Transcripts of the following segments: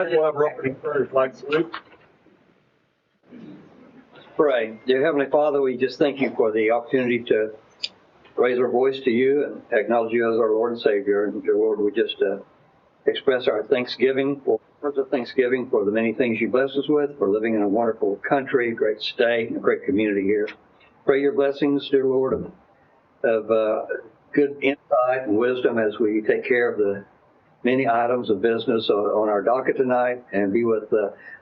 We'll have our opening prayer flag salute. Pray. Dear Heavenly Father, we just thank you for the opportunity to raise our voice to you and acknowledge you as our Lord and Savior. And dear Lord, we just express our thanksgiving, words of thanksgiving for the many things you bless us with, for living in a wonderful country, a great state, and a great community here. Pray your blessings, dear Lord, of good insight and wisdom as we take care of the many items of business on our docket tonight, and be with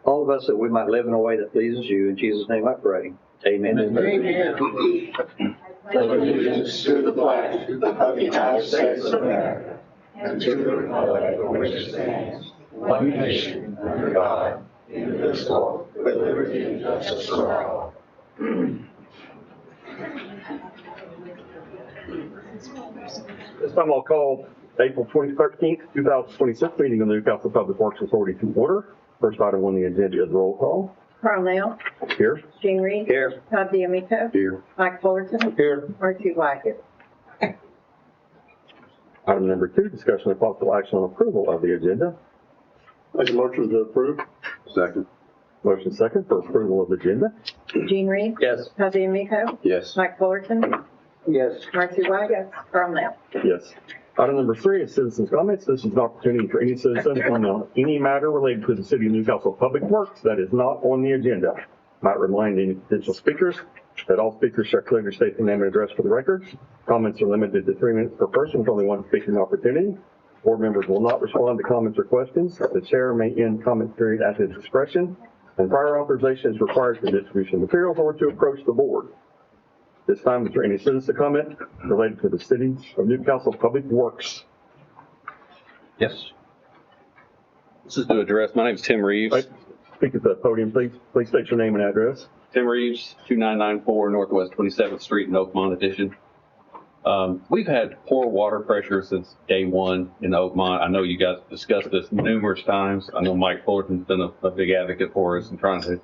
all of us that we might live in a way that pleases you. In Jesus' name I pray. Amen. Amen. Allegiance to the flag of the United States of America and to the republic for which it stands, one nation, under God, indivisible, with liberty and justice for all. This time I'll call April 13th, 2026 meeting of the Newcastle Public Works Authority to order. First item on the agenda is roll call. Carl Nell. Here. Gene Reed. Here. Todd D'Amico. Here. Mike Fullerton. Here. Marcy White. Item number 2, discussion of possible action on approval of the agenda. Make a motion to approve. Second. Motion second for approval of the agenda. Gene Reed. Yes. Todd D'Amico. Yes. Mike Fullerton. Yes. Marcy White. Yes. Carl Nell. Yes. Item number 3 is citizens' comments. This is an opportunity for any citizen on any matter related to the City of Newcastle Public Works that is not on the agenda. Might remind any potential speakers that all speakers shall clearly state their name and address for the record. Comments are limited to 3 minutes per person with only one speaking opportunity. Board members will not respond to comments or questions. The chair may end comment period at his discretion, and prior authorization is required for distribution of materials or to approach the board. This time, is there any citizen comment related to the City of Newcastle Public Works? Yes. This is to address, my name is Tim Reeves. Right. Speak at the podium, please. Please state your name and address. Tim Reeves, 2994 Northwest 27th Street in Oakmont Addition. We've had poor water pressure since day one in Oakmont. I know you guys discussed this numerous times. I know Mike Fullerton's been a big advocate for us and trying to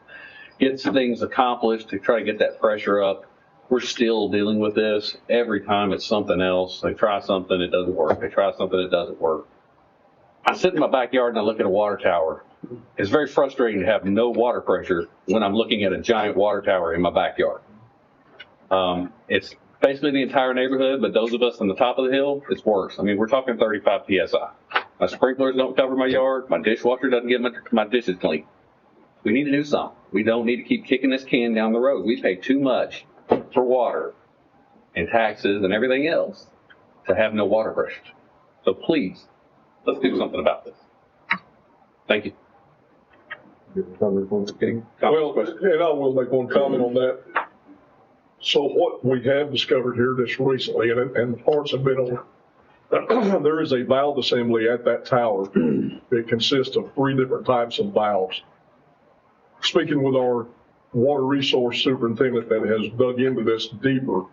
get some things accomplished to try to get that pressure up. We're still dealing with this. Every time it's something else. They try something, it doesn't work. They try something, it doesn't work. I sit in my backyard and I look at a water tower. It's very frustrating to have no water pressure when I'm looking at a giant water tower in my backyard. It's basically the entire neighborhood, but those of us on the top of the hill, it's worse. I mean, we're talking 35 PSI. My sprinklers don't cover my yard. My dishwasher doesn't get my dishes clean. We need to do something. We don't need to keep kicking this can down the road. We pay too much for water and taxes and everything else to have no water pressure. So please, let's do something about this. Thank you. Well, and I will make one comment on that. So what we have discovered here just recently, and parts have been on, there is a valve assembly at that tower that consists of 3 different types of valves. Speaking with our water resource superintendent that has dug into this deeper,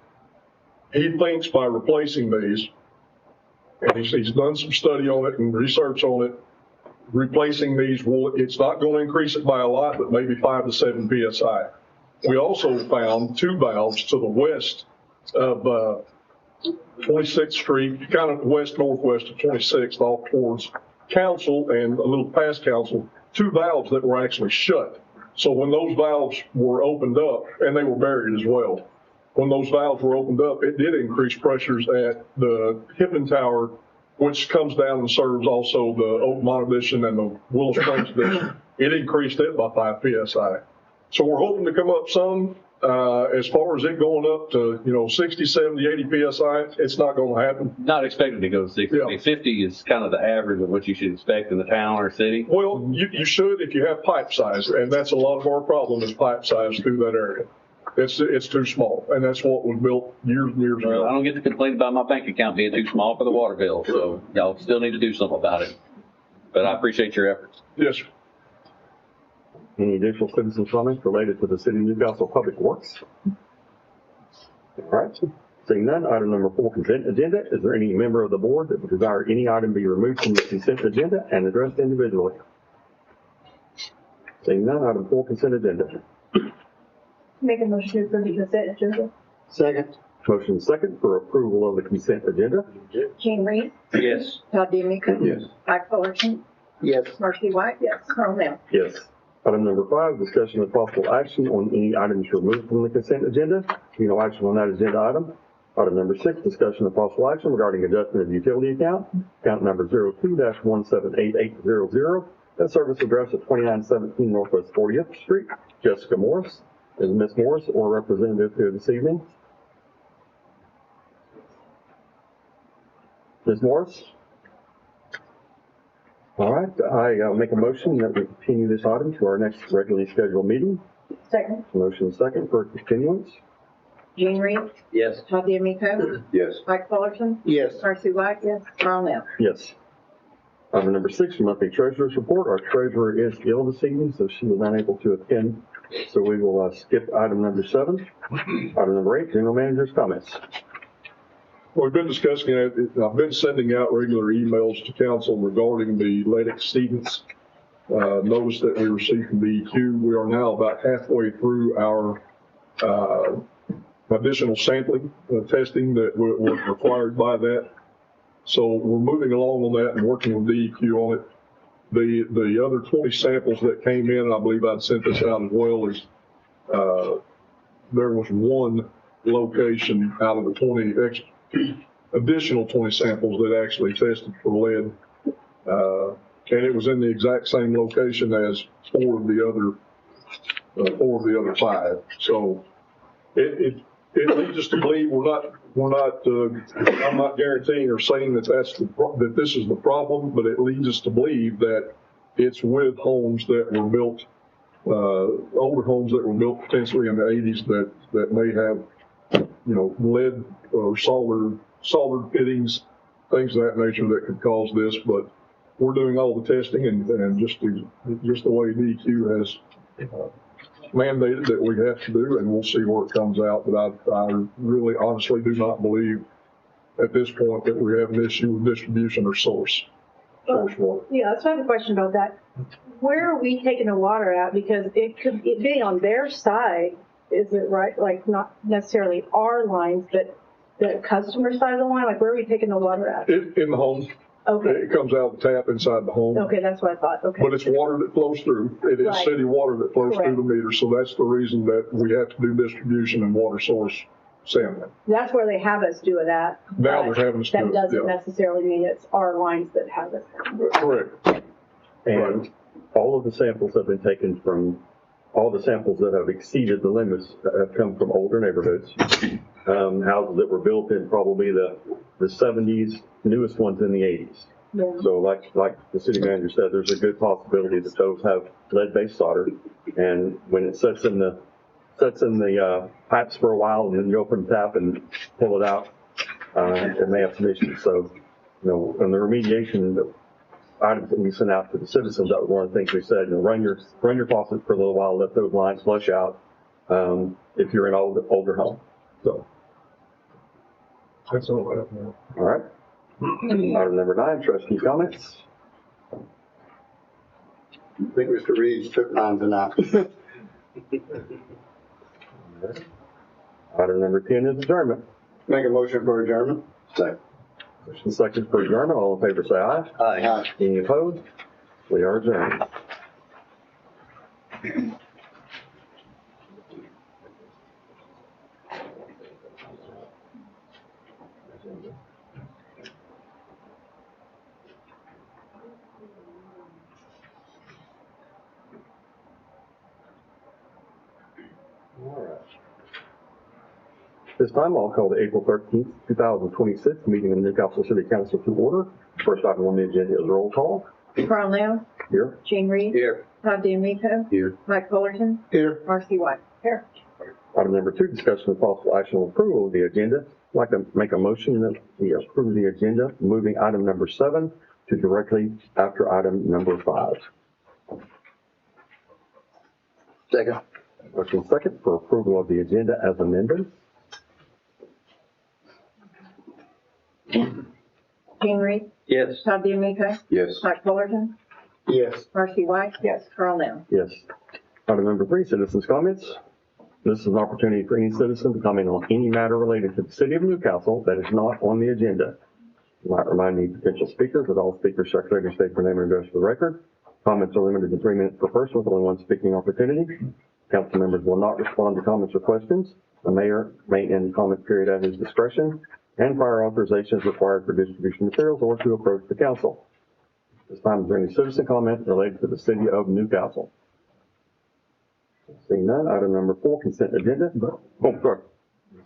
he thinks by replacing these, and he's done some study on it and research on it, replacing these it's not going to increase it by a lot, but maybe 5 to 7 PSI. We also found 2 valves to the west of 26th Street, kind of west-northwest of 26th, off towards Council and a little past Council, 2 valves that were actually shut. So when those valves were opened up, and they were buried as well, when those valves were opened up, it did increase pressures at the Hippen Tower, which comes down and serves also the Oakmont Addition and the Willow Springs Addition. It increased it by 5 PSI. So we're hoping to come up some. As far as it going up to, 60, 70, 80 PSI, it's not going to happen. Not expected to go to 60. Yeah. I mean, 50 is kind of the average of what you should expect in the town or city. Well, you should if you have pipe size, and that's a lot of our problem is pipe size through that area. It's too small, and that's what was built years and years ago. I don't get to complain about my bank account being too small for the water bill, so y'all still need to do something about it. But I appreciate your efforts. Yes, sir. Any additional citizen comments related to the City of Newcastle Public Works? All right. Seeing none, item number 4, consent agenda. Is there any member of the board that would desire any item be removed from the consent agenda and addressed individually? Seeing none, item 4, consent agenda. Make a motion to approve the consent agenda. Second. Motion second for approval of the consent agenda. Gene Reed. Yes. Todd D'Amico. Yes. Mike Fullerton. Yes. Marcy White? Yes. Carl Nell? Yes. Item number 5, discussion of possible action on any items removed from the consent agenda. No action on that agenda item. Item number 6, discussion of possible action regarding adjustment of utility account number 02-1788800, that service address at 2917 Northwest 40th Street. Jessica Morris. Is Ms. Morris or representative here this evening? Ms. Morris? All right, I make a motion that we continue this item to our next regularly scheduled meeting. Second. Motion second for continuance. Jean Reed? Yes. Todd DeMeco? Yes. Mike Fullerton? Yes. Marcy White? Yes. Carl Nell? Yes. Item number 6, monthly treasurer's report. Our treasurer is ill this evening, so she was unable to attend. So we will skip item number 7. Item number 8, general manager's comments. Well, we've been discussing it. I've been sending out regular emails to council regarding the lead exceedance. Notice that we received from DEQ. We are now about halfway through our additional sampling testing that was required by that. So we're moving along on that and working with DEQ on it. The other 20 samples that came in, and I believe I'd sent this out as well, is there was one location out of the 20 additional 20 samples that actually tested for lead. And it was in the exact same location as four of the other 5. So it leads us to believe I'm not guaranteeing or saying that that this is the problem, but it leads us to believe that it's with homes that were built, older homes that were built potentially in the 80s that may have, lead or soldered fittings, things of that nature that could cause this. But we're doing all the testing and just the way DEQ has mandated that we have to do, and we'll see where it comes out. But I really honestly do not believe at this point that we have an issue with distribution or source water. Yeah, let's have a question about that. Where are we taking the water at? Because it be on their side, is it right? Like not necessarily our lines, but the customer side of the line? Like where are we taking the water at? In the home. Okay. It comes out of the tap inside the home. Okay, that's what I thought. Okay. But it's water that flows through. It is Right. city water that flows Correct. through the meter. So that's the reason that we have to do distribution and water source sampling. That's where they have us do it at. Now but they're having us do that it, doesn't yeah. necessarily mean it's our lines that have it. Correct. And all of the samples have been taken from, all the samples that have exceeded the limits have come from older neighborhoods. Houses that were built in probably the 70s, newest ones in the 80s. Yeah. So like the city manager said, there's a good possibility that those have lead-based solder. And when it sits in the pipes for a while and then you open the tap and pull it out, it may have some issues. So, on the remediation items that we sent out to the citizens, that was one of the things we said, run your faucet for a little while, let those lines flush out, if you're in an older home. So. That's all I have now. All right. Item number 9, trustee comments. I think Mr. Reed took mine tonight. Item number 10 is adjournment. Make a motion for adjournment. Second. Motion second for adjournment. All in favor say aye. Aye. Any opposed? We are adjourned. All right. This time, I'll call the April 13th, 2026 meeting of the Newcastle City Council to order. First item on the agenda is roll call. Carl Nell? Here. Jean Reed? Here. Todd DeMeco? Here. Mike Fullerton? Here. Marcy White? Here. Item number 2, discussion of possible action on approval of the agenda. I'd like to make a motion that we approve the agenda, moving item number 7 to directly after item number 5. Second. Motion second for approval of the agenda as amended. Jean Reed? Yes. Todd DeMeco? Yes. Mike Fullerton? Yes. Marcy White? Yes. Carl Nell? Yes. Item number 3, citizens' comments. This is an opportunity for any citizen to comment on any matter related to the city of Newcastle that is not on the agenda. Might remind any potential speakers that all speakers shall clearly state their name and address for the record. Comments are limited to 3 minutes per person with only one speaking opportunity. Council members will not respond to comments or questions. The mayor may end the comment period at his discretion, and prior authorization is required for distribution of materials or to approach the council. This time, is there any citizen comment related to the city of Newcastle? Seeing none, item number 4, consent agenda. Oh, sorry.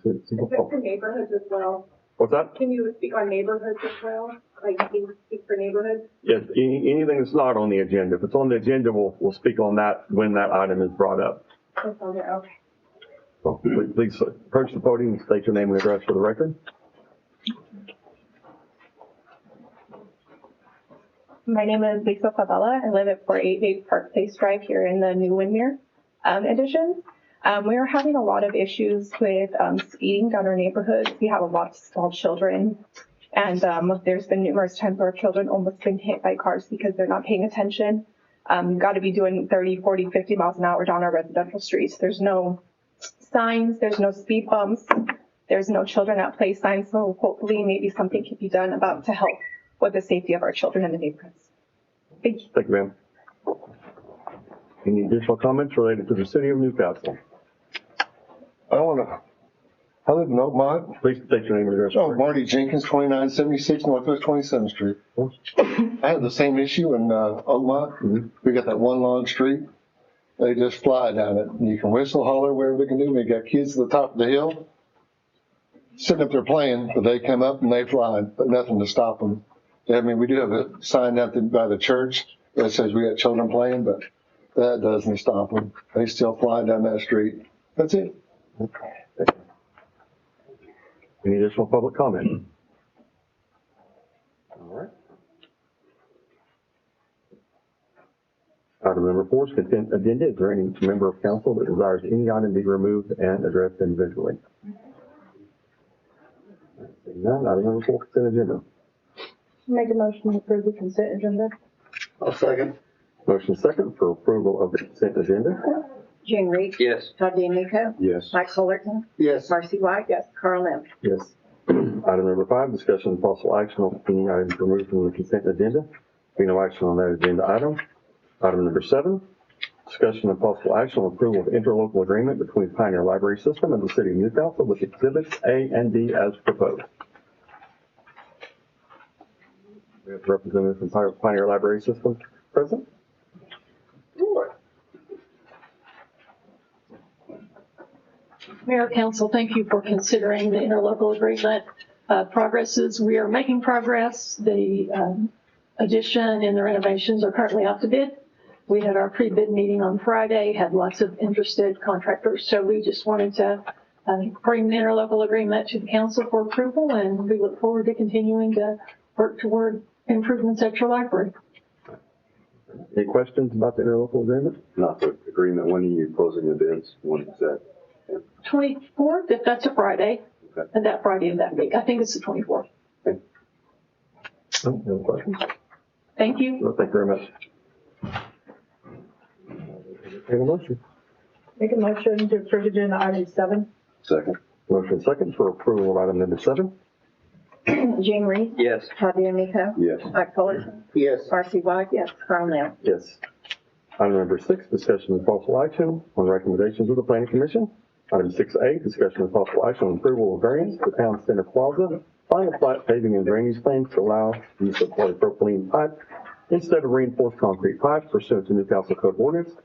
Is it for neighborhoods as well? What's that? Can you speak on neighborhoods as well? Like, can you speak for neighborhoods? Yes, anything that's not on the agenda. If it's on the agenda, we'll speak on that when that item is brought up. That's on there, okay. So please approach the podium and state your name and address for the record. My name is Lisa Favela. I live at 488 Park Place Drive here in the New Windmere edition. We are having a lot of issues with speeding down our neighborhoods. We have a lot of small children, and there's been numerous times where children almost been hit by cars because they're not paying attention. You've got to be doing 30, 40, 50 miles an hour down our residential streets. There's no signs, there's no speed bumps, there's no children at play signs, so hopefully maybe something can be done to help with the safety of our children in the neighborhoods. Thank you. Thank you, ma'am. Any additional comments related to the city of Newcastle? I live in Oakmont. Please state your name and address. Oh, Marty Jenkins, 2976 Northwest 27th Street. I have the same issue in Oakmont. We got that one long street. They just fly down it. And you can whistle, holler, whatever they can do. We got kids at the top of the hill sitting up there playing, but they come up and they fly, but nothing to stop them. I mean, we do have a sign out by the church that says we got children playing, but that doesn't stop them. They still fly down that street. That's it. Any additional public comment? All right. Item number 4 is consent agenda. Is there any member of council that desires any item be removed and addressed individually? Seeing none, item number 4, consent agenda. Make a motion to approve the consent agenda. I'll second. Motion second for approval of the consent agenda. Jane Reed. Yes. Todd DeMeco. Yes. Mike Fullerton. Yes. Marcy White. Yes. Carl Lim. Yes. Item number 5, discussion and possible action on any items removed from the consent agenda. Be no action on that agenda item. Item number 7, discussion and possible action on approval of interlocal agreement between Pioneer Library System and the City of Newcastle with exhibits A and D as proposed. We have representatives from Pioneer Library System present. Mayor, Council, thank you for considering the interlocal agreement. We are making progress. The addition and the renovations are currently out to bid. We had our pre-bid meeting on Friday, had lots of interested contractors, so we just wanted to bring the interlocal agreement to the council for approval, and we look forward to continuing to work toward improvements at your library. Any questions about the interlocal agreement? Not the agreement. When are you closing the bids? When is that? 24th, if that's a Friday, Okay. and that Friday of that week. I think it's the 24th. No, no questions. Thank you. No, thank you very much. Take a motion. Make a motion to approve agenda item 7. Second. Motion second for approval of item number 7. Jane Reed. Yes. Todd DeMeco. Yes. Mike Fullerton. Yes. Marcy White. Yes. Carl Lim. Yes. Item number 6, discussion and possible action on recommendations of the planning commission. Item 6A, discussion and possible action on approval of variance for Town Center Plaza, final plat paving and drainage plans to allow use of polypropylene pipe instead of reinforced concrete pipe pursuant to Newcastle Code Ordinance,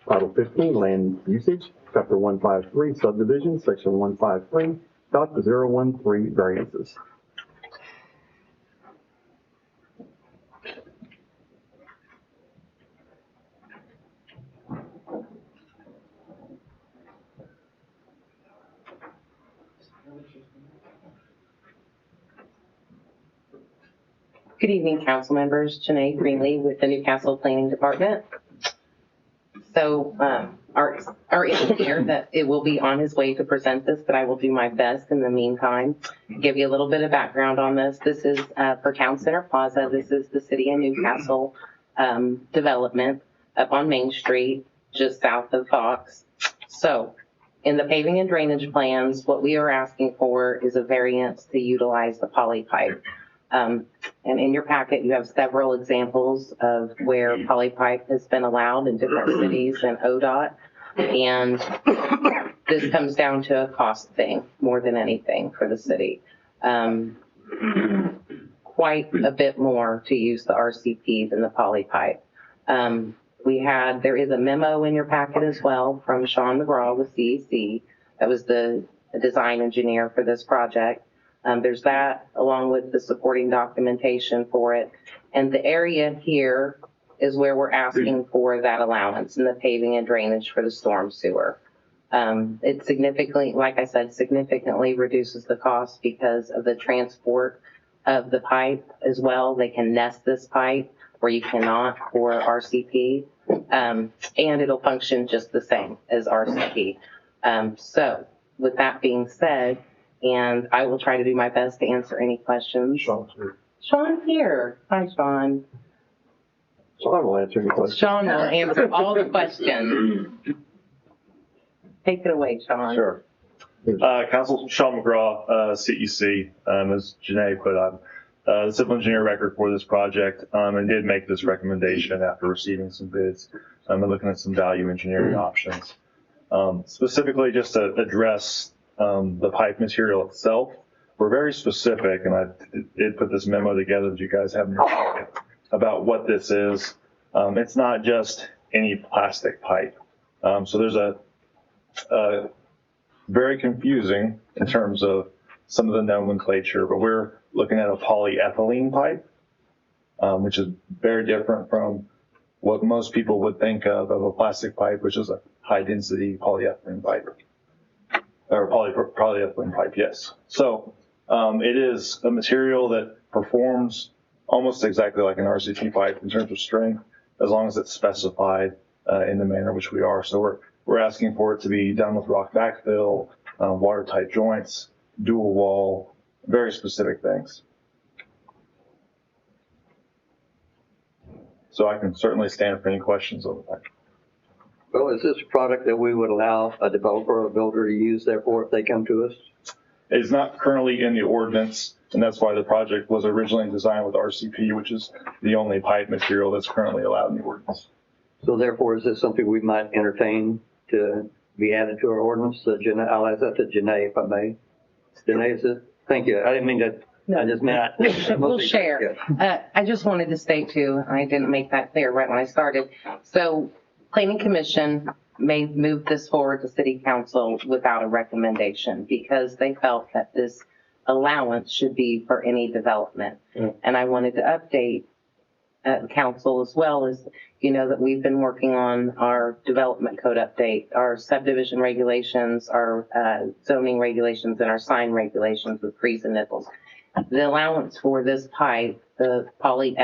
Title 15, Land Usage, Chapter 153, Subdivision, Section 153.013, variances. Good evening, council members. Janae Greenlee with the Newcastle Planning Department. So our engineer that it will be on his way to present this, but I will do my best in the meantime. Give you a little bit of background on this. This is for Town Center Plaza. This is the city of Newcastle development up on Main Street, just south of Fox. So in the paving and drainage plans, what we are asking for is a variance to utilize the poly pipe. And in your packet, you have several examples of where polypipe has been allowed in different cities and ODOT. And this comes down to a cost thing more than anything for the city. Quite a bit more to use the RCP than the polypipe. There is a memo in your packet as well from Sean McGraw with CEC. That was the design engineer for this project. There's that along with the supporting documentation for it. And the area here is where we're asking for that allowance and the paving and drainage for the storm sewer. It significantly, like I said, significantly reduces the cost because of the transport of the pipe as well. They can nest this pipe where you cannot for RCP. And it'll function just the same as RCP. So with that being said, and I will try to do my best to answer any questions. Sean's here. Sean here. Hi, Sean. Sean will answer any questions. Sean will answer all the questions. Take it away, Sean. Sure. Council Sean McGraw, CEC, as Janae put, I'm the civil engineer record for this project, and did make this recommendation after receiving some bids and looking at some value engineering options. Specifically, just to address the pipe material itself, we're very specific, and I did put this memo together that you guys have in your pocket about what this is. It's not just any plastic pipe. So there's a very confusing in terms of some of the nomenclature, but we're looking at a polyethylene pipe, which is very different from what most people would think of a plastic pipe, which is a high density polyethylene pipe, or polyethylene pipe, yes. So it is a material that performs almost exactly like an RCP pipe in terms of strength, as long as it's specified in the manner which we are. So we're asking for it to be done with rock backfill, watertight joints, dual wall, very specific things. So I can certainly stand for any questions on that. Well, is this a product that we would allow a developer or a builder to use, therefore, if they come to us? It's not currently in the ordinance, and that's why the project was originally designed with RCP, which is the only pipe material that's currently allowed in the ordinance. So therefore, is this something we might entertain to be added to our ordinance? I'll ask that to Janae, if I may. Janae, is it? Thank you. I didn't mean to. I just meant. We'll share. I just wanted to state too, I didn't make that clear right when I started. So Planning Commission may move this forward to City Council without a recommendation because they felt that this allowance should be for any development. And I wanted to update council as well as, you know, that we've been working on our development code update, our subdivision regulations, our zoning regulations, and our sign regulations with Freeze and Nichols. The allowance for this pipe, the poly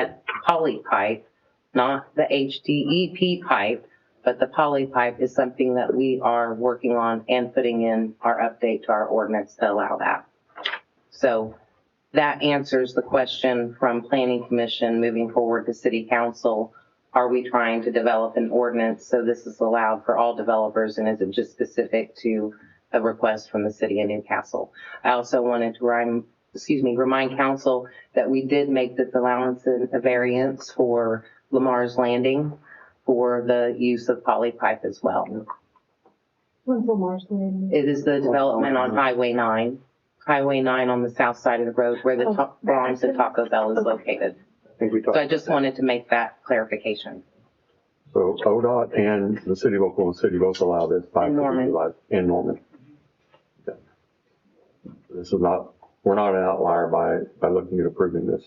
pipe, not the HDEP pipe, but the poly pipe is something that we are working on and putting in our update to our ordinance to allow that. So that answers the question from Planning Commission moving forward to City Council. Are we trying to develop an ordinance so this is allowed for all developers, and is it just specific to a request from the City of Newcastle? I also wanted to remind council that we did make this allowance and a variance for Lamar's Landing for the use of poly pipe as well. When's Lamar's Landing? It is the development on Highway 9. Highway 9 on the south side of the road where the Bronx and Taco Bell is located. So I just wanted to make that clarification. So ODOT and the city local and city both allow this pipe to be utilized in Norman. Okay. This is not, we're not an outlier by looking at approving this.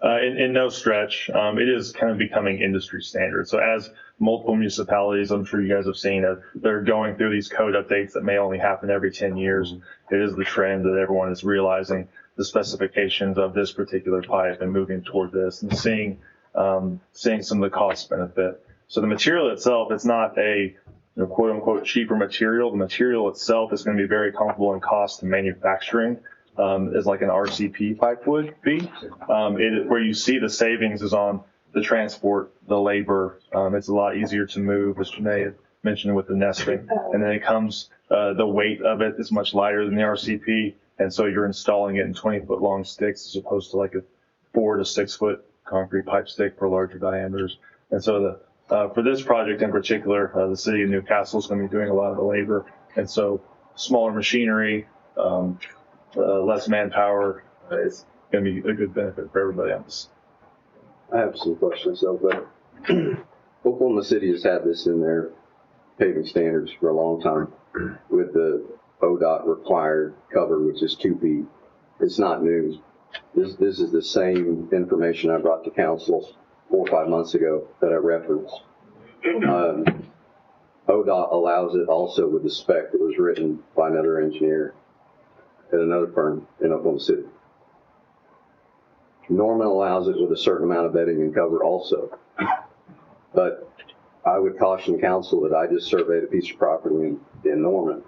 In no stretch, it is kind of becoming industry standard. So as multiple municipalities, I'm sure you guys have seen, they're going through these code updates that may only happen every 10 years. It is the trend that everyone is realizing the specifications of this particular pipe and moving toward this and seeing some of the cost benefit. So the material itself, it's not a quote unquote cheaper material. The material itself is going to be very comparable in cost to manufacturing. As like an RCP pipe would be. Where you see the savings is on the transport, the labor. It's a lot easier to move, as Janae had mentioned with the nesting. And then it comes, the weight of it is much lighter than the RCP. And so you're installing it in 20-foot long sticks as opposed to like a 4 to 6 foot concrete pipe stick for larger diameters. And so for this project in particular, the city of Newcastle is going to be doing a lot of the labor. And so smaller machinery, less manpower, it's going to be a good benefit for everybody else. I have some questions though, but Oklahoma City has had this in their paving standards for a long time with the ODOT required cover, which is 2 feet. It's not new. This is the same information I brought to council 4 or 5 months ago that I referenced. ODOT allows it also with the spec that was written by another engineer at another firm in Oklahoma City. Norman allows it with a certain amount of bedding and cover also. But I would caution council that I just surveyed a piece of property in Norman,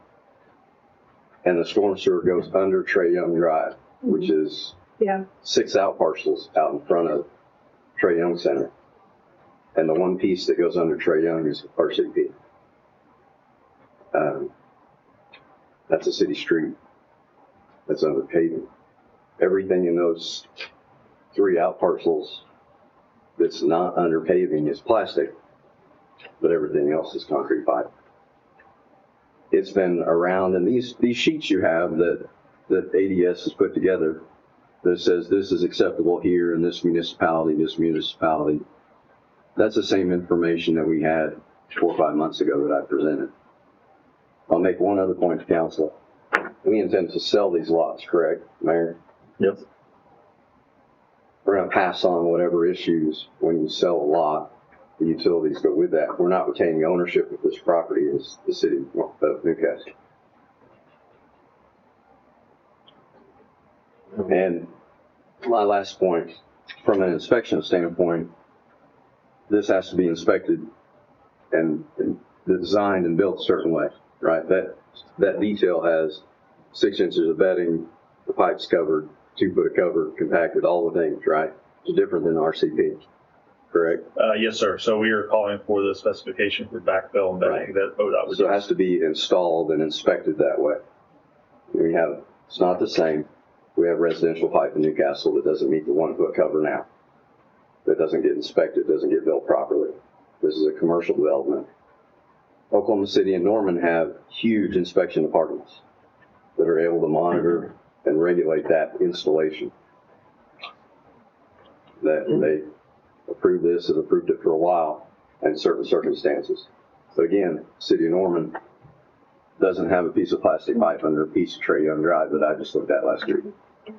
and the storm sewer goes under Trey Young Drive, which is 6 out parcels out in front of Trey Young Center. And the one piece that goes under Trey Young is RCP. That's a city street that's under paving. Everything in those 3 out parcels that's not under paving is plastic, but everything else is concrete pipe. It's been around, and these sheets you have that ADS has put together that says this is acceptable here in this municipality, that's the same information that we had 4 or 5 months ago that I presented. I'll make one other point to council. We intend to sell these lots, correct, Mayor? Yes. We're going to pass on whatever issues when you sell a lot, the utilities go with that. We're not retaining ownership of this property as the city of Newcastle. And my last point, from an inspection standpoint, this has to be inspected and designed and built a certain way, right? That detail has 6 inches of bedding, the pipes covered, 2 foot of cover, compacted, all the things, right? It's different than RCP, correct? Yes, sir. So we are calling for the specification for backfill and bedding that ODOT would So it has to be installed and inspected that way. It's not the same. We have residential pipe in Newcastle that doesn't meet the 1 foot cover now. That doesn't get inspected, doesn't get built properly. This is a commercial development. Oklahoma City and Norman have huge inspection departments that are able to monitor and regulate that installation. That they approve this, have approved it for a while in certain circumstances. But again, City of Norman doesn't have a piece of plastic pipe under a piece of Trey Young Drive that I just looked at last week.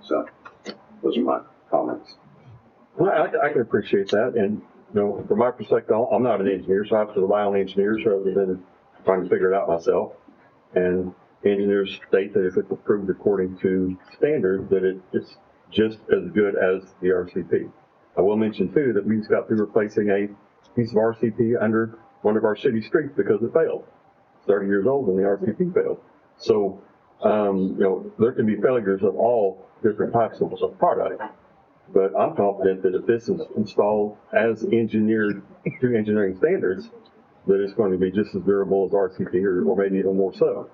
So those are my comments. Well, I can appreciate that. And, from my perspective, I'm not an engineer, so I have to rely on engineers rather than trying to figure it out myself. And engineers state that if it's approved according to standard, that it's just as good as the RCP. I will mention too that we just got through replacing a piece of RCP under one of our city streets because it failed. 30 years old and the RCP failed. So, there can be failures of all different types of product. But I'm confident that if this is installed as engineered to engineering standards, that it's going to be just as durable as RCP or maybe even more so.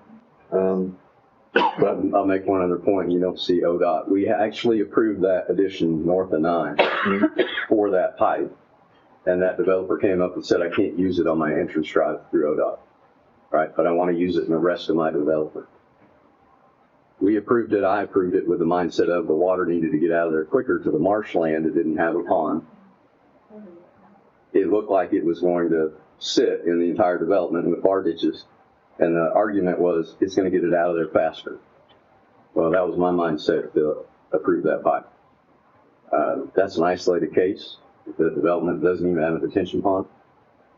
But I'll make one other point. You don't see ODOT. We actually approved that addition north of 9 for that pipe. And that developer came up and said, I can't use it on my entrance drive through ODOT. Right? But I want to use it in the rest of my development. We approved it, I approved it with the mindset of the water needed to get out of there quicker to the marshland. It didn't have a pond. It looked like it was going to sit in the entire development with bar ditches. And the argument was, it's going to get it out of there faster. Well, that was my mindset to approve that pipe. That's an isolated case. The development doesn't even have a detention pond.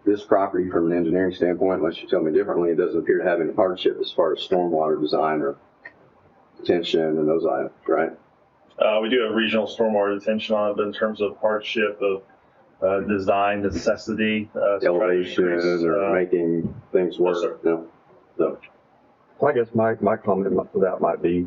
This property, from an engineering standpoint, unless you tell me differently, it doesn't appear to have any hardship as far as stormwater design or detention and those items, right? We do have regional stormwater detention on it, but in terms of hardship of design necessity, elevation or making things work. Yes, No. So. I guess my comment to that might be,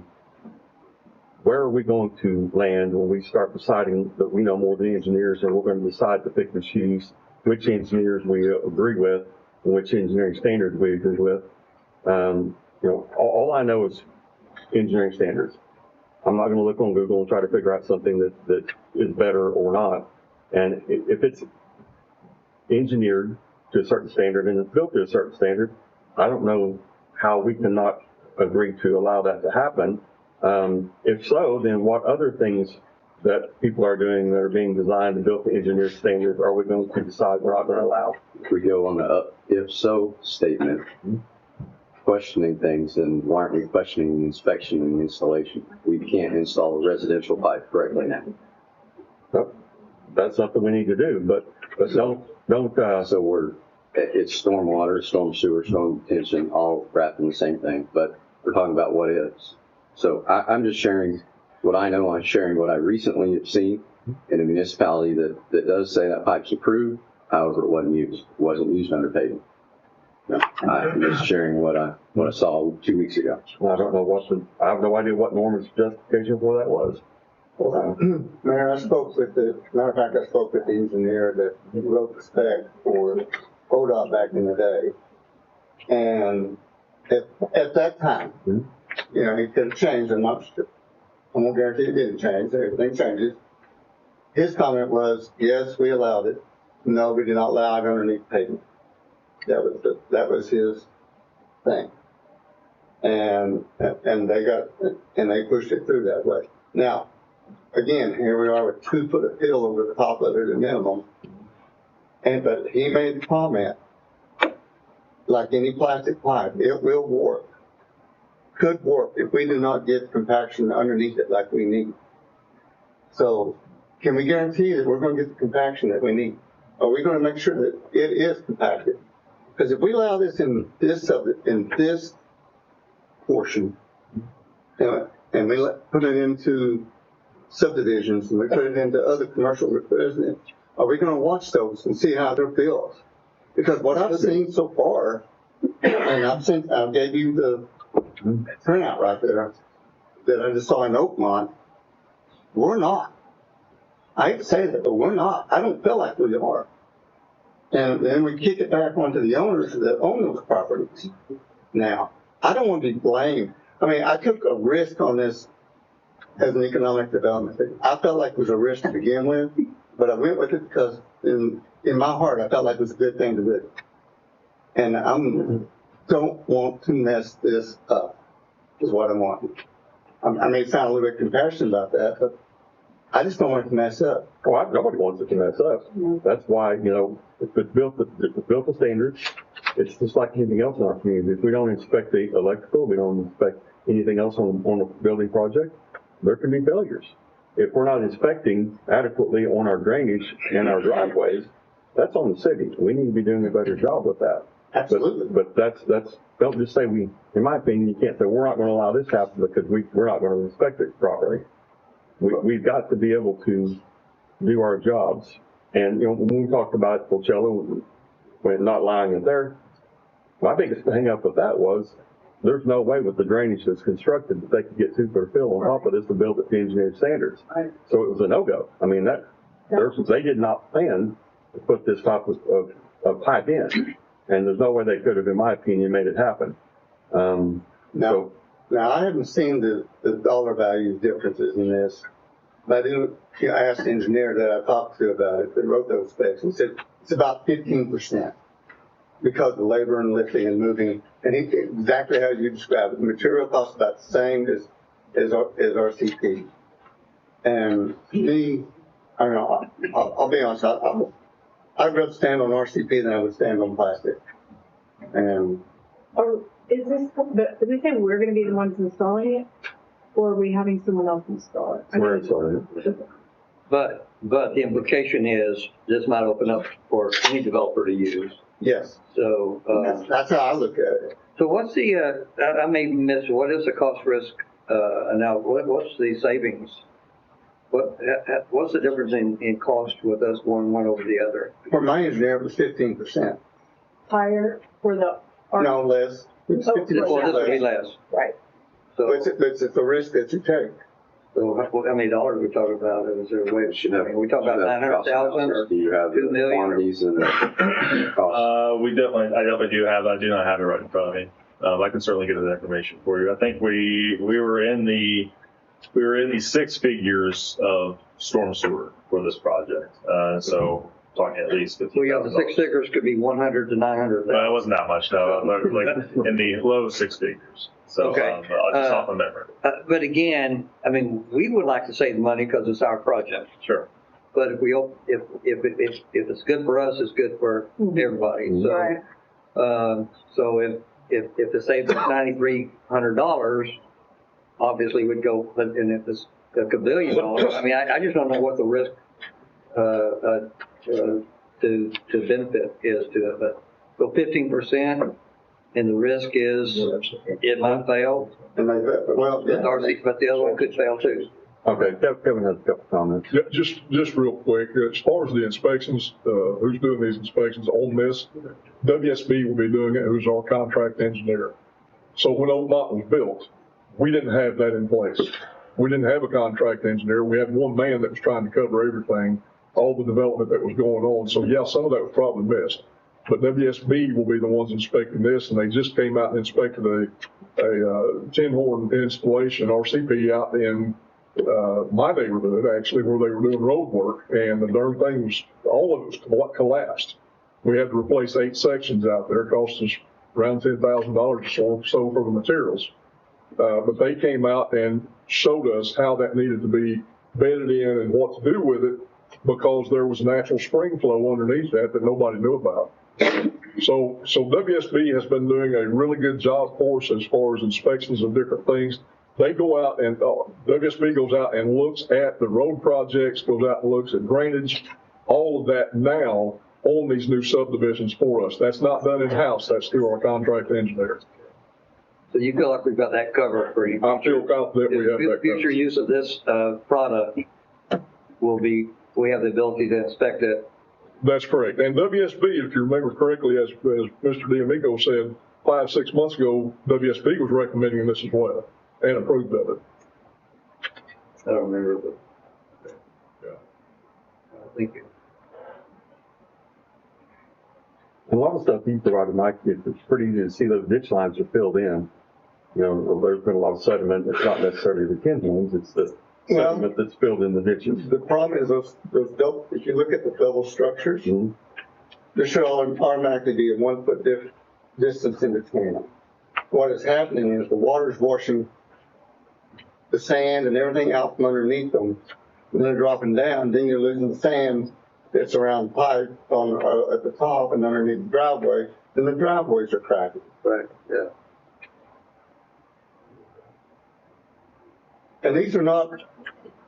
where are we going to land when we start deciding that we know more than engineers and we're going to decide to pick and choose which engineers we agree with and which engineering standards we agree with? All I know is engineering standards. I'm not gonna look on Google and try to figure out something that is better or not. And if it's engineered to a certain standard and it's built to a certain standard, I don't know how we cannot agree to allow that to happen. If so, then what other things that people are doing that are being designed and built to engineered standards are we going to decide we're not going to allow? If we go on the if so statement, questioning things, then why aren't we questioning the inspection and the installation? We can't install a residential pipe correctly now. So that's something we need to do, but don't, So it's stormwater, storm sewer, storm detention, all wrapped in the same thing, but we're talking about what is. So I'm just sharing what I know. I'm sharing what I recently have seen in a municipality that does say that pipe's approved. However, it wasn't used. It wasn't used under paving. No, I'm just sharing what I saw 2 weeks ago. I don't know I have no idea what Norman's justification for that was. Mayor, I spoke with matter of fact, I spoke with the engineer that wrote the spec for ODOT back in the day. And at that time, you know, he could have changed, I'm gonna guarantee it didn't change, everything changes. His comment was, yes, we allowed it. No, we did not allow it underneath pavement. That was his thing. And they pushed it through that way. Now, again, here we are with 2 foot of hill over the top of it at minimum. But he made the comment, like any plastic pipe, it will warp. Could warp if we do not get compaction underneath it like we need. So can we guarantee that we're going to get the compaction that we need? Are we going to make sure that it is compacted? Because if we allow this in this portion, and we put it into subdivisions and we put it into other commercial residents, are we going to watch those and see how they're built? Because what I've seen so far, and I gave you the printout right there that I just saw in Oakmont, we're not. I hate to say that, but we're not. I don't feel like we are. And then we kick it back onto the owners that own those properties. Now, I don't want to be blamed. I mean, I took a risk on this as an economic development thing. I felt like it was a risk to begin with, but I went with it because in my heart, I felt like it was a good thing to do. And I don't want to mess this up, is what I want. I may sound a little bit compassionate about that, but I just don't want it to mess up. Well, nobody wants it to mess up. That's why, you know, if it's built to standards, it's just like anything else in our community. If we don't inspect the electrical, we don't inspect anything else on a building project, there can be failures. If we're not inspecting adequately on our drainage and our driveways, that's on the city. We need to be doing a better job with that. Absolutely. But that's, don't just say in my opinion, you can't say we're not going to allow this to happen because we're not going to inspect it properly. We've got to be able to do our jobs. And, you know, when we talked about Coachella, when not allowing it there, my biggest hang up with that was there's no way with the drainage that's constructed that they could get 2 foot fill on top of this to build it to engineered standards. So it was a no-go. I mean, they did not plan to put this type of pipe in. And there's no way they could have, in my opinion, made it happen. Now, I haven't seen the dollar value differences in this, but I asked the engineer that I talked to about it, that wrote those specs, and said it's about 15% because of labor and lifting and moving. And exactly how you described it, the material costs about the same as RCP. And me, I don't know, I'll be honest, I'd rather stand on RCP than I would stand on plastic. And is this, did we say we're going to be the ones installing it? Or are we having someone else install it? We're installing it. But the implication is this might open up for any developer to use. yes, So, that's how I look at it. so what's the, I may miss, what is the cost risk, now, what's the savings? What's the difference in cost with us going one over the other? For my engineer, it was 15%. Higher for the. No, less. It's 15% Well, this would be less. Right. So, It's the risk that you take. so how many dollars are we talking about? Is there a way, we talk about 900,000 or Do you have 2 the million? quantities and the costs? I definitely do have. I do not have it right in front of me. I can certainly get that information for you. I think we were in the we were in the six figures of storm sewer for this project. So talking at least $50,000. So yeah, the six figures could be 100 to 900. Well, it wasn't that much, no, like in the low six figures. So, Okay. just off of memory. But again, I mean, we would like to save money because it's our project. Sure. But if it's good for us, it's good for everybody. So, Right. so if the savings $9,300, obviously would go, and if it's $1 billion, I mean, I just don't know what the risk, to benefit is to it, but so 15%, and the risk is it might fail, And they, well, but the other one could fail too. Okay, Kevin has a couple comments. Yeah, just real quick, as far as the inspections, who's doing these inspections on this, WSB will be doing it, who's our contract engineer. So when Old Mott was built, we didn't have that in place. We didn't have a contract engineer. We had one man that was trying to cover everything, all the development that was going on. So yeah, some of that was probably missed. But WSB will be the ones inspecting this, and they just came out and inspected a tin horn installation, RCP, out in my neighborhood, actually, where they were doing road work, and the darn thing was, all of it was collapsed. We had to replace 8 sections out there. It cost us around $10,000 or so for the materials. But they came out and showed us how that needed to be bedded in and what to do with it, because there was natural spring flow underneath that nobody knew about. So WSB has been doing a really good job for us as far as inspections of different things. They go out and, WSB goes out and looks at the road projects, goes out and looks at drainage, all of that now on these new subdivisions for us. That's not done in-house, that's through our contract engineer. So you feel like we've got that covered for you? I feel confident we have that Future covered. use of this product we have the ability to inspect it. That's correct. And WSB, if you remember correctly, as Mr. D'Amico said 5-6 months ago, WSB was recommending this as well and approved of it. I don't remember, but Yeah. I think A lot of stuff you provided, Mike, it's pretty easy to see those ditch lines are filled in. You know, there's been a lot of sediment. It's not necessarily the tin horns, it's the sediment that's filled in the ditches. the problem is those double, if you look at the double structures, there should automatically be a 1 foot distance in between them. What is happening is the water's washing the sand and everything out from underneath them. And they're dropping down, then you're losing the sand that's around the pipe on, at the top and underneath the driveway, then the driveways are cracking. right, yeah. And these are not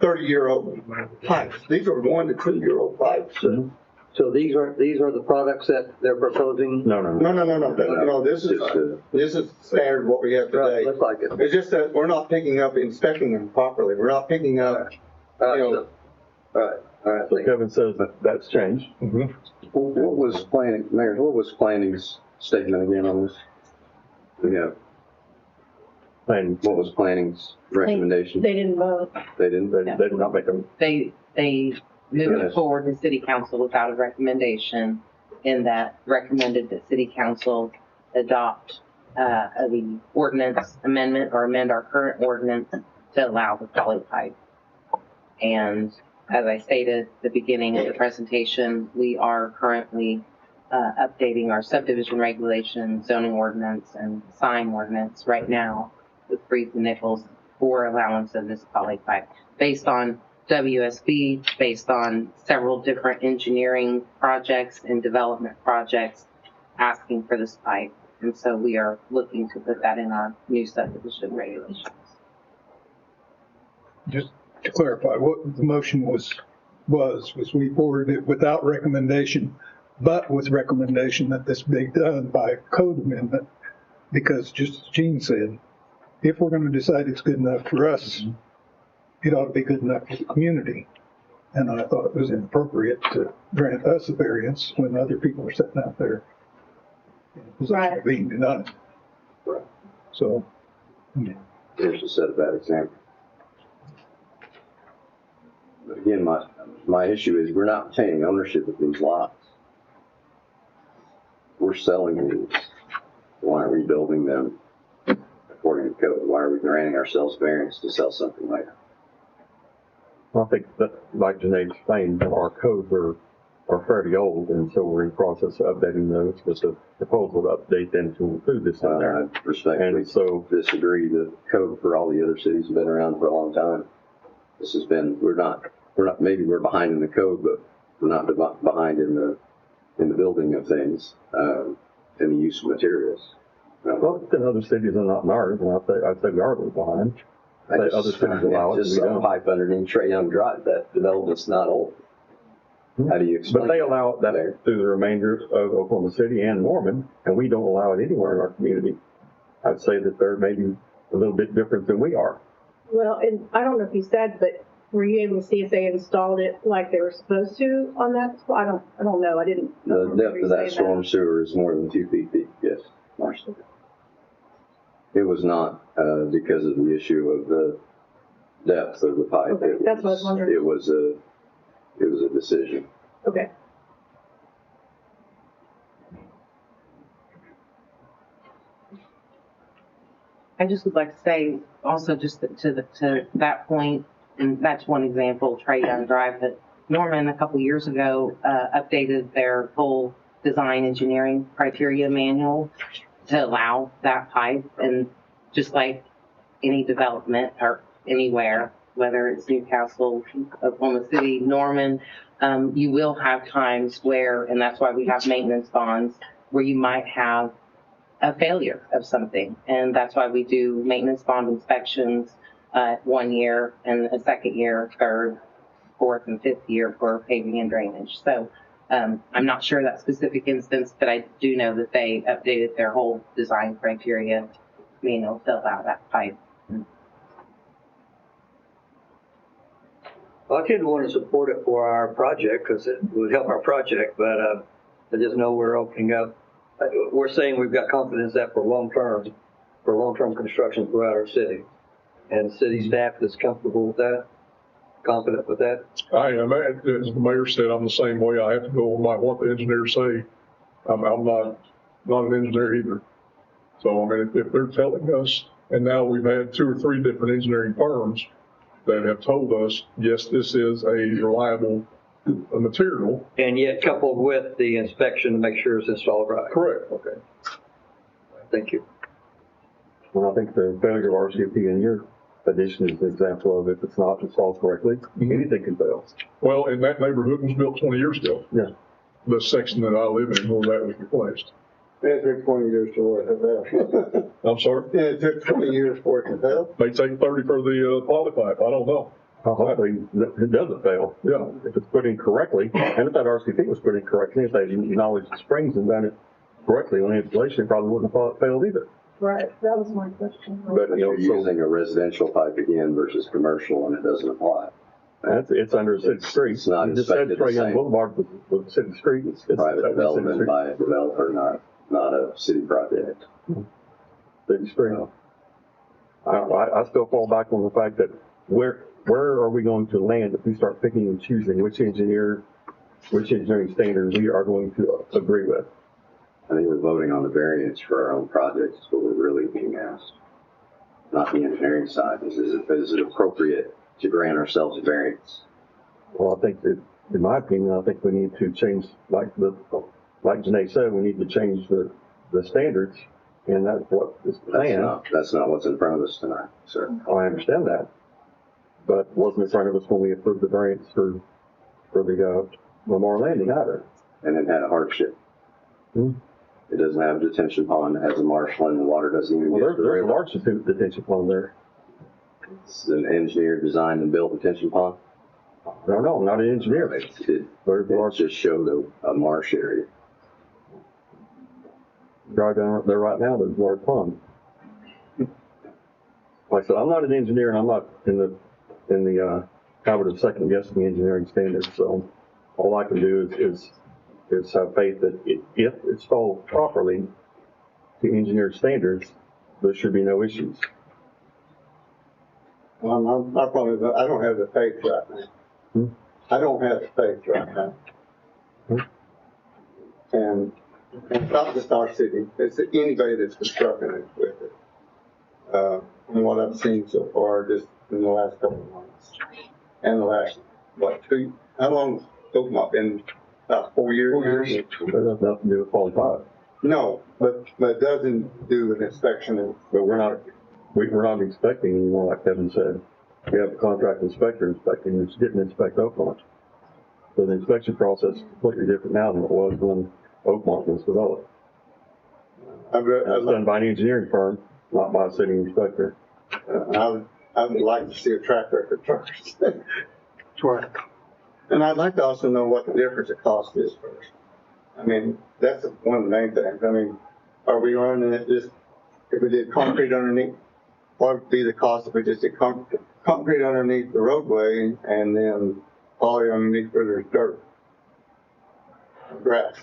30-year-old pipes. These are 1 to 2-year-old pipes. So these are the products that they're proposing? No. No, this is standard what we have Right, today. looks like it. It's just that we're not picking up, inspecting them properly. We're not picking up, All right. So Kevin says that's changed. What was planning, Mayor, what was planning's statement again on this? Yeah, And what was planning's recommendation? They didn't vote. They didn't? they did not make them. They moved it forward to city council without a recommendation, in that recommended that city council adopt the ordinance amendment or amend our current ordinance to allow the poly pipe. And as I stated at the beginning of the presentation, we are currently updating our subdivision regulations, zoning ordinance, and sign ordinance right now with Freed and Nichols for allowance of this poly pipe based on WSB, based on several different engineering projects and development projects asking for this pipe. And so we are looking to put that in our new subdivision regulations. Just to clarify, what the motion was we forwarded it without recommendation, but with recommendation that this be done by code amendment, because just as Gene said, if we're going to decide it's good enough for us, it ought to be good enough for the community. And I thought it was inappropriate to grant us a variance when other people are sitting out there in a position of being denied. So, Here's a set of bad examples. But again, my issue is we're not retaining ownership of these lots. We're selling these. Why are we building them according to code? Why are we granting ourselves variance to sell something later? I think that, like Janae explained, our codes are fairly old, and so we're in the process of updating those with the proposal to update them to include this in there. I respectfully And so, disagree. The code for all the other cities has been around for a long time. This has been, we're not, maybe we're behind in the code, but we're not behind in the building of things, and the use of materials. well, in other cities and not in ours, and I'd say we are a little behind. Other cities allow it, Just we a don't. pipe underneath Trey Young Drive, that development's not old. How do you explain? But they allow that through the remainder of Oklahoma City and Norman, and we don't allow it anywhere in our community. I'd say that they're maybe a little bit different than we are. Well, and I don't know if you said, but were you able to see if they installed it like they were supposed to on that? I don't know. I didn't. The depth of that storm sewer is more than 2 feet deep, yes, Marshall. It was not, because of the issue of the depth of the pipe. Okay, that's what I was wondering. It was a decision. Okay. I just would like to say also just to that point, and that's one example, Trey Young Drive, that Norman a couple years ago updated their full design engineering criteria manual to allow that pipe. And just like any development or anywhere, whether it's Newcastle, Oklahoma City, Norman, you will have times where, and that's why we have maintenance bonds, where you might have a failure of something. And that's why we do maintenance bond inspections 1 year and a second year, third, fourth, and fifth year for paving and drainage. So I'm not sure that specific instance, but I do know that they updated their whole design criteria manual to allow that pipe. Well, I didn't want to support it for our project because it would help our project, but I just know we're opening up. We're saying we've got confidence that for long-term construction throughout our city. And city staff is comfortable with that, confident with that. I am, as the mayor said, I'm the same way. I have to go by what the engineers say. I'm not an engineer either. So, I mean, if they're telling us, and now we've had 2 or 3 different engineering firms that have told us, yes, this is a reliable material. And yet coupled with the inspection to make sure it's installed right. Correct. Okay. Thank you. Well, I think the failure of RCP in your addition is an example of if it's not installed correctly, anything can fail. Well, and that neighborhood was built 20 years ago. Yeah. The section that I live in where that was replaced. It took 20 years to work it out. I'm sorry? Yeah, it took 20 years for it to fail. May take 30 for the poly pipe. I don't know. Hopefully it doesn't fail. Yeah. If it's put in correctly, and if that RCP was put in correctly, if they acknowledged the springs and done it correctly on the installation, it probably wouldn't have failed either. Right. That was my question. But you're using a residential pipe again versus commercial, and it doesn't apply. It's under a city street. It's not You just said inspected the Trey Young same. Boulevard was a city street. It's private development by a developer, not a city project. City street. I still fall back on the fact that where are we going to land if we start picking and choosing which engineering standard we are going to agree with? I think we're voting on the variance for our own projects is what we're really being asked, not the engineering side. Is it appropriate to grant ourselves a variance? Well, I think that, in my opinion, I think we need to change, like Janae said, we need to change the standards, and that's what is planned. That's not what's in front of us tonight, sir. I understand that, but wasn't in front of us when we approved the variance for the Lamar Landing either. And it had a hardship. Hmm. It doesn't have a detention pond. It has a marshland. The water doesn't even get to the There's a river. large detention pond there. It's an engineered, designed, and built detention pond. No, I'm not an engineer. It Large. just showed a marsh area. Drive down there right now, there's a large pond. Like I said, I'm not an engineer, and I'm not in the habit of second guessing the engineering standards. So all I can do is have faith that if it's followed properly to engineered standards, there should be no issues. I don't have the faith right now. I don't have the faith right now. And it's not just our city, it's anybody that's constructing it with it. From what I've seen so far, just in the last couple of months. And the last, what, how long Oakmont been, about 4 years? 4 years. That has nothing to do with qualified. No, but it doesn't do an inspection and. But we're not inspecting anymore, like Kevin said. We have a contract inspector inspecting, who didn't inspect Oakmont. So the inspection process is completely different now than it was when Oakmont was developed. It's done by an engineering firm, not by a city inspector. I would like to see a track record first. Right. And I'd like to also know what the difference in cost is first. I mean, that's one of the main things. I mean, are we running it just, if we did concrete underneath, what would be the cost if we just did concrete underneath the roadway and then poly underneath where there's dirt, grass?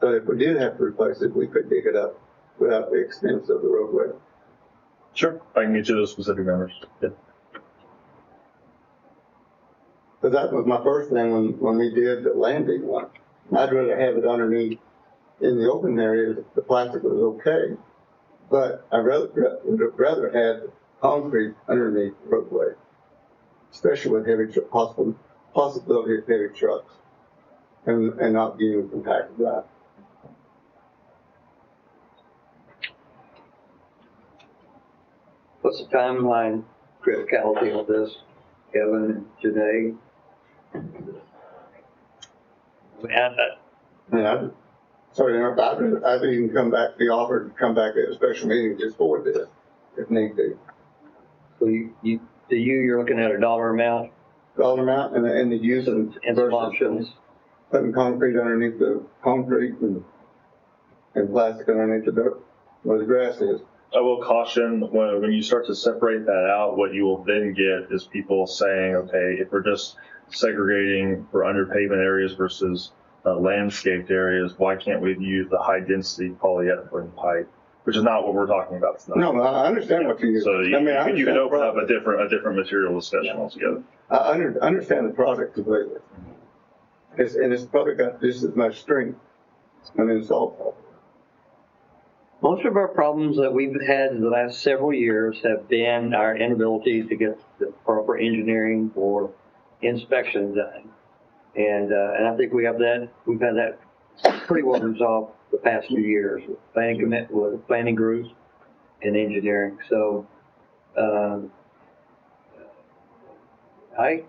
So if we did have to replace it, we could dig it up without the expense of the roadway. Sure, I can get you those specific numbers. Yeah. Because that was my first thing when we did the landing one. I'd rather have it underneath in the open areas. The plastic was okay, but I'd rather have concrete underneath the roadway, especially with possibility of heavy trucks and not being compacted that. What's the timeline criticality of this, Kevin and Janae? Sorry, I'd even be offered to come back at a special meeting just for this, if need be. So you're looking at a dollar amount? Dollar amount and the use of some options. Putting concrete underneath the concrete and plastic underneath the dirt where the grass is. I will caution when you start to separate that out, what you will then get is people saying, okay, if we're just segregating for underpavement areas versus landscaped areas, why can't we use the high density polyethylene pipe? Which is not what we're talking about tonight. No, I understand what you use. So you can open up a different material discussion altogether. I understand the product completely. It's probably got just as much strength when installed. Most of our problems that we've had in the last several years have been our inability to get the proper engineering or inspection done. And I think we've had that pretty well resolved the past few years with planning groups and engineering. So, I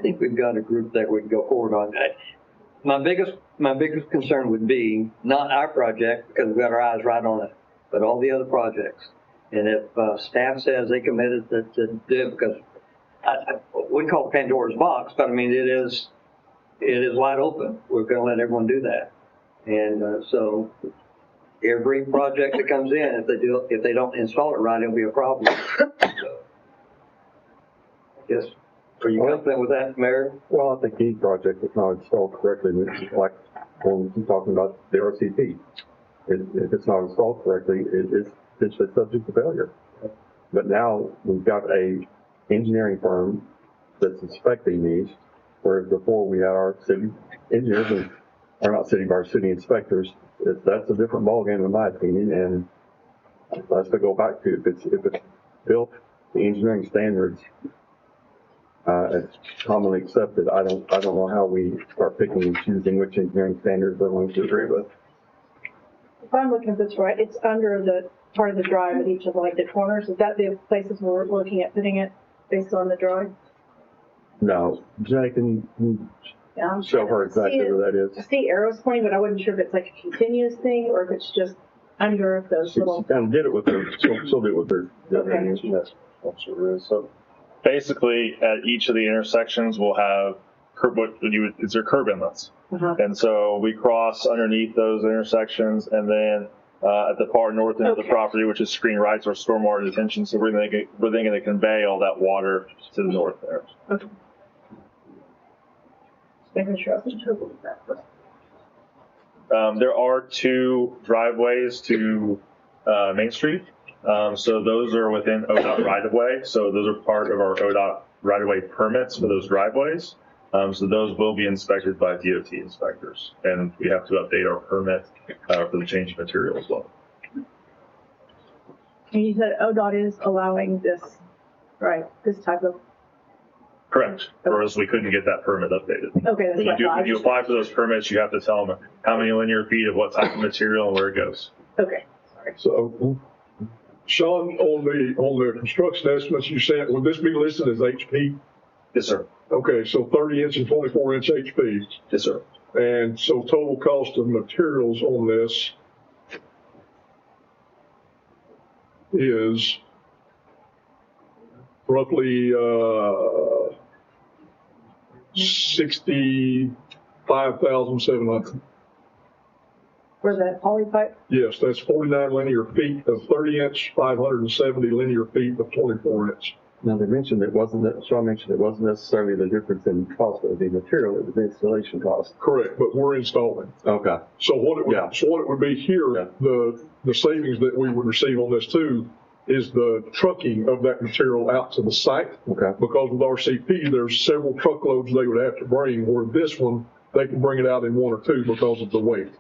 think we've got a group that we can go forward on. My biggest concern would be not our project, because we've got our eyes right on it, but all the other projects. And if staff says they committed to do it, because we call it Pandora's box, but I mean it is wide open. We're going to let everyone do that, and so every project that comes in, if they don't install it right, it'll be a problem. So, yes. Are you confident with that, Mayor? Well, I think any project that's not installed correctly, like when we're talking about the RCP, if it's not installed correctly, it's potentially subject to failure. But now we've got a engineering firm that's inspecting these, whereas before we had our city engineers, or not city, but our city inspectors. That's a different ballgame in my opinion, and let's go back to if it's built the engineering standards. It's commonly accepted. I don't know how we start picking and choosing which engineering standards we're going to agree with. If I'm looking at this right, it's under the part of the drive at each of the corners. Is that the places we're looking at putting it based on the drawing? No. Janae, can you show her exactly where that is? I see arrows pointing, but I wasn't sure if it's like a continuous thing or if it's just under those little. She did it with her. She'll do it with her. Okay. That's what it is. So basically, at each of the intersections, we'll have curb inlets. Uh-huh. And so we cross underneath those intersections, and then at the far north end of the property, which is screen rights or stormwater detention, so we're then going to convey all that water to the north there. Okay. Making sure I was totally that. There are 2 driveways to Main Street. So those are within ODOT right-of-way. So those are part of our ODOT right-of-way permits for those driveways. So those will be inspected by DOT inspectors. And we have to update our permit for the change of material as well. And you said ODOT is allowing this, right, this type of Correct. Or else we couldn't get that permit updated. Okay, that's When what I thought. when you apply for those permits, you have to tell them how many linear feet of what type of material and where it goes. Okay. So, Sean, on the construction estimates you sent, would this be listed as HP? Yes, sir. Okay, so 30-inch and 24-inch HP. Yes, sir. And so total cost of materials on this is roughly, 65,700. For that poly pipe? Yes, that's 49 linear feet of 30-inch, 570 linear feet of 24-inch. Now, they mentioned Sean mentioned it wasn't necessarily the difference in cost of the material, it was the installation cost. Correct, but we're installing. Okay. So what it would be here, the savings that we would receive on this too is the trucking of that material out to the site. Okay. Because with RCP, there's several truckloads they would have to bring, where this one, they can bring it out in one or two because of the weight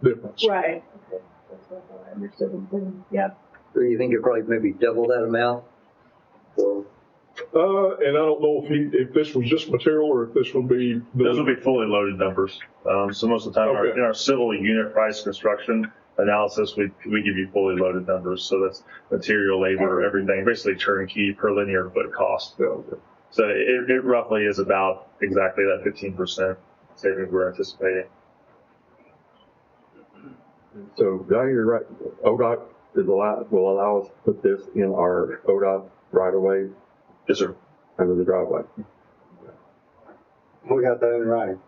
difference. Right. Okay. That's what I understood. Yeah. So you think you're probably maybe double that amount? Or And I don't know if this was just material or if this would be. Those will be fully loaded numbers. So most of the time, in our civil unit price construction analysis, we give you fully loaded numbers. So that's material, labor, everything, basically turnkey per linear foot cost. So it roughly is about exactly that 15% savings we're anticipating. So, did I hear you right? ODOT will allow us to put this in our ODOT right away? Yes, sir. Under the driveway. we got that in writing.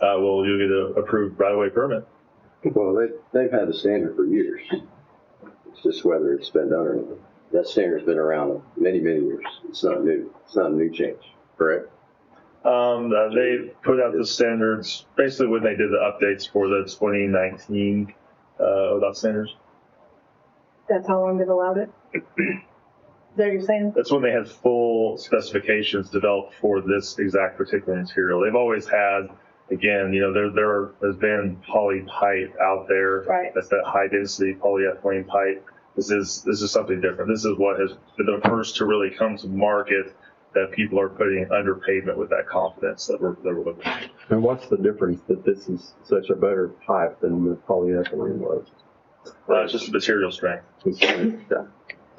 Well, you'll get an approved right-of-way permit. Well, they've had the standard for years. It's just whether it's been done or not. That standard's been around many, many years. It's not new. It's not a new change, correct? They put out the standards basically when they did the updates for the 2019 ODOT standards. That's how long they've allowed it? Is that what you're saying? That's when they had full specifications developed for this exact particular material. They've always had, again, there has been poly pipe out there. Right. That's that high density polyethylene pipe. This is something different. This is what has been the first to really come to market that people are putting under pavement with that confidence that we're looking at. And what's the difference that this is such a better pipe than the polyethylene was? It's just material strength.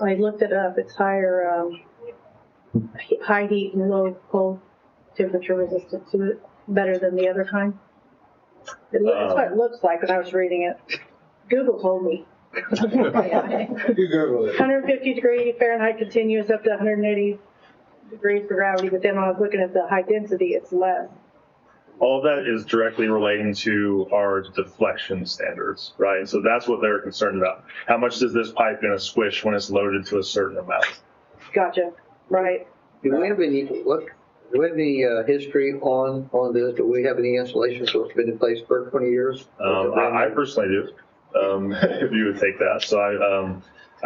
I looked it up. It's higher, high heat and low cold temperature resistant to it, better than the other kind. That's what it looks like when I was reading it. Google told me. You Google it. 150 degree Fahrenheit continuous up to 180 degrees for gravity, but then when I was looking at the high density, it's less. All of that is directly relating to our deflection standards, right? So that's what they're concerned about. How much does this pipe going to squish when it's loaded to a certain amount? Gotcha. Right. Do we have any history on this? Do we have any installations that's been in place for 20 years? I personally do. If you would take that. So I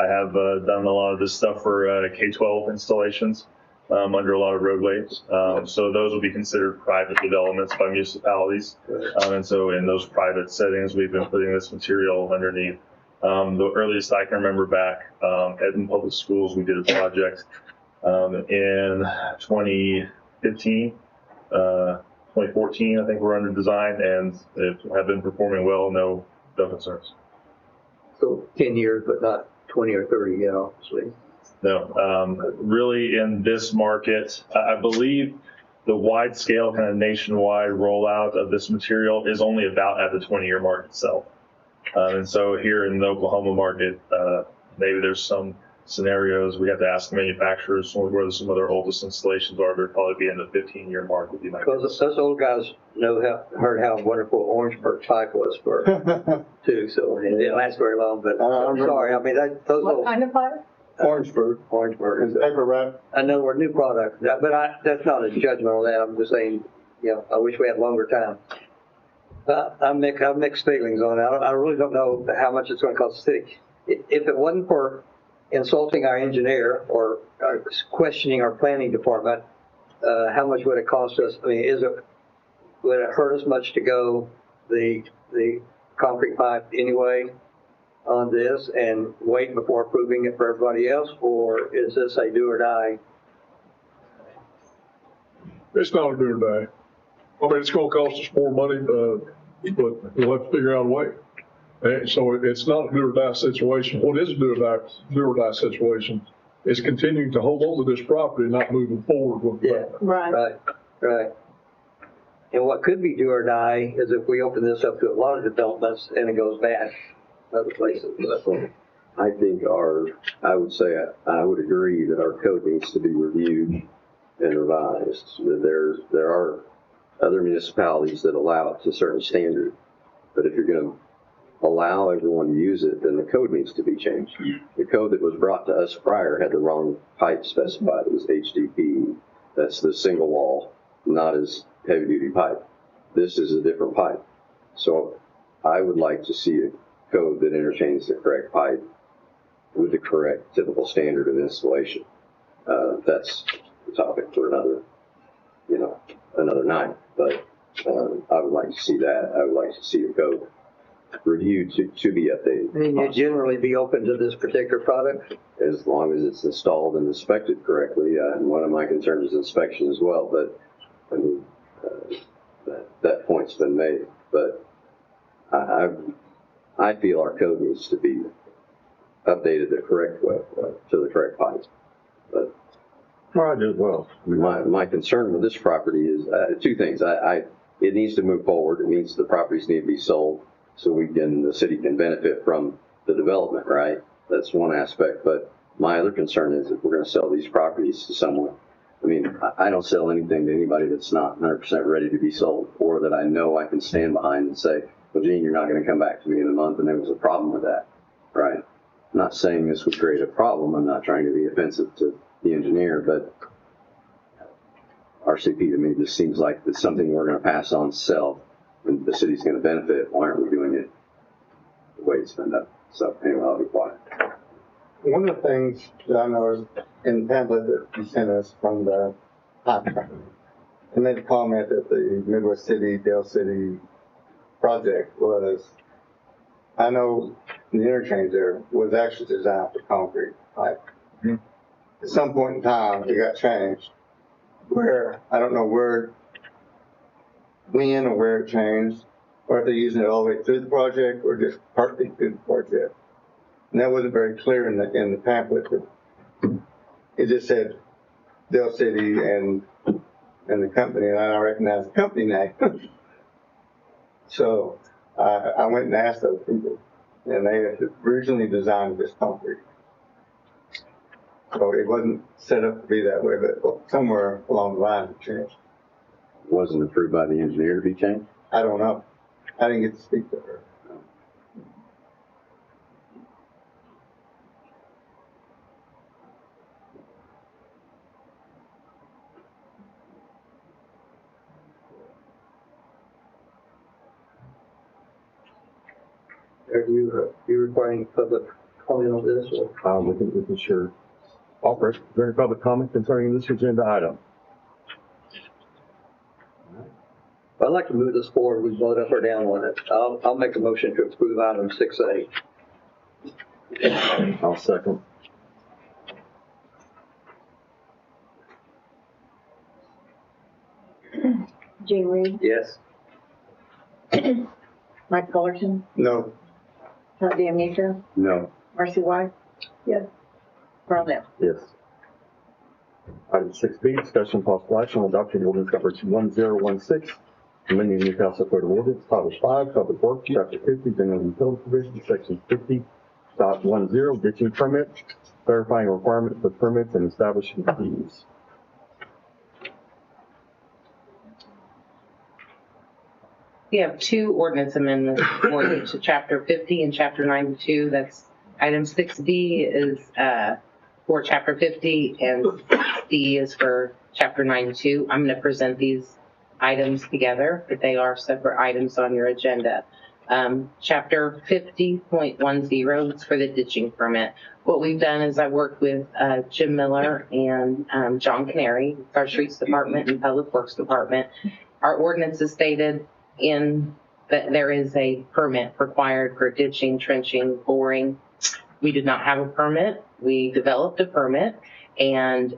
have done a lot of this stuff for K-12 installations under a lot of roadways. So those will be considered private developments by municipalities. And so in those private settings, we've been putting this material underneath. The earliest I can remember back at public schools, we did a project in 2015, 2014, I think we're under design, and have been performing well, no concerns. So 10 years, but not 20 or 30 yet, obviously. No, really in this market, I believe the wide scale kind of nationwide rollout of this material is only about at the 20-year mark itself. And so here in the Oklahoma market, maybe there's some scenarios we have to ask manufacturers where some of their oldest installations are. They'd probably be in the 15-year mark would be my guess. Because us old guys heard how wonderful Orangeburg pipe was for too. So it didn't last very long. But I'm sorry. I mean, those What old kind of pipe? Orangeburg. It's paper wrap. I know we're a new product, but that's not a judgment on that. I'm just saying, I wish we had longer time. I have mixed feelings on it. I really don't know how much it's going to cost the city. If it wasn't for insulting our engineer or questioning our planning department, how much would it cost us? I mean, would it hurt us much to go the concrete pipe anyway on this and wait before approving it for everybody else, or is this a do or die? It's not a do or die. I mean, it's gonna cost us more money, but we'll have to figure out a way. And so it's not a do or die situation. What is a do or die situation is continuing to hold on to this property, not moving forward with Yeah. it. Right. And what could be do or die is if we open this up to a lot of developments and it goes bad in other places. I think I would say, I would agree that our code needs to be reviewed and revised. There are other municipalities that allow it to a certain standard, but if you're gonna allow everyone to use it, then the code needs to be changed. The code that was brought to us prior had the wrong pipe specified. It was HDPE. That's the single wall, not as heavy duty pipe. This is a different pipe. So I would like to see a code that interchanges the correct pipe with the correct typical standard of installation. That's the topic for another night. But I would like to see that. I would like to see a code reviewed to be updated. And you'd generally be open to this particular product? As long as it's installed and inspected correctly. And one of my concerns is inspection as well, but I mean, that point's been made. But I feel our code needs to be updated the correct way, to the correct pipe. But I do as well. my concern with this property is two things. It needs to move forward. It means the properties need to be sold so the city can benefit from the development, right? That's one aspect. But my other concern is if we're going to sell these properties to someone, I mean, I don't sell anything to anybody that's not 100% ready to be sold, or that I know I can stand behind and say, well, Gene, you're not going to come back to me in a month, and there was a problem with that, right? I'm not saying this would create a problem. I'm not trying to be offensive to the engineer, but RCP to me just seems like it's something we're going to pass on, sell, and the city's going to benefit. Why aren't we doing it the way it's been done? So anyway, I'll be quiet. One of the things that I know is in the pamphlet that you sent us from the contract, they made a comment that the Midwest City, Dale City project was, I know the interchange there was actually designed for concrete pipe. Mm-hmm. At some point in time, it got changed where, I don't know when or where it changed, or if they're using it all the way through the project or just partly through the project. And that wasn't very clear in the pamphlet. It just said Dale City and the company, and I don't recognize the company name. So I went and asked those people, and they had originally designed this concrete. So it wasn't set up to be that way, but somewhere along the line it changed. It wasn't approved by the engineer to be changed? I don't know. I didn't get to speak to her. Are you requiring public comment on this? Or? We can sure offer it. Is there any public comment concerning this agenda item? I'd like to move this forward. We vote up or down on it. I'll make a motion to approve item 6A. I'll second. Gene Reed, Yes. Mike Fullerton, No. Todd DeAmico, No. Marcy White. Yes. Carl Nell. Yes. Item 6B, discussion of possible action on adopting ordinance number 1016, amending Newcastle Code of Ordinance, Title 5, Public Works, Chapter 50, General Utility Provision, Section 50.10, ditching permit, clarifying requirements for permits and establishing fees. We have two ordinance amendments for you to Chapter 50 and Chapter 92. That's item 6D is for Chapter 50 and 6D is for Chapter 92. I'm going to present these items together, but they are separate items on your agenda. Chapter 50.10 is for the ditching permit. What we've done is I worked with Jim Miller and John Canary, our Streets Department and Public Works Department. Our ordinance is stated in that there is a permit required for ditching, trenching, boring. We did not have a permit. We developed a permit, And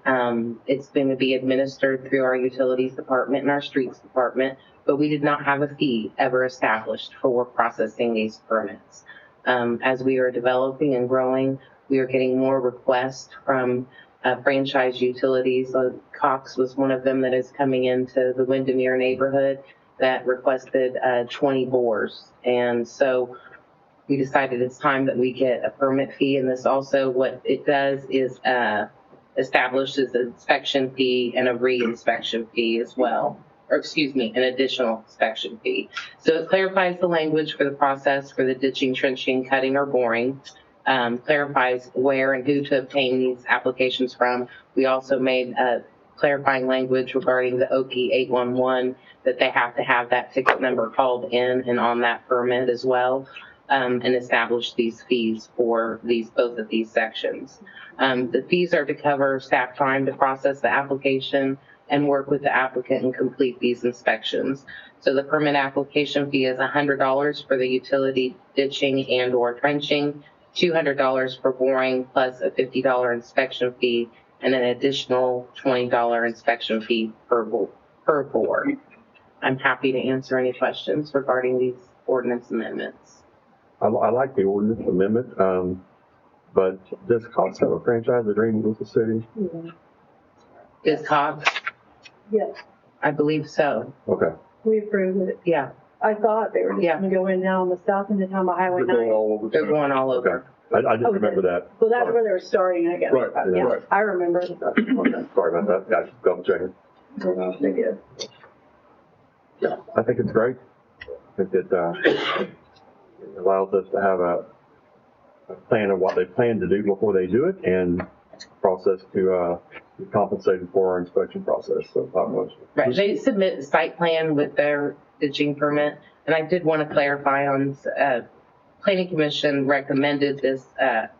it's going to be administered through our utilities department and our streets department, but we did not have a fee ever established for processing these permits. As we are developing and growing, we are getting more requests from franchise utilities. Cox was one of them that is coming into the Windermere neighborhood that requested 20 bores. And so we decided it's time that we get a permit fee. And this also, what it does is establishes an inspection fee and a re-inspection fee as well. Or excuse me, an additional inspection fee. So it clarifies the language for the process for the ditching, trenching, cutting, or boring. Clarifies where and who to obtain these applications from. We also made clarifying language regarding the Okie 811 that they have to have that ticket number called in and on that permit as well, and establish these fees for both of these sections. The fees are to cover staff time to process the application and work with the applicant and complete these inspections. So the permit application fee is $100 for the utility ditching and or trenching, $200 for boring, plus a $50 inspection fee, and an additional $20 inspection fee per bore. I'm happy to answer any questions regarding these ordinance amendments. I like the ordinance amendment, but does Cox have a franchise agreement with the city? Is Cox? Yes, I believe so. Okay. we approved it. Yeah, I thought they were just gonna go in now on the south end of town by Highway They're going 9. all over. they're going all over. Okay. I didn't remember that. Well, that's where they were starting, I guess. Right, Yeah, right. I remember. Okay, sorry about that. Gotcha. Double checking. They did. Yeah, I think it's great. I think it allows us to have a plan of what they plan to do before they do it and process to be compensated for our inspection process. So not much. Right, they submit the site plan with their ditching permit, and I did want to clarify on, Planning Commission recommended this,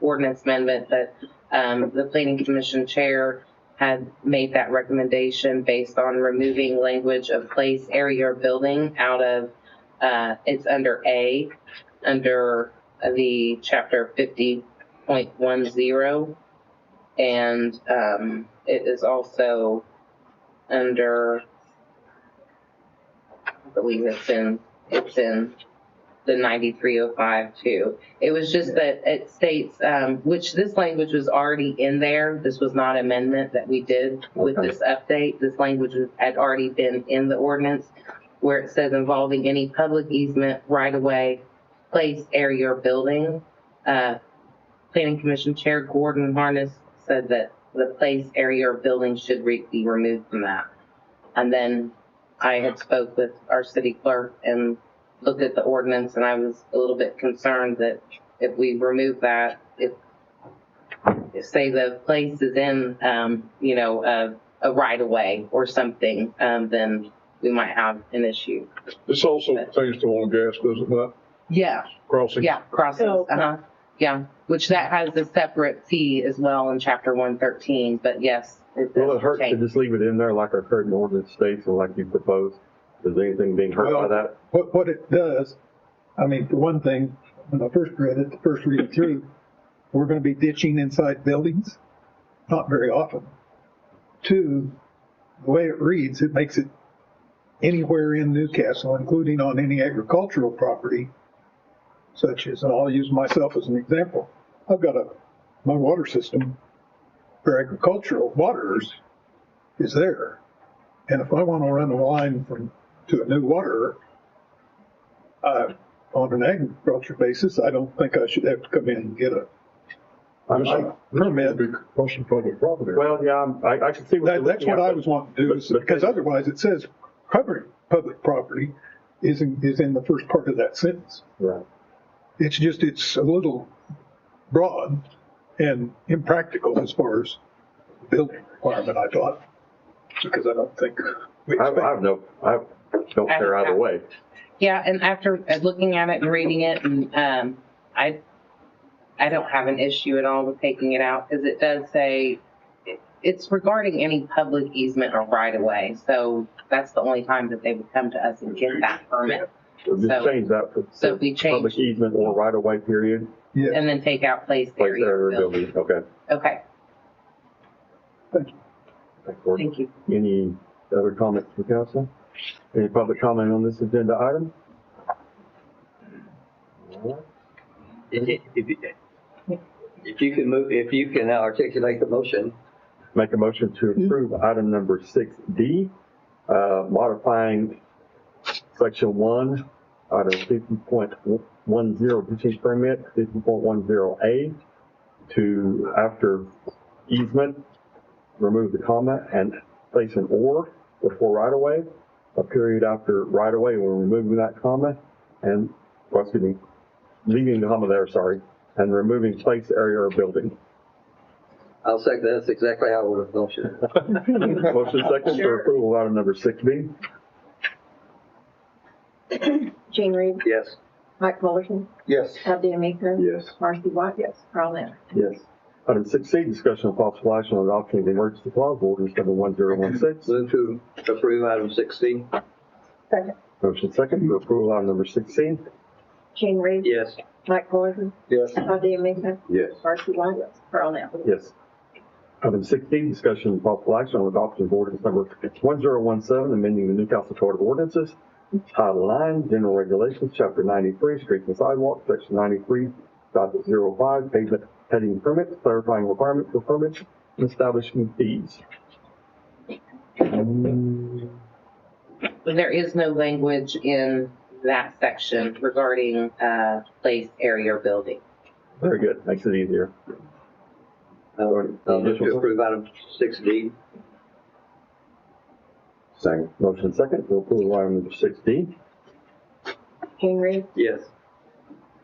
ordinance amendment, but, the Planning Commission chair had made that recommendation based on removing language of place, area, or building out of, it's under A, under the chapter 50.10. And, it is also under, I believe it's in the 9305 too. It was just that it states, which this language was already in there. This was not amendment that we did with this update. This language had already been in the ordinance where it says involving any public easement, right of way, place, area, or building. Planning Commission Chair Gordon Harness said that the place, area, or building should be removed from that. And then I had spoke with our city clerk and looked at the ordinance, and I was a little bit concerned that if we remove that, if say the place is in, a right of way or something, then we might have an issue. This also pertains to oil and gas, does it not? Yeah. Crossing. Yeah, crossings, So- yeah, which that has a separate fee as well in chapter 113, but yes. Will it hurt to change. just leave it in there like our current ordinance states and like you proposed? Is anything being hurt by that? What it does, I mean, for one thing, when I first read it, the first read through, we're gonna be ditching inside buildings, not very often. Two, the way it reads, it makes it anywhere in Newcastle, including on any agricultural property, such as, and I'll use myself as an example. I've got my water system for agricultural waters is there. And if I want to run a line to a new waterer, on an agriculture basis, I don't think I should have to come in and get a permit. Crossing public property. Well, yeah, I can see what you're That's looking what at, I was wanting to do, is because otherwise it says covering public property is in the first part of that sentence. Right. It's a little broad and impractical as far as building requirement, I thought, because I don't think we I expect. don't care either way. Yeah, and after looking at it and reading it, and I don't have an issue at all with taking it out, because it does say it's regarding any public easement or right of way. So that's the only time that they would come to us and get that permit. So just change that So for if we public change easement or right of way period. Yes. and then take out place, Place area, area or building. building. Okay. Okay. Thank you. Thank you. Any other comments from council? Any public comment on this agenda item? If you can move, if you can articulate the motion. Make a motion to approve item number 6D, modifying section 1, item 50.10, ditching permit, 50.10A, to, after easement, remove the comma and place an or before right of way. A period after right of way, we're removing that comma and, well, excuse me, leaving the comma there, sorry, and removing place, area, or building. I'll second that. That's exactly how I would have motioned. Motion second for approval of item number 6B. Gene Reed, Yes. Mike Fullerton, Yes. Todd DeMeco. Yes. Marcy White. Yes. Carl Nell. Yes. Item 6C, discussion of possible action on adoption of the emergency clause, ordinance number 1016. Move to approve item 6C. Second. Motion second for approval of item number 6C. Gene Reed. Yes. Mike Fullerton, Yes. Todd DeMeco. Yes. Marcy White. Yes. Carl Nell. Yes. Item 6D, discussion of possible action on adoption of ordinance number 1017, amending the Newcastle Code of Ordinances, Title 9, General Regulations, Chapter 93, Streets and Sidewalks, Section 93.05, Pavement Heading Permits, clarifying requirements for permits, and establishing fees. There is no language in that section regarding place, area, or building. Very good, makes it easier. Move to approve item 6D. Second. Motion second for approval of item number 6D. Gene Reed, Yes.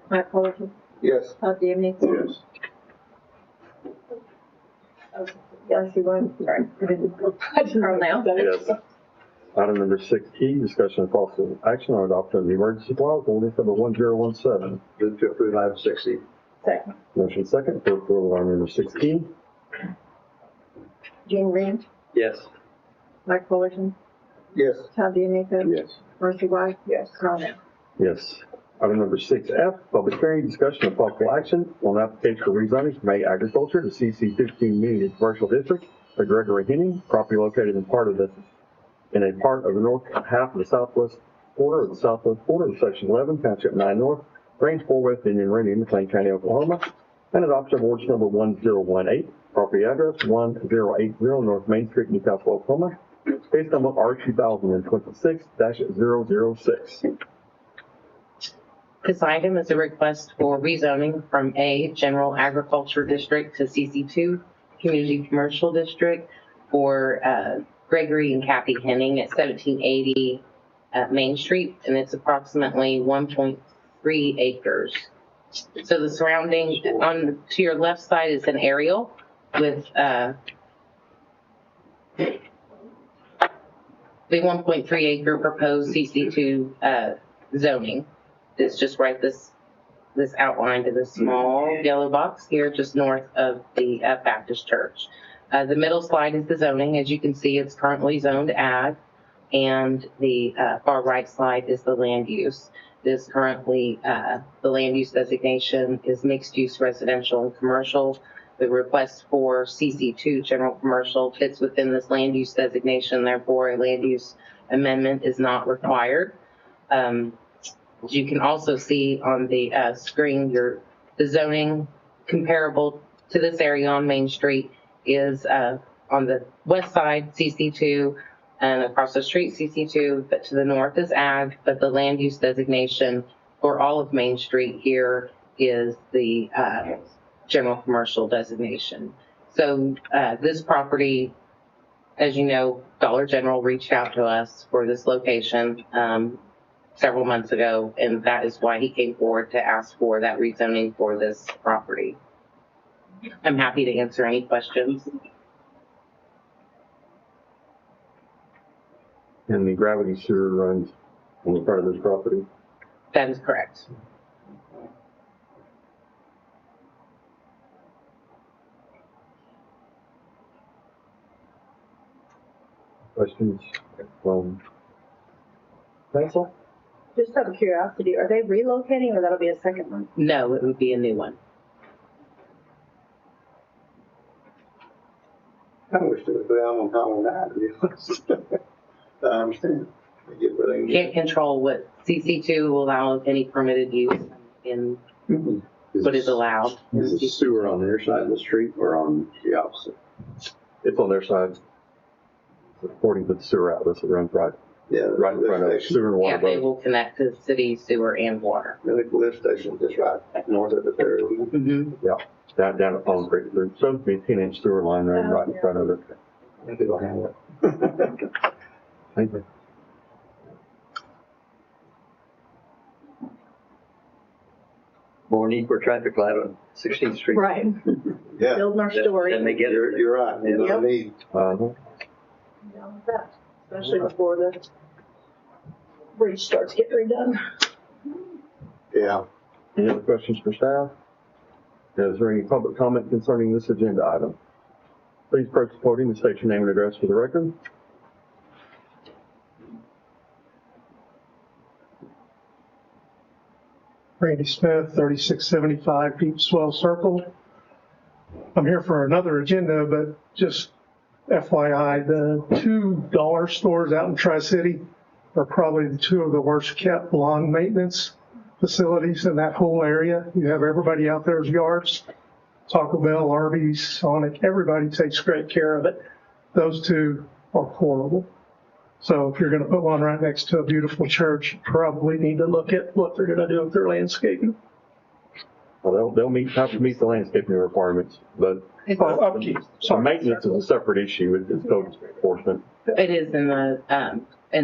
Mike Fullerton, Yes. Todd DeMeco. Yes. Marcy White. Sorry. Carl Nell. Yes. Item number 6E, discussion of possible action on adoption of the emergency clause, ordinance number 1017. Move to approve item 6C. Second. Motion second for approval of item number 6E. Gene Reed, Yes. Mike Fullerton, Yes. Todd DeMeco. Yes. Marcy White. Yes. Carl Nell. Yes. Item number 6F, public hearing, discussion of possible action on application for rezoning from A Agriculture to CC 15 Community Commercial District for Gregory Henning, property located in a part of the north half of the southwest quarter of the southwest quarter of Section 11, Township 9 North, Range 4 West, Indian River, McLean County, Oklahoma, and adoption of ordinance number 1018, property address 1080 North Main Street, Newcastle, Oklahoma, case number R2026-006. This item is a request for rezoning from A General Agriculture District to CC2 Community Commercial District for Gregory and Kathy Henning at 1780 Main Street, and it's approximately 1.3 acres. So the surrounding, to your left side is an aerial with the 1.3 acre proposed CC2 zoning. It's just right this outline to the small yellow box here just north of the Baptist Church. The middle slide is the zoning. As you can see, it's currently zoned ag, and the far right slide is the land use. This currently, the land use designation is mixed use residential and commercial. The request for CC2 general commercial fits within this land use designation, therefore a land use amendment is not required. As you can also see on the screen, the zoning comparable to this area on Main Street is on the west side, CC2, and across the street, CC2, but to the north is ag, but the land use designation for all of Main Street here is the general commercial designation. So this property, as you know, Dollar General reached out to us for this location several months ago, and that is why he came forward to ask for that rezoning for this property. I'm happy to answer any questions. And the gravity sewer runs on the front of this property. That is correct. Questions from council? Just out of curiosity, are they relocating or that'll be a second one? No, it would be a new one. I wish there was down on Highway 9, to be honest. I understand. They get where they Can't control what CC2 will allow any permitted use in what is allowed. Is the sewer on their side of the street or on the opposite? It's on their side. According to the sewer outlets, it runs right in front of sewer and water. Yeah, they will connect to city, sewer, and water. The lift station just right north of the ferry. Yeah, down at Palm Creek. There's supposed to be a 10-inch sewer line running right in front of it. I think it'll handle it. Thank you. More need for a traffic light on 16th Street. Right, Yeah, building our story. Then they get it. you're right. You know, need. Especially before the bridge starts getting redone. Yeah. Any other questions for staff? Is there any public comment concerning this agenda item? Please approach the podium and state your name and address for the record. Randy Smith, 3675 Deep Swell Circle. I'm here for another agenda, but just FYI, the two dollar stores out in Tri-City are probably the two of the worst kept lawn maintenance facilities in that whole area. You have everybody out there's yards, Taco Bell, Arby's, Sonic, everybody takes great care of it. Those two are horrible. So if you're going to put one right next to a beautiful church, you probably need to look at what they're going to do with their landscaping. Well, they'll have to meet the landscaping requirements, but Upkeep. the maintenance is a separate issue. It's code enforcement. It is in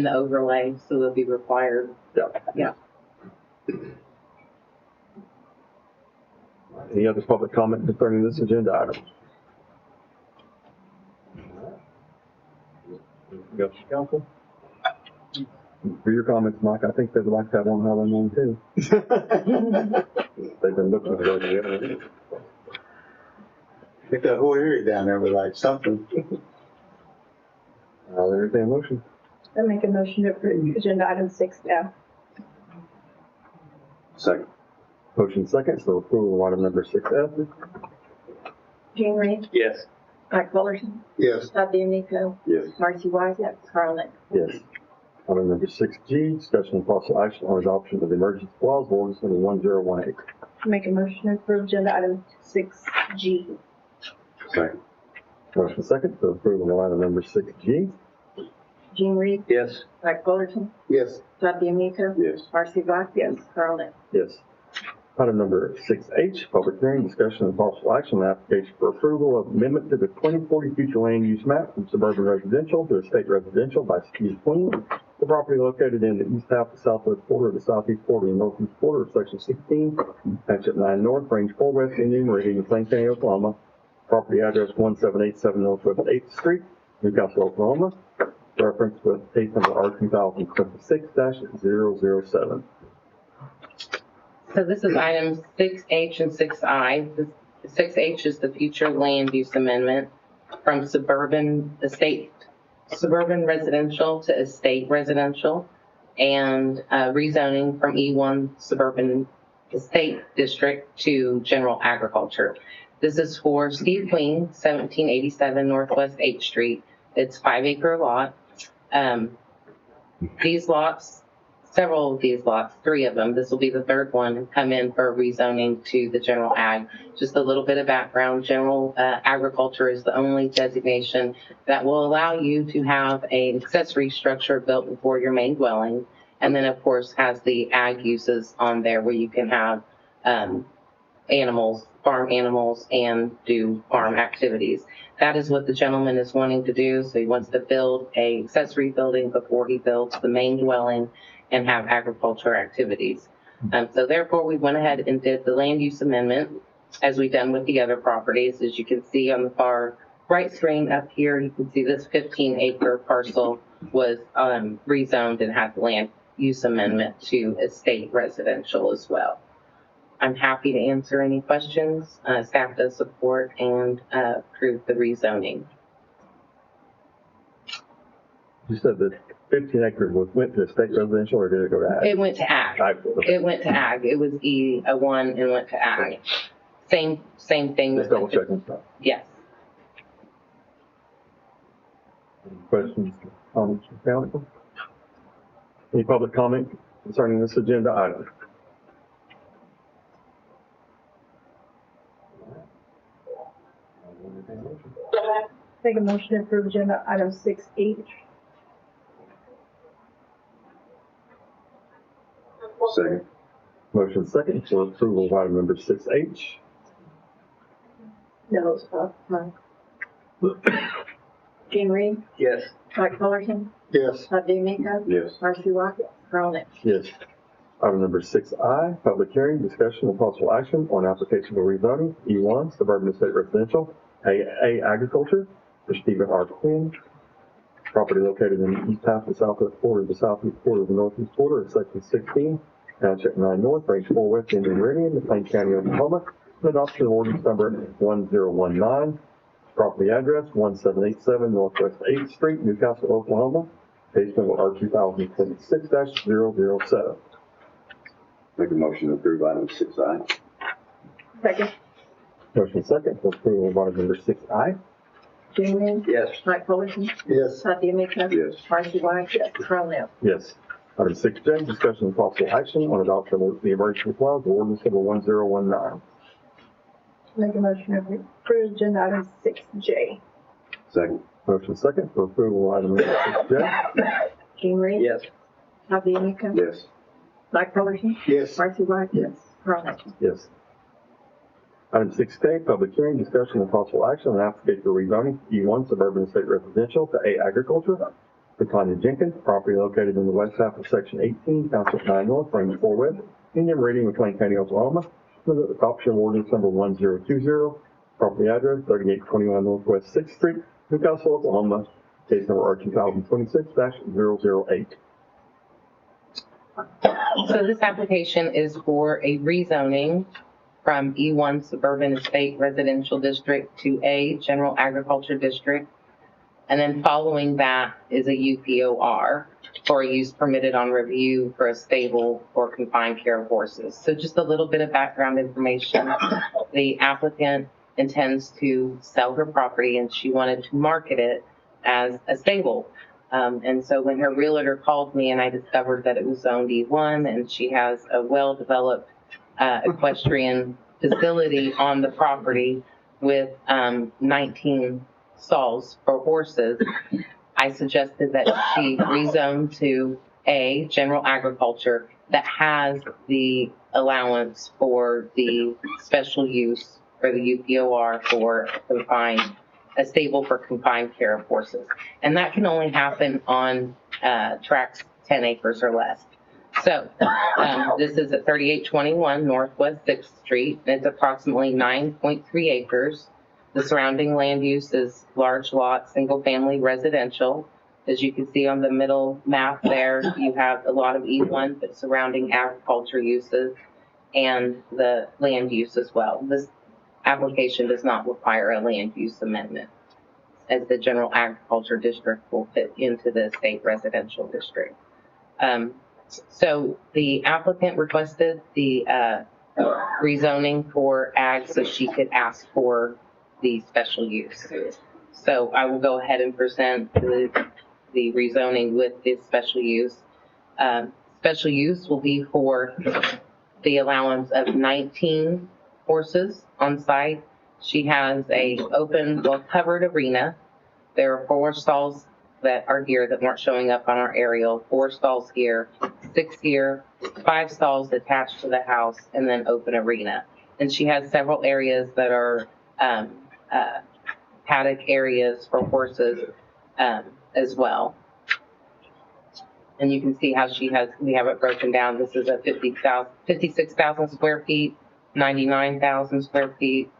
the overlay, so they'll be required. Yeah. Any other public comment concerning this agenda item? Yes, council? For your comments, Mike, I think they'd like to have one Highway 9 too. They've been looking for it. I think that whole area down there was like something. I'll entertain a motion. I make a motion to approve agenda item 6F. Second. Motion second, so approval of item number 6F. Jean Reed, Yes. Mike Fullerton, Yes. Todd DeMonico, Yes. Marcy White, Carl Nix. Yes. Item number 6G, discussion and possible action on adoption of the emergency clause of ordinance number 1018. Make a motion to approve agenda item 6G. Second. Motion second, so approval of item number 6G. Jean Reed, Yes. Mike Fullerton, Yes. Todd DeMonico, Yes. Marcy White, Carl Nix. Yes. Item number 6H, public hearing, discussion and possible action on the application for approval of amendment to the 2040 future land use map from suburban residential to estate residential by City of Queen. The property located in the east half to southwest quarter of the southeast quarter and northeast quarter of section 16, township 9 north, range 4 west, Indian Meridian, Plain County, Oklahoma. Property address 1787 Northwest 8th Street, Newcastle, Oklahoma. Reference with case number R2026-007. So this is items 6H and 6I. 6H is the future land use amendment from suburban residential to estate residential, and rezoning from E1 suburban estate district to general agriculture. This is for Steve Queen, 1787 Northwest 8th Street. It's 5-acre lot. These lots, several of these lots, 3 of them, this will be the 3rd one, come in for rezoning to the general ag. Just a little bit of background, general agriculture is the only designation that will allow you to have an accessory structure built before your main dwelling, and then of course has the ag uses on there where you can have animals, farm animals, and do farm activities. That is what the gentleman is wanting to do. So he wants to build a accessory building before he builds the main dwelling and have agriculture activities. So therefore, we went ahead and did the land use amendment as we've done with the other properties. As you can see on the far right screen up here, you can see this 15-acre parcel was rezoned and had the land use amendment to estate residential as well. I'm happy to answer any questions. Staff does support and approve the rezoning. You said that 15 acres went to estate residential, or did it go to ag? It went to ag. It went to ag. It was E1 and went to ag. Same thing. Just double checking stuff. Yes. Any questions, comments from council? Any public comment concerning this agenda item? Make a motion to approve agenda item 6H. Second. Motion second for approval of item number 6H. No, Gene Reed, Yes. Mike Fullerton, Yes. Todd DeMeco, Yes. Marcy White, Carl Nix. Yes. Item number 6I, public hearing, discussion and possible action on application for rezoning, E1, suburban estate residential, A agriculture, for Stephen R. Quinn. Property located in the east half of the southwest quarter of the southeast quarter of the northeast quarter of section 16, township 9 north, range 4 west, Indian Meridian, McLean County, Oklahoma. An adoption of ordinance number 1019. Property address 1787 Northwest 8th Street, Newcastle, Oklahoma. Case number R2026-007. Make a motion to approve item 6I. Second, Motion second for approval of item number 6I. Gene Reed, Yes. Mike Fullerton, Yes. Todd DeMeco, Yes. Marcy White, Carl Nix. Yes. Item 6J, discussion and possible action on adoption of the emergency clause of ordinance number 1019. Make a motion to approve agenda item 6J. Second. Motion second for approval of item number 6J. Gene Reed, Yes. Todd DeMeco, Yes. Mike Fullerton, Yes. Marcy White, Carl Nix. Yes. Item 6K, public hearing, discussion and possible action on application for rezoning E1 suburban estate residential to A agriculture. For Tanya Jenkins, property located in the west half of section 18, township 9 north, range 4 west, Indian Meridian, McLean County, Oklahoma. With adoption of ordinance number 1020. Property address 3821 Northwest 6th Street, Newcastle, Oklahoma. Case number R2026-008. So this application is for a rezoning from E1 Suburban Estate Residential District to A General Agriculture District. And then following that is a UPOR for a use permitted on review for a stable or confined care of horses. So just a little bit of background information. The applicant intends to sell her property and she wanted to market it as a stable. And so when her realtor called me and I discovered that it was zoned E1 and she has a well-developed equestrian facility on the property with 19 stalls for horses, I suggested that she rezone to A, general agriculture, that has the allowance for the special use for the UPOR for a stable for confined care of horses. And that can only happen on tracts 10 acres or less. So this is at 3821 Northwest 6th Street. It's approximately 9.3 acres. The surrounding land use is large lot, single family residential. As you can see on the middle map there, you have a lot of E1, but surrounding agriculture uses and the land use as well. This application does not require a land use amendment, as the general agriculture district will fit into the state residential district. So the applicant requested the rezoning for ag so she could ask for the special use. So I will go ahead and present the rezoning with this special use. Special use will be for the allowance of 19 horses on site. She has a open, well-covered arena. There are 4 stalls that are here that weren't showing up on our aerial, 4 stalls here, 6 here, 5 stalls attached to the house, and then open arena. And she has several areas that are paddock areas for horses as well. And you can see how we have it broken down. This is a 56,000 square feet, 99,000 square feet.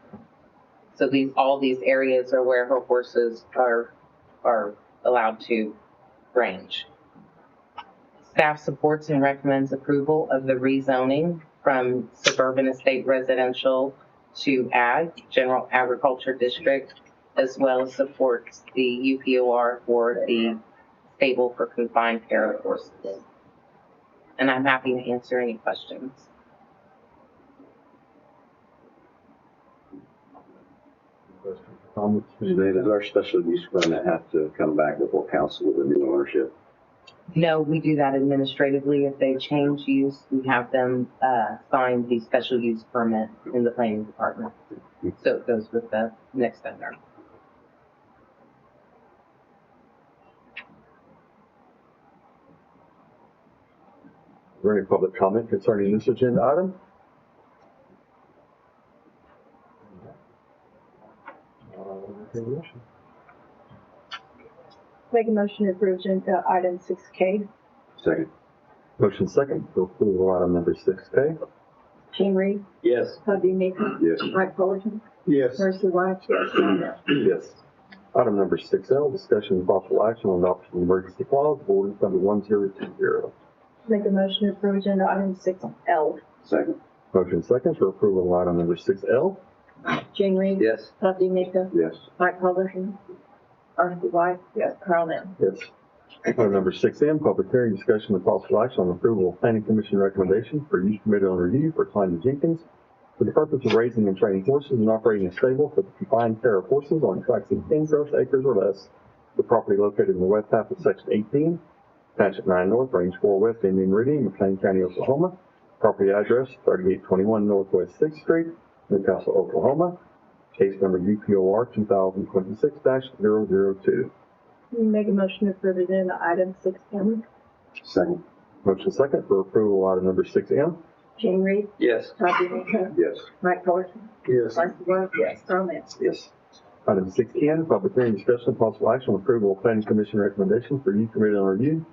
So all these areas are where her horses are allowed to range. Staff supports and recommends approval of the rezoning from suburban estate residential to ag, general agriculture district, as well as supports the UPOR for the stable for confined care of horses. And I'm happy to answer any questions. Comments? Sinead, does our special use permit have to come back before council with a new ownership? No, we do that administratively. If they change use, we have them sign the special use permit in the planning department. So it goes with the next vendor. Is there any public comment concerning this agenda item? Make a motion to approve agenda item 6K. Second. Motion second for approval of item number 6K. Jean Reed, Yes. Todd DeMeco, Yes. Mike Fullerton, Yes. Marcy White, yes, Ron Ellis. Yes. Item number 6L, discussion and possible action on adoption of emergency clause, ordinance number 1020. Make a motion to approve agenda item 6L. Second. Motion second for approval of item number 6L. Jean Reed, Yes. Todd DeMeco, Yes. Mike Fullerton, Marcy White, yes, Ron Ellis. Yes. Item number 6M, public hearing, discussion and possible action on approval of planning commission recommendation for use permitted on review for Klein Jenkins for the purpose of raising and training horses and operating a stable for the confined care of horses on tracts of 10 gross acres or less. The property located in the west half of section 18, Township 9 North, Range 4 West, Indian Meridian, McLean County, Oklahoma. Property address 3821 Northwest 6th Street, Newcastle, Oklahoma. Case number UPOR 2026-002. Make a motion to approve agenda item 6M. Second. Motion second for approval of item number 6M. Jean Reed, Yes. Todd DeMeco, Yes. Mike Fullerton, Yes. Marcy White, yes, Ron Ellis. Yes. Item 6N, public hearing, discussion and possible action on approval of planning commission recommendation for use permitted on review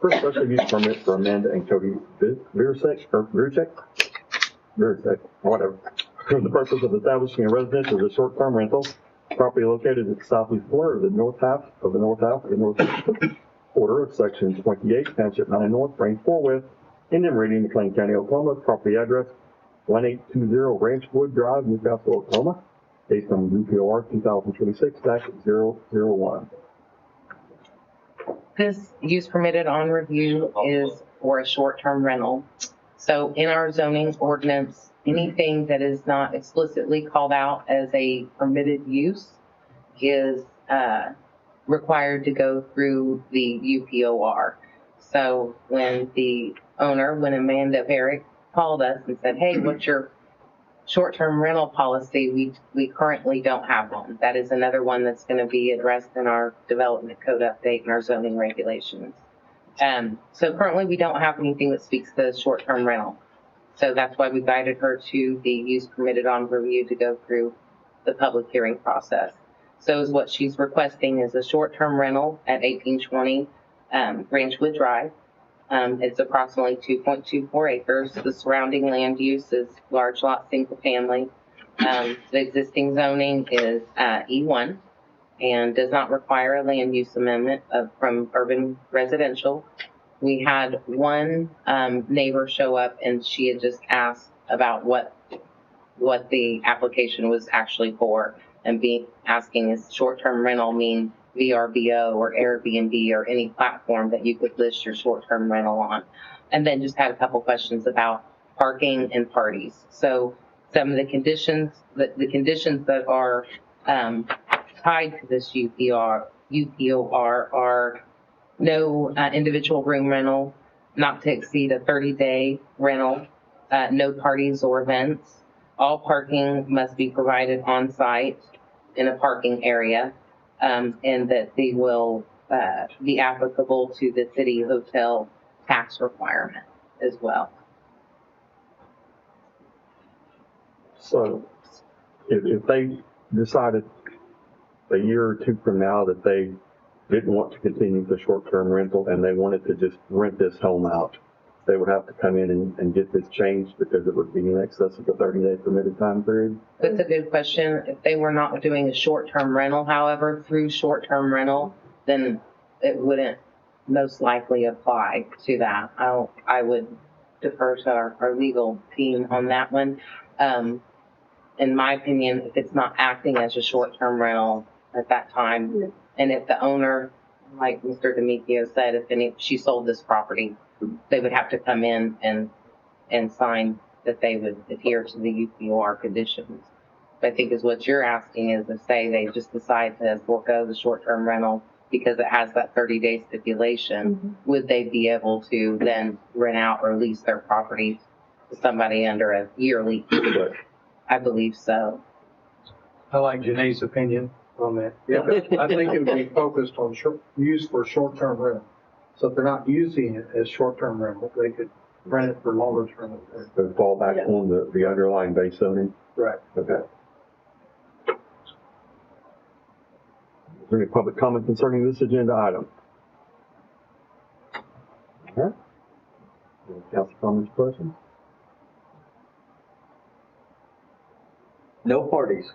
for special use permit for Amanda and Cody Viracek, whatever, for the purpose of establishing a residence as a short-term rental, property located at the southeast corner of the north half of the north quarter of section 28, Township 9 North, Range 4 West, Indian Meridian, McLean County, Oklahoma. Property address 1820 Ranchwood Drive, Newcastle, Oklahoma. Case number UPOR 2026-001. This use permitted on review is for a short-term rental. So in our zoning ordinance, anything that is not explicitly called out as a permitted use is required to go through the UPOR. So when Amanda Varick called us and said, hey, what's your short-term rental policy? We currently don't have one. That is another one that's going to be addressed in our development code update and our zoning regulations. So currently we don't have anything that speaks to short-term rental. So that's why we guided her to the use permitted on review to go through the public hearing process. So is what she's requesting is a short-term rental at 1820 Ranchwood Drive. It's approximately 2.24 acres. The surrounding land use is large lot, single family. The existing zoning is E1 and does not require a land use amendment from urban residential. We had one neighbor show up and she had just asked about what the application was actually for, and asking is short-term rental mean VRBO or Airbnb or any platform that you could list your short-term rental on. And then just had a couple questions about parking and parties. So some of the conditions that are tied to this UPOR are no individual room rental, not to exceed a 30-day rental, no parties or events. All parking must be provided on site in a parking area, and that they will be applicable to the city hotel tax requirement as well. So if they decided a year or two from now that they didn't want to continue the short-term rental and they wanted to just rent this home out, they would have to come in and get this changed because it would be in excess of the 30-day permitted time period? That's a good question. If they were not doing a short-term rental, however, through short-term rental, then it wouldn't most likely apply to that. I would defer to our legal team on that one. In my opinion, if it's not acting as a short-term rental at that time, and if the owner, like Mr. D'Amico said, if she sold this property, they would have to come in and sign that they would adhere to the UPOR conditions. I think is what you're asking is if say they just decide to forego the short-term rental because it has that 30-day stipulation, would they be able to then rent out or lease their property to somebody under a yearly? I believe so. I like Janae's opinion on that. Yeah, I think it would be focused on use for short-term rental. So if they're not using it as short-term rental, they could rent it for longer term. So fall back on the underlying base zoning? Right. Okay. Is there any public comment concerning this agenda item? Okay. Any council comments, questions? No parties.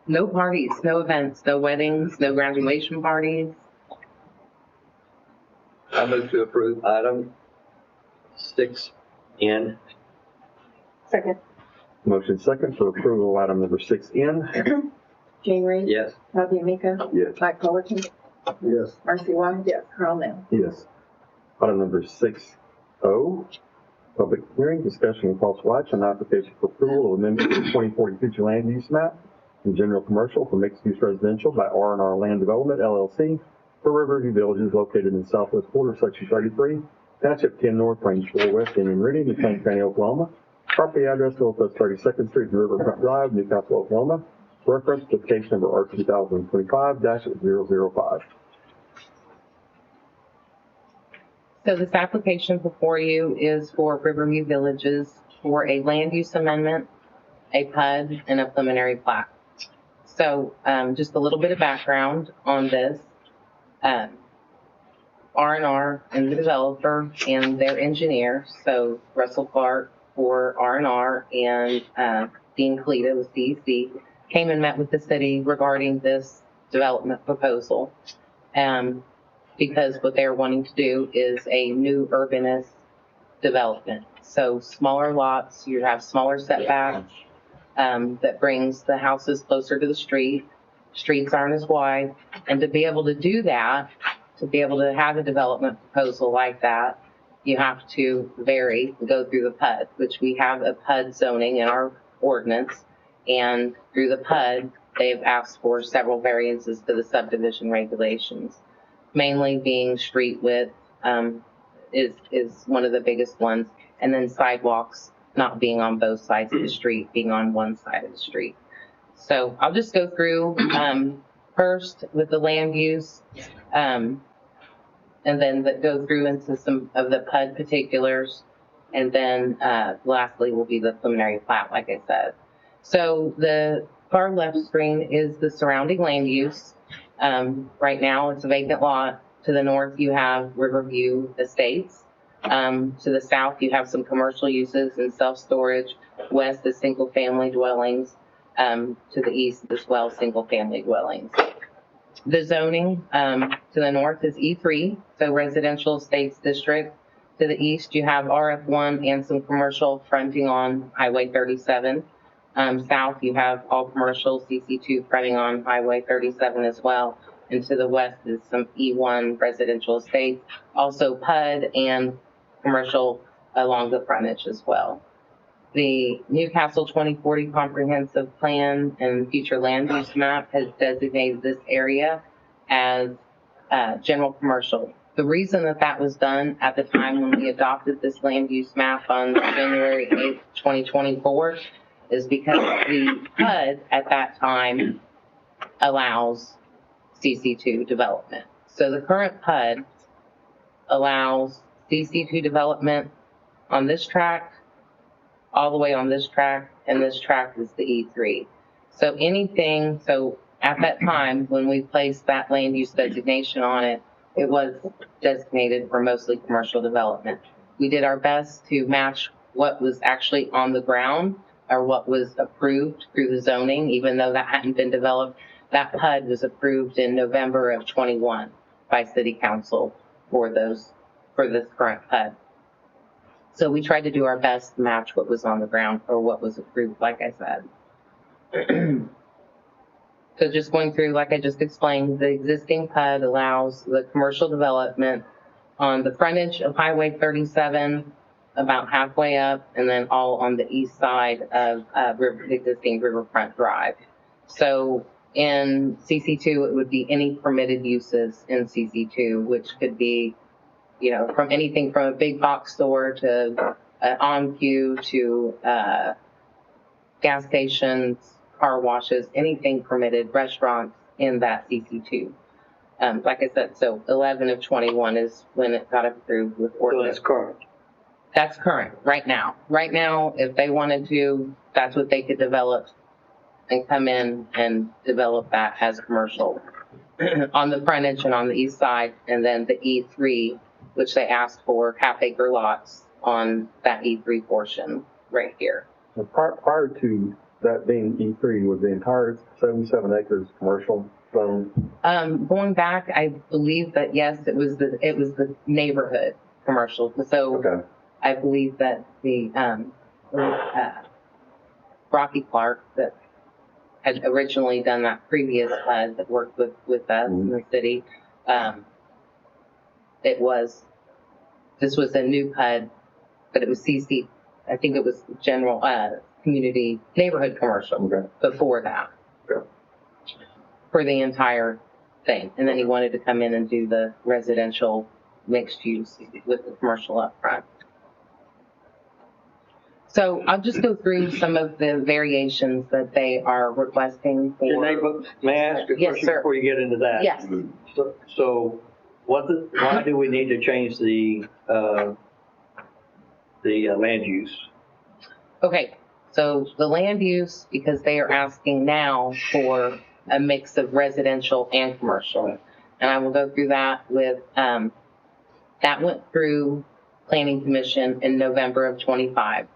No parties, no events, no weddings, no graduation parties. I move to approve item 6N. Second. Motion second for approval of item number 6N. Gene Reed? Yes. Robbie Amico? Yes. Mike Fullerton? Yes. Marcy White? Yes. Carl Nell? Yes. Item number 6O, public hearing, discussion and possible action on application for approval of amendment to the 2040 future land use map in general commercial for mixed-use residential by R&R Land Development LLC for Riverview Villages located in the southwest quarter, section 33, township 10 North, range 4 West, in Meridian, McLean County, Oklahoma. Property address Northwest 32nd Street, Riverfront Drive, Newcastle, Oklahoma. Reference to case number R2025-005. So this application before you is for Riverview Villages for a land use amendment, a PUD, and a preliminary plat. So just a little bit of background on this. R&R and the developer and their engineer, so Russell Clark for R&R and Dean Kalita with CEC, came and met with the city regarding this development proposal. Because what they're wanting to do is a new urbanist development. So smaller lots, you have smaller setbacks that brings the houses closer to the street. Streets aren't as wide. And to be able to do that, to be able to have a development proposal like that, you have to go through the PUD, which we have a PUD zoning in our ordinance. And through the PUD, they've asked for several variances to the subdivision regulations, mainly being street width is one of the biggest ones, and then sidewalks not being on both sides of the street, being on one side of the street. So I'll just go through first with the land use, and then go through into some of the PUD particulars, and then lastly will be the preliminary plat, like I said. So the far left screen is the surrounding land use. Right now it's a vacant lot. To the north you have Riverview Estates. To the south you have some commercial uses and self-storage. West is single family dwellings. To the east as well, single family dwellings. The zoning to the north is E3, so residential estates district. To the east you have RF1 and some commercial fronting on Highway 37. South, you have all commercial, CC2 fronting on Highway 37 as well. And to the west is some E1 residential estates, also PUD and commercial along the frontage as well. The Newcastle 2040 Comprehensive Plan and Future Land Use Map has designated this area as general commercial. The reason that was done at the time when we adopted this land use map on January 8th, 2024, is because the PUD at that time allows CC2 development. So the current PUD allows CC2 development on this tract, all the way on this tract, and this tract is the E3. So at that time, when we placed that land use designation on it, it was designated for mostly commercial development. We did our best to match what was actually on the ground or what was approved through the zoning, even though that hadn't been developed. That PUD was approved in November of 21 by City Council for this current PUD. So we tried to do our best to match what was on the ground or what was approved, like I said. So just going through, like I just explained, the existing PUD allows the commercial development on the frontage of Highway 37, about halfway up, and then all on the east side of the existing Riverfront Drive. So in CC2, it would be any permitted uses in CC2, which could be, you know, from anything from a big box store to an on-queue to gas stations, car washes, anything permitted, restaurants in that CC2. Like I said, so 11 of 21 is when it got approved with So ordinance. that's current. That's current, right now. Right now, if they wanted to, that's what they could develop and come in and develop that as commercial on the frontage and on the east side, and then the E3, which they asked for half-acre lots on that E3 portion right here. Prior to that being E3, was the entire 77 acres commercial zone? Going back, I believe that yes, it was the neighborhood commercial. So Okay. I believe that the Rocky Clark that had originally done that previous HUD that worked with us in the city, this was a new HUD, but it was CC, I think it was general, community, neighborhood commercial before that. Okay. For the entire thing. And then he wanted to come in and do the residential mixed use with the commercial up front. So I'll just go through some of the variations that they are requesting for. Janae, may I ask a Yes, question sir. before you get into that? Yes. So why do we need to change the land use? Okay, so the land use, because they are asking now for a mix of residential and commercial. And I will go through that with, that went through Planning Commission in November of 25.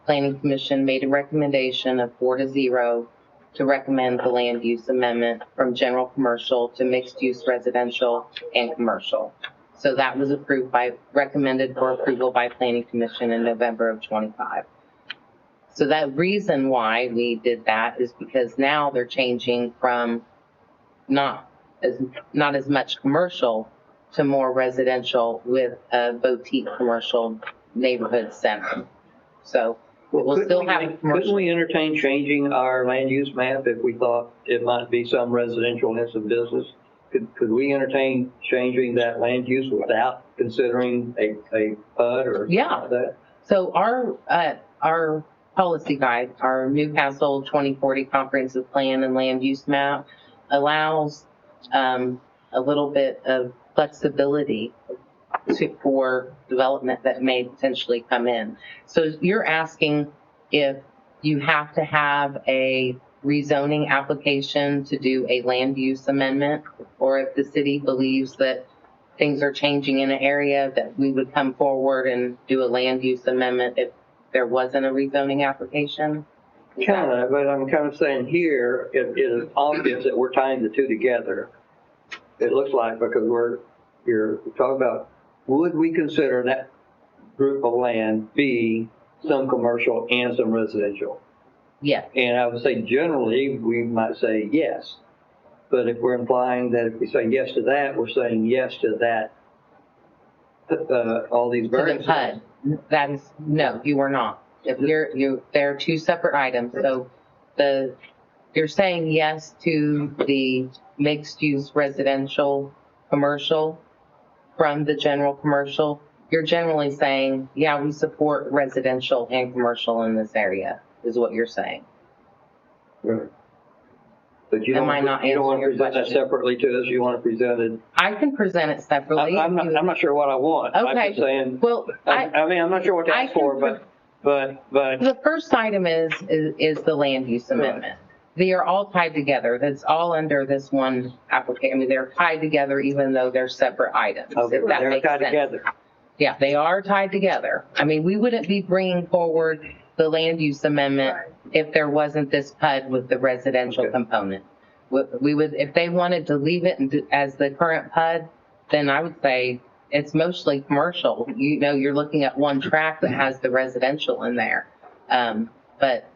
Planning Commission made a recommendation of 4-0 to recommend the land use amendment from general commercial to mixed use residential and commercial. So that was recommended for approval by Planning Commission in November of 25. So that reason why we did that is because now they're changing from not as much commercial to more residential with a boutique commercial neighborhood center. So we'll still have commercial. Couldn't we entertain changing our land use map if we thought it might be some residential and some business? Could we entertain changing that land use without considering a PUD or something like that? So our policy guide, our Newcastle 2040 comprehensive plan and land use map allows a little bit of flexibility for development that may potentially come in. So you're asking if you have to have a rezoning application to do a land use amendment, or if the city believes that things are changing in an area that we would come forward and do a land use amendment if there wasn't a rezoning application? Kind of, but I'm kind of saying here, it is obvious that we're tying the two together. It looks like, because you're talking about, would we consider that group of land be some commercial and some residential? Yes. And I would say generally, we might say yes. But if we're implying that if we say yes to that, we're saying yes to that, all these variances. To the PUD. That is, no, you are not. If there are two separate items. So you're saying yes to the mixed use residential commercial from the general commercial. You're generally saying, yeah, we support residential and commercial in this area, is what you're saying. Right. But you don't want to present that separately to us. You want to present it. I can present it separately. I'm not sure what I want. Okay. I'm just saying. Well, I mean, I'm not sure what to ask for, but the first item is the land use amendment. They are all tied together. That's all under this one application. I mean, they're tied together even though they're separate items. Okay, if that they're makes tied sense. together. Yeah, they are tied together. I mean, we wouldn't be bringing forward the land use amendment if there wasn't this PUD with the residential component. We would, if they wanted to leave it as the current PUD, then I would say it's mostly commercial. You know, you're looking at one tract that has the residential in there. But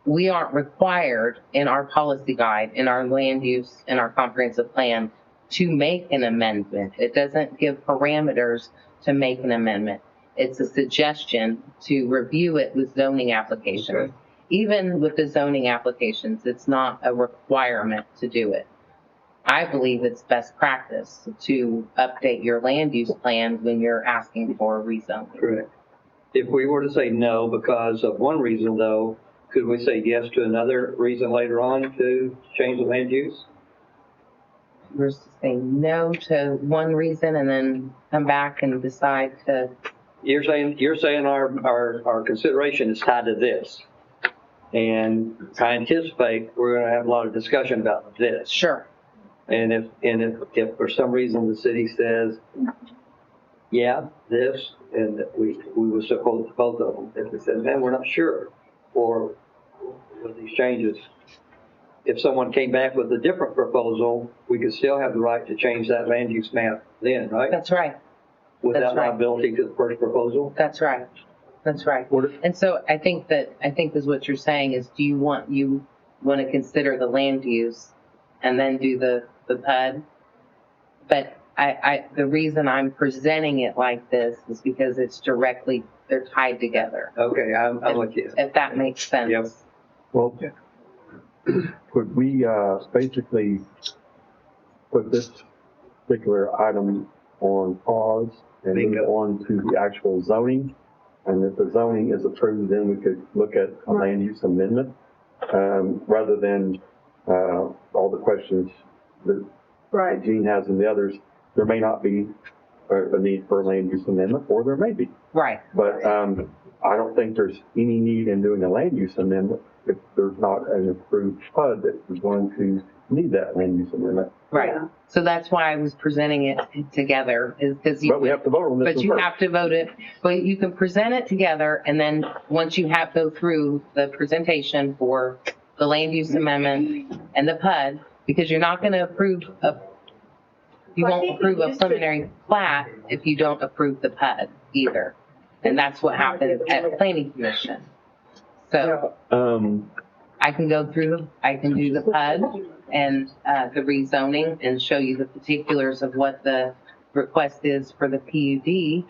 we aren't required in our policy guide, in our land use, in our comprehensive plan to make an amendment. It doesn't give parameters to make an amendment. It's a suggestion to review it with zoning applications. even with the zoning applications, it's not a requirement to do it. I believe it's best practice to update your land use plan when you're asking for a rezoning. Correct. If we were to say no because of one reason though, could we say yes to another reason later on to change the land use? We're saying no to one reason and then come back and decide to. You're saying our consideration is tied to this. And I anticipate we're gonna have a lot of discussion about this. Sure. And if for some reason the city says, yeah, this, and that we were supposed to both of them, if we said, man, we're not sure, or with these changes, if someone came back with a different proposal, we could still have the right to change that land use map then, right? That's right. Without liability to the first proposal? That's right. That's right. And so I think is what you're saying is, do you want to consider the land use and then do the PUD? But the reason I'm presenting it like this is because they're tied together. Okay, I'm with you. If that makes sense. Yep. Well, could we basically put this particular item on pause and move on to the actual zoning? And if the zoning is approved, then we could look at a land use amendment, rather than all the questions that Gene has and the others. There may not be a need for a land use amendment, or there may be. Right. But I don't think there's any need in doing a land use amendment if there's not an approved PUD that is going to need that land use amendment. Right. Yeah. So that's why I was presenting it together, is because But we have to vote on this. But you have to vote it. But you can present it together, and then once you go through the presentation for the land use amendment and the PUD, because you're not going to you won't approve a preliminary plat if you don't approve the PUD either. And that's what happened at planning commission. So I can do the PUD and the rezoning and show you the particulars of what the request is for the PUD.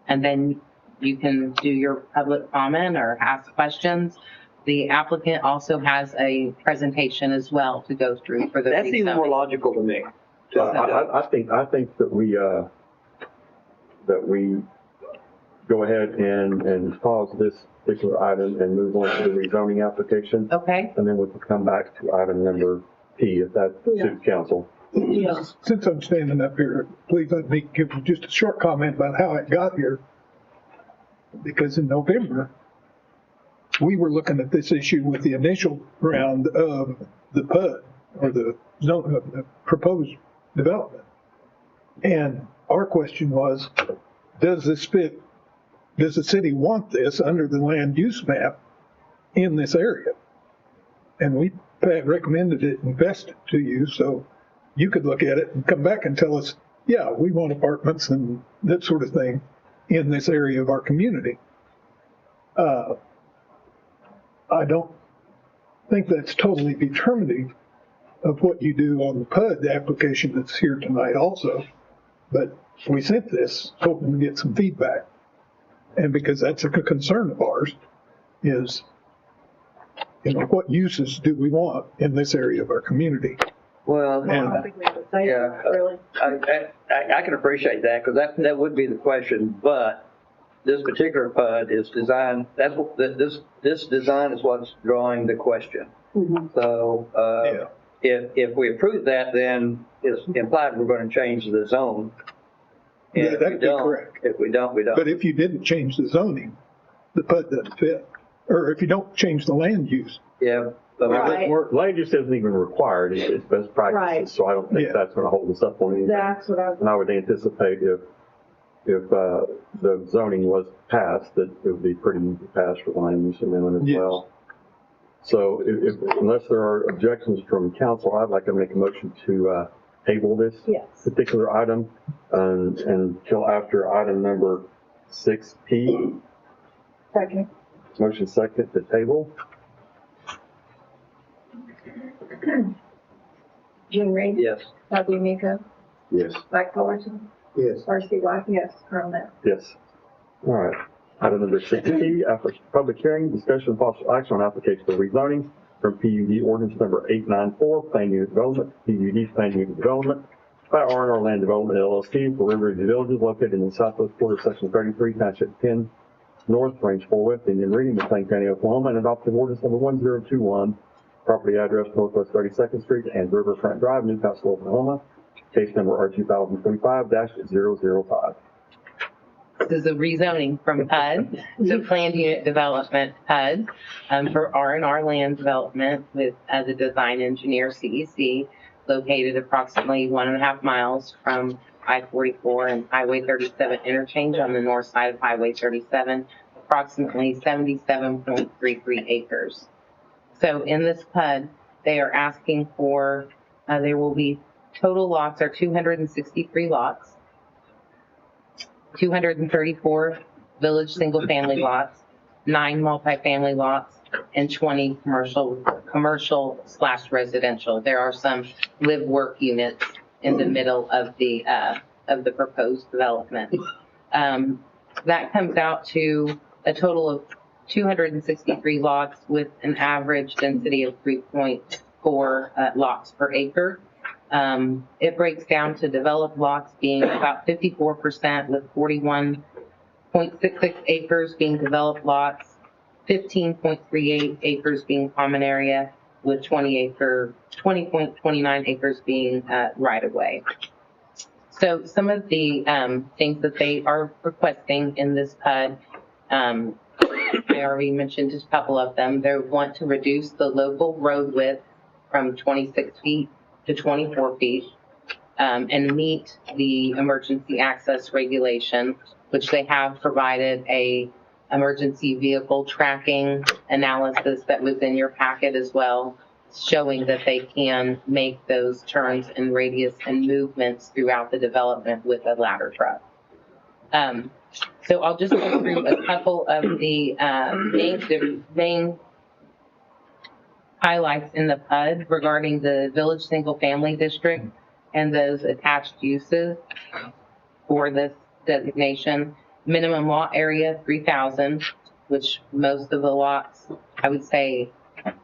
And then you can do your public comment or ask questions. The applicant also has a presentation as well to go through for the That's even more logical to me. I think that we go ahead and pause this particular item and move on to the rezoning application. Okay. And then we can come back to item number P if that suits council. Yeah. Since I'm standing up here, please let me give just a short comment about how it got here. Because in November, we were looking at this issue with the initial round of the PUD, or the proposed development. And our question was, does this fit? Does the city want this under the land use map in this area? And we recommended it and vested to you so you could look at it and come back and tell us, yeah, we want apartments and that sort of thing in this area of our community. I don't think that's totally determinative of what you do on the PUD application that's here tonight also. But we sent this hoping to get some feedback. And because that's a concern of ours, is, what uses do we want in this area of our community? Well, I don't think we have to say that, really. I can appreciate that, because that would be the question, but this particular PUD is designed, this design is what's drawing the question. Mm-hmm. So, if we approve that, then it's implied we're going to change the zone. And Yeah, that'd be correct. If we don't, we don't. But if you didn't change the zoning, the PUD doesn't fit. Or if you don't change the land use. Yeah. Land use isn't even required, it's best practices, Right. so I don't think that's going to hold us up on anything. That's what And I would anticipate if the zoning was passed, that it would be pretty easy to pass for the land use amendment as well. So unless there are objections from council, I'd like to make a motion to table this particular item until after item number 6P. Second. Motion second to table. Gene Reed? Yes. Bobby Miko? Yes. Mike Fullerton? Yes. Marcy White? Yes. Carl Nell? Yes. All right. Item number 6P, after public hearing, discussion of possible action on application for rezoning from PUD ordinance number 894, Plan Unit Development, PUD Plan Unit Development by R&R Land Development LLC for River View Villages located in the southwest quarter, section 33, township 10, north, range 4 west, Indian Reading, McLean County, Oklahoma, and adopting ordinance number 1021, property address Northwest 32nd Street and Riverfront Drive, Newcastle, Oklahoma, case number R2025-005. This is a rezoning from PUD to Planned Unit Development PUD for R&R Land Development with, as a design engineer, CEC, located approximately 1.5 miles from I-44 and Highway 37 interchange on the north side of Highway 37, approximately 77.33 acres. So in this PUD, they are asking for, there will be total lots are 263 lots. 234 village single-family lots, 9 multifamily lots, and 20 commercial/residential. There are some live-work units in the middle of the proposed development. That comes out to a total of 263 lots with an average density of 3.4 lots per acre. It breaks down to developed lots being about 54% with 41.66 acres being developed lots, 15.38 acres being common area, with 20.29 acres being right of way. So some of the things that they are requesting in this PUD, I already mentioned just a couple of them. They want to reduce the local road width from 26 feet to 24 feet and meet the emergency access regulation, which they have provided a emergency vehicle tracking analysis that was in your packet as well, showing that they can make those turns and radius and movements throughout the development with a ladder truck. So I'll just go through a couple of the main highlights in the PUD regarding the village single family district and those attached uses for this designation. Minimum lot area 3,000, which most of the lots, I would say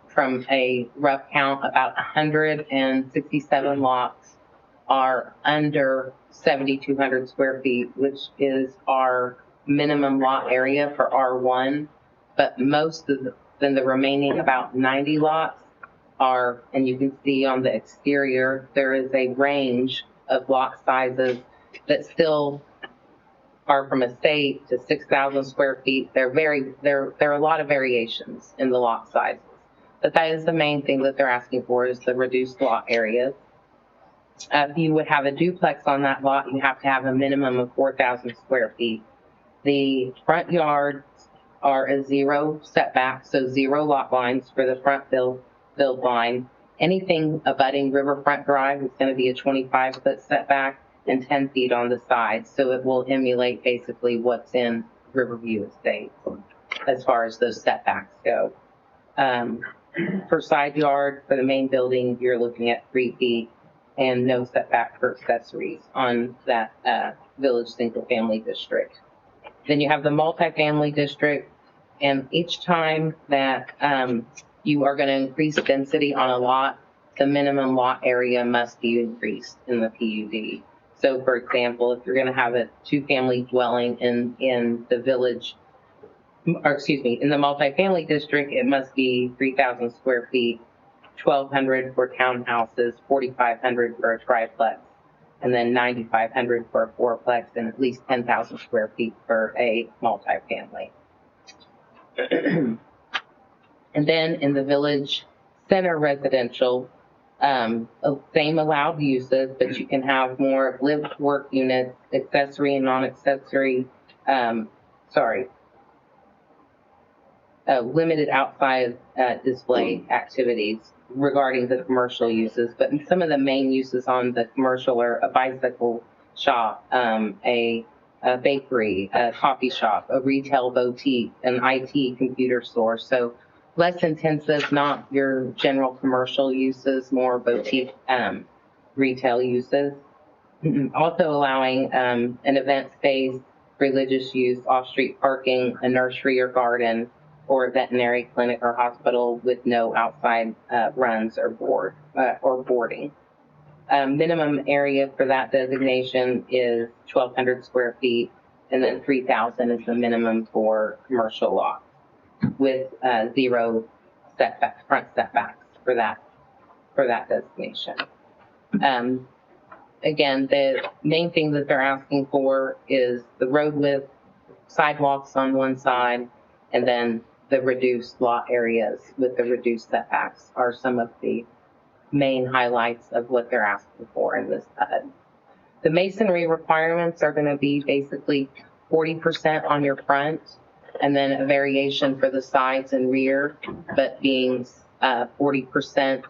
from a rough count, about 167 lots are under 7,200 square feet, which is our minimum lot area for R1, but most of the remaining about 90 lots are, and you can see on the exterior, there is a range of lot sizes that still are from estate to 6,000 square feet. There are a lot of variations in the lot sizes, but that is the main thing that they're asking for, is the reduced lot areas. If you would have a duplex on that lot, you have to have a minimum of 4,000 square feet. The front yards are a 0 setback, so 0 lot lines for the front build line. Anything abutting Riverfront Drive is going to be a 25-foot setback and 10 feet on the side, so it will emulate basically what's in Riverview Estate as far as those setbacks go. For side yard, for the main building, you're looking at 3 feet and no setback for accessories on that village single family district. Then you have the multifamily district, and each time that you are going to increase density on a lot, the minimum lot area must be increased in the PUD. So for example, if you're going to have a 2-family dwelling in the village, or excuse me, in the multifamily district, it must be 3,000 square feet, 1,200 for townhouses, 4,500 for a triplex, and then 9,500 for a fourplex, and at least 10,000 square feet for a multifamily. And then in the village center residential, same allowed uses, but you can have more live work units, accessory and non-accessory, limited outside display activities regarding the commercial uses. But some of the main uses on the commercial are a bicycle shop, a bakery, a coffee shop, a retail boutique, an IT computer store. So less intensive, not your general commercial uses, more boutique retail uses. Also allowing an event space, religious use, off-street parking, a nursery or garden, or a veterinary clinic or hospital with no outside runs or boarding. Minimum area for that designation is 1,200 square feet, and then 3,000 is the minimum for commercial lots with zero front setbacks for that designation. Again, the main thing that they're asking for is the road width, sidewalks on one side, and then the reduced lot areas with the reduced setbacks are some of the main highlights of what they're asking for in this PUD. The masonry requirements are going to be basically 40% on your front, and then a variation for the sides and rear, but being 40%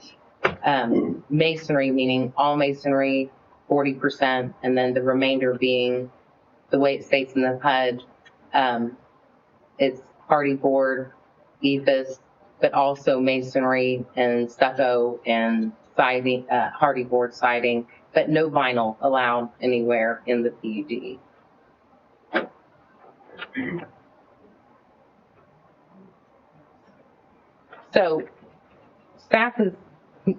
masonry, meaning all masonry, 40%, and then the remainder being the way it states in the HUD. It's party board, ephes, but also masonry and stucco and siding, hardy board siding, but no vinyl allowed anywhere in the PUD. So staff has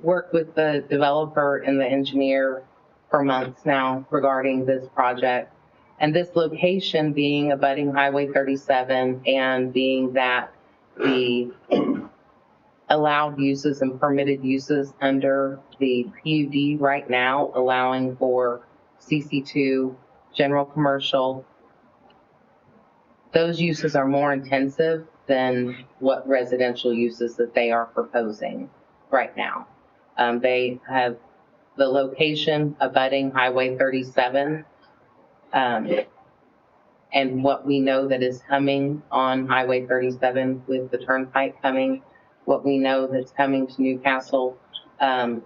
worked with the developer and the engineer for months now regarding this project. And this location being abutting Highway 37 and being that the allowed uses and permitted uses under the PUD right now, allowing for CC2, general commercial, those uses are more intensive than what residential uses that they are proposing right now. They have the location abutting Highway 37, and what we know that is coming on Highway 37 with the turnpike coming, what we know that's coming to Newcastle on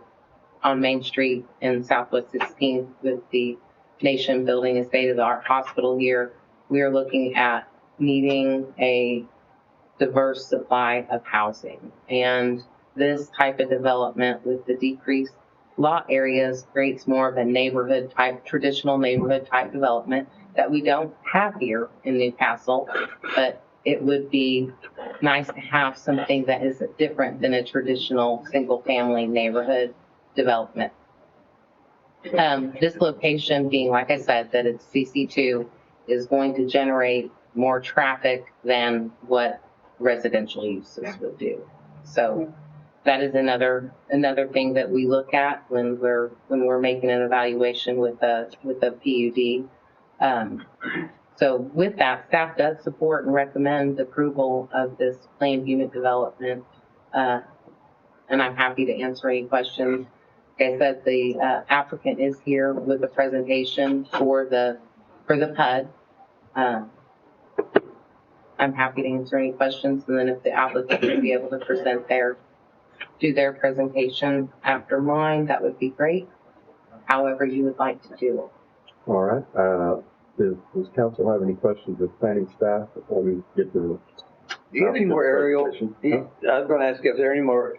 Main Street in Southwest 16th with the Nation building a state-of-the-art hospital here. We are looking at needing a diverse supply of housing. And this type of development with the decreased lot areas creates more of a neighborhood type, traditional neighborhood type development that we don't have here in Newcastle, but it would be nice to have something that is different than a traditional single family neighborhood development. This location being, like I said, that it's CC2 is going to generate more traffic than what residential uses would do. So that is another thing that we look at when we're making an evaluation with the PUD. So with that, staff does support and recommend approval of this planned unit development, and I'm happy to answer any questions. Like I said, the applicant is here with a presentation for the PUD. I'm happy to answer any questions, and then if the applicant would be able to do their presentation after mine, that would be great. However you would like to do it. All right. Does council have any questions of planning staff before we get to Do you have any more aerial? I was going to ask if there are any more.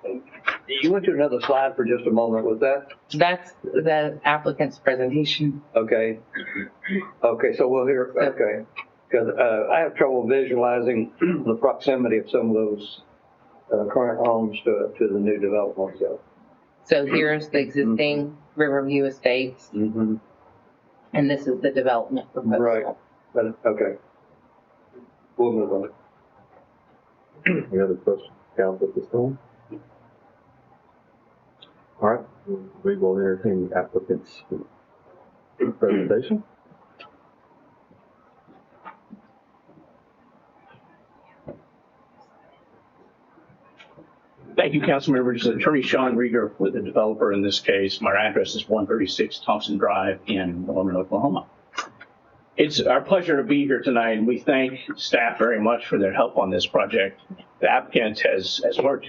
You went to another slide for just a moment. Was that? That's the applicant's presentation. Okay. Okay, so we'll hear. Okay. Because I have trouble visualizing the proximity of some of those current homes to the new development. So here's the existing Riverview Estates. Mm-hmm. And this is the development proposal. Right. But, okay. We'll move on. any other questions, council, at this time? All right. We will entertain the applicant's presentation. Thank you, council members. Attorney Sean Rieger with the developer in this case. My address is 136 Thompson Drive in Norman, Oklahoma. It's our pleasure to be here tonight, and we thank staff very much for their help on this project. The applicant has worked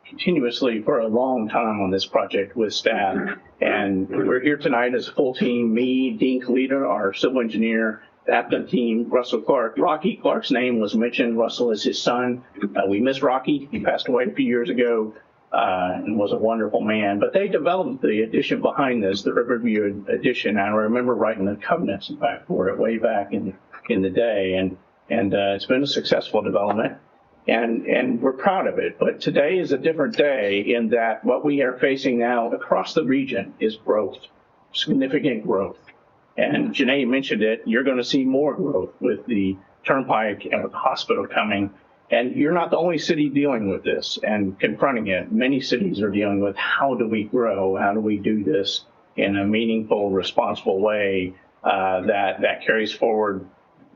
continuously for a long time on this project with staff, and we're here tonight as a full team, me, Dean Kalita, our civil engineer, the applicant team, Russell Clark. Rocky Clark's name was mentioned. Russell is his son. We miss Rocky. He passed away a few years ago and was a wonderful man. But they developed the addition behind this, the Riverview addition. I remember writing the covenants, in fact, for it way back in in the day. And it's been a successful development. And we're proud of it. But today is a different day in that what we are facing now across the region is growth, significant growth. And Janae mentioned it, you're going to see more growth with the turnpike and with the hospital coming. And you're not the only city dealing with this and confronting it. Many cities are dealing with how do we grow? How do we do this in a meaningful, responsible way that carries forward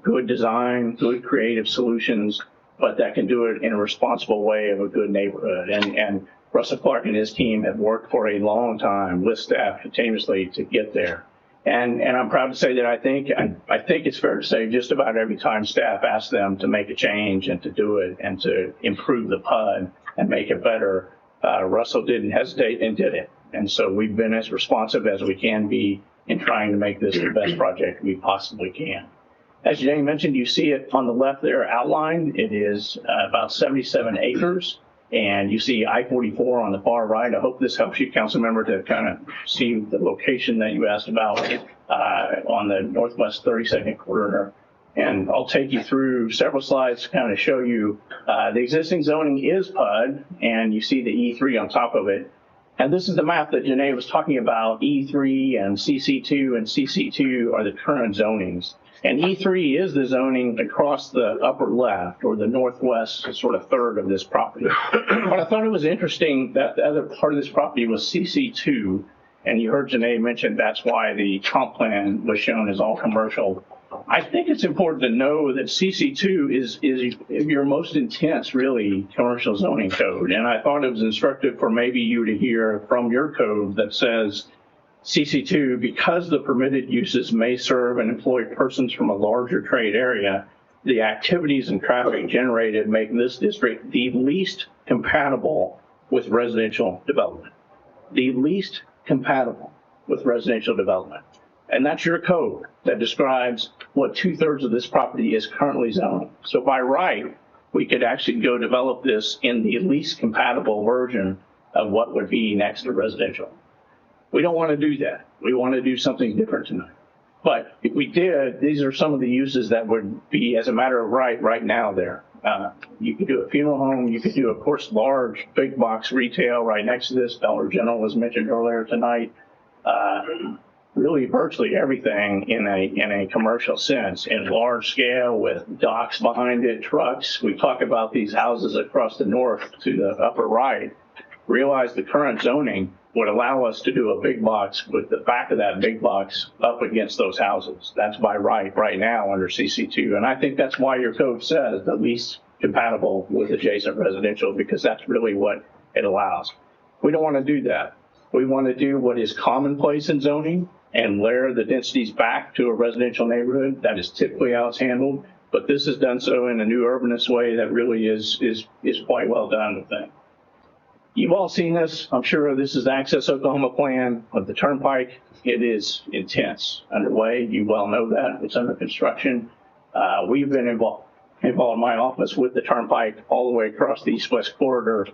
good design, good creative solutions, but that can do it in a responsible way of a good neighborhood. And Russell Clark and his team have worked for a long time with staff continuously to get there. And I'm proud to say that I think it's fair to say just about every time staff asks them to make a change and to do it and to improve the PUD and make it better, Russell didn't hesitate and did it. And so we've been as responsive as we can be in trying to make this the best project we possibly can. As Jane mentioned, you see it on the left there outlined. It is about 77 acres. And you see I-44 on the far right. I hope this helps you, council member, to kind of see the location that you asked about on the northwest 32nd corridor. And I'll take you through several slides to kind of show you the existing zoning is PUD, and you see the E3 on top of it. And this is the map that Janae was talking about. E3 and CC2 and CC2 are the current zonings. And E3 is the zoning across the upper left or the northwest sort of third of this property. But I thought it was interesting that the other part of this property was CC2. And you heard Janae mention that's why the comp plan was shown as all commercial. I think it's important to know that CC2 is your most intense, really, commercial zoning code. And I thought it was instructive for maybe you to hear from your code that says CC2, because the permitted uses may serve and employ persons from a larger trade area, the activities and traffic generated make this district the least compatible with residential development. The least compatible with residential development. And that's your code that describes what 2/3 of this property is currently zoned. So by right, we could actually go develop this in the least compatible version of what would be next to residential. We don't want to do that. We want to do something different tonight. But if we did, these are some of the uses that would be, as a matter of right now there. You could do a funeral home. You could do, of course, large, big box retail right next to this. Dollar General was mentioned earlier tonight. Really virtually everything in a commercial sense, in large scale with docks behind it, trucks. We talk about these houses across the north to the upper right. Realize the current zoning would allow us to do a big box with the back of that big box up against those houses. That's by right now under CC2. And I think that's why your code says the least compatible with adjacent residential, because that's really what it allows. We don't want to do that. We want to do what is commonplace in zoning and layer the densities back to a residential neighborhood. That is typically how it's handled. But this is done so in a new urbanist way that really is quite well done, I think. You've all seen this. I'm sure this is the Access Oklahoma plan of the Turnpike. It is intense underway. You well know that. It's under construction. We've been involved in my office with the Turnpike all the way across the east-west corridor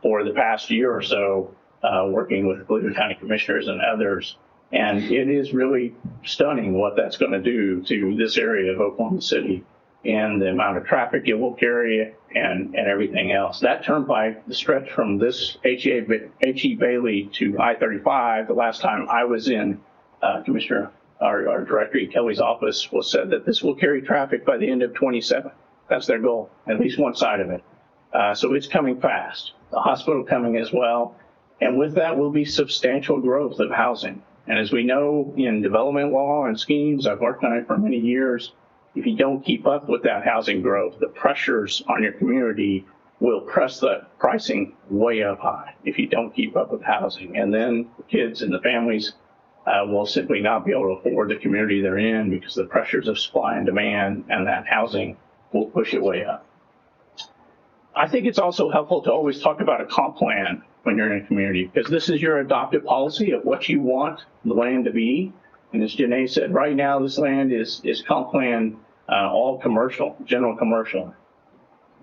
for the past year or so, working with the Cleveland County Commissioners and others. And it is really stunning what that's going to do to this area of Oklahoma City and the amount of traffic it will carry and everything else. That turnpike, the stretch from this H.E. Bailey to I-35, the last time I was in, Commissioner, our Director Kelly's office said that this will carry traffic by the end of 27. That's their goal, at least one side of it. So it's coming fast. The hospital coming as well. And with that will be substantial growth of housing. And as we know in development law and schemes, I've worked on it for many years, if you don't keep up with that housing growth, the pressures on your community will press the pricing way up high if you don't keep up with housing. And then the kids and the families will simply not be able to afford the community they're in because the pressures of supply and demand and that housing will push it way up. I think it's also helpful to always talk about a comp plan when you're in a community, because this is your adopted policy of what you want the land to be. And as Janae said, right now this land is comp plan all commercial, general commercial.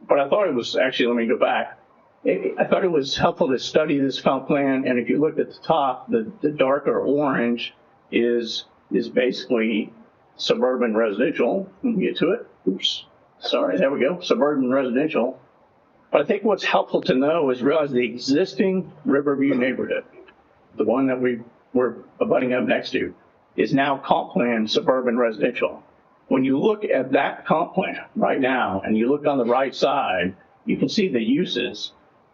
But I thought it was, actually, let me go back. I thought it was helpful to study this comp plan, and if you look at the top, the darker orange is basically suburban residential. Let me get to it. Oops. Sorry, there we go. Suburban residential. But I think what's helpful to know is realize the existing Riverview neighborhood, the one that we're abutting up next to, is now comp plan suburban residential. When you look at that comp plan right now, and you look on the right side, you can see the uses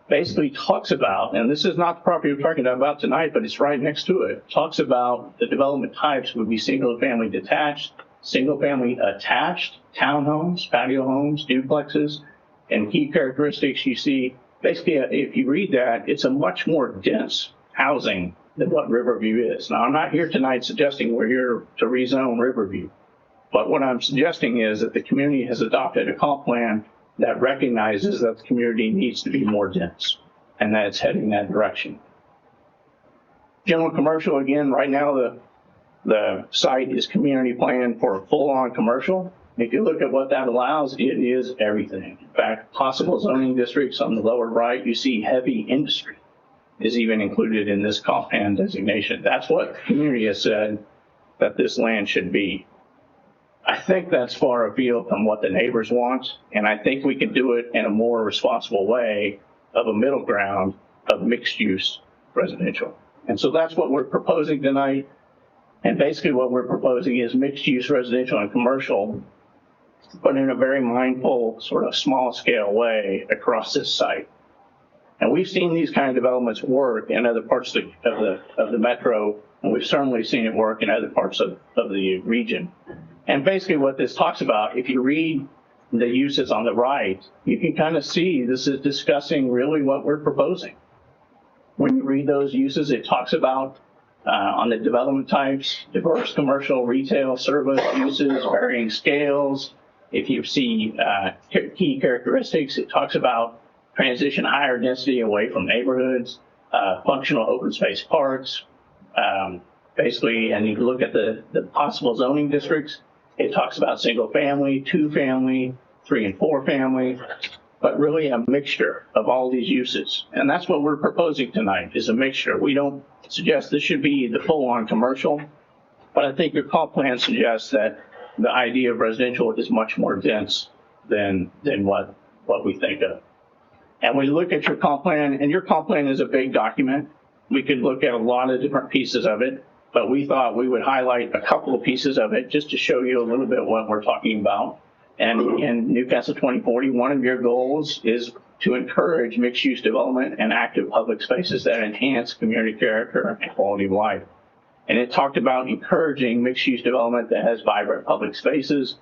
basically talks about, and this is not the property we're talking about tonight, but it's right next to it, talks about the development types would be single family detached, single family attached, townhomes, patio homes, duplexes, and key characteristics you see. Basically, if you read that, it's a much more dense housing than what Riverview is. Now, I'm not here tonight suggesting we're here to rezone Riverview, but what I'm suggesting is that the community has adopted a comp plan that recognizes that the community needs to be more dense, and that it's heading that direction. General commercial, again, right now the site is community planned for full-on commercial. If you look at what that allows, it is everything. In fact, possible zoning districts on the lower right, you see heavy industry is even included in this comp plan designation. That's what the community has said that this land should be. I think that's far afield from what the neighbors want, and I think we can do it in a more responsible way of a middle ground of mixed use residential. And so that's what we're proposing tonight. And basically what we're proposing is mixed use residential and commercial, but in a very mindful, sort of small scale way across this site. And we've seen these kind of developments work in other parts of the metro, and we've certainly seen it work in other parts of the region. And basically what this talks about, if you read the uses on the right, you can kind of see this is discussing really what we're proposing. When you read those uses, it talks about on the development types, diverse commercial, retail, service uses, varying scales. If you see key characteristics, it talks about transition higher density away from neighborhoods, functional open space parks, basically, and you look at the possible zoning districts, it talks about single family, 2 family, 3 and 4 family, but really a mixture of all these uses. And that's what we're proposing tonight, is a mixture. We don't suggest this should be the full-on commercial, but I think your comp plan suggests that the idea of residential is much more dense than what we think of. And we look at your comp plan, and your comp plan is a big document. We could look at a lot of different pieces of it, but we thought we would highlight a couple of pieces of it just to show you a little bit what we're talking about. And in Newcastle 2040, one of your goals is to encourage mixed-use development and active public spaces that enhance community character and quality of life. And it talked about encouraging mixed-use development that has vibrant public spaces.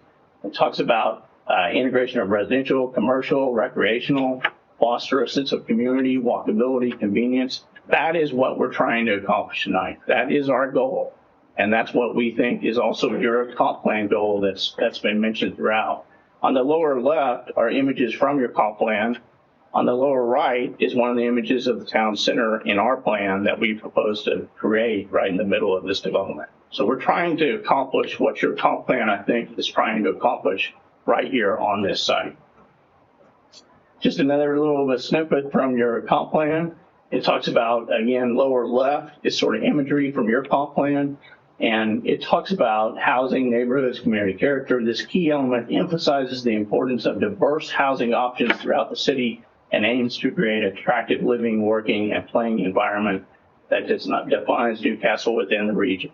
It talks about integration of residential, commercial, recreational, foster a sense of community, walkability, convenience. That is what we're trying to accomplish tonight. That is our goal. And that's what we think is also your comp plan goal that's been mentioned throughout. On the lower left are images from your comp plan. On the lower right is one of the images of the town center in our plan that we propose to create right in the middle of this development. So we're trying to accomplish what your comp plan, I think, is trying to accomplish right here on this site. Just another little bit snippet from your comp plan. It talks about, again, lower left is sort of imagery from your comp plan. And it talks about housing, neighborhoods, community character. This key element emphasizes the importance of diverse housing options throughout the city and aims to create an attractive living, working, and playing environment that defines Newcastle within the region.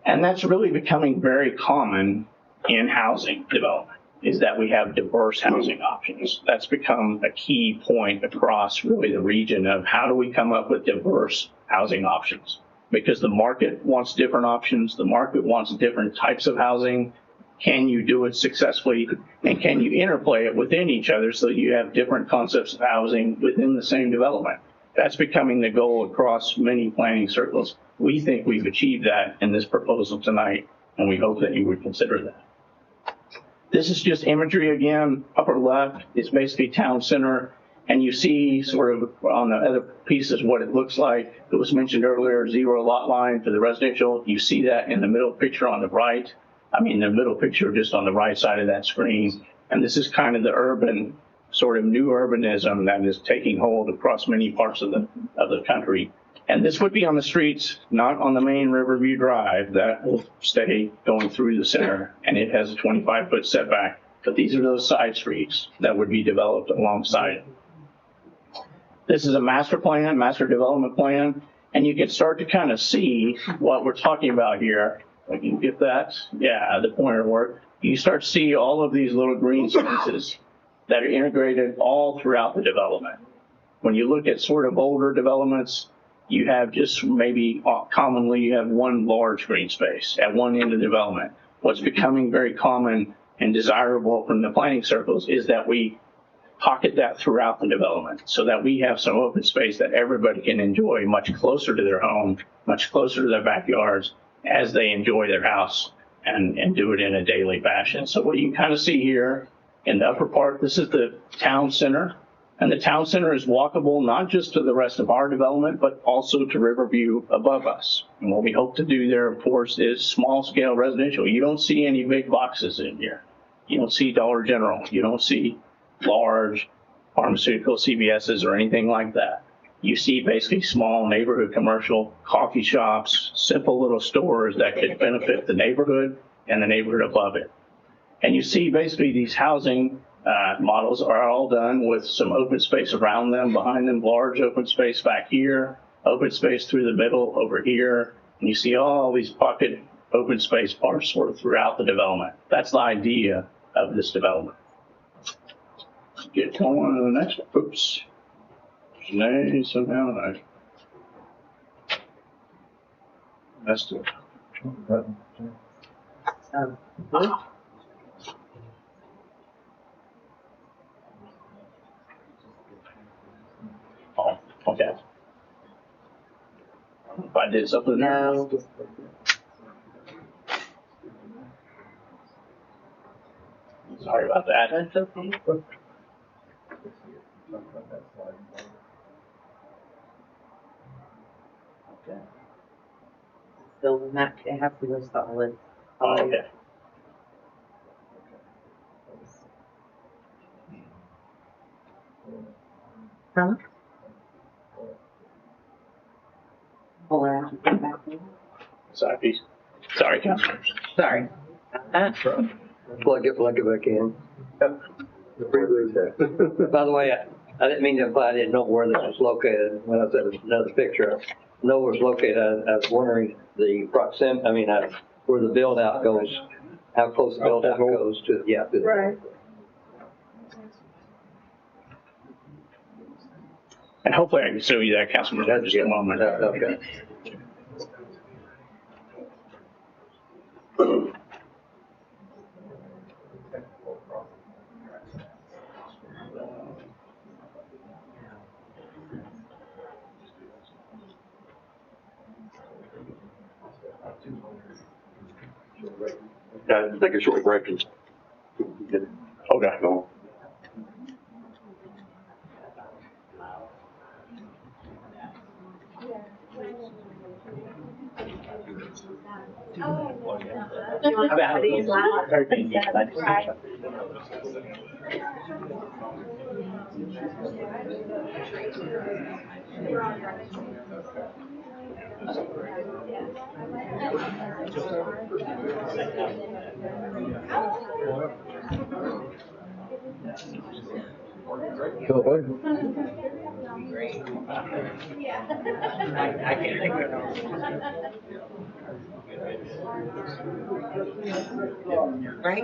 And that's really becoming very common in housing development, is that we have diverse housing options. That's become a key point across really the region of how do we come up with diverse housing options? Because the market wants different options. The market wants different types of housing. Can you do it successfully? And can you interplay it within each other so that you have different concepts of housing within the same development? That's becoming the goal across many planning circles. We think we've achieved that in this proposal tonight, and we hope that you would consider that. This is just imagery again. Upper left is basically town center. And you see sort of on the other pieces what it looks like. It was mentioned earlier, 0 lot line for the residential. You see that in the middle picture on the right. I mean, the middle picture just on the right side of that screen. And this is kind of the urban, sort of new urbanism that is taking hold across many parts of the country. And this would be on the streets, not on the main Riverview Drive. That will stay going through the center, and it has a 25-foot setback. But these are those side streets that would be developed alongside it. This is a master plan, master development plan, and you can start to kind of see what we're talking about here. I can get that. Yeah, the pointer work. You start to see all of these little green spaces that are integrated all throughout the development. When you look at sort of older developments, you have just maybe commonly you have one large green space at one end of the development. What's becoming very common and desirable from the planning circles is that we pocket that throughout the development so that we have some open space that everybody can enjoy much closer to their home, much closer to their backyards as they enjoy their house and do it in a daily fashion. So what you can kind of see here in the upper part, this is the town center. And the town center is walkable not just to the rest of our development, but also to Riverview above us. And what we hope to do there, of course, is small scale residential. You don't see any big boxes in here. You don't see Dollar General. You don't see large pharmaceutical CVS's or anything like that. You see basically small neighborhood commercial coffee shops, simple little stores that could benefit the neighborhood and the neighborhood above it. And you see basically these housing models are all done with some open space around them, behind them, large open space back here, open space through the middle over here. And you see all these pocket open space parts sort of throughout the development. That's the idea of this development. Get going on to the next one. Oops. Janae, somehow I messed it. Oh, okay. If I did something there. No. Sorry about that. That's okay. So the map, it has to go solid. Oh, okay. Huh? Pull her out and come back in. Sorry, Councilors. Sorry. Plug it back in. By the way, I didn't mean to imply I didn't know where this was located. When I said it's another picture, I know where it's located. I was wondering the proximity, where the build out goes, how close the build out goes to, yeah. To the, Right. And hopefully I can show you that, Councilman, in just a moment. Okay. Take a short break and get Okay. Right?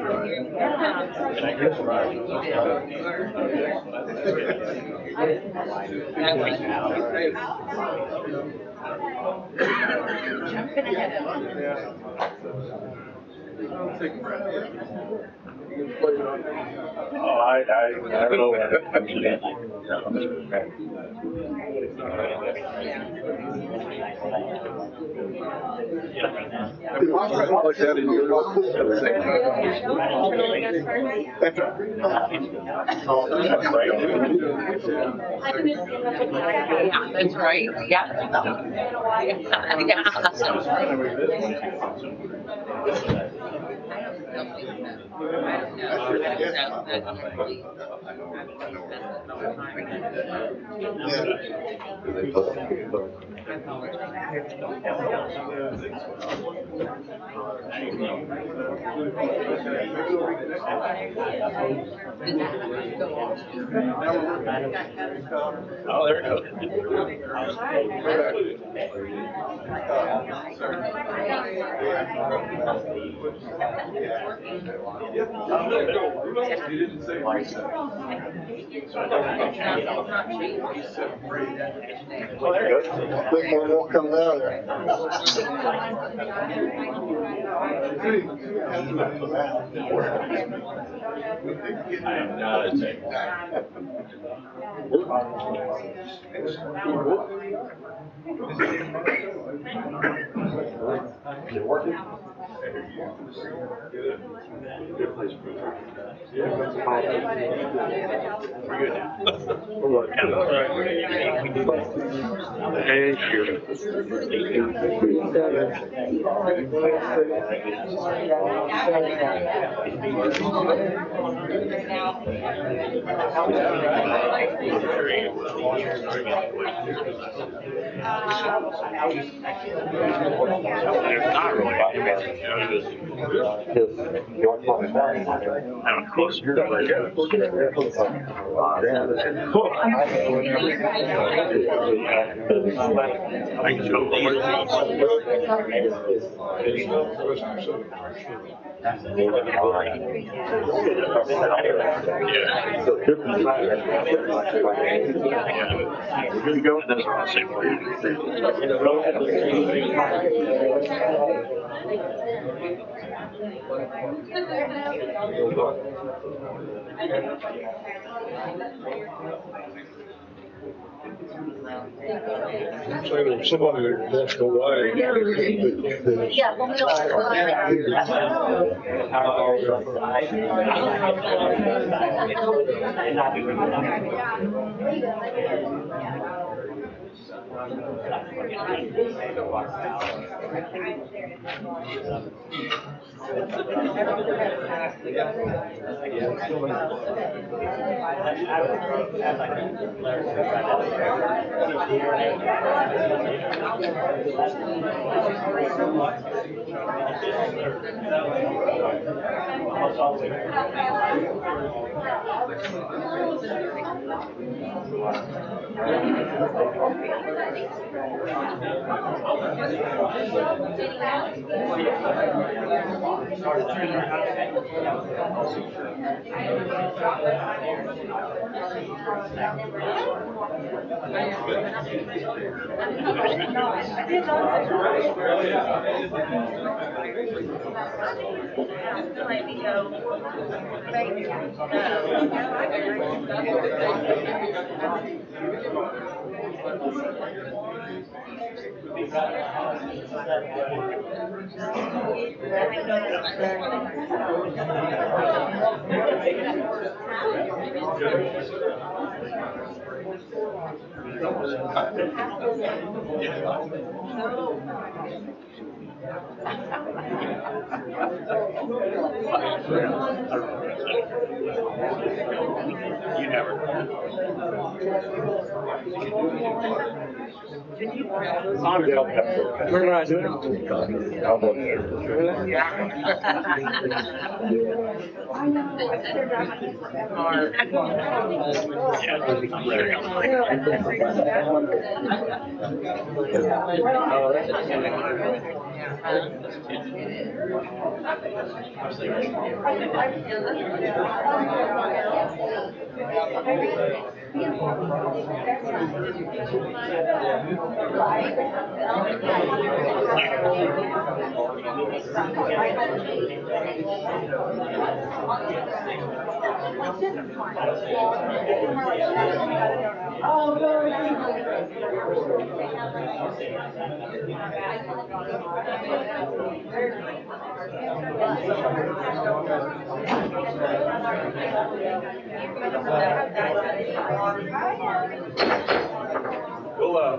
Oh, I don't know. Yeah, that's right. Yeah. Oh, there it goes. Oh, there you go. Quick one won't come down there. I am not a tech. So there's somebody that wants to lie.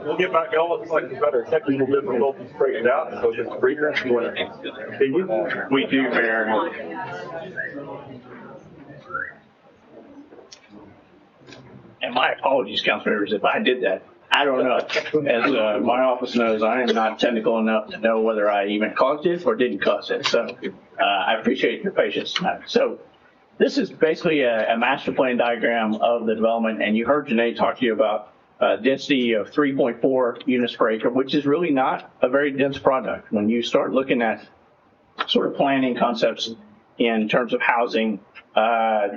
we'll get back going. Looks like we've got our technical difficulties straightened out. So Mr. Breeder, if you want to continue. We do, Mayor. And my apologies, council members, if I did that. I don't know. As my office knows, I am not technical enough to know whether I even caused it or didn't cause it. So I appreciate your patience tonight. So this is basically a master plan diagram of the development. And you heard Janae talk to you about density of 3.4 units per acre, which is really not a very dense product. When you start looking at sort of planning concepts in terms of housing,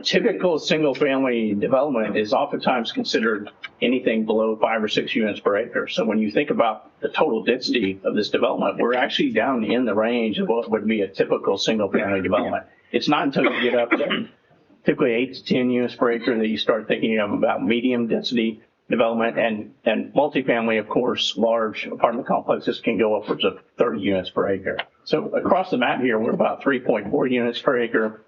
typical single-family development is oftentimes considered anything below 5 or 6 units per acre. So when you think about the total density of this development, we're actually down in the range of what would be a typical single-family development. It's not until you get up to typically 8 to 10 units per acre that you start thinking about medium density development, and multifamily, of course, large apartment complexes can go upwards of 30 units per acre. So across the map here, we're about 3.4 units per acre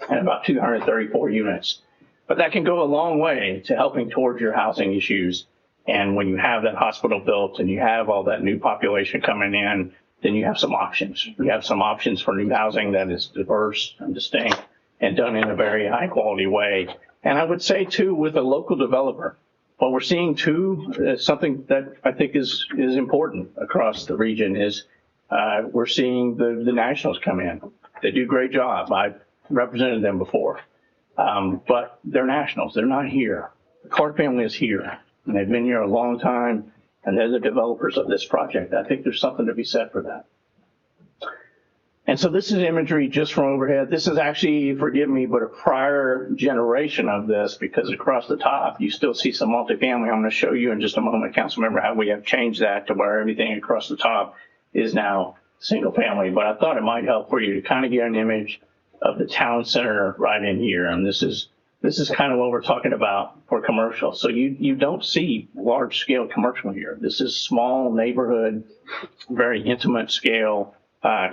and about 234 units. But that can go a long way to helping towards your housing issues. And when you have that hospital built and you have all that new population coming in, then you have some options. You have some options for new housing that is diverse and distinct and done in a very high quality way. And I would say too, with a local developer, what we're seeing too, something that I think is important across the region is we're seeing the nationals come in. They do a great job. I've represented them before, but they're nationals. They're not here. The Clark family is here, and they've been here a long time, and they're the developers of this project. I think there's something to be said for that. And so this is imagery just from overhead. This is actually, forgive me, but a prior generation of this, because across the top, you still see some multifamily. I'm going to show you in just a moment, council member, how we have changed that to where everything across the top is now single family. But I thought it might help for you to kind of get an image of the town center right in here. And this is kind of what we're talking about for commercial. So you don't see large scale commercial here. This is small neighborhood, very intimate scale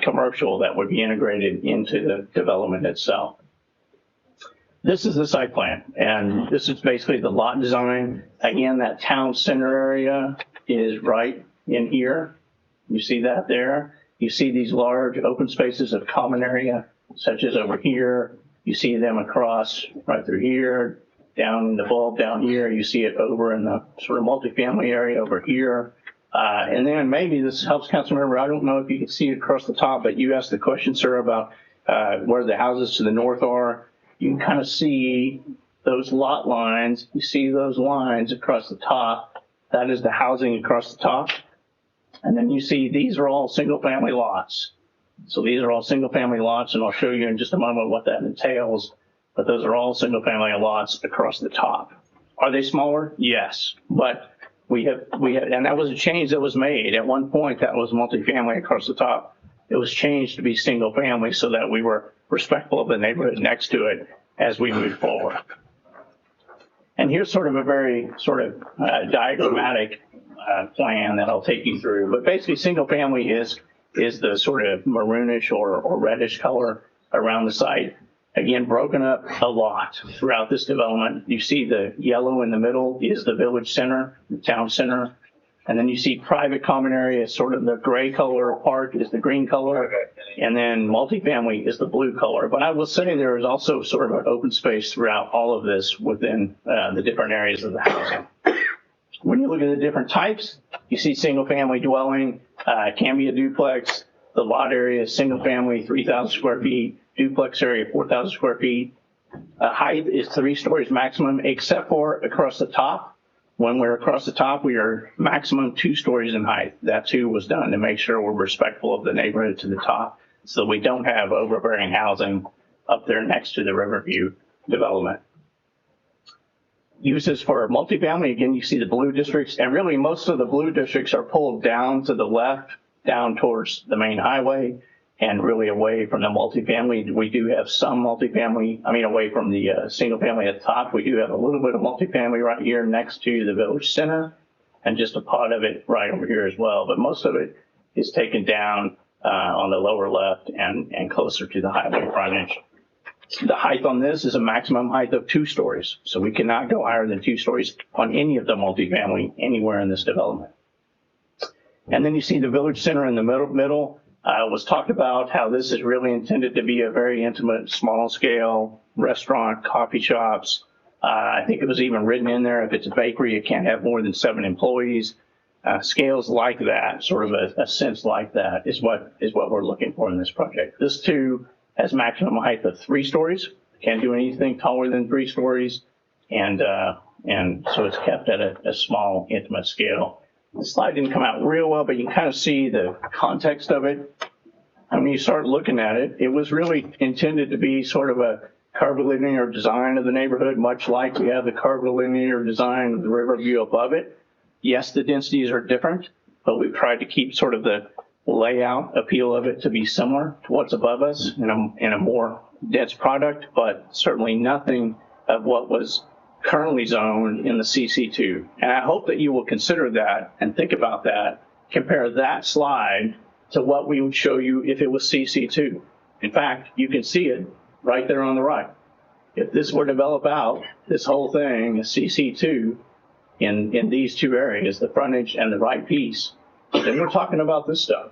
commercial that would be integrated into the development itself. This is the site plan, and this is basically the lot design. Again, that town center area is right in here. You see that there. You see these large open spaces of common area, such as over here. You see them across right through here, down in the bulb down here. You see it over in the sort of multifamily area over here. And then maybe this helps, council member. I don't know if you can see it across the top, but you asked the question, sir, about where the houses to the north are. You can kind of see those lot lines. You see those lines across the top. That is the housing across the top. And then you see these are all single family lots. So these are all single family lots, and I'll show you in just a moment what that entails. But those are all single family lots across the top. Are they smaller? Yes. But we have, and that was a change that was made. At one point, that was multifamily across the top. It was changed to be single family so that we were respectful of the neighborhood next to it as we move forward. And here's sort of a very sort of diagrammatic plan that I'll take you through. But basically, single family is the sort of maroonish or reddish color around the site. Again, broken up a lot throughout this development. You see the yellow in the middle is the village center, the town center. And then you see private common area, sort of the gray color part is the green color. And then multifamily is the blue color. But I will say there is also sort of an open space throughout all of this within the different areas of the housing. When you look at the different types, you see single family dwelling, can be a duplex. The lot area is single family, 3,000 square feet. Duplex area, 4,000 square feet. Height is 3 stories maximum, except for across the top. When we're across the top, we are maximum 2 stories in height. That too was done to make sure we're respectful of the neighborhood to the top, so we don't have overbearing housing up there next to the Riverview development. Uses for multifamily, again, you see the blue districts, and really most of the blue districts are pulled down to the left, down towards the main highway, and really away from the multifamily. We do have some multifamily, away from the single family at the top. We do have a little bit of multifamily right here next to the village center, and just a part of it right over here as well. But most of it is taken down on the lower left and closer to the highway frontage. The height on this is a maximum height of 2 stories. So we cannot go higher than 2 stories on any of the multifamily anywhere in this development. And then you see the village center in the middle. Was talked about how this is really intended to be a very intimate, small scale restaurant, coffee shops. I think it was even written in there, if it's a bakery, it can't have more than 7 employees. Scales like that, sort of a sense like that is what we're looking for in this project. This too has maximum height of 3 stories. Can't do anything taller than 3 stories. And so it's kept at a small, intimate scale. The slide didn't come out real well, but you can kind of see the context of it. And when you start looking at it, it was really intended to be sort of a curvilinear design of the neighborhood, much like we have the curvilinear design of the Riverview above it. Yes, the densities are different, but we've tried to keep sort of the layout appeal of it to be similar to what's above us in a more dense product, but certainly nothing of what was currently zoned in the CC2. And I hope that you will consider that and think about that, compare that slide to what we would show you if it was CC2. In fact, you can see it right there on the right. If this were to develop out, this whole thing is CC2 in these 2 areas, the frontage and the right piece, then we're talking about this stuff.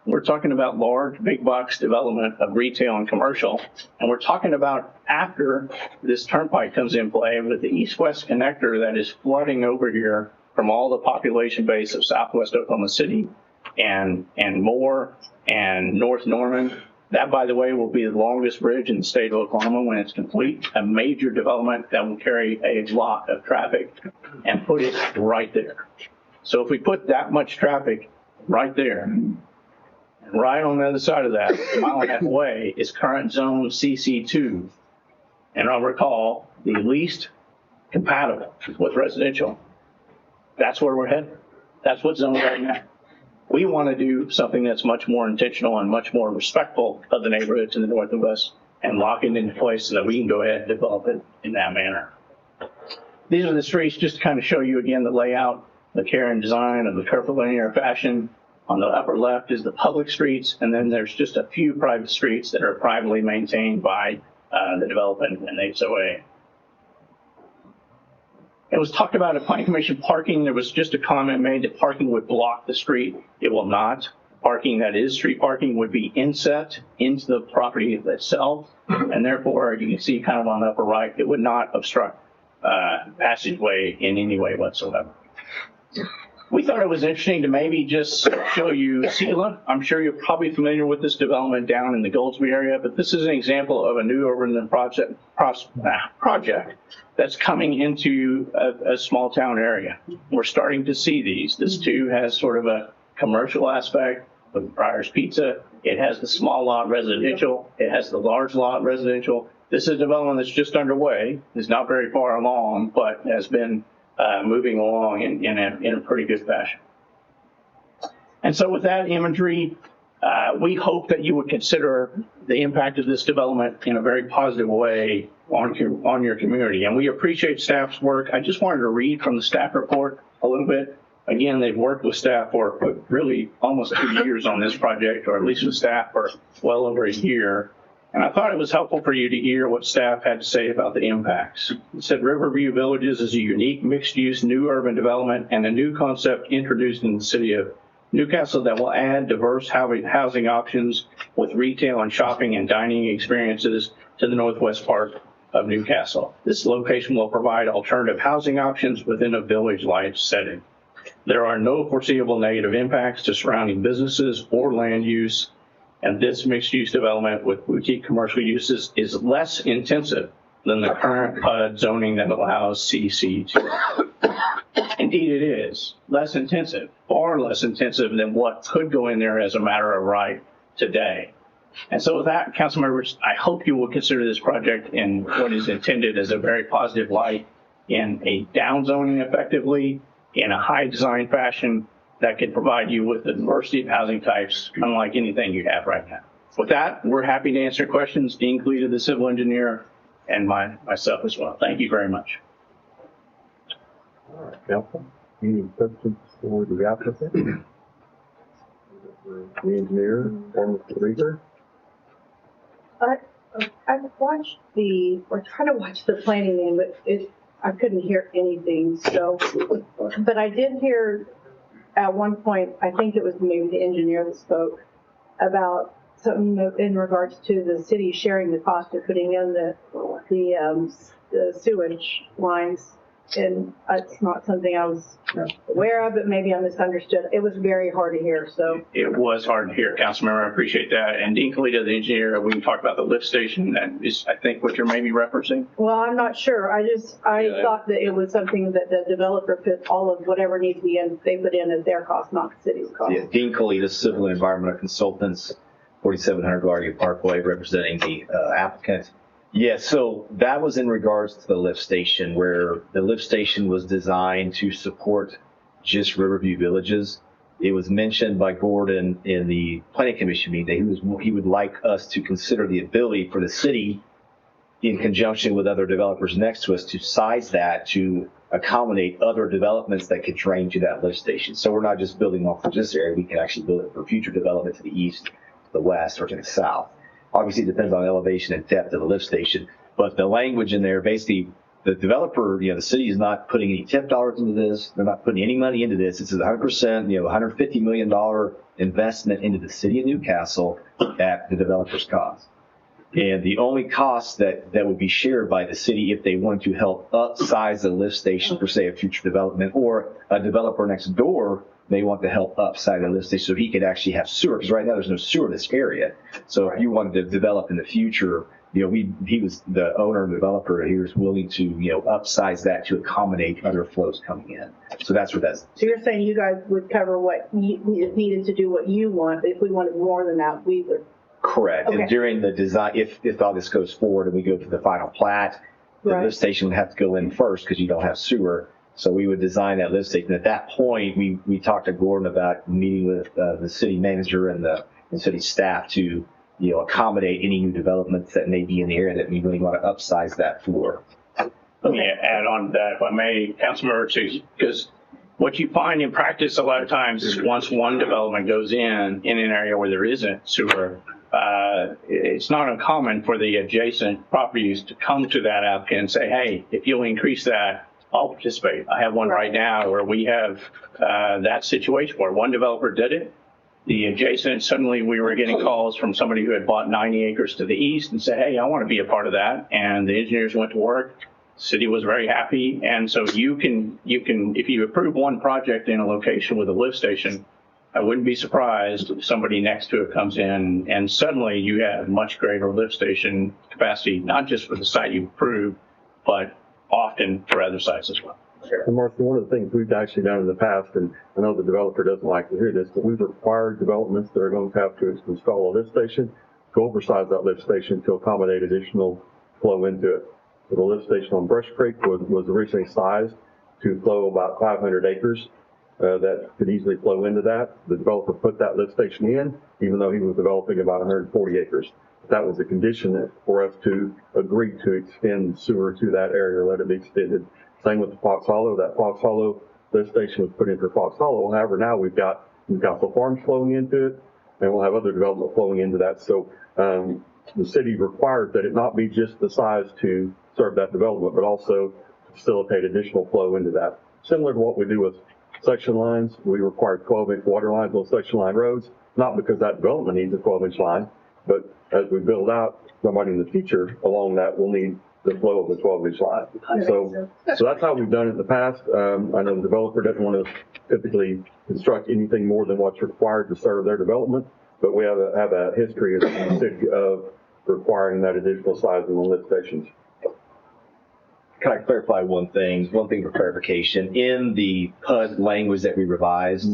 We're talking about large, big box development of retail and commercial. And we're talking about after this turnpike comes in play with the east-west connector that is flooding over here from all the population base of Southwest Oklahoma City and Moore and North Norman. That, by the way, will be the longest bridge in the state of Oklahoma when it's complete. A major development that will carry a lot of traffic and put it right there. So if we put that much traffic right there, right on the other side of that, a mile and a half away, is current zone CC2. And I'll recall the least compatible with residential. That's where we're headed. That's what's zoned right now. We want to do something that's much more intentional and much more respectful of the neighborhoods in the north and west and lock it into place so that we can go ahead and develop it in that manner. These are the streets just to kind of show you again the layout, the care and design of the curvilinear fashion. On the upper left is the public streets, and then there's just a few private streets that are privately maintained by the development and HOA. It was talked about at Planning Commission parking. There was just a comment made that parking would block the street. It will not. Parking that is street parking would be inset into the property itself, and therefore you can see kind of on the upper right, it would not obstruct passageway in any way whatsoever. We thought it was interesting to maybe just show you Sela. I'm sure you're probably familiar with this development down in the Goldsby area, but this is an example of a new urban project that's coming into a small town area. We're starting to see these. This too has sort of a commercial aspect with Breyer's Pizza. It has the small lot residential. It has the large lot residential. This is a development that's just underway. It's not very far along, but has been moving along in a pretty good fashion. And so with that imagery, we hope that you would consider the impact of this development in a very positive way on your community. And we appreciate staff's work. I just wanted to read from the staff report a little bit. Again, they've worked with staff for really almost 2 years on this project, or at least with staff for well over a year. And I thought it was helpful for you to hear what staff had to say about the impacts. It said Riverview Villages is a unique mixed-use new urban development and a new concept introduced in the city of Newcastle that will add diverse housing options with retail and shopping and dining experiences to the northwest part of Newcastle. This location will provide alternative housing options within a village-like setting. There are no foreseeable negative impacts to surrounding businesses or land use, and this mixed-use development with boutique commercial uses is less intensive than the current PUD zoning that allows CC2. Indeed, it is less intensive, far less intensive than what could go in there as a matter of right today. And so with that, council members, I hope you will consider this project in what is intended as a very positive light in a downzoning effectively, in a high design fashion that can provide you with a diversity of housing types, unlike anything you have right now. With that, we're happy to answer questions, including the civil engineer and myself as well. Thank you very much. All right, council. Any questions for the applicant? The engineer or Mr. Rieger? I've watched or tried to watch the planning meeting, but I couldn't hear anything, so, but I did hear at one point, I think it was maybe the engineer that spoke about something in regards to the city sharing the cost of putting in the sewage lines. And it's not something I was aware of, but maybe I misunderstood. It was very hard to hear, so. It was hard to hear, Councilmember. I appreciate that. And Dean Kalita, the engineer, we can talk about the lift station. That is, I think, what you're maybe referencing. Well, I'm not sure. I thought that it was something that the developer put all of whatever needs to be in, they put in as their cost, not the city's cost. Yeah, Dean Kalita, Civil and Environmental Consultants, 4700 Guardia Parkway, representing the applicant. Yeah, so that was in regards to the lift station, where the lift station was designed to support just Riverview villages. It was mentioned by Gordon in the Planning Commission meeting that he would like us to consider the ability for the city, in conjunction with other developers next to us, to size that to accommodate other developments that could drain to that lift station. So we're not just building off of this area, we can actually build it for future development to the east, to the west, or to the south. Obviously, it depends on elevation and depth of the lift station, but the language in there, basically, the developer, the city is not putting any tip dollars into this. They're not putting any money into this. It's a 100%, $150 million investment into the city of Newcastle at the developer's cost. And the only cost that would be shared by the city if they want to help upsize the lift station for, say, a future development, or a developer next door may want to help upside the lift station so he could actually have sewer, because right now there's no sewer in this area. So if you wanted to develop in the future, he was the owner and developer. He was willing to, upsize that to accommodate other flows coming in. So that's what that's. So you're saying you guys would cover what is needed to do what you want, but if we wanted more than that, we would. Correct. Okay. And during the design, if all this goes forward and we go to the final plat, the lift station would have to go in first because you don't have sewer. So we would design that lift station. At that point, we talked to Gordon about meeting with the city manager and the city staff to, accommodate any new developments that may be in the area that we really want to upsize that for. Let me add on to that, if I may, Councilmember, because what you find in practice a lot of times is once one development goes in an area where there isn't sewer, it's not uncommon for the adjacent properties to come to that applicant and say, hey, if you'll increase that, I'll participate. I have one right now where we have that situation where one developer did it. The adjacent, suddenly we were getting calls from somebody who had bought 90 acres to the east and said, hey, I want to be a part of that. And the engineers went to work. City was very happy. And so you can, if you approve one project in a location with a lift station, I wouldn't be surprised if somebody next to it comes in and suddenly you have much greater lift station capacity, not just for the site you approved, but often for other sites as well. And Martha, one of the things we've actually done in the past, and I know the developer doesn't like to hear this, but we've required developments that are going to have to install a lift station to oversize that lift station to accommodate additional flow into it. So the lift station on Brush Creek was originally sized to flow about 500 acres that could easily flow into that. The developer put that lift station in, even though he was developing about 140 acres. That was a condition for us to agree to extend sewer to that area, let it be extended. Same with the Fox Hollow. That Fox Hollow lift station was put in for Fox Hollow. However, now we've got Newcastle Farms flowing into it, and we'll have other development flowing into that. So the city required that it not be just the size to serve that development, but also to facilitate additional flow into that. Similar to what we do with section lines, we require 12-inch water lines on section line roads, not because that development needs a 12-inch line, but as we build out, somebody in the future along that will need the flow of the 12-inch line. So that's how we've done it in the past. I know the developer doesn't want to typically construct anything more than what's required to serve their development, but we have a history in the city of requiring that additional size in the lift stations. Can I clarify one thing for clarification? In the PUD language that we revised,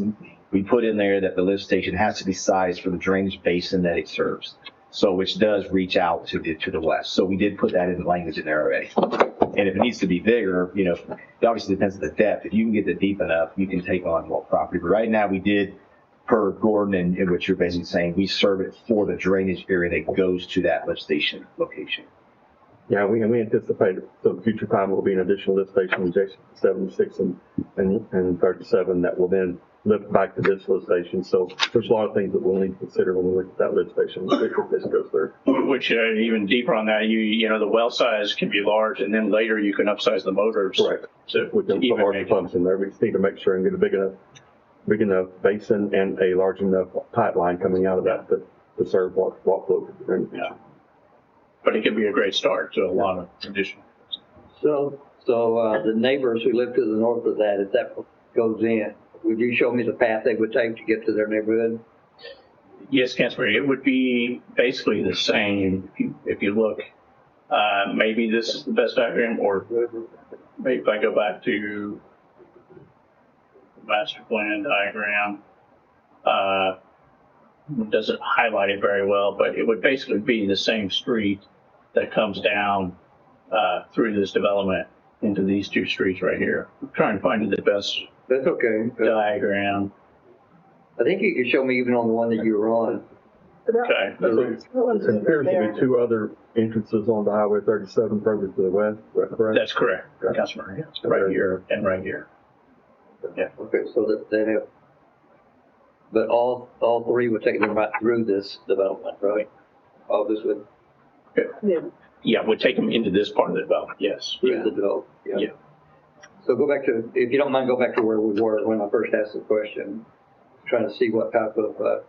we put in there that the lift station has to be sized for the drainage basin that it serves. So which does reach out to the west. So we did put that in the language in there already. And if it needs to be bigger, it obviously depends on the depth. If you can get it deep enough, you can take on more property. But right now we did, per Gordon and what you're basically saying, we serve it for the drainage area that goes to that lift station location. Yeah, we anticipate so future time will be an additional lift station adjacent to 76 and 37 that will then lift back to this lift station. So there's a lot of things that we'll need to consider when we look at that lift station if this goes through. Which, even deeper on that, you know, the well size can be large, and then later you can upsize the motors. Correct. So We can put larger pumps in there. We just need to make sure and get a big enough basin and a large enough pipeline coming out of that to serve what flow. Yeah. But it could be a great start to a lot of additional. So the neighbors who live to the north of that, if that goes in, would you show me the path they would take to get to their neighborhood? Yes, Councilman, it would be basically the same if you look. Maybe this is the best diagram, or maybe if I go back to the master plan diagram, it doesn't highlight it very well, but it would basically be the same street that comes down through this development into these two streets right here. I'm trying to find the best That's okay. diagram. I think you could show me even on the one that you were on. Okay. There appears to be two other entrances onto Highway 37 further to the west, correct? That's correct, Councilman. Right here and right here. Yeah. Okay, so that they have, but all three would take them right through this development, right? All this would. Yeah, we'll take them into this part of the development, yes. Through the development, Yeah. So go back to, if you don't mind, go back to where we were when I first asked the question. Trying to see what type of,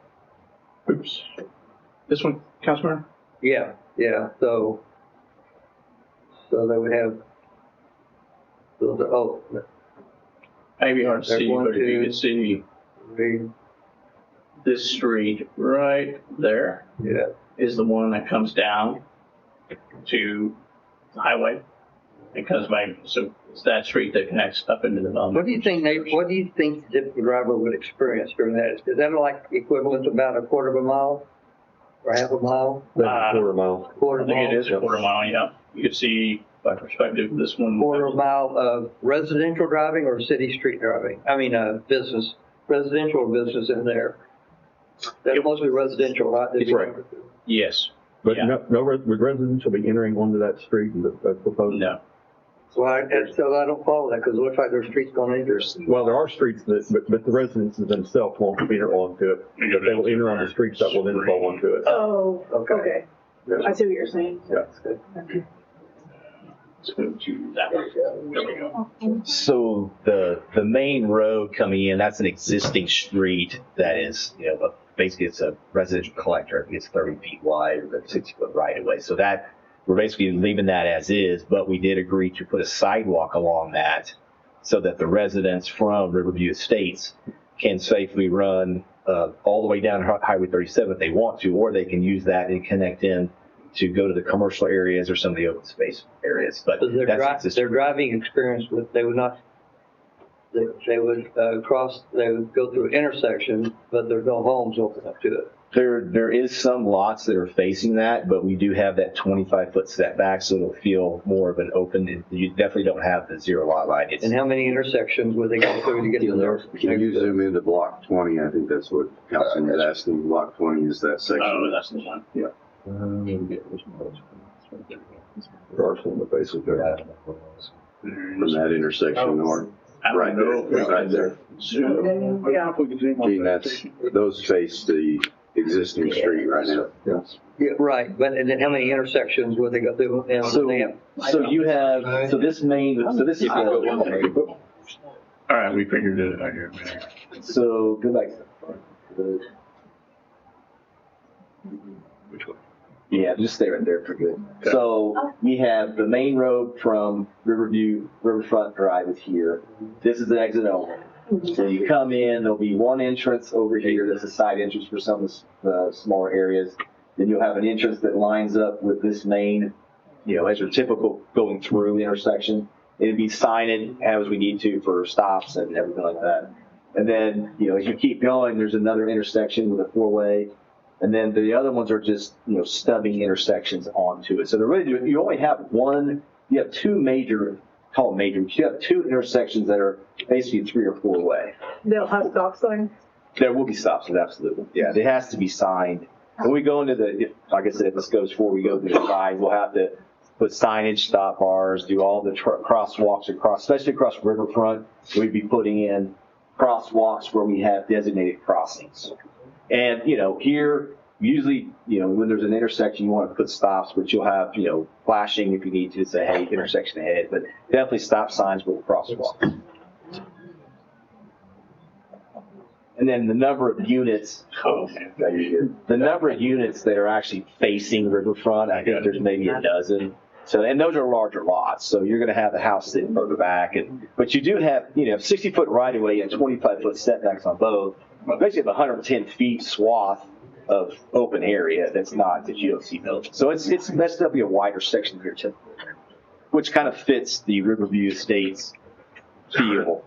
Oops. This one, Councilman? yeah. So they would have, Maybe hard to There's see, one, but if you two, could see three, this street right there is the one that comes down to the highway. It comes by, so it's that street that connects up into the development. What do you think, Nate, what do you think the typical driver would experience during that? Is that like equivalent to about a quarter of a mile or half a mile? Quarter mile. Quarter I think mile? it is a quarter mile, yeah. You can see by perspective this one. Quarter mile of residential driving or city street driving? I mean, business, residential or business in there? That's mostly residential, right? Right. Yes. But would residential be entering onto that street and that's proposed? No. So I don't follow that because it looks like there's streets going into it. Well, there are streets that, but the residences themselves won't enter onto it. They will enter on the streets that will then flow onto it. Oh, okay. I see what you're saying. Yeah. Okay. So the main road coming in, that's an existing street that is, basically it's a residential collector. It's 30 feet wide or 60 foot right of way. So that we're basically leaving that as is, but we did agree to put a sidewalk along that so that the residents from Riverview Estates can safely run all the way down Highway 37 if they want to, or they can use that and connect in to go to the commercial areas or some of the open space areas. But their driving experience they would not. They would they would go through intersections, but there's no homes open up to it. There is some lots that are facing that, but we do have that 25-foot setback, so it'll feel more of an open. You definitely don't have the zero lot line. And how many intersections would they go through to get to there? Can you zoom into block 20? I think that's what Councilman is asking. Block 20 is that section. Oh, that's the one. Yeah. From that intersection north. Right there, right there. Gene, those face the existing street right now. Yes. Yeah, right, but and then how many intersections would they go through? So you have, this is. All right, we figured it out here. So go back to the Which one? Yeah, just stay right there for good. Okay. So we have the main road from Riverfront Drive is here. This is the exit only. So you come in, there'll be one entrance over here. That's a side entrance for some of the smaller areas. Then you'll have an entrance that lines up with this main, as your typical going through intersection. It'd be signed as we need to for stops and everything like that. And then, as you keep going, there's another intersection with a four-way. And then the other ones are just, stubbing intersections onto it. So they're really you only have you have two major, call them major, you have two intersections that are basically 3 or 4 way. They'll have stop signs? There will be stop signs, absolutely. Yeah, it has to be signed. When we go into like I said, if this goes forward, we go through the side, we'll have to put signage, stop bars, do all the crosswalks across, especially across riverfront. We'd be putting in crosswalks where we have designated crossings. And, here, usually, when there's an intersection, you want to put stops, but you'll have, flashing if you need to say, hey, intersection ahead, but definitely stop signs with crosswalks. And then the number of units, that are actually facing riverfront, I think there's maybe a dozen. So, and those are larger lots. So you're going to have the house sitting further back, but you do have, 60-foot right of way and 25-foot setbacks on both. Basically, have 110 feet swath of open area that's not the GOC building. So it's definitely a wider section here too, which kind of fits the Riverview Estates feel.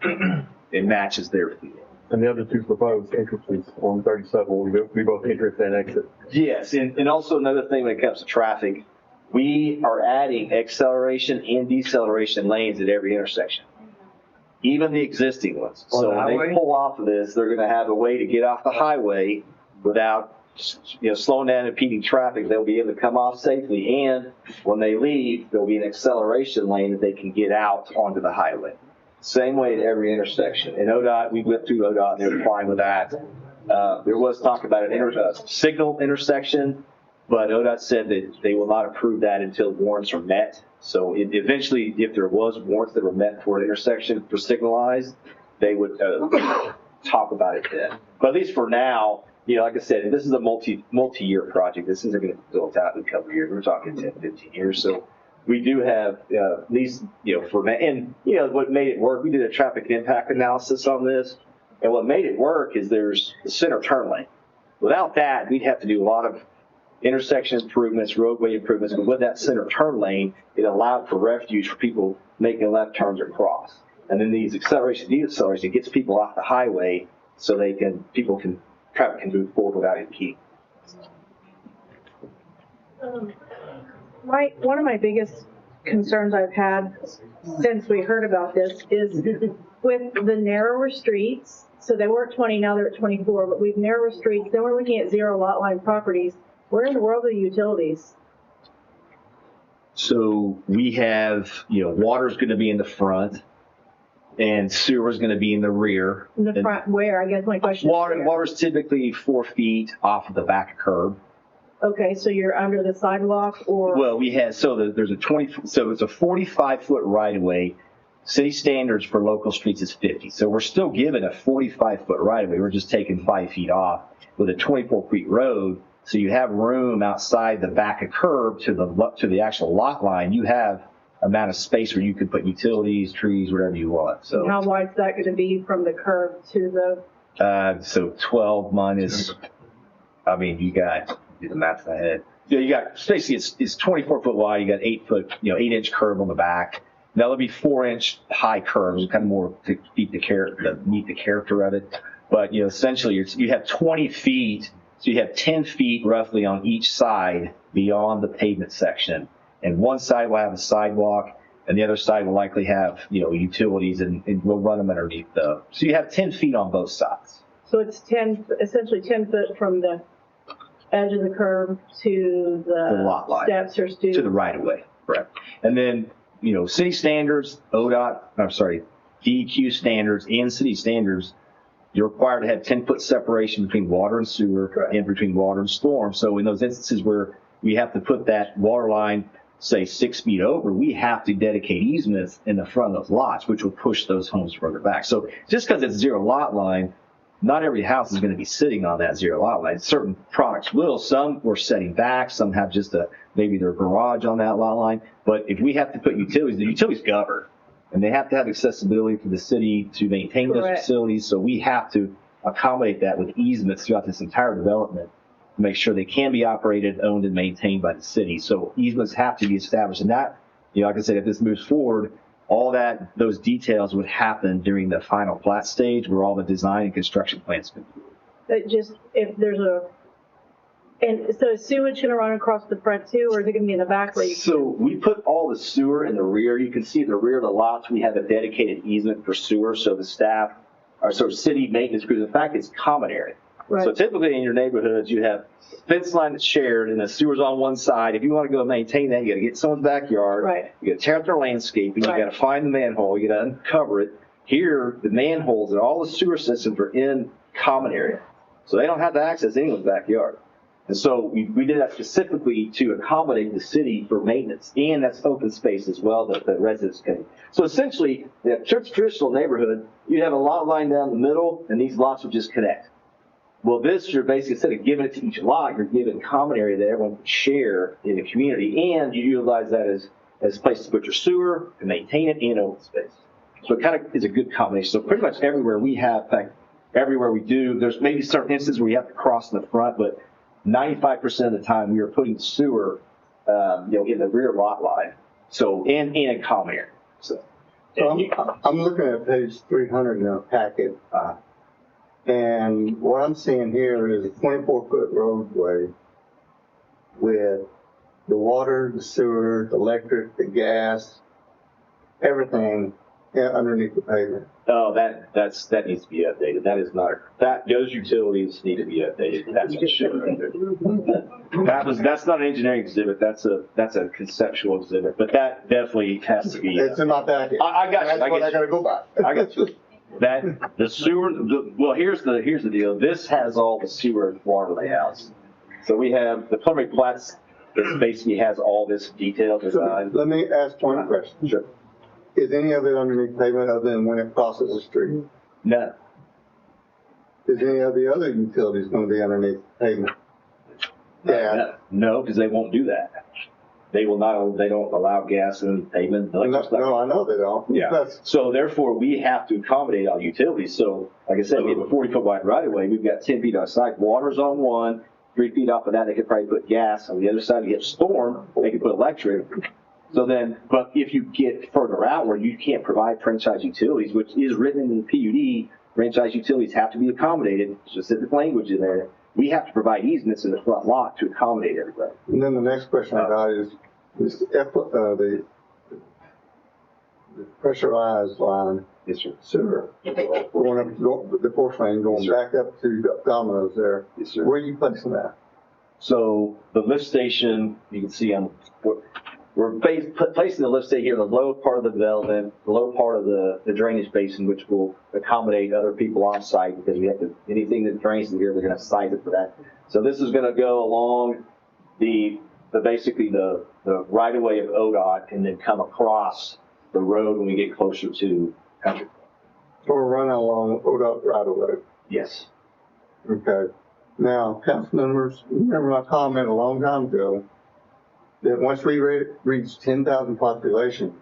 It matches their feel. And the other two proposed entrances on 37 will be both entrance and exit. Yes, and also another thing when it comes to traffic, we are adding acceleration and deceleration lanes at every intersection, even the existing ones. So when they pull off of this, they're going to have a way to get off the highway without slowing down and impeding traffic. They'll be able to come off safely, and when they leave, there'll be an acceleration lane that they can get out onto the highway. Same way at every intersection. In ODOT, we went through ODOT, and they were fine with that. There was talk about a signal intersection, but ODOT said that they will not approve that until warrants are met. So eventually, if there was warrants that were met for an intersection for signalized, they would talk about it then. But at least for now, like I said, this is a multi-year project. This isn't going to be built out in a couple of years. We're talking 10, 15 years. So we do have at least, for now. And, what made it work, we did a traffic impact analysis on this. And what made it work is there's the center turn lane. Without that, we'd have to do a lot of intersection improvements, roadway improvements. But with that center turn lane, it allowed for refuge for people making left turns across. And then these acceleration, deceleration, gets people off the highway so traffic can move forward without impeding. One of my biggest concerns I've had since we heard about this is with the narrower streets. So they were at 20, now they're at 24, but we've narrower streets. Then we're looking at zero lot line properties. Where in the world are the utilities? So we have, water's going to be in the front, and sewer's going to be in the rear. In the front, where? I guess my question is where? Water's typically 4 feet off of the back curb. Okay, so you're under the sidewalk, or? Well, there's it's a 45-foot right-of-way. City standards for local streets is 50. So we're still given a 45-foot right-of-way. We're just taking 5 feet off with a 24-foot road. So you have room outside the back of curb to the actual lot line. You have amount of space where you could put utilities, trees, whatever you want. So how wide is that going to be from the curb to the? So 12 minus. You got do the math in my head. You got basically it's 24 foot wide. You got 8-inch curb on the back. Now there'll be 4-inch high curves, kind of more to meet the character of it. But essentially you have 20 feet. So you have 10 feet roughly on each side beyond the pavement section. And one side will have a sidewalk, and the other side will likely have, utilities, and we'll run them underneath those. So you have 10 feet on both sides. So it's essentially 10 foot from the edge of the curb to the lot line, steps or to the right of way. Correct. And then, city standards, DEQ standards and city standards, you're required to have 10-foot separation between water and sewer and between water and storm. So in those instances where we have to put that water line, say 6 feet over, we have to dedicate easements in the front of those lots, which will push those homes further back. So just because it's zero lot line, not every house is going to be sitting on that zero lot line. Certain products will. Some we're setting back. Some have just maybe their garage on that lot line. But if we have to put utilities, the utilities govern. And they have to have accessibility for the city to maintain those facilities. So we have to accommodate that with easements throughout this entire development to make sure they can be operated, owned, and maintained by the city. So easements have to be established. And that, like I said, if this moves forward, all those details would happen during the final plat stage where all the design and construction plans can be. And so is sewage going to run across the front too, or is it going to be in the back? So we put all the sewer in the rear. You can see the rear of the lots, we have a dedicated easement for sewer. So the staff, city maintenance crews, in fact, it's common area. Right. So typically in your neighborhoods, you have fence line that's shared and the sewer's on one side. If you want to go maintain that, you got to get in someone's backyard. Right. You got to tear up their landscaping. Right. You got to find the manhole. You got to uncover it. Here, the manholes and all the sewer systems are in common area. So they don't have to access anyone's backyard. And so we did that specifically to accommodate the city for maintenance. And that's open space as well that the residents can. So essentially, the traditional neighborhood, you have a lot line down the middle and these lots would just connect. Well, this, you're basically, instead of giving it to each lot, you're giving common area that everyone can share in the community. And you utilize that as a place to put your sewer, to maintain it, and open space. So it kind of is a good combination. So pretty much everywhere we have, in fact, everywhere we do, there's maybe certain instances where you have to cross in the front, but 95% of the time we are putting the sewer, in the rear lot line. So, and in a common area. So I'm looking at page 300 in our packet. And what I'm seeing here is a 24-foot roadway with the water, the sewer, the electric, the gas, everything underneath the pavement. Oh, that needs to be updated. That is not, those utilities need to be updated. That's for sure. Right there. That's not an engineering exhibit. That's a conceptual exhibit, but that definitely has to be. It's in my packet. I got you. That's what I gotta go by. I got you. That the sewer. Well, here's the deal. This has all the sewer and water layouts. So we have the preliminary plats. This basically has all this detailed design. So let me ask one question. Sure. Is any of it underneath pavement other than when it crosses the street? No. Is any of the other utilities going to be underneath pavement? Yeah. No, because they won't do that. They will not. They don't allow gas in pavement. No, I know they don't. Yeah. So therefore, we have to accommodate all utilities. So, like I said, we have a 40-foot wide right of way. We've got 10 feet outside. Water's on one. 3 feet off of that, they could probably put gas. On the other side, you get storm. They could put electric. So then, but if you get further out where you can't provide franchise utilities, which is written in the PUD, franchise utilities have to be accommodated, specific language in there. We have to provide easements in the front lot to accommodate everybody. And then the next question I got is the pressurized line. Yes, sir. Sewer. Going up the force main, going back up to Domino's there. Yes, sir. Where are you placing that? So the lift station, you can see we're placing the lift station here in the low part of the development, the low part of the drainage basin, which will accommodate other people on site because we have to, anything that drains in here, we're going to size it for that. So this is going to go along basically the right of way of ODOT and then come across the road when we get closer to country. So we're running along ODOT right away. Yes. Okay. Now, council members, remember my comment a long time ago that once we reach 10,000 population,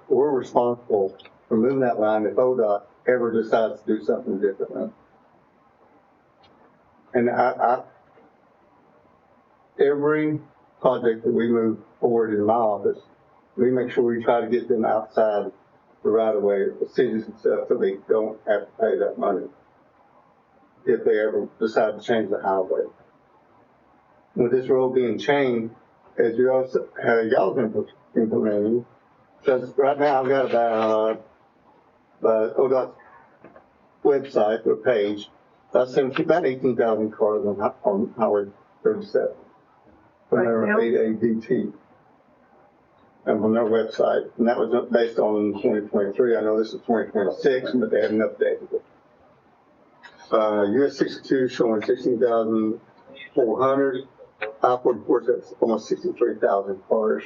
we're responsible for moving that line if ODOT ever decides to do something different. And every project that we move forward in my office, we make sure we try to get them outside the right of way of the cities and stuff so they don't have to pay that money if they ever decide to change the highway. With this road being changed, as you also have y'all implementing, because right now I've got about ODOT's website or page, about 18,000 cars on Highway 37 from their AADT and from their website. And that was based on 2023. I know this is 2026, but they haven't updated it. US 62 showing 16,400. I-44 says almost 63,000 cars.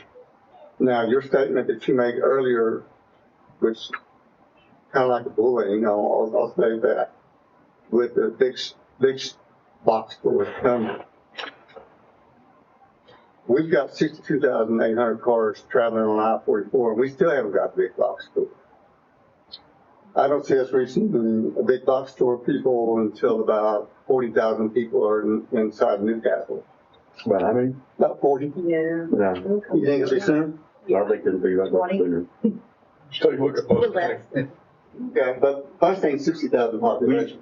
Now, your statement that you made earlier, which kind of like a bullying, I'll say that, with the big box stores coming. We've got 62,800 cars traveling on I-44, and we still haven't got big box stores. I don't see us reaching a big box store people until about 40,000 people are inside Newcastle. About how many? About 40. Yeah. No. You think it'll be soon? I think it'll be right much sooner. Just take a look at most things. Okay, but first thing 60,000 population.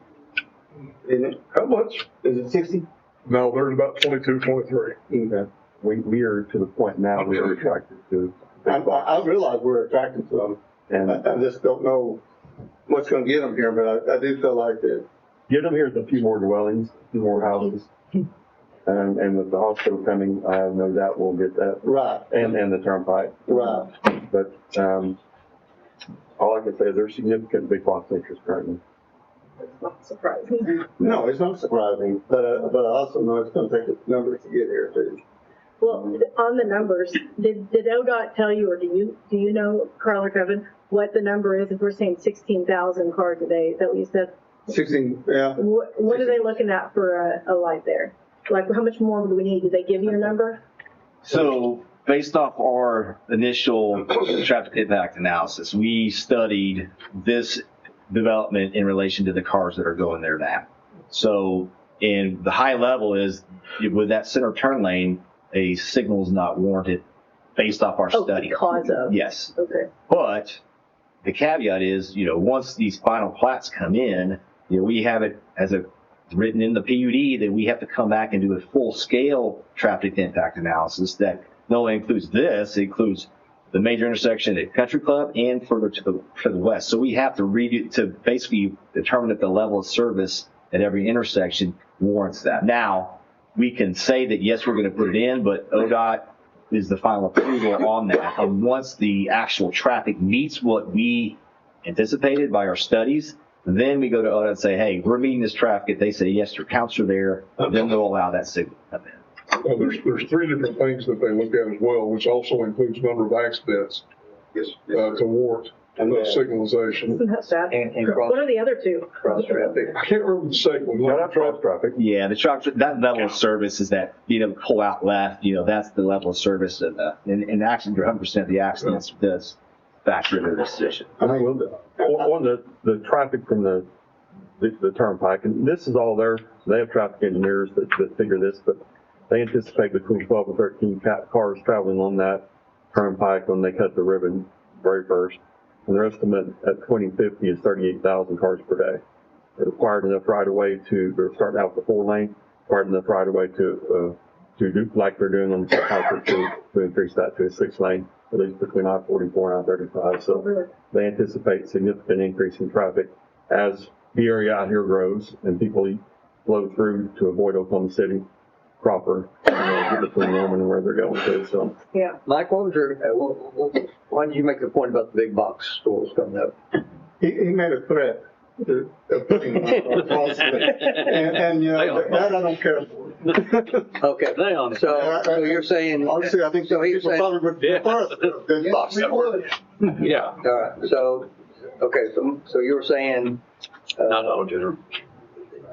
Isn't it? How much? Is it 60? No, there's about 22, 23. Okay. We are to the point now we are attracted to. I realize we're attracted to them. And I just don't know what's going to get them here, but I do feel like that get them here with a few more dwellings, a few more houses. And with the hospital coming, I have no doubt we'll get that. Right. And the turnpike. Right. But, all I can say is there's significant big box interest currently. It's not surprising. No, it's not surprising, but I also know it's gonna take a number to get here too. Well, on the numbers, did ODOT tell you, or do you know, Carl or Kevin, what the number is? If we're saying 16,000 cars a day, is that what you said? 16, yeah. What are they looking at for a light there? Like, how much more do we need? Did they give you a number? So based off our initial traffic impact analysis, we studied this development in relation to the cars that are going there now. So in the high level is with that center turn lane, a signal is not warranted based off our study. Because of? Yes. Okay. But the caveat is, once these final plats come in, we have it as written in the PUD that we have to come back and do a full scale traffic impact analysis that not only includes this, it includes the major intersection at Country Club and further to the west. So we have to redo to basically determine if the level of service at every intersection warrants that. Now, we can say that yes, we're going to put it in, but ODOT is the final approval on that. And once the actual traffic meets what we anticipated by our studies, then we go to ODOT and say, hey, we're meeting this traffic. If they say yes, your counts are there, then they'll allow that signal to come in. Well, there's three different things that they look at as well, which also includes number of accidents to warrant signalization. Isn't that sad? And cross, What are the other two? cross traffic. I can't remember the second one. Not cross traffic. Yeah, that level of service is that being able to pull out left, that's the level of service. And actually, 100% of the accidents does factor into this decision. I mean, on the traffic from the turnpike, and this is all there. They have traffic engineers that figure this, but they anticipate between 12 and 13 cars traveling on that turnpike when they cut the ribbon very first. And their estimate at 2050 is 38,000 cars per day. They're required enough right away they're starting out with the 4-lane, required enough right away to do like they're doing on the highway to increase that to a 6-lane, at least between I-44 and I-35. So they anticipate significant increase in traffic as the area out here grows and people flow through to avoid Oklahoma City proper, get between Norman and where they're going to. So, yeah. Mike, why did you make the point about the big box stores coming up? He made a threat of putting across it. And that I don't care for. Okay. So you're saying. Honestly, I think so people probably would prefer the big box store. Yeah. All right. So you were saying. Not all general.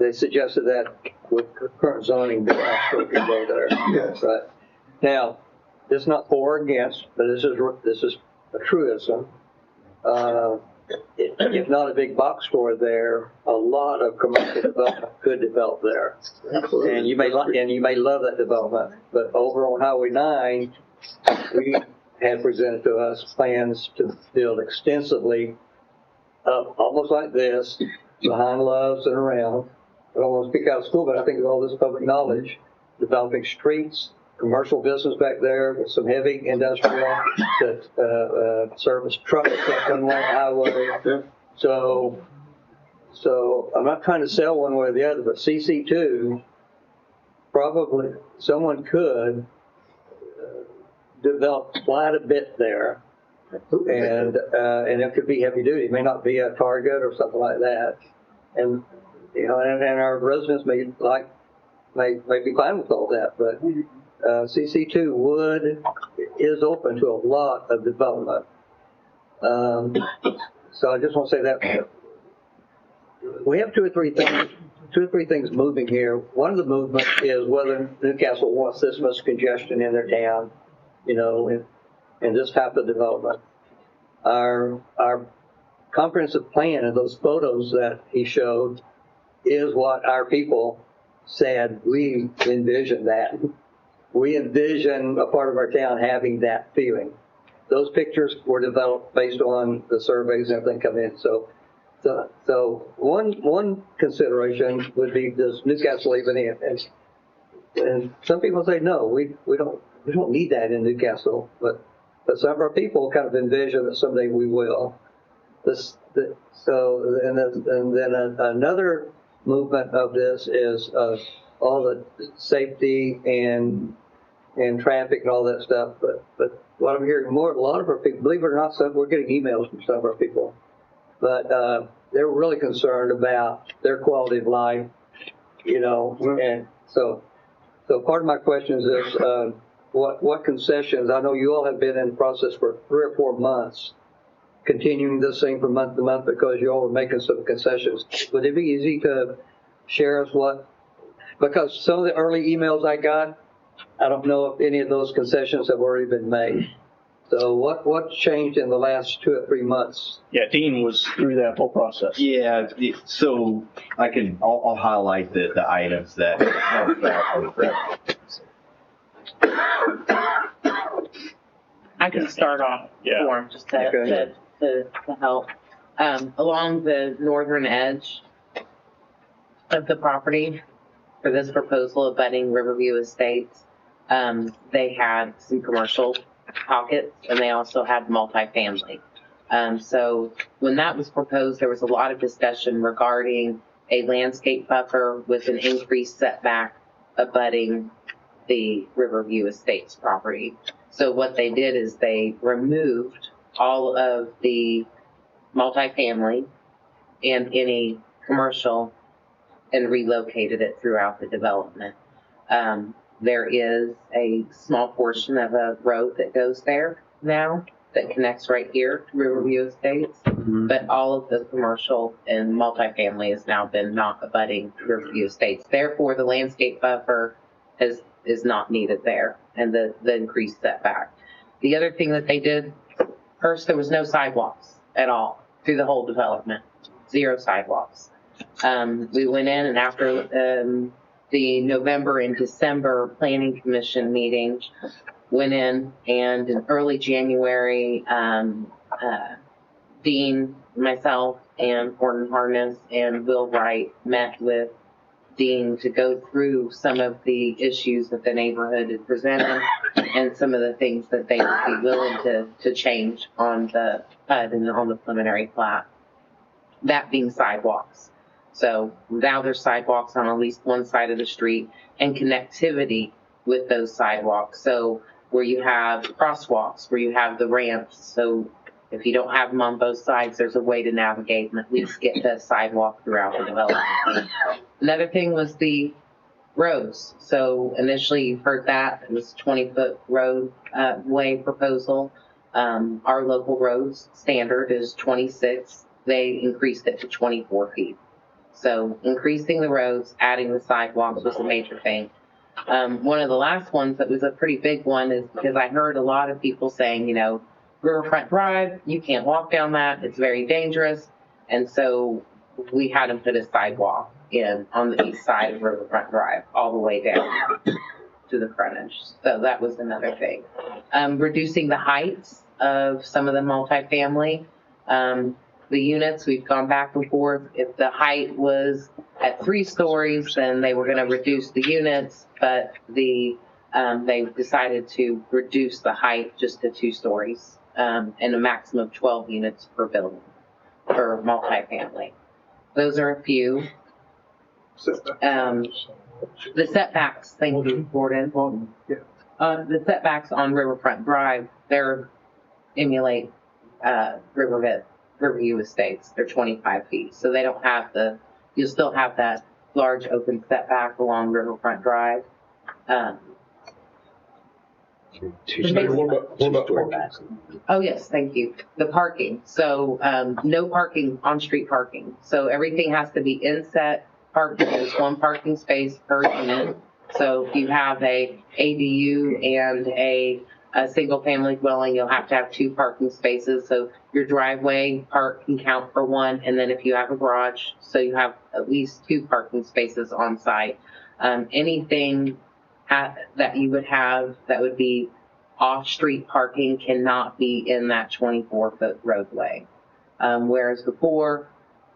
They suggested that with current zoning, the box store can go there. Yes. Right. Now, this is not for or against, but this is a truism. If not a big box store there, a lot of commercial development could develop there. Absolutely. And you may love that development. But over on Highway 9, we had presented to us plans to build extensively up almost like this, behind Love's and around. I don't want to speak out of school, but I think all this is public knowledge. Developing streets, commercial business back there, with some heavy industrial that service trucks that come along the highway. So I'm not trying to sell one way or the other, but CC2, probably someone could develop quite a bit there. And it could be heavy duty. It may not be a Target or something like that. And our residents may be fine with all that, but CC2 is open to a lot of development. So I just want to say that we have two or three things moving here. One of the movements is whether Newcastle wants this much congestion in their town, in this type of development. Our comprehensive plan and those photos that he showed is what our people said. We envision that. We envision a part of our town having that feeling. Those pictures were developed based on the surveys and everything come in. So one consideration would be, does Newcastle even in? And some people say no, we don't need that in Newcastle, but some of our people kind of envision that someday we will. Another movement of this is all the safety and traffic and all that stuff. But what I'm hearing more, a lot of our people, believe it or not, we're getting emails from some of our people, but they're really concerned about their quality of life, and so part of my question is what concessions, I know you all have been in the process for 3 or 4 months, continuing this thing from month to month because you all were making some concessions. Would it be easy to share us because some of the early emails I got, I don't know if any of those concessions have already been made. So what's changed in the last 2 or 3 months? Yeah, Dean was through that whole process. Yeah, so I'll highlight the items that. I can start off for him just to help. Along the northern edge of the property for this proposal abutting Riverview Estates, they had some commercial pockets and they also had multifamily. So when that was proposed, there was a lot of discussion regarding a landscape buffer with an increased setback abutting the Riverview Estates property. So what they did is they removed all of the multifamily and any commercial and relocated it throughout the development. There is a small portion of a road that goes there now that connects right here to Riverview Estates, but all of the commercial and multifamily has now been not abutting Riverview Estates. Therefore, the landscape buffer is not needed there, and the increased setback. The other thing that they did, first, there was no sidewalks at all through the whole development, 0 sidewalks. We went in, and after the November and December Planning Commission meeting, went in, and in early January, Dean, myself, and Gordon Harness and Will Wright met with Dean to go through some of the issues that the neighborhood had presented and some of the things that they would be willing to change on the PUD and on the preliminary plat. That being sidewalks. So now there's sidewalks on at least one side of the street and connectivity with those sidewalks. So where you have crosswalks, where you have the ramps. So if you don't have them on both sides, there's a way to navigate and at least get the sidewalk throughout the development. Another thing was the roads. So initially you heard that it was 20-foot way proposal. Our local roads standard is 26. They increased it to 24 feet. So increasing the roads, adding the sidewalks was a major thing. One of the last ones that was a pretty big one is because I heard a lot of people saying, Riverfront Drive, you can't walk down that. It's very dangerous. And so we had them put a sidewalk in on the east side of Riverfront Drive, all the way down to the frontage. So that was another thing. Reducing the heights of some of the multifamily. The units, we've gone back and forth. If the height was at 3 stories, then they were going to reduce the units, but they decided to reduce the height just to 2 stories and a maximum of 12 units per building for multifamily. Those are a few. The setbacks, thank you, Gordon. The setbacks on Riverfront Drive, they're emulate Riverview Estates. They're 25 feet, so they don't have you'll still have that large open setback along Riverfront Drive. Oh yes, thank you. The parking. So no parking, on-street parking. So everything has to be inset parking. There's 1 parking space per unit. So if you have a ADU and a single-family dwelling, you'll have to have 2 parking spaces. So your driveway part can count for 1, and then if you have a garage, so you have at least 2 parking spaces on site. Anything that you would have that would be off-street parking cannot be in that 24-foot roadway. Whereas before,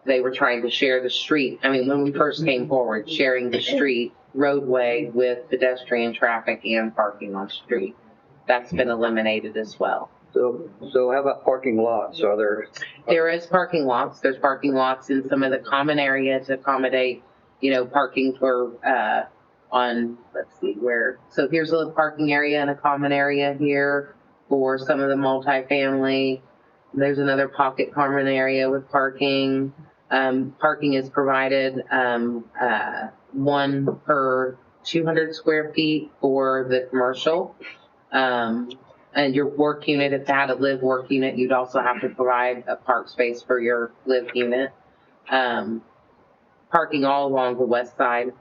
they were trying to share the street. I mean, when we first came forward, sharing the street roadway with pedestrian traffic and parking on street. That's been eliminated as well. So how about parking lots? Are there? There is parking lots. There's parking lots in some of the common area to accommodate parking for, let's see where, so here's a parking area and a common area here for some of the multifamily. There's another pocket common area with parking. Parking is provided, one per 200 square feet for the commercial. And your work unit, if you had a live work unit, you'd also have to provide a park space for your live unit. Parking all along the west side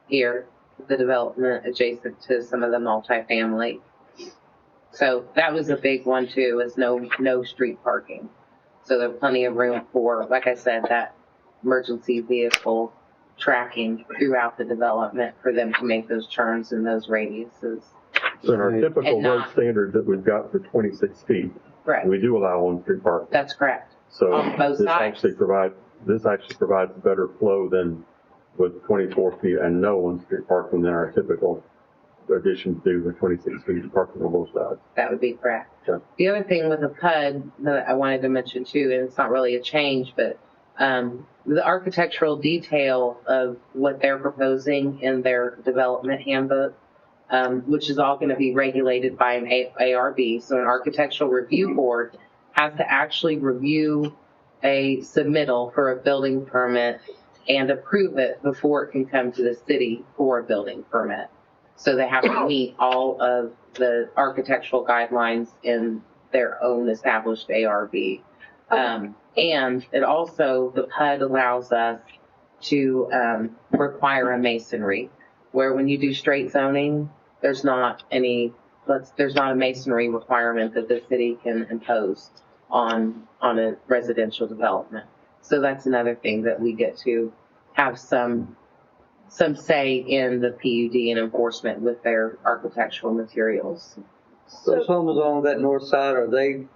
here, the development adjacent to some of the multifamily. So that was a big one too, is no street parking. So there's plenty of room for, like I said, that emergency vehicle tracking throughout the development for them to make those turns in those radiuses. So in our typical road standard that we've got for 26 feet, Correct. we do allow on-street parking. That's correct. So on both this sides. actually provides better flow than with 24 feet and no on-street parking than our typical addition to the 26 feet of parking on both sides. That would be correct. Yeah. The other thing with the PUD that I wanted to mention too, and it's not really a change, but the architectural detail of what they're proposing in their development handbook, which is all going to be regulated by an ARB. So an architectural review board has to actually review a submittal for a building permit and approve it before it can come to the city for a building permit. So they have to meet all of the architectural guidelines in their own established ARB. And it also, the PUD allows us to require a masonry, where when you do straight zoning, there's not a masonry requirement that the city can impose on a residential development. So that's another thing that we get to have some say in the PUD and enforcement with their architectural materials. Those homes on that north side, are they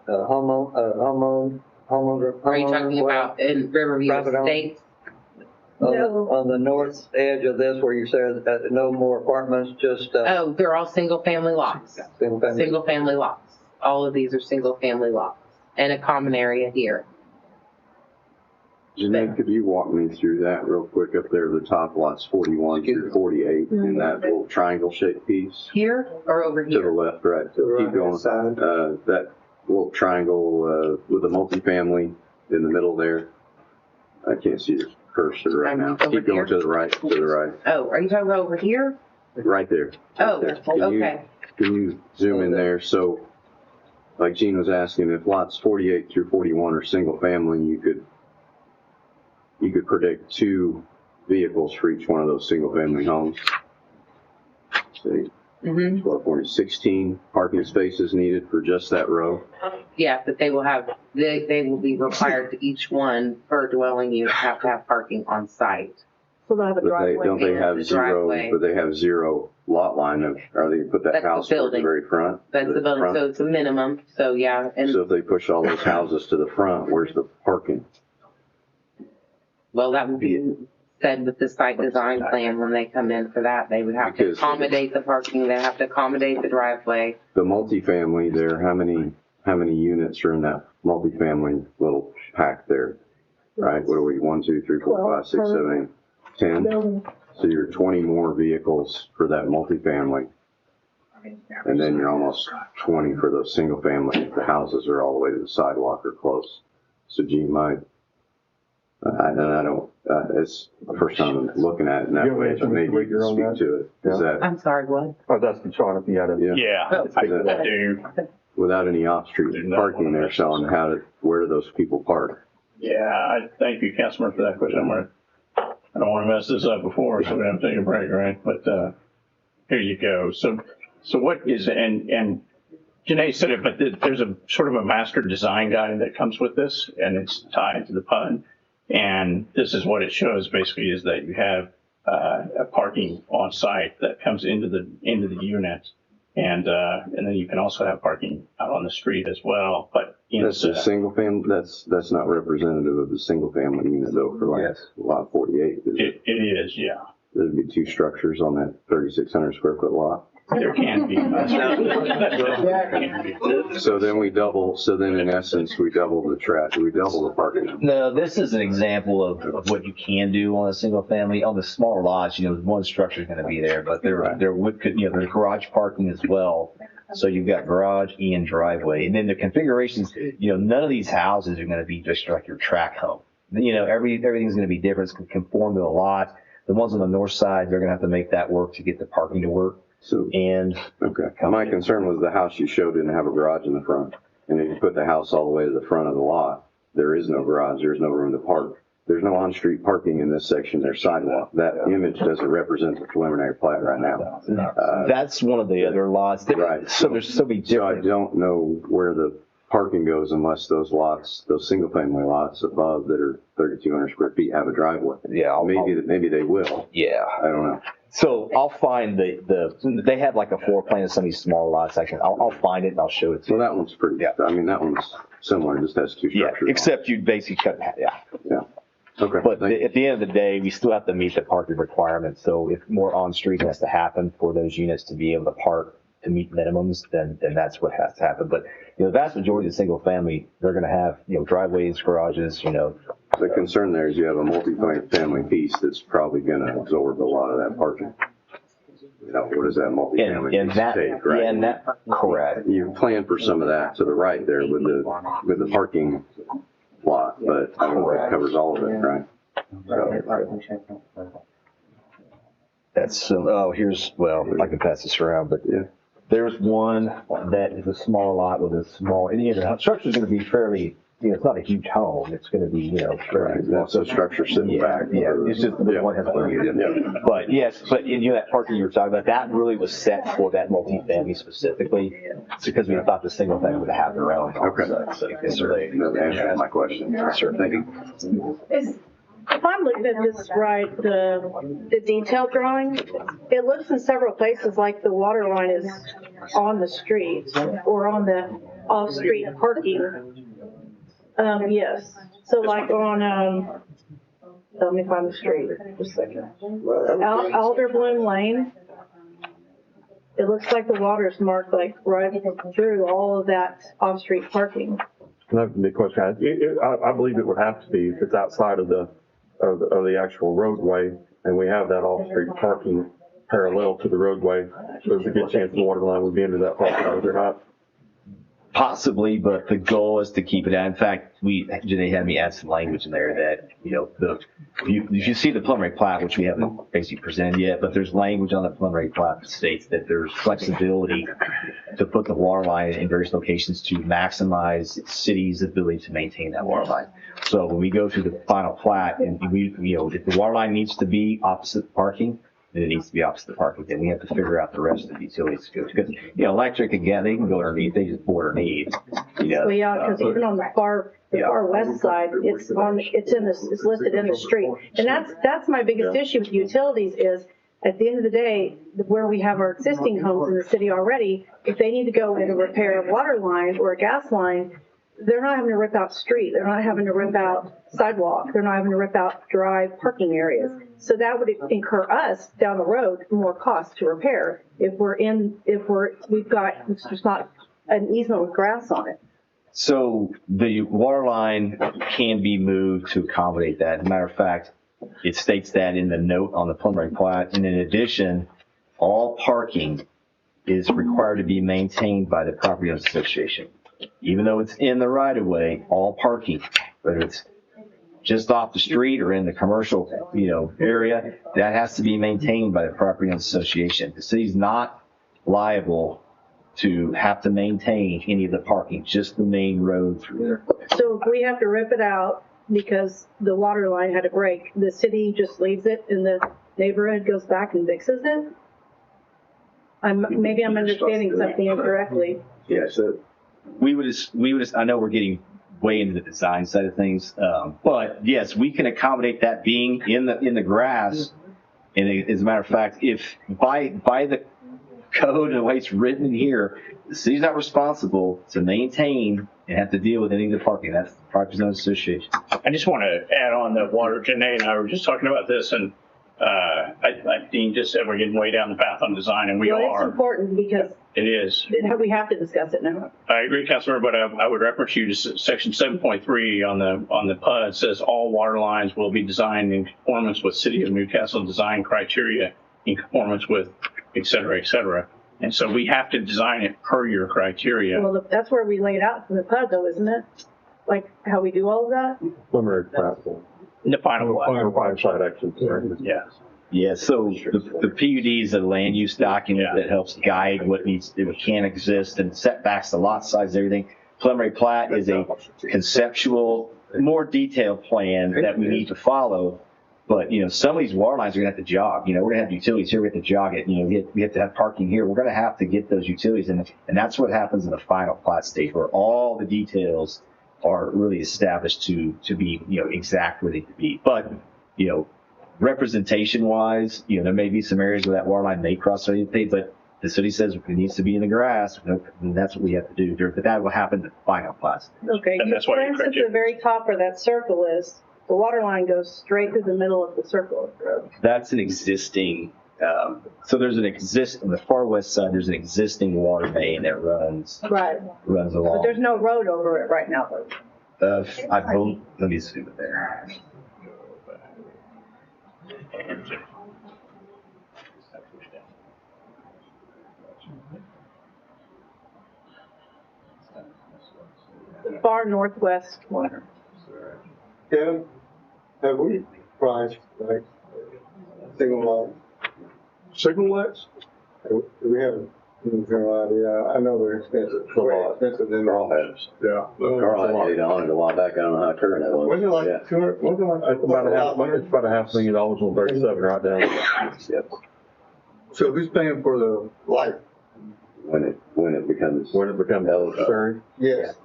homeowners? Are you talking about in Riverview Estates? On the north edge of this, where you said no more apartments, just Oh, they're all single family lots. Single-family. Single family lots. All of these are single family lots and a common area here. Janae, could you walk me through that real quick up there, the top lots 41 through 48, in that little triangle shaped piece? Here or over To here? the left, right. So keep going. That little triangle with a multifamily in the middle there. I can't see the cursor right now. Over Keep going here? to the right, to the right. Oh, are you talking about over here? Right there. Oh, Right there. okay. Can you zoom in there? So, like Gene was asking, if lots 48 through 41 are single family, you could predict 2 vehicles for each one of those single family homes. See, 16 parking spaces needed for just that row. Yeah, but they will be required to each one per dwelling unit have to have parking on site. So they'll have a But driveway. don't they and have the zero? driveway. But they have zero lot line of. Are they put that That's the house towards the building. very front? That's the building, front? so it's a minimum, so yeah, and So if they push all those houses to the front, where's the parking? well, that would be said with the site design plan when they come in for that, they would have to Because- accommodate the parking, they have to accommodate the driveway. The multifamily there, how many units are in that multifamily little pack there? Right, what are we, 1, 2, 3, 4, 5, 6, 7, 8, 10? So you're 20 more vehicles for that multifamily. And then you're almost 20 for those single family, if the houses are all the way to the sidewalk or close. So Gene, it's the first time I'm looking at it in that way, so maybe you can speak to it. Is that, I'm sorry, what? Oh, that's Sean, if you had a. Yeah, I do. without any off-street parking there, selling where do those people park? Yeah, thank you, Councilman, for that question. I don't want to mess this up before, so we have to take a break, right? But here you go. So what is, and Janae said it, but there's a sort of a master design guide that comes with this, and it's tied to the PUD. And this is what it shows basically, is that you have a parking on site that comes into the unit. And then you can also have parking out on the street as well, but That's a single family, that's not representative of the single family unit though, for like lot 48. It is, yeah. There'd be two structures on that 3,600 square foot lot. There can be. So then in essence, we double the parking. No, this is an example of what you can do on a single family. On the smaller lots, one structure is going to be there, but there would, there's garage parking as well. So you've got garage and driveway. And then the configurations, none of these houses are going to be just like your track home. Everything's going to be different. It's going to conform to the lot. The ones on the north side, they're going to have to make that work to get the parking to work. My concern was the house you showed didn't have a garage in the front. And if you put the house all the way to the front of the lot, there is no garage, there's no room to park. There's no on-street parking in this section, there's sidewalk. That image doesn't represent the preliminary plat right now. That's one of the other lots. Right. So there's so many different. So I don't know where the parking goes unless those single-family lots above that are 3,200 square feet have a driveway. Yeah. Maybe they will. Yeah. I don't know. So I'll find they have like a floor plan of some of these small lots. I'll find it and I'll show it to you. Well, that one's pretty, that one's similar, just has two structures. Yeah, except you basically cut it. Yeah. Okay. But at the end of the day, we still have to meet the parking requirements. So if more on-street has to happen for those units to be able to park to meet minimums, then that's what has to happen. But, the vast majority of the single family, they're going to have, driveways, garages, The concern there is you have a multi-family piece that's probably going to absorb a lot of that parking. What does that multi-family piece take, right? Yeah, and that, correct. You plan for some of that to the right there with the parking lot, but I don't know if it covers all of it, right? That's, I can pass this around, but there's one that is a small lot with a small, and the structure's going to be fairly, it's not a huge home. It's going to be, fairly small. So structure sitting back. Yeah, it's just the one has a But yes, but that parking you were talking about, that really was set for that multifamily specifically. It's because we thought the single family would have their own. Okay. So that answers my question. Sure. Thank you. If I'm looking at this right, the detailed drawing, it looks in several places like the water line is on the street or on the off-street parking. Yes. So like on, let me find the street, just a second. Alderbloom Lane. It looks like the water's marked like right through all of that off-street parking. That's a big question. I believe it would have to be if it's outside of the actual roadway, and we have that off-street parking parallel to the roadway. There's a good chance the water line would be into that parking lot, or not. Possibly, but the goal is to keep it out. In fact, they had me add some language in there that, if you see the preliminary plat, which we haven't basically presented yet, but there's language on the preliminary plat that states that there's flexibility to put the water line in various locations to maximize the city's ability to maintain that water line. So when we go through the final plat, and if the water line needs to be opposite the parking, then it needs to be opposite the parking. Then we have to figure out the rest of the utilities to go to. Because, electric, again, they can go underneath. They just bore underneath. Well, yeah, because even on the far west side, it's listed in the street. And that's my biggest issue with utilities is, at the end of the day, where we have our existing homes in the city already, if they need to go in and repair a water line or a gas line, they're not having to rip out street. They're not having to rip out sidewalk. They're not having to rip out drive parking areas. So that would incur us down the road more cost to repair if we've got, it's just not an easement with grass on it. So the water line can be moved to accommodate that. As a matter of fact, it states that in the note on the preliminary plat. And in addition, all parking is required to be maintained by the property owners association. Even though it's in the right of way, all parking, whether it's just off the street or in the commercial, area, that has to be maintained by the property owners association. The city's not liable to have to maintain any of the parking, just the main road through there. So if we have to rip it out because the water line had a break, the city just leaves it and the neighborhood goes back and fixes it? Maybe I'm understanding something incorrectly. Yeah, so we would I know we're getting way into the design side of things, but yes, we can accommodate that being in the grass. And as a matter of fact, if by the code and the way it's written in here, the city's not responsible to maintain and have to deal with any of the parking. That's the property owners association. I just want to add on that water. Janae and I were just talking about this, and Dean just said we're getting way down the path on design, and we Well, it's are. important because It is. we have to discuss it now. I agree, Councilmember, but I would reference you to section 7.3 on the PUD. It says all water lines will be designed in conformance with City of Newcastle design criteria, in conformance with et cetera, et cetera. And so we have to design it per your criteria. Well, that's where we laid out in the PUD though, isn't it? Like how we do all of that? Preliminary platform. The final Final site action. Yeah. Yeah, so the PUD is a land use document that helps guide what can exist and setbacks, the lot size, everything. Preliminary plat is a conceptual, more detailed plan that we need to follow. But, some of these water lines are gonna have to jog. We're gonna have utilities here, we have to jog it. We have to have parking here. We're gonna have to get those utilities in. And that's what happens in the final plat stage, where all the details are really established to be, exact where they need to be. But, representation wise, there may be some areas where that water line may cross anything, but the city says it needs to be in the grass, and that's what we have to do. But that will happen in the final plat. Okay, And that's for why you instance, correct it. the very top where that circle is, the water line goes straight through the middle of the circle of the road. That's an existing, so there's on the far west side, there's an existing water main that runs Right. along. But there's no road over it right now though. Let me zoom it there. The far northwest corner. Kevin, have we priced like signal lights? Signal lights? We haven't. General idea. I know they're expensive. Way expensive than Carl has. Yeah. Carl had it on it a while back. I don't know how current that was. Wasn't it like Yeah. 200? Wasn't it like It's about $500,000 on 37 right now. Yep. So who's paying for the light? When it becomes Necessary. Yes.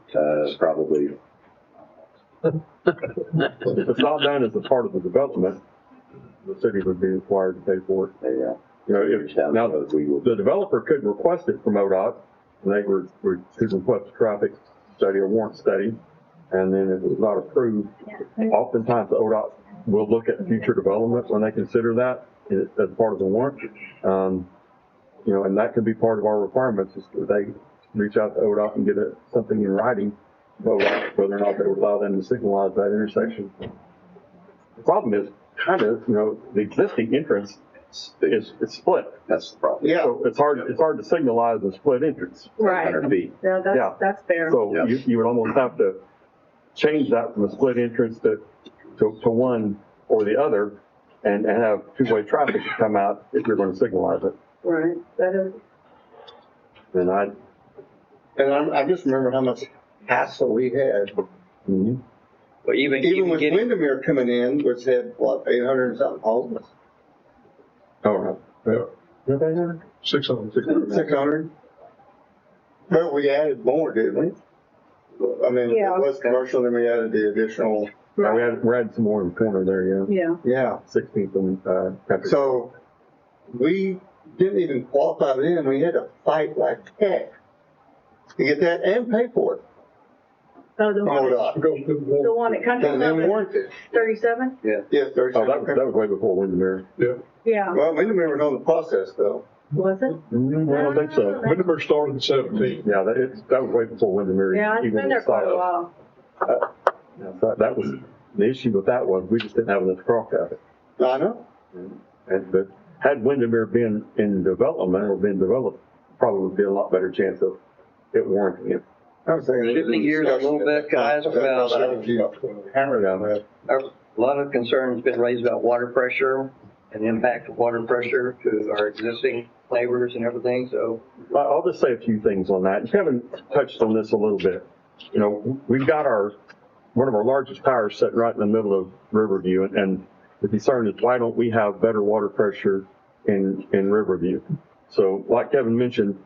probably. If it's not done as a part of the development, the city would be required to pay for it. Yeah. Now, the developer could request it from ODOT, and they could request a traffic study or warrant study, and then if it's not approved, oftentimes ODOT will look at future development when they consider that as part of the warrant. And that could be part of our requirements, is that they reach out to ODOT and get something in writing, whether or not they would allow them to signalize that intersection. The problem is the existing entrance it's split. That's the problem. Yeah. So it's hard to signalize a split entrance. Right. 100 feet. Yeah, that's fair. So you would almost have to change that from a split entrance to one or the other, and have two-way traffic come out if you're going to signalize it. Right. That is. And I just remember how much hassle we had. Mm-hmm. But Even with Windermere coming in, which had, 800 and something homes? Oh, Yeah. 600. 600? But we added more, didn't we? I mean, it was commercial, then we added the additional. Yeah, we had some more in the corner there, Yeah. Yeah. 16th and Country. So we didn't even qualify it in. We had to fight like heck to get that and pay for it. Oh, the one at Country And then warranted. 37? Yeah. Yes, 37. Oh, that was way before Windermere. Yeah. Yeah. Well, Windermere was on the process though. Was it? I don't think so. Windermere started in 17. Yeah, that was way before Windermere. Yeah, it's been there quite a while. That was, the issue with that was we just didn't have enough cross traffic. I know. But had Windermere been in development or been developed, probably would be a lot better chance of it warranting it. I was thinking. Shifting gears a little bit, guys, about a lot of concerns been raised about water pressure and the impact of water pressure to our existing neighbors and everything. So I'll just say a few things on that. Kevin touched on this a little bit. We've got one of our largest towers sitting right in the middle of Riverview, and the concern is why don't we have better water pressure in Riverview? So like Kevin mentioned,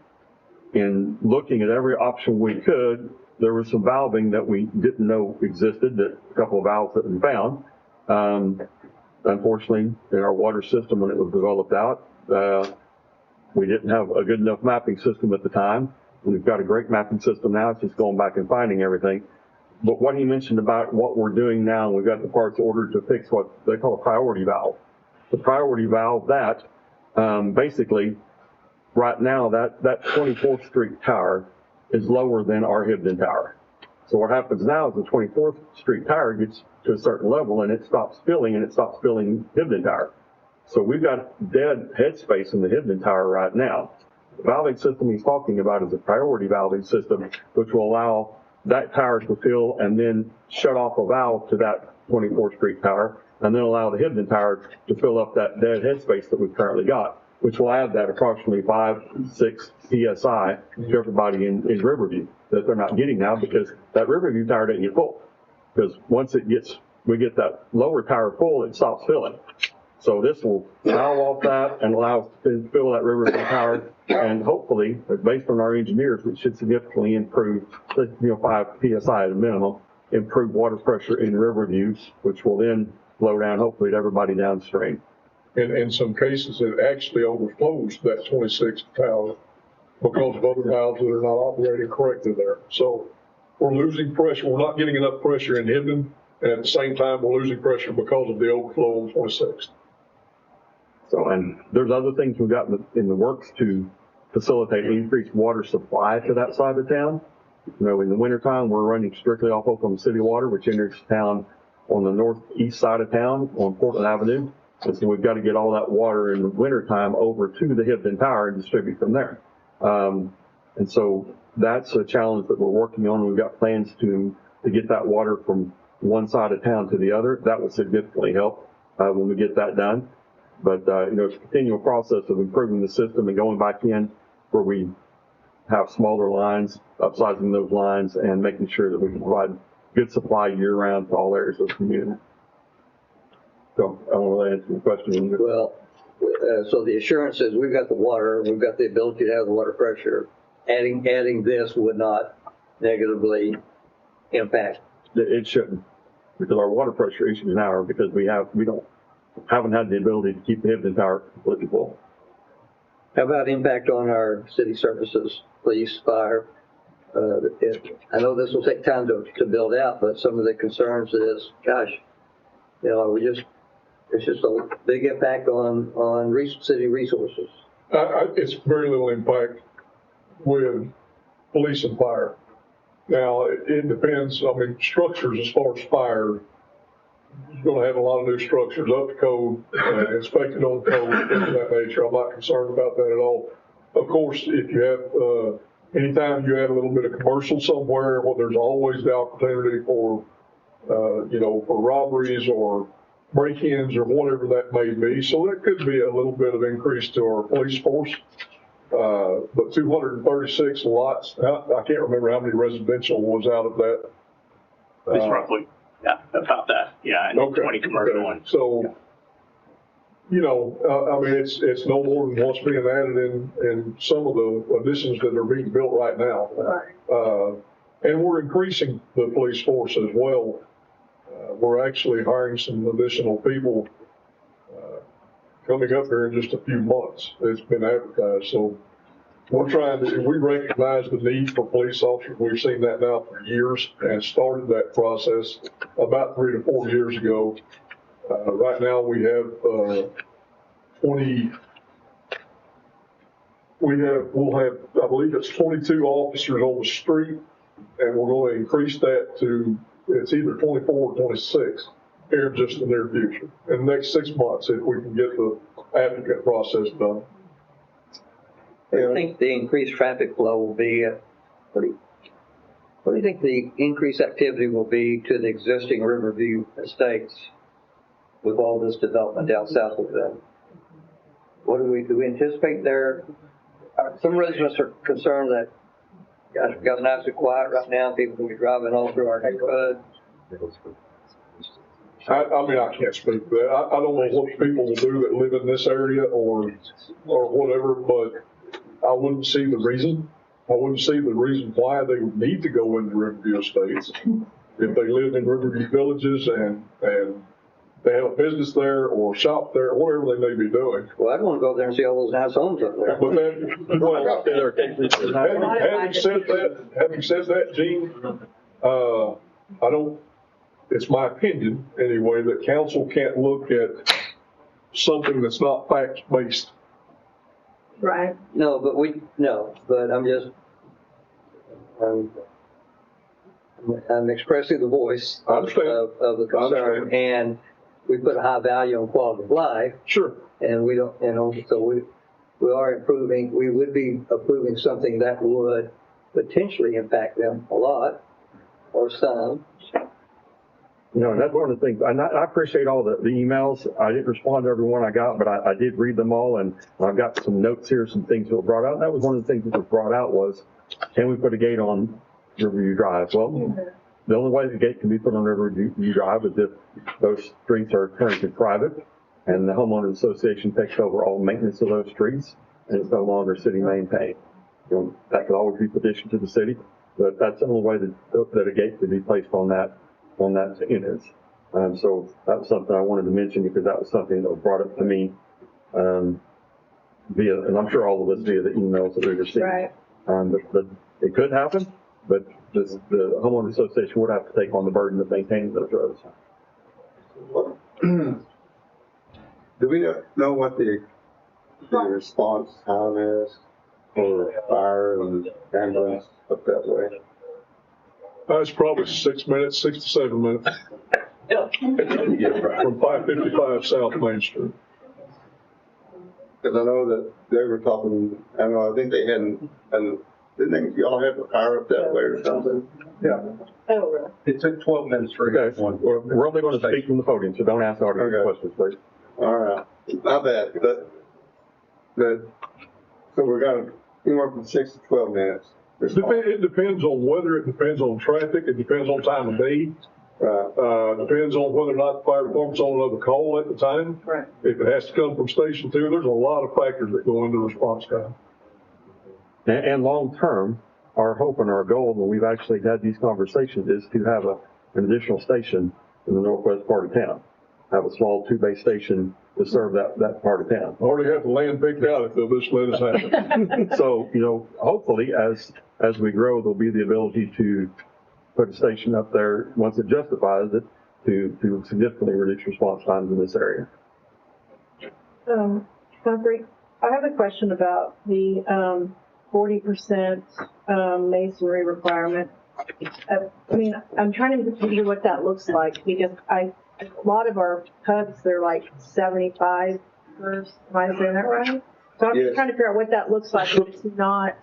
in looking at every option we could, there was some valving that we didn't know existed, that a couple of valves that we found. Unfortunately, in our water system when it was developed out, we didn't have a good enough mapping system at the time. We've got a great mapping system now. It's just going back and finding everything. But what he mentioned about what we're doing now, we've got the parts ordered to fix what they call a priority valve. the priority valve, that, basically, right now, that 24th Street tower is lower than our Hibden tower. So what happens now is the 24th Street tower gets to a certain level and it stops filling Hibden tower. So we've got dead headspace in the Hibden tower right now. The valving system he's talking about is a priority valving system, which will allow that tower to fill and then shut off a valve to that 24th Street tower, and then allow the Hibden tower to fill up that dead headspace that we've currently got, which will add that approximately 5-6 PSI to everybody in Riverview that they're not getting now, because that Riverview tower doesn't get full. Because once we get that lower tower full, it stops filling. So this will valve off that and allow us to fill that Riverview tower, and hopefully, based on our engineers, it should significantly improve, 5 PSI at a minimum, improve water pressure in Riverview, which will then flow down hopefully to everybody downstream. In some cases, it actually overflows that 26th tower because of other valves that are not operating correctly there. So we're losing pressure. We're not getting enough pressure in Hibden, and at the same time, we're losing pressure because of the overflow on 26th. So, and there's other things we've got in the works to facilitate increased water supply to that side of town. In the wintertime, we're running strictly off Oklahoma City water, which enters town on the northeast side of town on Portland Avenue. And so we've got to get all that water in the wintertime over to the Hibden Tower and distribute from there. And so that's a challenge that we're working on. We've got plans to get that water from one side of town to the other. That would significantly help when we get that done. But, it's a continual process of improving the system and going back in where we have smaller lines, upsizing those lines, and making sure that we can provide good supply year-round to all areas of the community. So I don't really answer the question. Well, so the assurance is we've got the water, we've got the ability to have the water pressure. Adding this would not negatively impact. It shouldn't, because our water pressure issues now are because we haven't had the ability to keep the Hibden Tower completely full. How about impact on our city services, police, fire? I know this will take time to build out, but some of the concerns is, gosh, it's just a big impact on city resources. It's very little impact with police and fire. Now, it depends. I mean, structures as far as fire, you're going to have a lot of new structures up to code, inspected on code, things of that nature. I'm not concerned about that at all. Of course, if you have, anytime you add a little bit of commercial somewhere, well, there's always the opportunity for, for robberies or break-ins or whatever that may be. So there could be a little bit of increase to our police force. But 236 lots, I can't remember how many residential was out of that. It's roughly, about that. Yeah, and 20 commercial ones. So, I mean, it's no more than what's being added in some of the additions that are being built right now. And we're increasing the police force as well. We're actually hiring some additional people coming up here in just a few months. It's been advertised. So we recognize the need for police officers. We've seen that now for years and started that process about 3 to 4 years ago. Right now we have we'll have, I believe it's 22 officers on the street, and we're going to increase that to, it's either 24 or 26 here in just the near future. In the next 6 months, if we can get the applicant process done. I think the increased traffic flow will be, what do you think the increased activity will be to the existing Riverview estates with all this development down south of them? Do we anticipate there? Some residents are concerned that, gosh, we've got nice and quiet right now. People can be driving all through our neighborhood. I mean, I can't speak to that. I don't know what people will do that live in this area or whatever, but I wouldn't see the reason. I wouldn't see the reason why they would need to go into Riverview Estates if they lived in Riverview Villages and they have a business there or shop there, whatever they may be doing. Well, I'd want to go there and see all those nice homes up there. But having said that, Gene, it's my opinion anyway that council can't look at something that's not fact-based. Right. No, but I'm just, I'm expressing the voice I understand. of the concern, and we put a high value on quality of life. Sure. And we don't, so we are improving, we would be approving something that would potentially impact them a lot, or some. You know, and that's one of the things, and I appreciate all the emails. I didn't respond to every one I got, but I did read them all, and I've got some notes here, some things that were brought out. That was one of the things that was brought out was, can we put a gate on Riverview Drive? Well, the only way the gate can be put on Riverview Drive is if those streets are currently private, and the homeowners association takes over all maintenance of those streets, and it's no longer city maintained. You know, that could always be petitioned to the city, but that's the only way that a gate could be placed on that entrance. So that was something I wanted to mention because that was something that was brought up to me via, and I'm sure all of us via the emails that we received. Right. But it could happen, but the homeowner association would have to take on the burden of maintaining those roads. Do we know what the response time is for fire and ambulance up that way? It's probably 6 minutes, 6 to 7 minutes. From 555 South Main Street. Because I know that they were talking, I think they hadn't, and didn't y'all have a fire up that way or something? Yeah. Oh, really? It took 12 minutes for Okay. We're only going to speak from the podium, so don't ask audience questions, please. All right, my bad, so we're gonna, anywhere from 6 to 12 minutes. It depends on weather, it depends on traffic, it depends on time of day. Right. Depends on whether or not the fire department's on another call at the time. Right. If it has to come from Station 2, there's a lot of factors that go into response time. And long term, our hope and our goal when we've actually had these conversations is to have an additional station in the northwest part of town. Have a small 2-bay station to serve that part of town. Already have the land picked out if they'll just let us have it. So, you know, hopefully as we grow, there'll be the ability to put a station up there once it justifies it to significantly reduce response times in this area. Humphrey, I have a question about the 40% masonry requirement. I mean, I'm trying to figure what that looks like because a lot of our pubs, they're like 75 first. Am I saying that right? So I'm just trying to figure out what that looks like if it's not,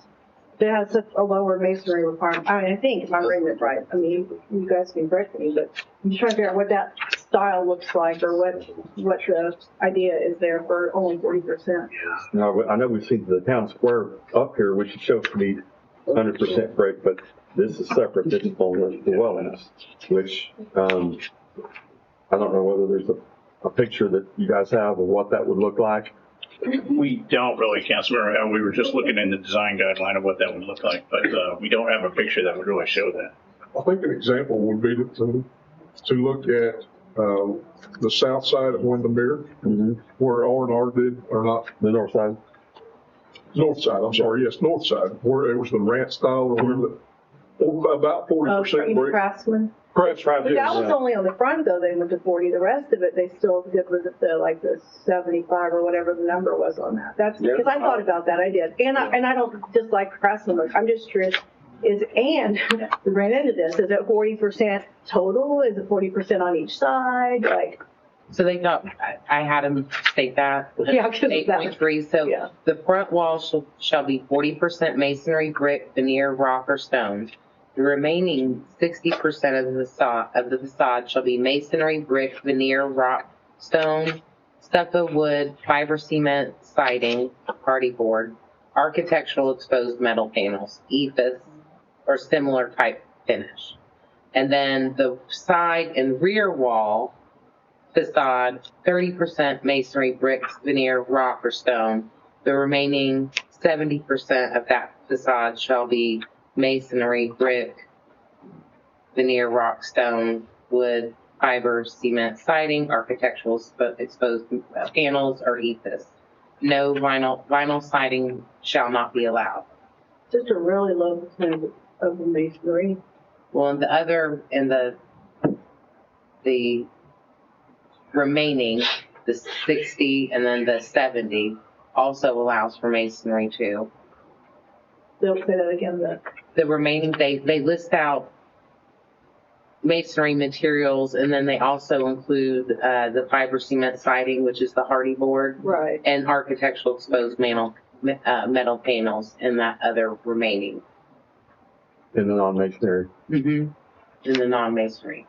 it has such a lower masonry requirement. I mean, I think if I'm reading it right, I mean, you guys can correct me, but I'm just trying to figure out what that style looks like or what the idea is there for only 40%. Now, I know we've seen the town square up here, which shows to be 100% brick, but this is separate. This is on the dwellings, which I don't know whether there's a picture that you guys have of what that would look like. We don't really, Councilmember. We were just looking in the design guideline of what that would look like, but we don't have a picture that would really show that. I think an example would be to look at the south side of Windermere, where R&R did, or not. The north side? North side, I'm sorry, yes, north side, where it was the ranch style, or about 40% brick. Craftsman? But that was only on the front though, they went to 40. The rest of it, they still did was the 75 or whatever the number was on that. That's because I thought about that, I did. And I don't dislike Craftsman, I'm just curious, we ran into this, is it 40% total? Is it 40% on each side? Like, so they got, I had them state that. Yeah, 'cause 8.3, so the front wall shall be 40% masonry, brick, veneer, rock, or stone. The remaining 60% of the facade shall be masonry, brick, veneer, rock, stone, stucco, wood, fiber cement, siding, party board, architectural exposed metal panels, EIFS, or similar type finish. And then the side and rear wall facade, 30% masonry, bricks, veneer, rock, or stone. The remaining 70% of that facade shall be masonry, brick, veneer, rock, stone, wood, fiber, cement, siding, architectural exposed panels, or EIFS. No vinyl siding shall not be allowed. just a really low percentage of the masonry. Well, in the remaining the 60 and then the 70 also allows for masonry too. They'll say that again, The remaining, they list out masonry materials, and then they also include the fiber cement siding, which is the hardy board, right. and architectural exposed metal panels in that other remaining. In the non-masonry. In the non-masonry.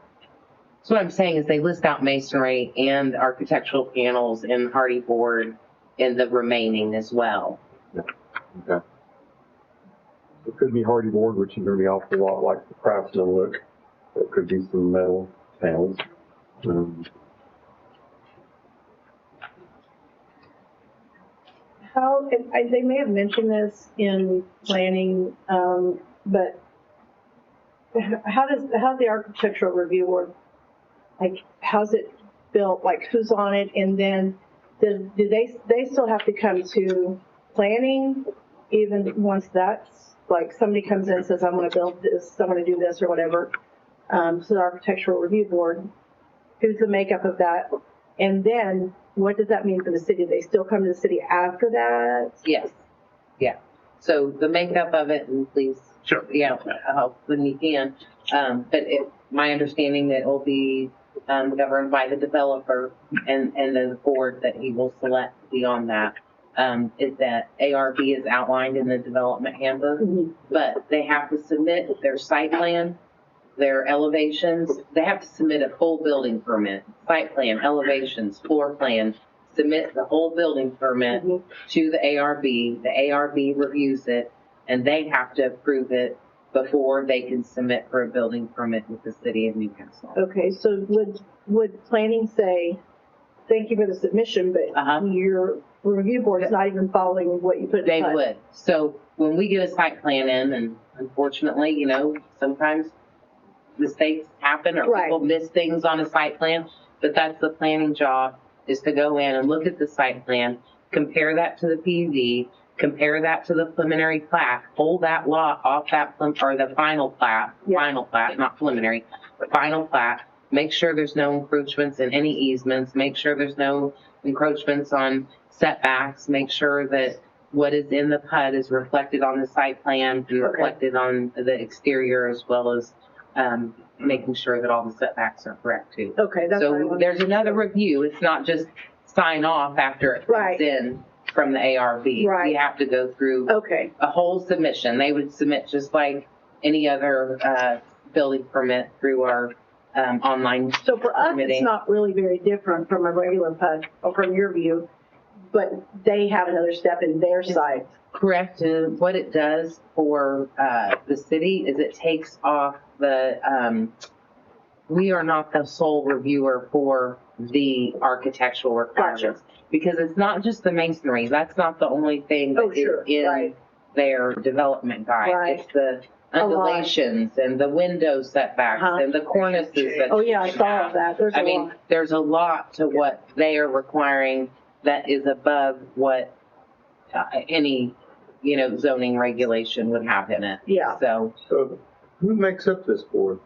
So what I'm saying is they list out masonry and architectural panels and hardy board in the remaining as well. Okay. It could be hardy board, which is going to be awful lot like the craftsman look. It could be some metal panels. How, they may have mentioned this in planning, but how's the architectural review work? Like, how's it built? Like, who's on it? And then do they still have to come to planning even once that's, like, somebody comes in and says, I'm going to build this, I'm going to do this or whatever. So the architectural review board, who's the makeup of that? And then what does that mean for the city? Do they still come to the city after that? Yes. Yeah. So the makeup of it, and please, sure. Yeah, help when you can. But my understanding that it will be governed by the developer and the board that he will select beyond that. Is that ARB is outlined in the development handbook, but they have to submit their site plan, their elevations. They have to submit a full building permit, site plan, elevations, floor plan, submit the whole building permit to the ARB. The ARB reviews it, and they have to approve it before they can submit for a building permit with the city of Newcastle. Okay, so would planning say, thank you for the submission, but your review board is not even following what you put in the They would. So when we get a site plan in, and unfortunately, you know, sometimes mistakes happen or people miss things on a site plan, but that's the planning job, is to go in and look at the site plan, compare that to the PUD, compare that to the preliminary plat, pull that lot off that, or the final plat, not preliminary, but final plat, make sure there's no encroachments in any easements, make sure there's no encroachments on setbacks, make sure that what is in the PUD is reflected on the site plan and reflected on the exterior, as well as making sure that all the setbacks are correct too. Okay, that's so there's another review. It's not just sign off after it comes in from the ARB. We have to go through a whole submission. They would submit just like any other building permit through our online. So for us, it's not really very different from a regular PUD, or from your view, but they have another step in their side. Correct. And what it does for the city is it takes off the, we are not the sole reviewer for the architectural requirements. Because it's not just the masonry. That's not the only thing that is in their development guide. It's the undulations and the window setbacks and the cornices. That I saw that. There's there's a lot to what they are requiring that is above what any, zoning regulation would have in it. Yeah. So who makes up this board?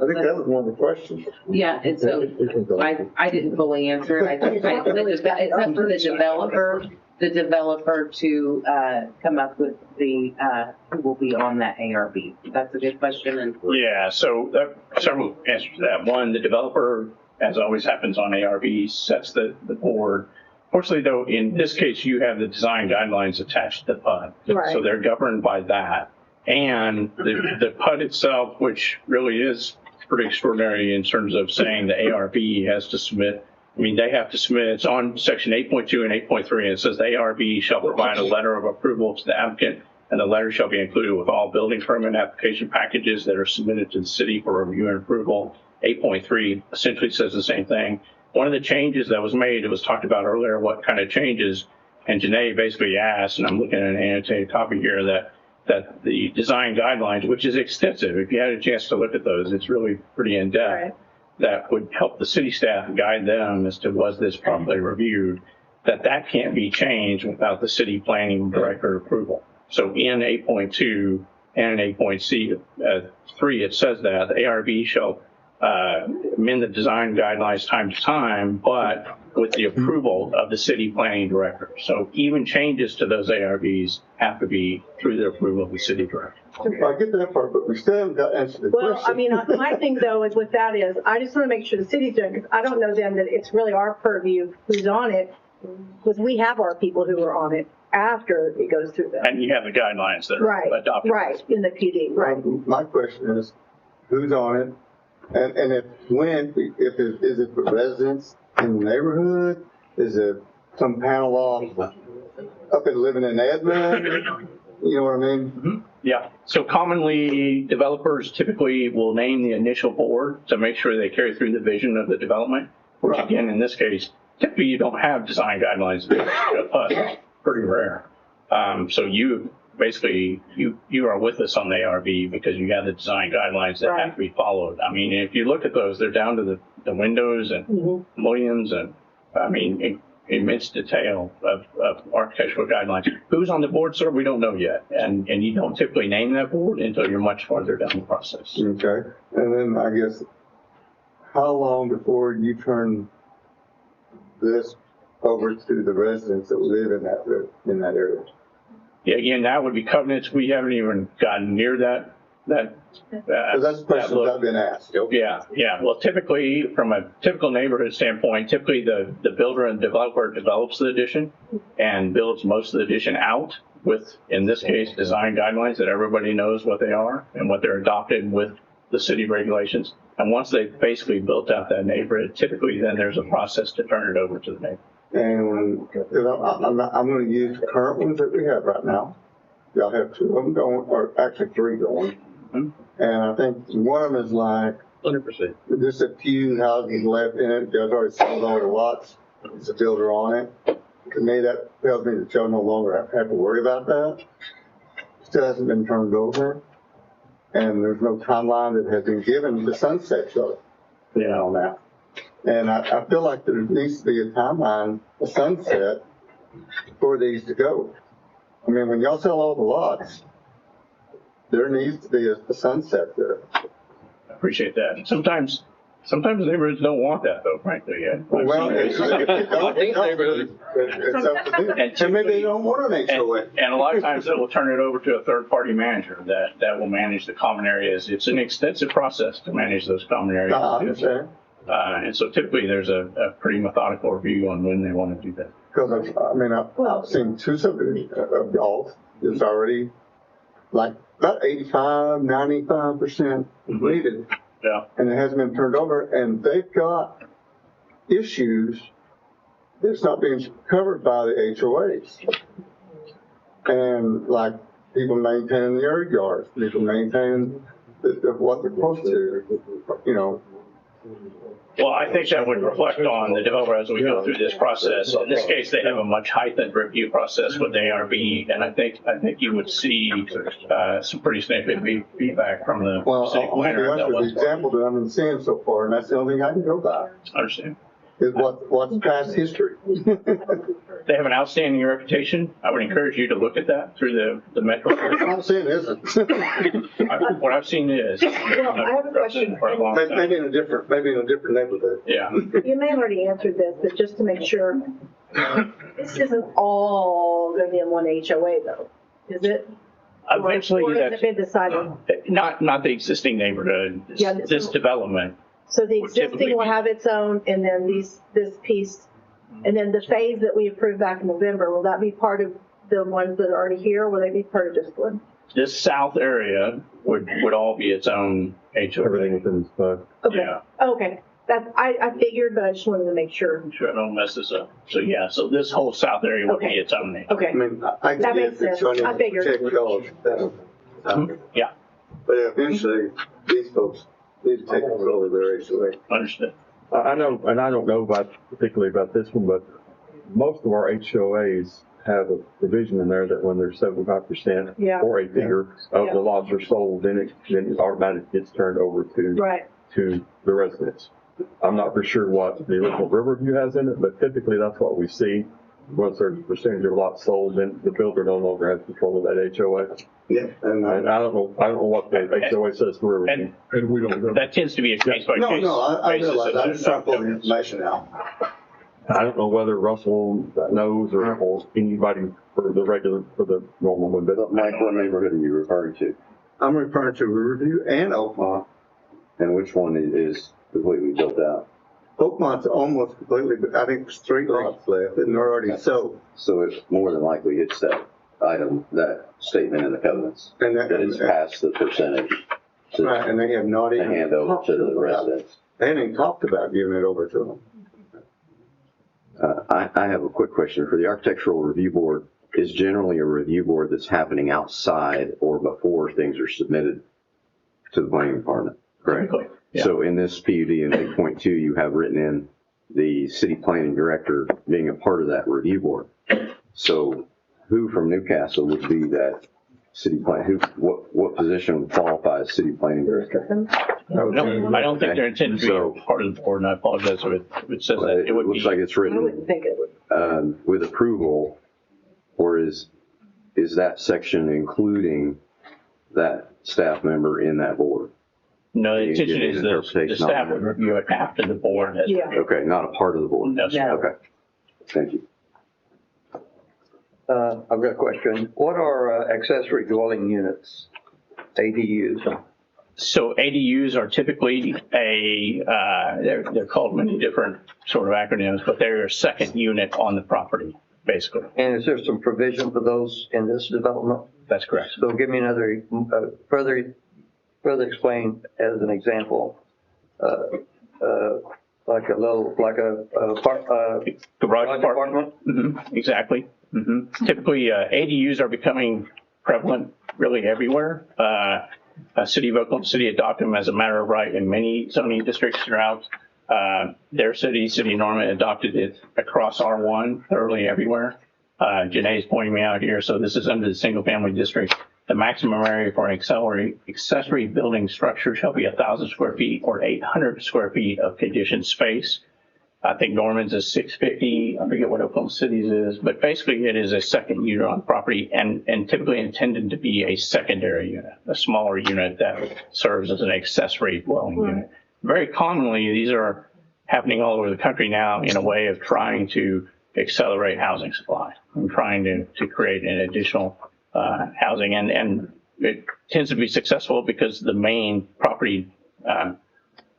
I think that was one of the questions. Yeah, and so I didn't fully answer it. I think it's up to the developer to come up with the who will be on that ARB. That's a good question. And yeah, so several answers to that. One, the developer, as always happens on ARB, sets the board. Fortunately, though, in this case, you have the design guidelines attached to the PUD, so they're governed by that. And the PUD itself, which really is pretty extraordinary in terms of saying the ARB has to submit. They have to submit. It's on section 8.2 and 8.3, and it says the ARB shall provide a letter of approval to the applicant, and the letter shall be included with all building permit application packages that are submitted to the city for review and approval. 8.3 essentially says the same thing. One of the changes that was made, it was talked about earlier, what kind of changes, and Janae basically asked, and I'm looking at an annotated copy here, that the design guidelines, which is extensive, if you had a chance to look at those, it's really pretty in-depth, that would help the city staff guide them as to was this properly reviewed, that can't be changed without the city planning director approval. So in 8.2 and in 8.3, it says that the ARB shall amend the design guidelines time to time, but with the approval of the city planning director. So even changes to those ARVs have to be through the approval of the city director. I get that part, but we still haven't got answered the Well, question. I mean, my thing though is with that is, I just want to make sure the city's doing, because I don't know then that it's really our purview who's on it, because we have our people who are on it after it goes through them. And you have the guidelines that Right, are adopted. right, in the PD, right. My question is, who's on it? And if is it for residents in the neighborhood? Is it some panel off up and living in Edmond? You know what I mean? Mm-hmm. Yeah. So commonly, developers typically will name the initial board to make sure they carry through the vision of the development, which again, in this case, typically you don't have design guidelines. It's pretty rare. So you basically, you are with us on the ARV because you have the design guidelines that have to be followed. I mean, if you look at those, they're down to the windows and mullions and, I mean, immense detail of architectural guidelines. Who's on the board, sir? We don't know yet. And you don't typically name that board until you're much farther down the process. Okay. And then I guess, how long before you turn this over to the residents that live in that area? Yeah, again, that would be covenants. We haven't even gotten near that. So that's the question I've been asked. Yeah. Well, typically, from a typical neighborhood standpoint, typically the builder and developer develops the addition and builds most of the addition out with, in this case, design guidelines that everybody knows what they are and what they're adopted with the city regulations. And once they've basically built out that neighborhood, typically then there's a process to turn it over to the neighbor. And I'm going to use the current ones that we have right now. Y'all have two of them going, or actually three going. And I think one of them is like 100%. Just a few houses left in it. There's already sold all the lots. There's a builder on it. To me, that tells me that y'all no longer have to worry about that. Still hasn't been turned over. And there's no timeline that has been given to sunset on that. And I feel like there needs to be a timeline, a sunset, for these to go. I mean, when y'all sell all the lots, there needs to be a sunset there. I appreciate that. Sometimes neighborhoods don't want that, though, frankly. Well, it's up to them. And maybe they don't want an HOA. And a lot of times they will turn it over to a third-party manager that will manage the common areas. It's an extensive process to manage those common areas. I understand. And so typically there's a pretty methodical review on when they want to do that. Because I've seen two subdivisions of y'all. It's already like about 85, 95% completed. Yeah. And it hasn't been turned over, and they've got issues that's not being covered by the HOAs. And like people maintaining the yard yards, people maintaining what they're supposed to, you know. Well, I think that would reflect on the developer as we go through this process. In this case, they have a much heightened review process with ARB, and I think you would see some pretty significant feedback from the city planner. The example that I've been seeing so far, and that's the only thing I can go by. I understand. Is what's past history. They have an outstanding reputation. I would encourage you to look at that through the metro. I'm saying it isn't. What I've seen is. Well, I have a question. Maybe in a different neighborhood. Yeah. You may have already answered this, but just to make sure, this isn't all going to be in one HOA though, is it? Eventually, or has it been decided? Not the existing neighborhood. This development. So the existing will have its own, and then this piece, and then the phase that we approved back in November, will that be part of the ones that are already here, or will they be part of this one? This south area would all be its own HOA. Everything within this bug. Okay. Yeah. Okay. I figured, but I just wanted to make sure. Sure, I don't mess this up. So yeah, so this whole south area would be its own HOA. Okay. I mean, I that makes sense. I figured. Yeah. But eventually, these folks need to take control of their HOA. Understood. I know, and I don't know particularly about this one, but most of our HOAs have a provision in there that when there's 75% or a figure of the lots are sold, then it automatically gets turned over to the residents. I'm not for sure what the original Riverview has in it, but typically that's what we see. Once there's a percentage of lots sold, then the builder no longer has control of that HOA. Yeah, and I don't know what the HOA says for Riverview. And we don't know. That tends to be a case by case. No, I realize. I just trying to pull the information out. I don't know whether Russell knows or anybody for the normal one, but Mike, what neighborhood are you referring to? I'm referring to Riverview and Oakmont. And which one is completely built out? Oakmont's almost completely, but I think there's 3 lots left and they're already sold. So it's more than likely it's that item, that statement in the covenants, And that it's past the percentage to right, and they have not even hand over to the residents. They haven't even talked about giving it over to them. I have a quick question. For the Architectural Review Board, is generally a review board that's happening outside or before things are submitted to the planning department, correct? Yeah. So in this PUD in 8.2, you have written in the city planning director being a part of that review board. So who from Newcastle would be that city plan? What position would qualify as city planning director? I don't think they're intended to be part of the board, and I apologize if it says that. It looks like it's written with approval, or is that section including that staff member in that board? No, the intention is the staff would review it after the board has. Yeah. Okay, not a part of the board? No, sir. Okay, thank you. I've got a question. What are accessory dwelling units, ADUs? So ADUs are typically they're called many different sort of acronyms, but they're a second unit on the property, basically. And is there some provision for those in this development? That's correct. So give me another, further explain as an example, like a garage apartment. Mm-hmm. Exactly. Mm-hmm. Typically, ADUs are becoming prevalent really everywhere. City of Oakland City adopted them as a matter of right in many zoning districts throughout their city. City of Norman adopted it across R1 thoroughly everywhere. Janae's pointing me out here. So this is under the single family district. The maximum area for an accessory building structure shall be 1,000 square feet or 800 square feet of conditioned space. I think Norman's is 650. I forget what Oklahoma City's is, but basically it is a second unit on property and typically intended to be a secondary unit, a smaller unit that serves as an accessory dwelling unit. Very commonly, these are happening all over the country now in a way of trying to accelerate housing supply and trying to create an additional housing. And it tends to be successful because the main property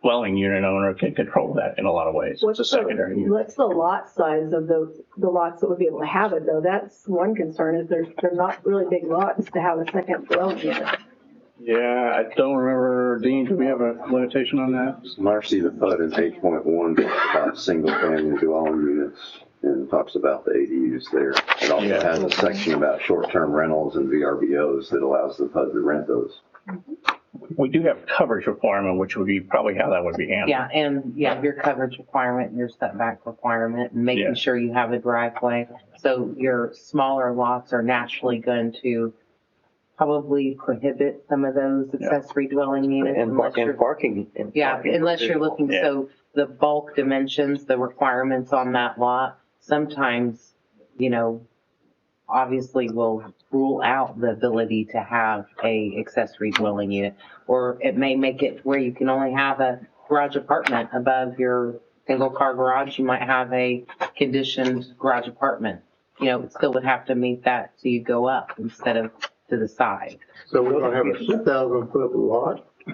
dwelling unit owner can control that in a lot of ways. It's a secondary unit. What's the lot size of the lots that would be able to have it though? That's one concern is they're not really big lots to have a second dwelling unit. Yeah, I don't remember. Dean, do we have a limitation on that? Marcy, the PUD in 8.1 talks about single family dwelling units and talks about the ADUs there. It also has a section about short-term rentals and VRBOs that allows the PUD to rent those. We do have a coverage requirement, which would be probably how that would be handled. Yeah, and your coverage requirement, your setback requirement, and making sure you have a driveway. So your smaller lots are naturally going to probably prohibit some of those accessory dwelling units. And parking. Unless you're looking, so the bulk dimensions, the requirements on that lot, sometimes, obviously will rule out the ability to have a accessory dwelling unit. Or it may make it where you can only have a garage apartment above your single car garage. You might have a conditioned garage apartment. It still would have to meet that, so you go up instead of to the side. So we're gonna have a 2,000 foot lot? A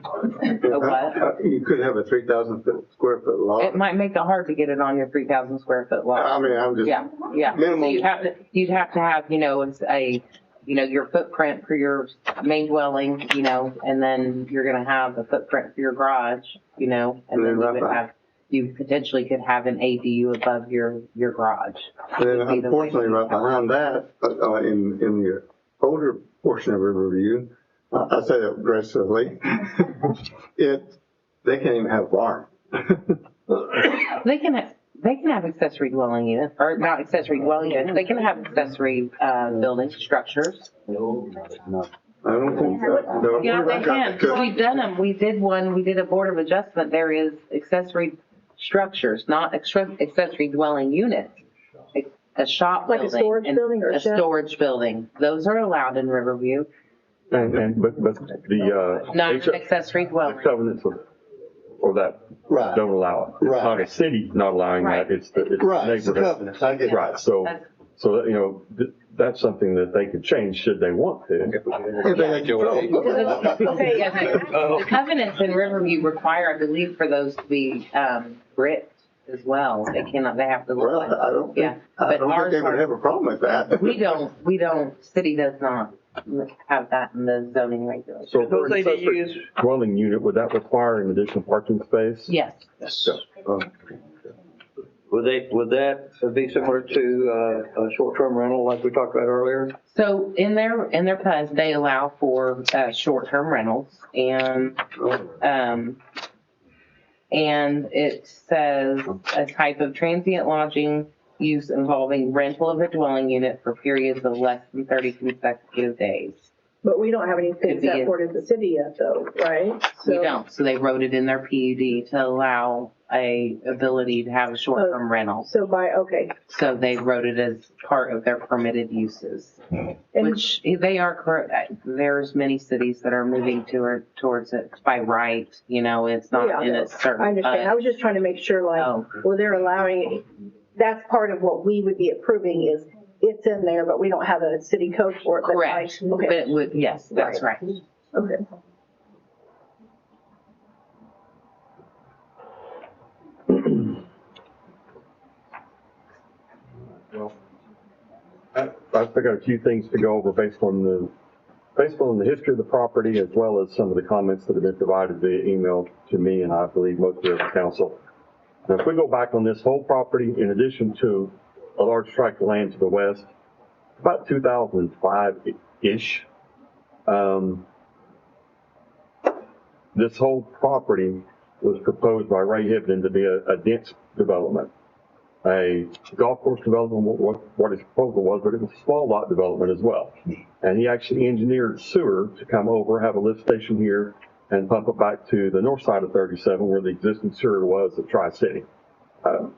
what? You could have a 3,000 square foot lot. It might make it hard to get it on your 3,000 square foot lot. I mean, I'm just. Yeah. Minimum. So you'd have to have, it's your footprint for your main dwelling, and then you're gonna have a footprint for your garage, and then you potentially could have an ADU above your garage. And then unfortunately, right behind that, in the older portion of Riverview, I say that aggressively, they can't even have a barn. They can have accessory dwelling units, or not accessory dwelling units. They can have accessory building structures. I don't think so. Yeah, they can. We've done them. We did one. We did a board of adjustment. There is accessory structures, not accessory dwelling units. A shop like building, a storage building or a storage building. Those are allowed in Riverview. But the Not accessory dwelling. covenants or that Right. don't allow it. It's Right. not a city not allowing Right. that, it's the Right, it's the neighborhood. covenants, I get it. Right, so, you know, that's something that they could change should they want to. If they had control. Okay. Yeah, the covenants in Riverview require, I believe, for those to be, writ as well. They cannot, they have to look Well, like. I don't Yeah, think, I but don't think ours they would are- have a problem with that. We don't, city does not have that in the zoning regulations. So for Those an accessory ADUs, dwelling unit, would that require an additional parking space? Yes. would that be similar to a short-term rental like we talked about earlier? So in their PUD, they allow for, short-term rentals and it says a type of transient lodging use involving rental of a dwelling unit for periods of less than 30 consecutive days. But we don't have anything Could be set for it in the city yet though, right? We don't, so they wrote it in their PUD to allow a ability to have a short-term rental. So okay. So they wrote it as part of their permitted uses, which they are correct. There's many cities that are moving towards it by right. You know, it's not in a certain. I understand. I was just trying to make sure, where they're allowing, that's part of what we would be approving is it's in there, but we don't have a city code for it. Correct. Okay. But it would, yes, that's right. Okay. Well, I've got a few things to go over based on the history of the property as well as some of the comments that have been provided via email to me and I believe most of the council. Now, if we go back on this whole property, in addition to a large tract of land to the west, about 2005-ish, this whole property was proposed by Ray Hibden to be a dense development. A golf course development, what his proposal was, but it was a small lot development as well. And he actually engineered sewer to come over, have a lift station here, and pump it back to the north side of 37 where the existing sewer was at Tri-City.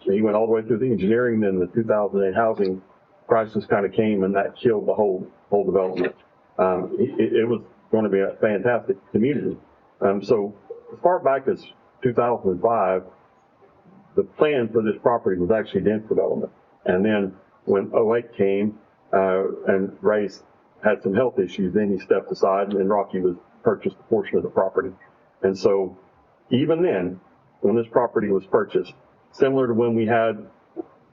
He went all the way through the engineering, then the 2008 housing crisis kind of came and that killed the whole development. It was going to be a fantastic community. So as far back as 2005, the plan for this property was actually dense development. And then when 08 came, and Ray had some health issues, then he stepped aside and Rocky purchased a portion of the property. And so even then, when this property was purchased, similar to when we had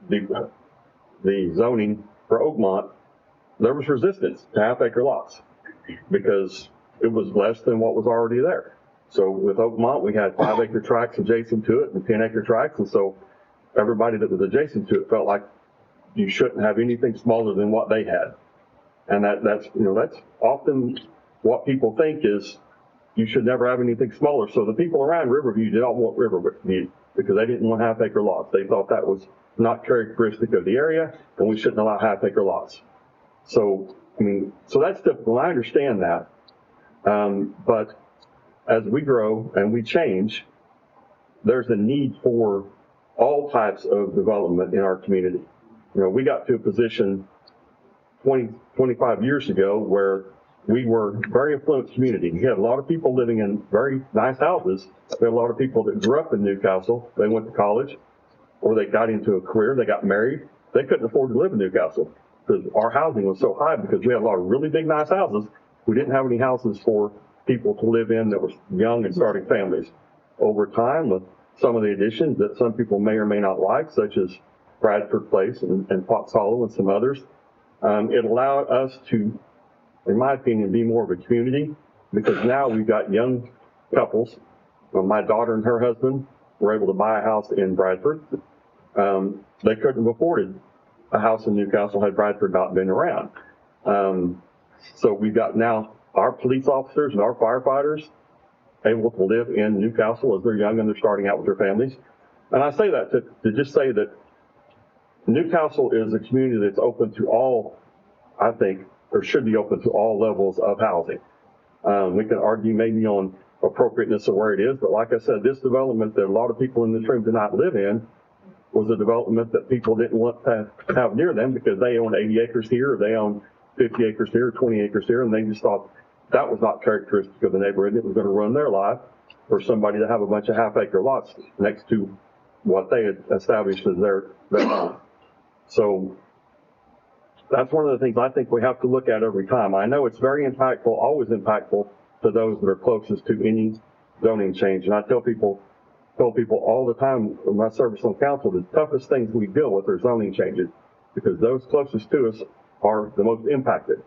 the zoning for Oakmont, there was resistance to half-acre lots because it was less than what was already there. So with Oakmont, we had 5-acre tracts adjacent to it and 10-acre tracts, and so everybody that was adjacent to it felt like you shouldn't have anything smaller than what they had. And that's often what people think is you should never have anything smaller. So the people around Riverview did not want Riverview because they didn't want half-acre lots. They thought that was not characteristic of the area, and we shouldn't allow half-acre lots. So, so that's typical. I understand that. But as we grow and we change, there's a need for all types of development in our community. We got to a position 25 years ago where we were a very affluent community. We had a lot of people living in very nice houses. We had a lot of people that grew up in Newcastle. They went to college or they got into a career, they got married. They couldn't afford to live in Newcastle because our housing was so high because we had a lot of really big, nice houses. We didn't have any houses for people to live in that were young and starting families. Over time, with some of the additions that some people may or may not like, such as Bradford Place and Potts Hollow and some others, it allowed us to, in my opinion, be more of a community because now we've got young couples. My daughter and her husband were able to buy a house in Bradford. They couldn't have afforded a house in Newcastle had Bradford not been around. So we've got now our police officers and our firefighters able to live in Newcastle as they're young and they're starting out with their families. And I say that to just say that Newcastle is a community that's open to all, I think, or should be open to all levels of housing. We can argue maybe on appropriateness of where it is, but like I said, this development that a lot of people in this room do not live in was a development that people didn't want to have near them because they own 80 acres here, or they own 50 acres here, 20 acres here, and they just thought that was not characteristic of the neighborhood. It was going to ruin their life for somebody to have a bunch of half-acre lots next to what they had established as their home. So that's one of the things I think we have to look at every time. I know it's very impactful, always impactful to those that are closest to any zoning change. And I tell people all the time in my service on council, the toughest things we deal with are zoning changes because those closest to us are the most impacted.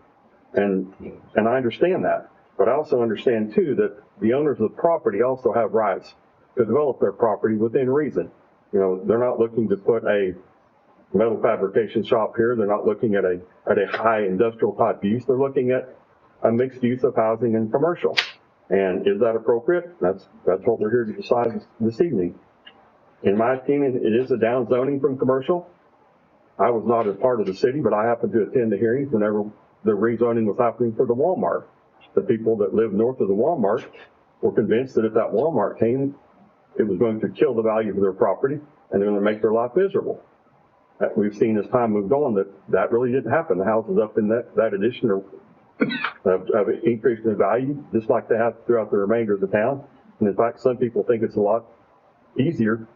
And I understand that, but I also understand too that the owners of the property also have rights to develop their property within reason. You know, they're not looking to put a metal fabrication shop here. They're not looking at a high industrial type use. They're looking at a mixed use of housing and commercial. And is that appropriate? That's what we're here to decide this evening. In my opinion, it is a down zoning from commercial. I was not a part of the city, but I happened to attend the hearings whenever the rezoning was happening for the Walmart. The people that lived north of the Walmart were convinced that if that Walmart came, it was going to kill the value of their property and they're going to make their life miserable. We've seen as time moved on that really didn't happen. The houses up in that addition have increased in value, just like they have throughout the remainder of the town. And in fact, some people think it's a lot easier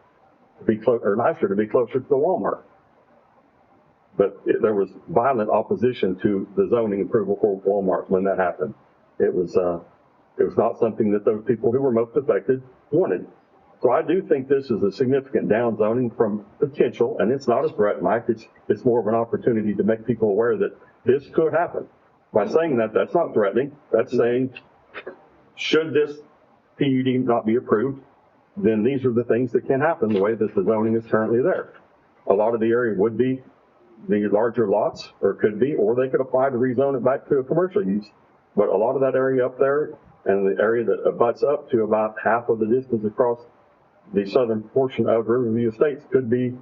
to be or nicer to be closer to the Walmart. But there was violent opposition to the zoning approval for Walmart when that happened. It was not something that those people who were most affected wanted. So I do think this is a significant down zoning from potential, and it's not a threat, Mike. It's more of an opportunity to make people aware that this could happen. By saying that, that's not threatening. That's saying, should this PUD not be approved, then these are the things that can happen the way that the zoning is currently there. A lot of the area would be the larger lots, or could be, or they could apply to rezone it back to a commercial use. But a lot of that area up there, and the area that abuts up to about half of the distance across the southern portion of Riverview Estates, could be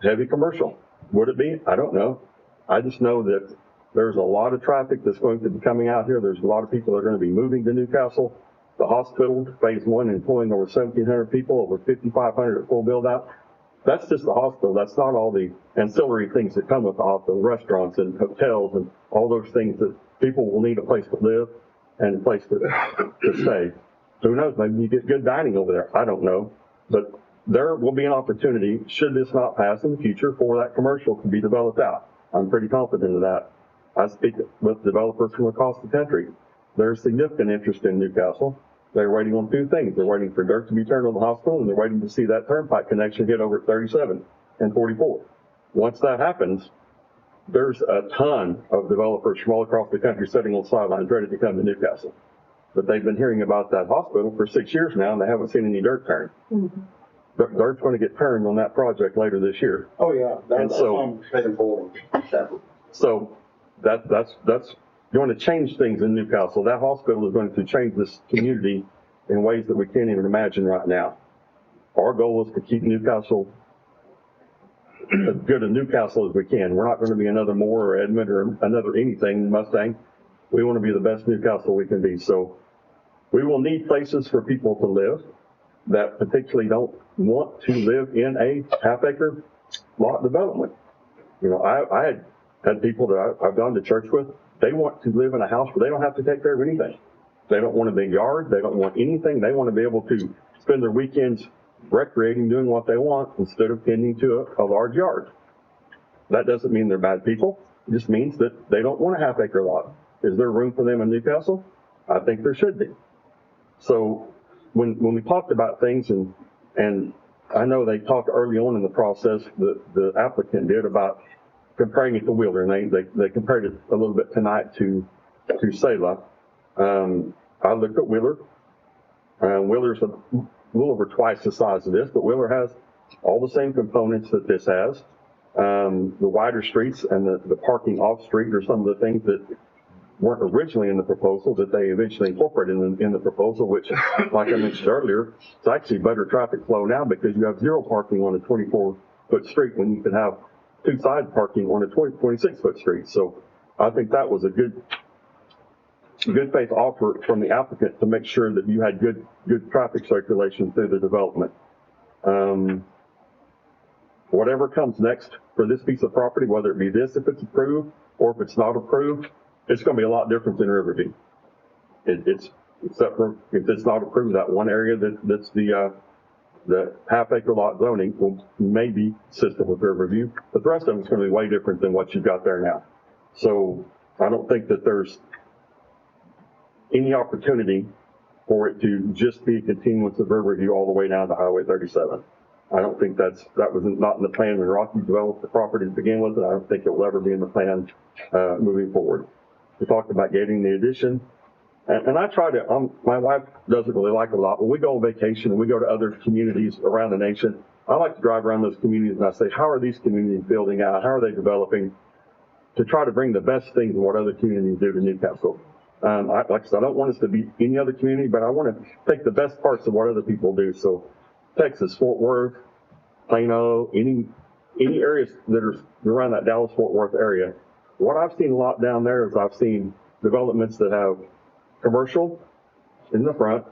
heavy commercial. Would it be? I don't know. I just know that there's a lot of traffic that's going to be coming out here. There's a lot of people that are going to be moving to Newcastle. The hospital, phase one, employing over 1,700 people, over 5,500 at full build out. That's just the hospital. That's not all the ancillary things that come with the hospital, restaurants and hotels and all those things that people will need a place to live and a place to stay. Who knows? Maybe you get good dining over there. I don't know. But there will be an opportunity, should this not pass in the future, for that commercial to be developed out. I'm pretty confident of that. I speak with developers from across the country. There's significant interest in Newcastle. They're waiting on two things. They're waiting for dirt to be turned on the hospital, and they're waiting to see that turnpike connection hit over at 37 and 44. Once that happens, there's a ton of developers from all across the country sitting on the sidelines ready to come to Newcastle. But they've been hearing about that hospital for 6 years now, and they haven't seen any dirt turned. Mm-hmm. Dirt's going to get turned on that project later this year. Oh, yeah. That's what I'm looking forward to. So that's going to change things in Newcastle. That hospital is going to change this community in ways that we can't even imagine right now. Our goal is to keep Newcastle as good a Newcastle as we can. We're not going to be another Moore or Edmond or another anything Mustang. We want to be the best Newcastle we can be. So we will need places for people to live that particularly don't want to live in a half-acre lot development. You know, I had people that I've gone to church with. They want to live in a house where they don't have to take care of anything. They don't want a big yard. They don't want anything. They want to be able to spend their weekends recreating, doing what they want instead of tending to a large yard. That doesn't mean they're bad people. It just means that they don't want a half-acre lot. Is there room for them in Newcastle? I think there should be. So when we talked about things, and I know they talked early on in the process, the applicant did, about comparing it to Wheeler, and they compared it a little bit tonight to Selah. I looked at Wheeler. Wheeler's a little over twice the size of this, but Wheeler has all the same components that this has. The wider streets and the parking off street are some of the things that weren't originally in the proposal that they eventually incorporated in the proposal, which, like I mentioned earlier, it's actually better traffic flow now because you have zero parking on a 24-foot street when you can have two side parking on a 26-foot street. So I think that was a good faith offer from the applicant to make sure that you had good traffic circulation through the development. Whatever comes next for this piece of property, whether it be this if it's approved or if it's not approved, it's going to be a lot different than Riverview. It's, except for if it's not approved, that one area that's the half acre lot zoning will maybe consistent with peer review, but the rest of them is going to be way different than what you've got there now. So I don't think that there's any opportunity for it to just be a continuance of peer review all the way down to Highway 37. I don't think that was not in the plan when Rocky developed the property to begin with, and I don't think it will ever be in the plan moving forward. We talked about getting the addition. And I try to, my wife doesn't really like it a lot. When we go on vacation and we go to other communities around the nation, I like to drive around those communities and I say, how are these communities building out? How are they developing? To try to bring the best things of what other communities do to Newcastle. Like I said, I don't want us to be any other community, but I want to take the best parts of what other people do. So Texas, Fort Worth, Plano, any areas that are around that Dallas-Fort Worth area. What I've seen a lot down there is I've seen developments that have commercial in the front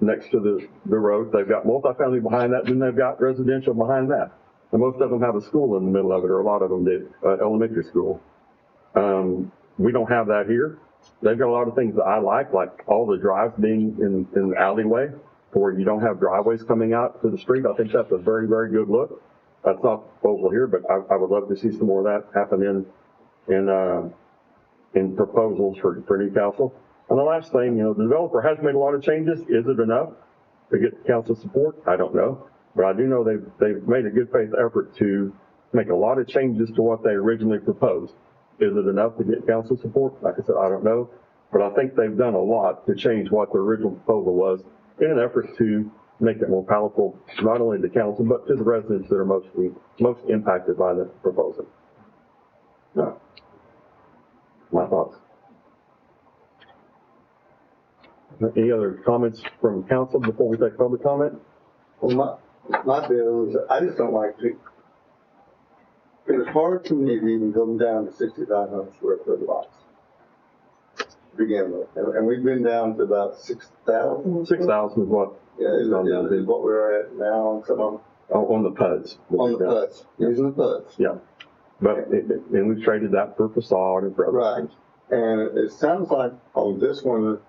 next to the road. They've got multifamily behind that, then they've got residential behind that. And most of them have a school in the middle of it, or a lot of them do, elementary school. We don't have that here. They've got a lot of things that I like all the drives being in the alleyway, where you don't have driveways coming out to the street. I think that's a very, very good look. That's not the proposal here, but I would love to see some more of that happen in proposals for Newcastle. And the last thing, the developer has made a lot of changes. Is it enough to get council support? I don't know. But I do know they've made a good faith effort to make a lot of changes to what they originally proposed. Is it enough to get council support? Like I said, I don't know. But I think they've done a lot to change what the original proposal was in an effort to make it more palatable, not only to council, but to the residents that are most impacted by the proposal. No. My thoughts. Any other comments from council before we take public comment? Well, my bill is, I just don't like to. It was hard for me to even come down to 6,500 square foot lots to begin with. And we've been down to about 6,000. 6,000 is what? Yeah, is what we're at now on some of them. On the PUDs. On the PUDs, using the PUDs. Yeah. But, and we've traded that for facade and for other things. And it sounds like on this one,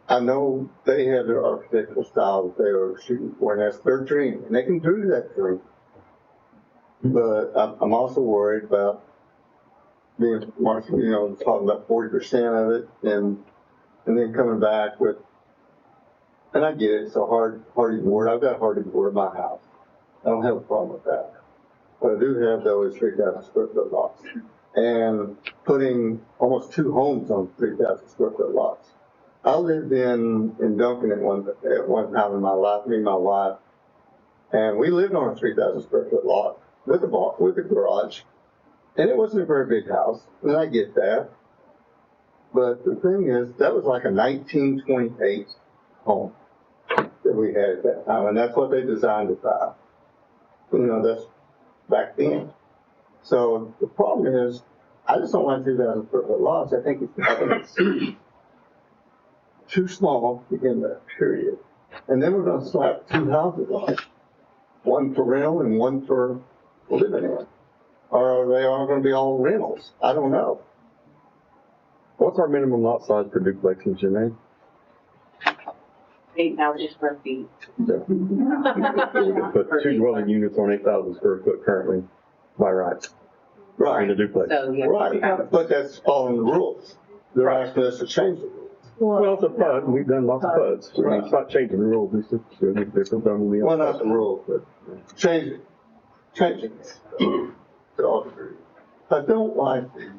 I know they have their architectural style that they are shooting for, and that's their dream, and they can do that dream. But I'm also worried about being, talking about 40% of it, and then coming back with, and I get it, it's a hardy board. I've got hardy board in my house. I don't have a problem with that. What I do have, though, is 3,000 square foot lots, and putting almost 2 homes on 3,000 square foot lots. I lived in Duncan at one time in my life, me and my wife, and we lived on a 3,000 square foot lot with a garage, and it wasn't a very big house, and I get that. But the thing is, that was like a 1928 home that we had at that time, and that's what they designed it by. That's back then. So the problem is, I just don't like 3,000 square foot lots. I think it's too small to begin with, period. And then we're going to slap 2 houses on it. One for rental and one for living in. Or are they all going to be all rentals? I don't know. What's our minimum lot size for duplexes, Janae? 8,000 square feet. Yeah. We can put 2 dwelling units on 8,000 square foot currently by right. Right. In a duplex. So, yeah. Right. But that's all in the rules. They're asking us to change the rules. Well, it's a PUD, and we've done lots of PUDs. Right. It's not changing the rules, it's just doing it different than we Well, not the rules, but changing it to all degrees. I don't like the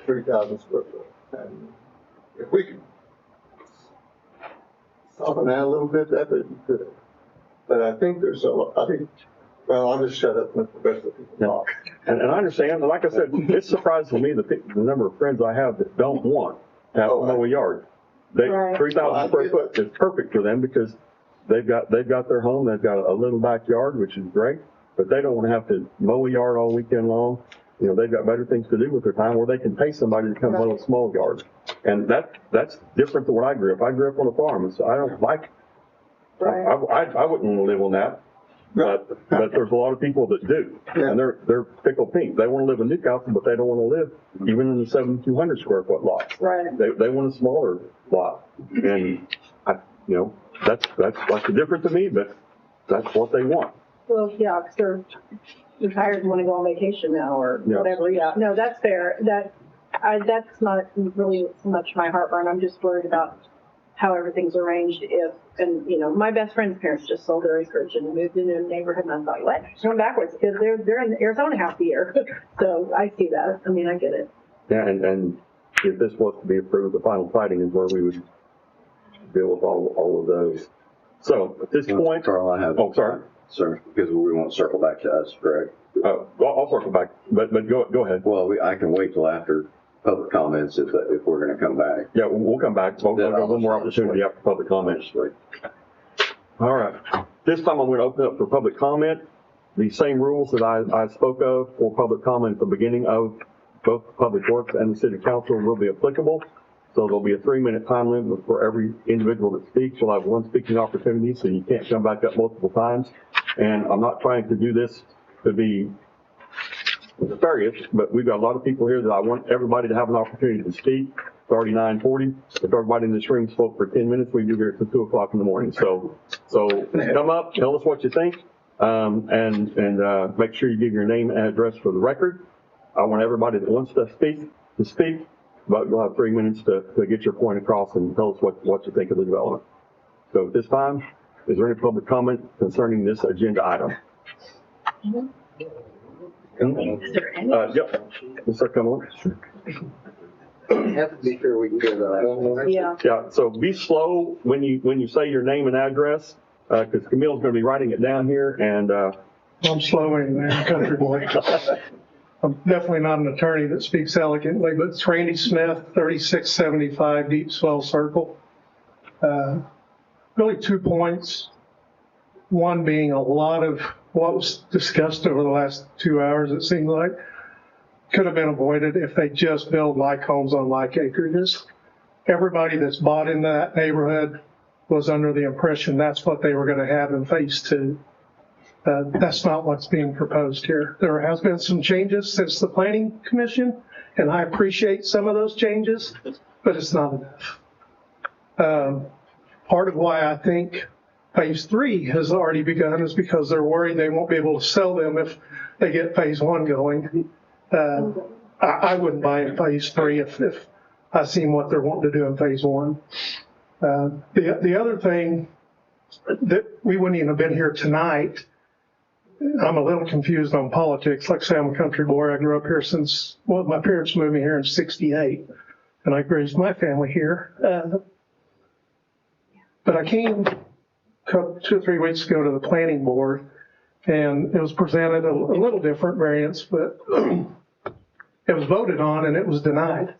3,000 square foot. And if we could soften that a little bit, that would be good. But I think there's well, I'll just shut up and let the rest of the people talk. And I understand, and like I said, it surprises me the number of friends I have that don't want to have a mow a yard. 3,000 square foot is perfect for them because they've got their home, they've got a little backyard, which is great, but they don't want to have to mow a yard all weekend long. They've got better things to do with their time where they can pay somebody to come mow a small yard. And that's different than what I grew up. I grew up on a farm, and so I don't like, I wouldn't want to live on that. But there's a lot of people that do, and they're pickle pink. They want to live in Newcastle, but they don't want to live even in the 7,200 square foot lots. Right. They want a smaller lot, and that's like the difference to me, but that's what they want. Well, yeah, because they're retired and want to go on vacation now or whatever. Yeah, no, that's fair. That's not really so much my heartburn. I'm just worried about how everything's arranged my best friend's parents just sold their acreage and moved into a neighborhood, and I thought, what? It's going backwards because they're in Arizona half the year. So I see that. I mean, I get it. Yeah, and if this was to be approved, the final fighting is where we would deal with all of those. So at this point, Carl, I have. Oh, sorry. Sir, because we won't circle back to us, correct? I'll circle back, but go ahead. Well, I can wait till after public comments if we're going to come back. Yeah, we'll come back. We'll have one more opportunity after public comments. All right. This time I'm going to open up for public comment. The same rules that I spoke of for public comment at the beginning of both Public Works and the City Council will be applicable. So there'll be a 3-minute time limit for every individual that speaks. You'll have one speaking opportunity, so you can't come back up multiple times. And I'm not trying to do this to be nefarious, but we've got a lot of people here that I want everybody to have an opportunity to speak. It's already 9:40. If everybody in this room spoke for 10 minutes, we'd be here till 2 o'clock in the morning. So come up, tell us what you think, and make sure you give your name and address for the record. I want everybody that wants to speak, but you'll have 3 minutes to get your point across and tell us what you think of the development. So at this time, is there any public comment concerning this agenda item? Is there any? Yep. Mr. Cumberland. Have to be sure we can get that. Yeah. Yeah, so be slow when you say your name and address, because Camille's going to be writing it down here, and I'm slow anyway, I'm a country boy. I'm definitely not an attorney that speaks elegantly, but it's Randy Smith, 3675 Deep Swell Circle. Really 2 points. One being a lot of what was discussed over the last 2 hours, it seemed like, could have been avoided if they just build like homes on like acreages. Everybody that's bought into that neighborhood was under the impression that's what they were going to have in phase 2. That's not what's being proposed here. There has been some changes since the Planning Commission, and I appreciate some of those changes, but it's not enough. Part of why I think phase 3 has already begun is because they're worried they won't be able to sell them if they get phase 1 going. I wouldn't buy in phase 3 if I seen what they're wanting to do in phase 1. The other thing that we wouldn't even have been here tonight, I'm a little confused on politics. Like I say, I'm a country boy. I grew up here since, my parents moved me here in '68, and I raised my family here. But I came 2 or 3 weeks ago to the planning board, and it was presented a little different variance, but it was voted on and it was denied,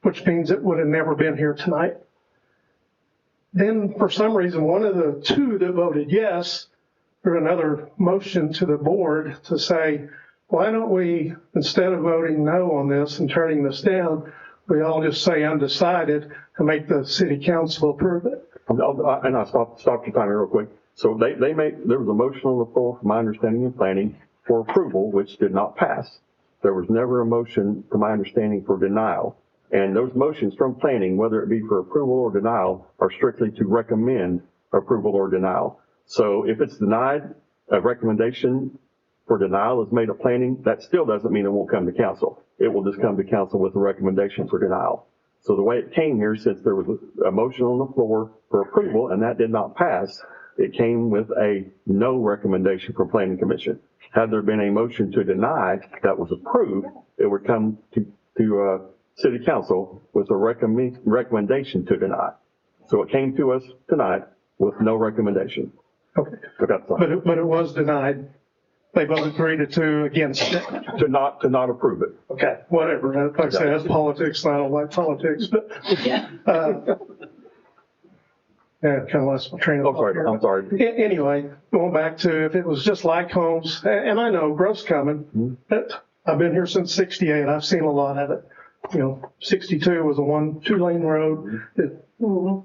which means it would have never been here tonight. Then for some reason, one of the 2 that voted yes, threw another motion to the board to say, why don't we, instead of voting no on this and turning this down, we all just say undecided and make the city council approve it. And I'll stop your time here real quick. So there was a motion on the floor, from my understanding in planning, for approval, which did not pass. There was never a motion, to my understanding, for denial. And those motions from planning, whether it be for approval or denial, are strictly to recommend approval or denial. So if it's denied, a recommendation for denial is made of planning, that still doesn't mean it won't come to council. It will just come to council with a recommendation for denial. So the way it came here, since there was a motion on the floor for approval and that did not pass, it came with a no recommendation from Planning Commission. Had there been a motion to deny that was approved, it would come to City Council with a recommendation to deny. So it came to us tonight with no recommendation. Okay. But it was denied. They voted 3-2 against it. To not approve it. Okay, whatever. Like I say, that's politics, and I don't like politics, but, yeah, kind of lost my train of thought here. I'm sorry. Anyway, going back to if it was just like homes, and I know growth's coming, but I've been here since '68. I've seen a lot of it. 62 was a 2-lane road.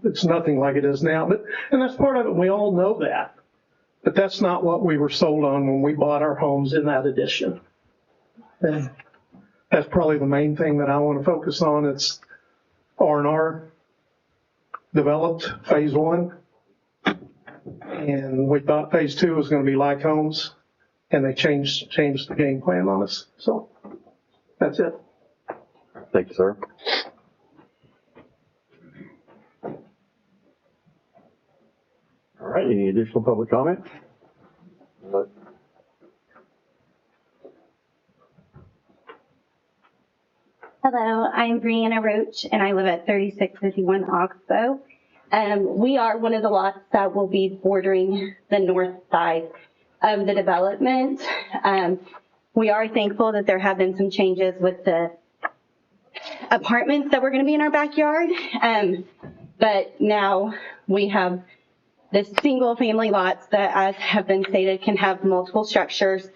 It's nothing like it is now, and that's part of it. We all know that. But that's not what we were sold on when we bought our homes in that addition. And that's probably the main thing that I want to focus on. It's R&R developed phase 1. And we thought phase 2 was going to be like homes, and they changed the game plan on us. So that's it. Thank you, sir. All right, any additional public comment? Hello, I'm Brianna Roach, and I live at 3651 Oxbow. We are one of the lots that will be bordering the north side of the development. We are thankful that there have been some changes with the apartments that were going to be in our backyard. But now we have the single family lots that, as have been stated, can have multiple structures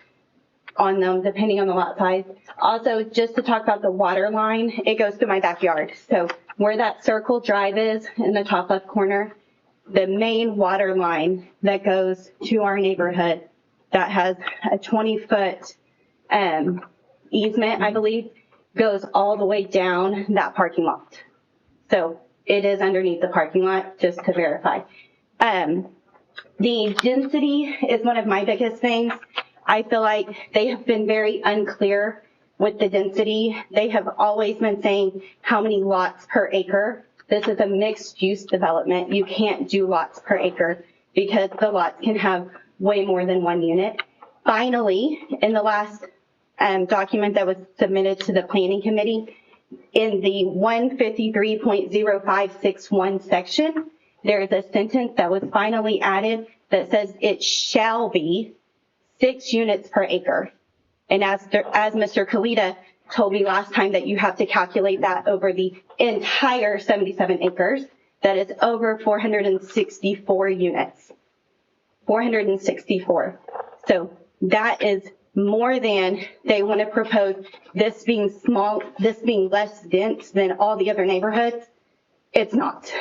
on them depending on the lot size. Also, just to talk about the water line, it goes through my backyard. So where that circle drive is in the top left corner, the main water line that goes to our neighborhood that has a 20-foot easement, I believe, goes all the way down that parking lot. So it is underneath the parking lot, just to verify. The density is one of my biggest things. I feel like they have been very unclear with the density. They have always been saying how many lots per acre. This is a mixed use development. You can't do lots per acre because the lots can have way more than one unit. Finally, in the last document that was submitted to the planning committee, in the 153.0561 section, there is a sentence that was finally added that says it shall be 6 units per acre. And as Mr. Kalita told me last time, that you have to calculate that over the entire 77 acres, that is over 464 units. 464. So that is more than they want to propose, this being small, this being less dense than all the other neighborhoods. It's not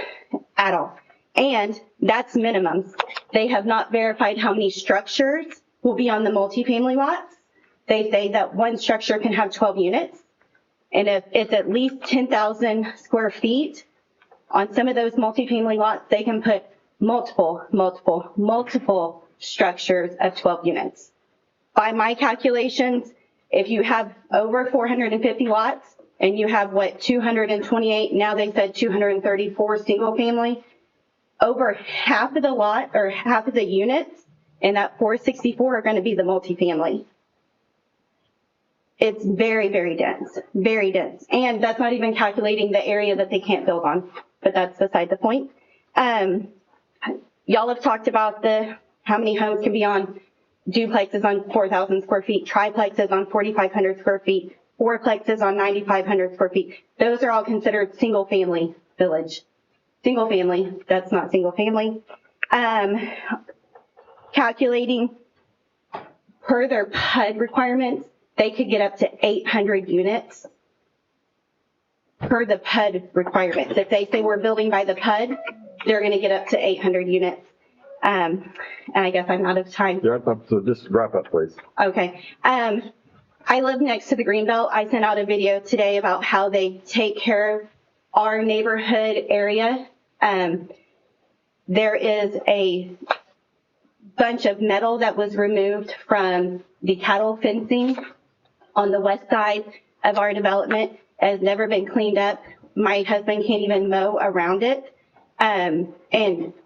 at all. And that's minimums. They have not verified how many structures will be on the multifamily lots. They say that one structure can have 12 units. And if it's at least 10,000 square feet on some of those multifamily lots, they can put multiple structures of 12 units. By my calculations, if you have over 450 lots and you have 228, now they said 234 single family, over half of the lot or half of the units in that 464 are going to be the multifamily. It's very, very dense, very dense. And that's not even calculating the area that they can't build on, but that's beside the point. Y'all have talked about how many homes can be on duplexes on 4,000 square feet, triplexes on 4,500 square feet, fourplexes on 9,500 square feet. Those are all considered single family village. Single family, that's not single family. Calculating per their PUD requirements, they could get up to 800 units per the PUD requirements. If they say we're building by the PUD, they're going to get up to 800 units. And I guess I'm out of time. Yeah, so just wrap up, please. Okay. I live next to the Greenbelt. I sent out a video today about how they take care of our neighborhood area. There is a bunch of metal that was removed from the cattle fencing on the west side of our development. It has never been cleaned up. My husband can't even mow around it. And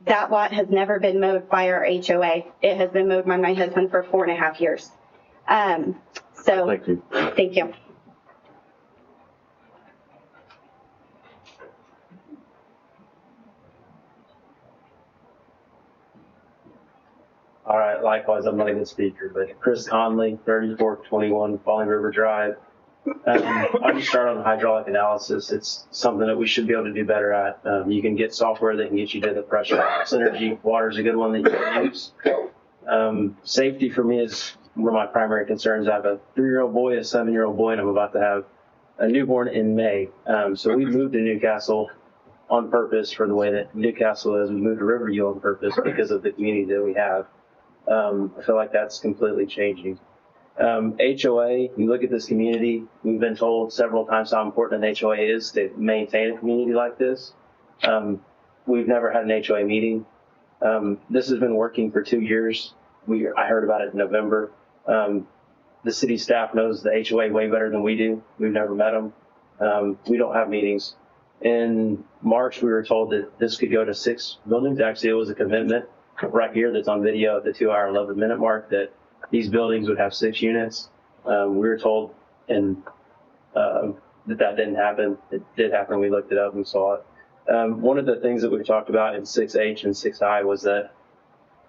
that lot has never been mowed by our HOA. It has been mowed by my husband for 4.5 years. So thank you. Thank you. All right, likewise, I'm not a good speaker, but Chris Conley, 3421 Falling River Drive. I'll just start on the hydraulic analysis. It's something that we should be able to do better at. You can get software that can get you to the pressure. Synergy water is a good one that you can use. Safety for me is one of my primary concerns. I have a 3-year-old boy, a 7-year-old boy, and I'm about to have a newborn in May. So we moved to Newcastle on purpose for the way that Newcastle is. We moved to Riverview on purpose because of the community that we have. I feel like that's completely changing. HOA, you look at this community, we've been told several times how important an HOA is to maintain a community like this. We've never had an HOA meeting. This has been working for 2 years. I heard about it in November. The city staff knows the HOA way better than we do. We've never met them. We don't have meetings. In March, we were told that this could go to 6 buildings. Actually, it was a commitment right here that's on video at the 2-hour, 11-minute mark that these buildings would have 6 units. We were told that didn't happen. It did happen. We looked it up and saw it. One of the things that we talked about in 6H and 6I was that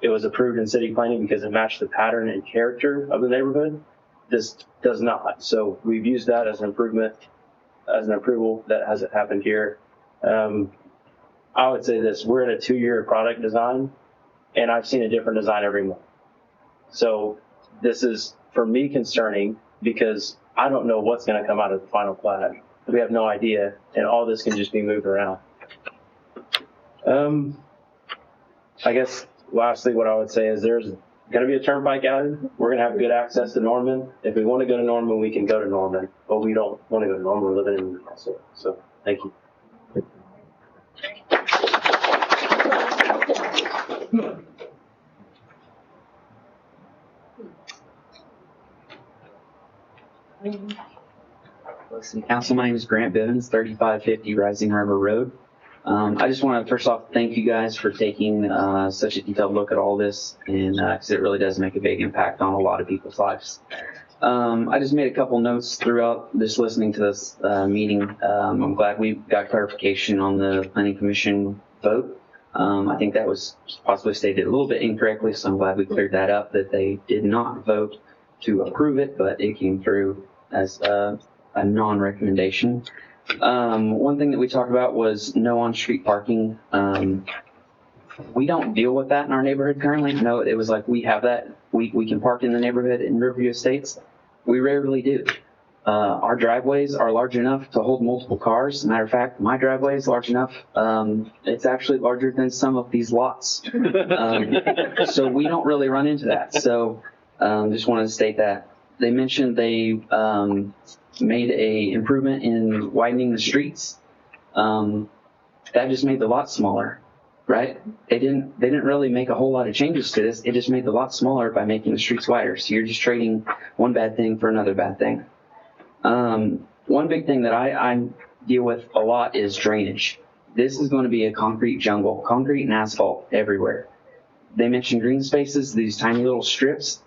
it was approved in city planning because it matched the pattern and character of the neighborhood. This does not. So we've used that as an improvement, as an approval. That hasn't happened here. I would say this, we're in a 2-year product design, and I've seen a different design every month. So this is, for me, concerning because I don't know what's going to come out of the final plat. We have no idea, and all this can just be moved around. I guess lastly, what I would say is there's going to be a turnpike added. We're going to have good access to Norman. If we want to go to Norman, we can go to Norman, but we don't want to go to Norman. We're living in Newcastle. So thank you. Listen, Council, my name is Grant Bivens, 3550 Rising River Road. I just want to first off thank you guys for taking such a detailed look at all this, and because it really does make a big impact on a lot of people's lives. I just made a couple notes throughout this listening to this meeting. I'm glad we got clarification on the Planning Commission vote. I think that was possibly stated a little bit incorrectly, so I'm glad we cleared that up, that they did not vote to approve it, but it came through as a non-recommendation. One thing that we talked about was no on-street parking. We don't deal with that in our neighborhood currently. No, it was like we have that. We can park in the neighborhood in Riverview Estates. We rarely do. Our driveways are large enough to hold multiple cars. As a matter of fact, my driveway is large enough. It's actually larger than some of these lots. So we don't really run into that. So just wanted to state that. They mentioned they made a improvement in widening the streets. That just made the lot smaller, right? They didn't really make a whole lot of changes to this. It just made the lot smaller by making the streets wider. So you're just trading one bad thing for another bad thing. One big thing that I deal with a lot is drainage. This is going to be a concrete jungle, concrete and asphalt everywhere. They mentioned green spaces, these tiny little strips.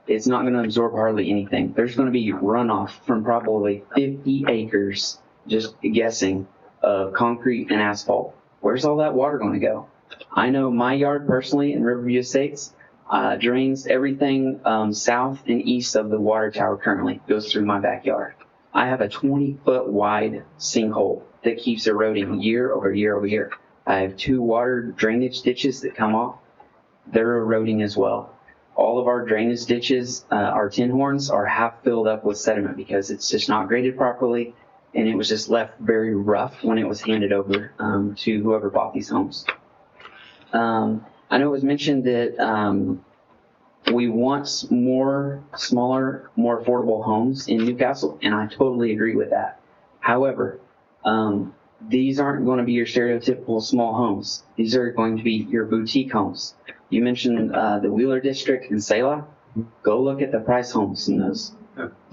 It's not going to absorb hardly anything. There's going to be runoff from probably 50 acres, just guessing, of concrete and asphalt. Where's all that water going to go? I know my yard personally in Riverview Estates drains everything south and east of the water tower currently. Goes through my backyard. I have a 20-foot wide sinkhole that keeps eroding year over year over year. I have 2 water drainage ditches that come off. They're eroding as well. All of our drainage ditches, our tin horns, are half filled up with sediment because it's just not graded properly, and it was just left very rough when it was handed over to whoever bought these homes. I know it was mentioned that we want more smaller, more affordable homes in Newcastle, and I totally agree with that. However, these aren't going to be your stereotypical small homes. These are going to be your boutique homes. You mentioned the Wheeler District in Selah. Go look at the price homes in those.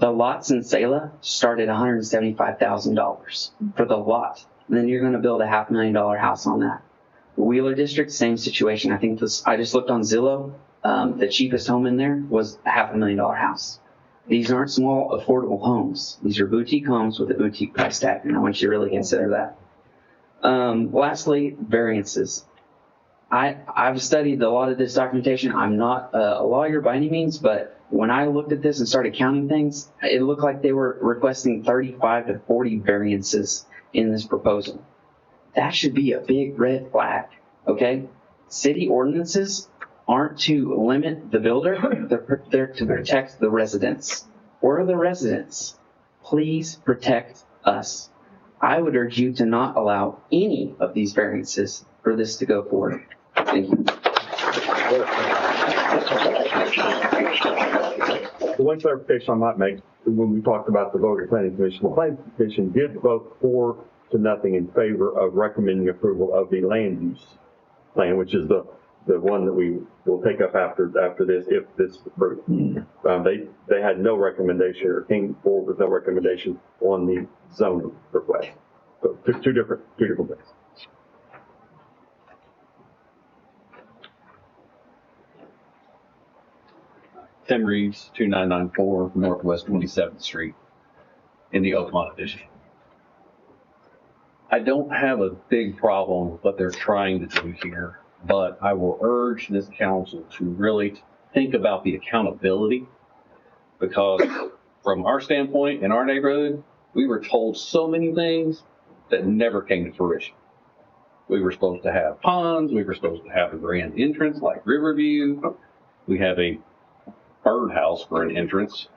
The lots in Selah start at $175,000 for the lot. And then you're going to build a $500,000 house on that. The Wheeler District, same situation. I think I just looked on Zillow. The cheapest home in there was a $500,000 house. These aren't small, affordable homes. These are boutique homes with a boutique price tag, and I want you to really consider that. Lastly, variances. I've studied a lot of this documentation. I'm not a lawyer by any means, but when I looked at this and started counting things, it looked like they were requesting 35 to 40 variances in this proposal. That should be a big red flag, okay? City ordinances aren't to limit the builder, they're to protect the residents. We're the residents. Please protect us. I would urge you to not allow any of these variances for this to go forward. Thank you. The one clarification I might make, when we talked about the vote of the planning commission, the planning commission did vote 4-0 in favor of recommending approval of the land use plan, which is the one that we will take up after this, if this is approved. They had no recommendation, or came forward with no recommendation on the zoning request. So two different things. Tim Reeves, 2994 Northwest 27th Street in the Oakmont edition. I don't have a big problem with what they're trying to do here, but I will urge this council to really think about the accountability, because from our standpoint in our neighborhood, we were told so many things that never came to fruition. We were supposed to have ponds, we were supposed to have a grand entrance like Riverview. We have a birdhouse for an entrance.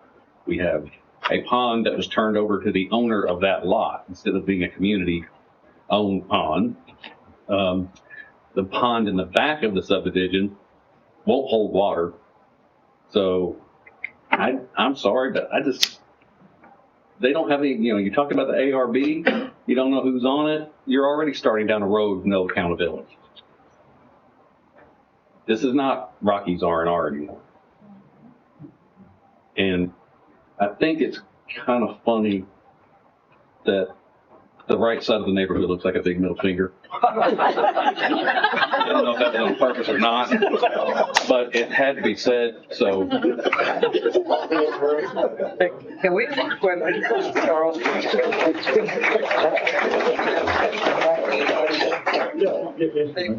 We have a pond that was turned over to the owner of that lot instead of being a community-owned pond. The pond in the back of the subdivision won't hold water. So I'm sorry, but they don't have any, you talk about the ARB, you don't know who's on it, you're already starting down a road with no accountability. This is not Rocky's R&R anymore. And I think it's kind of funny that the right side of the neighborhood looks like a big middle finger. I don't know if that was on purpose or not, but it had to be said, so. Can we, Charles?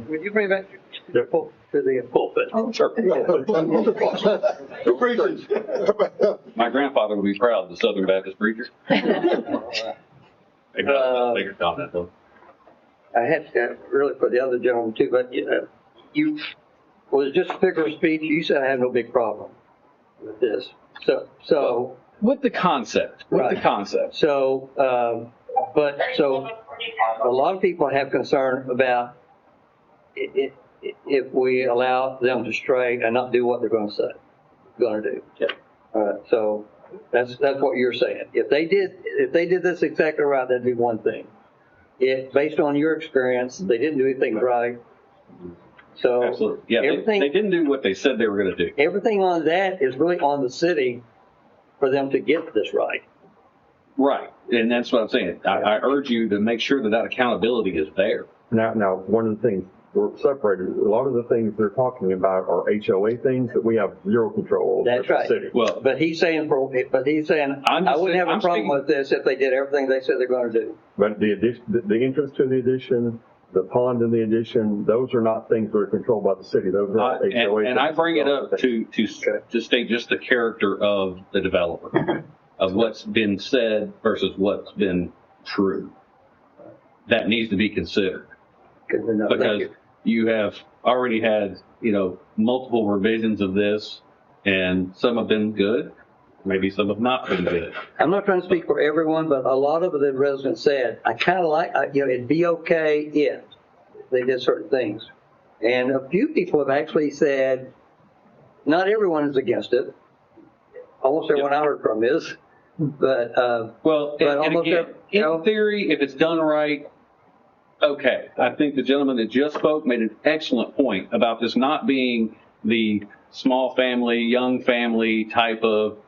Would you bring back to the pulpit? Oh, sure. My grandfather would be proud of the Southern Baptist preacher. Bigger comment though. I had really for the other gentleman too, but you was just a figure of speech. You said I have no big problem with this. So with the concept, right. So, so a lot of people have concern about if we allow them to stray and not do what they're going to do. Yeah. All right. So that's what you're saying. If they did this exactly right, that'd be one thing. Based on your experience, they didn't do anything right. So absolutely. Yeah, they didn't do what they said they were going to do. Everything on that is really on the city for them to get this right. Right, and that's what I'm saying. I urge you to make sure that accountability is there. Now, one of the things we're separated. A lot of the things they're talking about are HOA things that we have zero control over. That's right. City. Well, but he's saying I wouldn't have a problem with this if they did everything they said they're going to do. But the entrance to the addition, the pond in the addition, those are not things that are controlled by the city. Those are HOA. And I bring it up to state just the character of the developer, of what's been said versus what's been true. That needs to be considered. Good enough. Because you have already had, multiple revisions of this, and some have been good, maybe some have not been good. I'm not trying to speak for everyone, but a lot of the residents said, I kind of like, it'd be okay if they did certain things. And a few people have actually said, not everyone is against it. Almost everyone I heard from is. But, in theory, if it's done right, okay. I think the gentleman that just spoke made an excellent point about this not being the small family, young family type of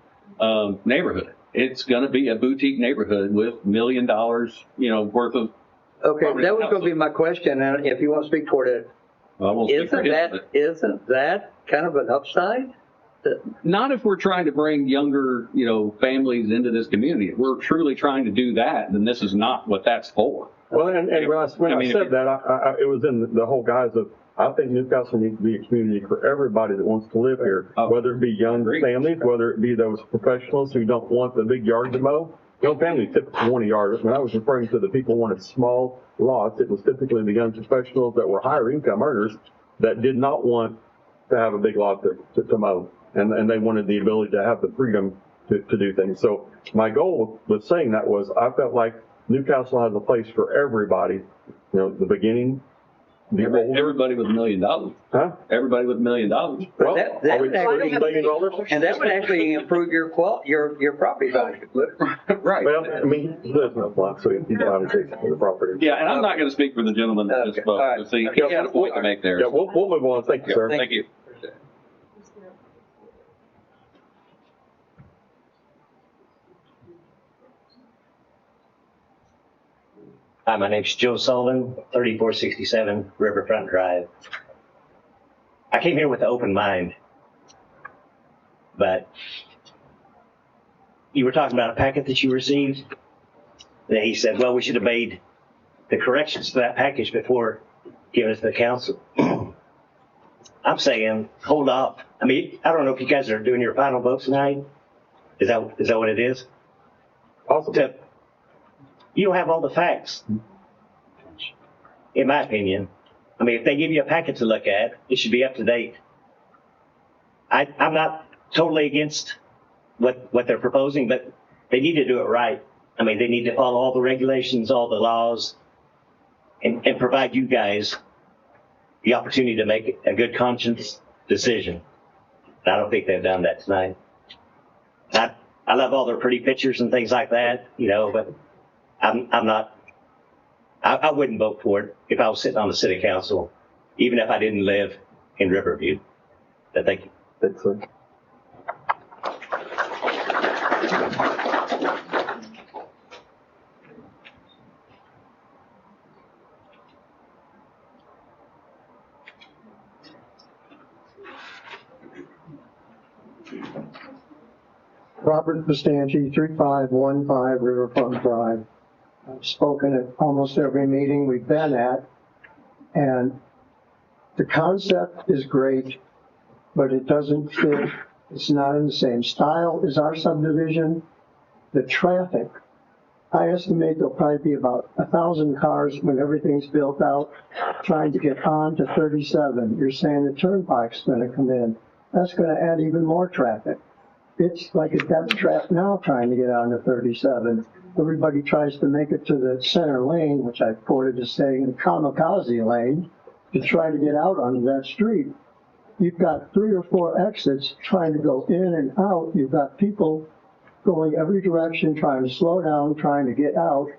neighborhood. It's going to be a boutique neighborhood with $1 million, worth of. Okay, that was going to be my question. And if you want to speak toward it, isn't that kind of an upside? Not if we're trying to bring younger, families into this community. If we're truly trying to do that, then this is not what that's for. Well, and when I said that, it was in the whole guise of, I think Newcastle needs to be a community for everybody that wants to live here, whether it be young families, whether it be those professionals who don't want the big yard to mow. Young families typically want a yard. When I was referring to the people who wanted small lots, it was typically the young professionals that were higher income earners that did not want to have a big lot to mow. And they wanted the ability to have the freedom to do things. So my goal with saying that was I felt like Newcastle has a place for everybody, the beginning Everybody with $1 million. Huh? Everybody with $1 million. Well, That are we would actually- excluding $1 million? And that would actually improve your your property value. Right. Well, I mean, he lives in a block, so he's obviously for the property. Yeah, and I'm not going to speak for the gentleman that just spoke. All right. So he had a point to make there. Yeah, we'll move on. Thank you, sir. Thank you. Hi, my name's Joe Sullivan, 3467 Riverfront Drive. I came here with an open mind, but you were talking about a packet that you received. And he said, well, we should have made the corrections to that package before giving it to the council. I'm saying, hold off. I mean, I don't know if you guys are doing your final votes tonight. Is that what it is? Possibly. You don't have all the facts, in my opinion. I mean, if they give you a packet to look at, it should be up to date. I'm not totally against what they're proposing, but they need to do it right. I mean, they need to follow all the regulations, all the laws, and provide you guys the opportunity to make a good conscience decision. And I don't think they've done that tonight. I love all their pretty pictures and things like that, you know, but I'm not, I wouldn't vote for it if I was sitting on the city council, even if I didn't live in Riverview. But thank you. Thanks, sir. Robert Costangi, 3515 Riverfront Drive. I've spoken at almost every meeting we've been at, and the concept is great, but it doesn't fit. It's not in the same style as our subdivision. The traffic, I estimate there'll probably be about 1,000 cars when everything's built out trying to get on to 37. You're saying the turnpike's going to come in. That's going to add even more traffic. It's like a death trap now trying to get on to 37. Everybody tries to make it to the center lane, which I quoted as saying the kamikaze lane, to try to get out onto that street. You've got 3 or 4 exits trying to go in and out. You've got people going every direction, trying to slow down, trying to get out.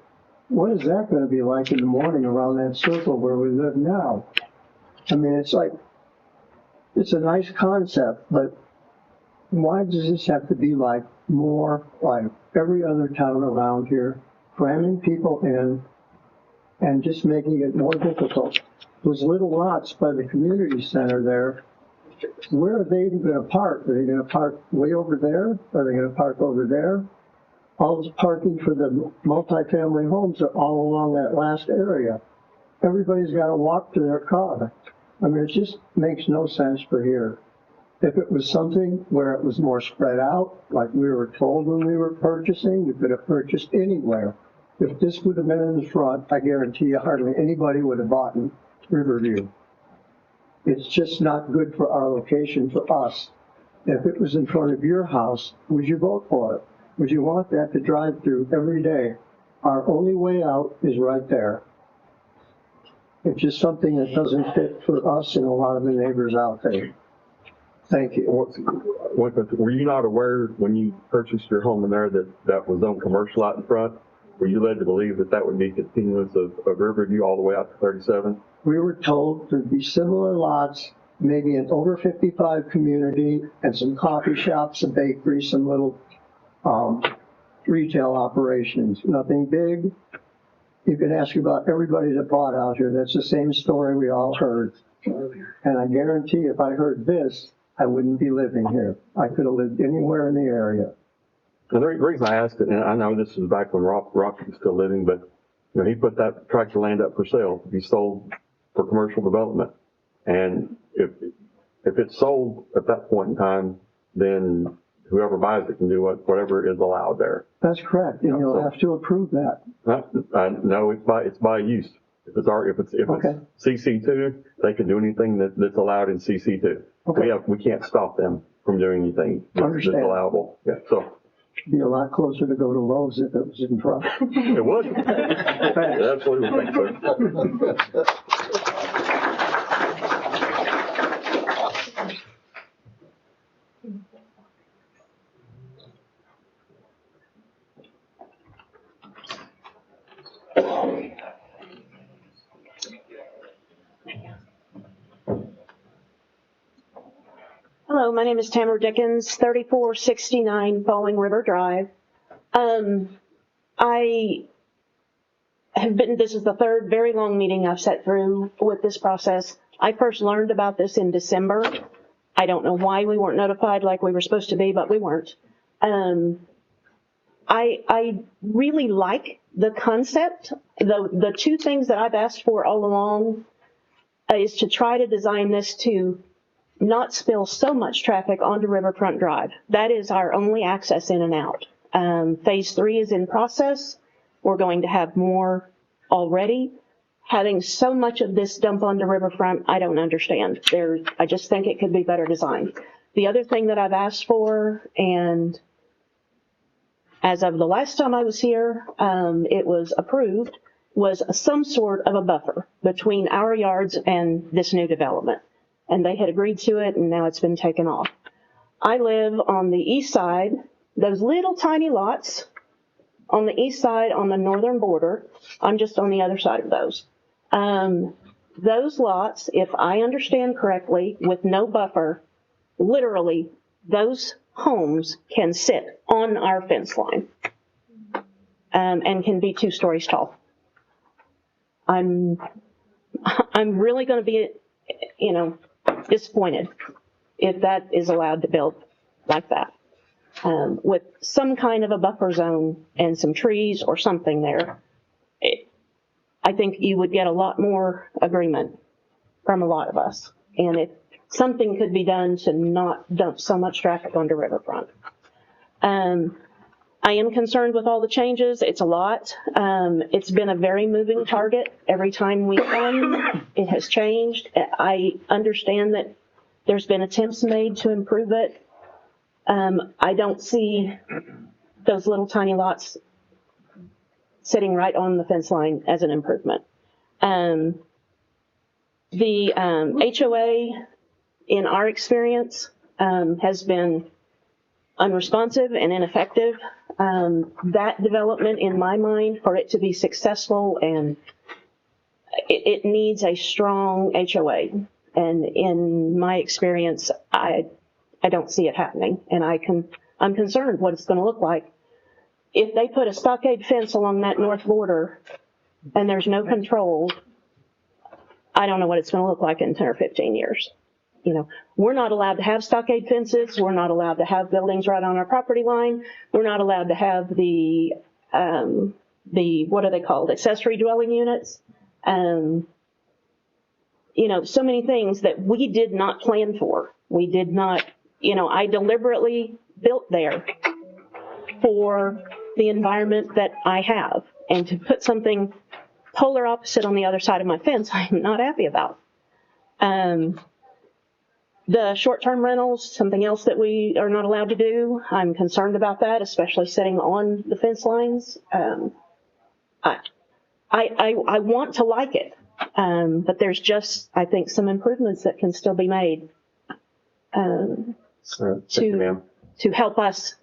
What is that going to be like in the morning around that circle where we live now? I mean, it's like, it's a nice concept, but why does this have to be like more like every other town around here, cramming people in and just making it more difficult? Those little lots by the community center there, where are they going to park? Are they going to park way over there? Are they going to park over there? All this parking for the multifamily homes are all along that last area. Everybody's got to walk to their car. I mean, it just makes no sense for here. If it was something where it was more spread out, like we were told when we were purchasing, you could have purchased anywhere. If this would have been in the front, I guarantee you hardly anybody would have bought in Riverview. It's just not good for our location, for us. If it was in front of your house, would you vote for it? Would you want that to drive through every day? Our only way out is right there. It's just something that doesn't fit for us and a lot of the neighbors out there. Thank you. Were you not aware when you purchased your home in there that was on commercial out in front? Were you led to believe that would be continuous of Riverview all the way out to 37? We were told there'd be similar lots, maybe an over 55 community and some coffee shops, a bakery, some little retail operations. Nothing big. You can ask about everybody that bought out here. That's the same story we all heard. And I guarantee if I heard this, I wouldn't be living here. I could have lived anywhere in the area. And the reason I asked it, and I know this is back when Rocky was still living, but you know, he put that tract of land up for sale to be sold for commercial development. And if it's sold at that point in time, then whoever buys it can do whatever is allowed there. That's correct, and you'll have to approve that. No, it's by use. If it's CC2, they can do anything that's allowed in CC2. Okay. We can't stop them from doing anything that's allowable. Yeah, so. It'd be a lot closer to go to Lowe's if it was in front. It would. Absolutely think so. Hello, my name is Tamara Dickens, 3469 Falling River Drive. I have been, this is the third very long meeting I've sat through with this process. I first learned about this in December. I don't know why we weren't notified like we were supposed to be, but we weren't. I really like the concept. The two things that I've asked for all along is to try to design this to not spill so much traffic onto Riverfront Drive. That is our only access in and out. Phase 3 is in process. We're going to have more already. Having so much of this dump onto Riverfront, I don't understand. I just think it could be better designed. The other thing that I've asked for, and as of the last time I was here, it was approved, was some sort of a buffer between our yards and this new development. And they had agreed to it, and now it's been taken off. I live on the east side, those little tiny lots on the east side on the northern border. I'm just on the other side of those. Those lots, if I understand correctly, with no buffer, literally those homes can sit on our fence line and can be 2 stories tall. I'm really going to be, disappointed if that is allowed to build like that. With some kind of a buffer zone and some trees or something there, I think you would get a lot more agreement from a lot of us. And if something could be done to not dump so much traffic onto Riverfront. I am concerned with all the changes. It's a lot. It's been a very moving target. Every time we come, it has changed. I understand that there's been attempts made to improve it. I don't see those little tiny lots sitting right on the fence line as an improvement. The HOA, in our experience, has been unresponsive and ineffective. That development, in my mind, for it to be successful, and it needs a strong HOA. And in my experience, I don't see it happening. And I'm concerned what it's going to look like. If they put a stockade fence along that north border and there's no control, I don't know what it's going to look like in 10 or 15 years. We're not allowed to have stockade fences. We're not allowed to have buildings right on our property line. We're not allowed to have the what are they called? Accessory dwelling units. So many things that we did not plan for. We did not, I deliberately built there for the environment that I have. And to put something polar opposite on the other side of my fence, I'm not happy about. The short-term rentals, something else that we are not allowed to do. I'm concerned about that, especially sitting on the fence lines. I want to like it, but there's just, I think, some improvements that can still be made to help us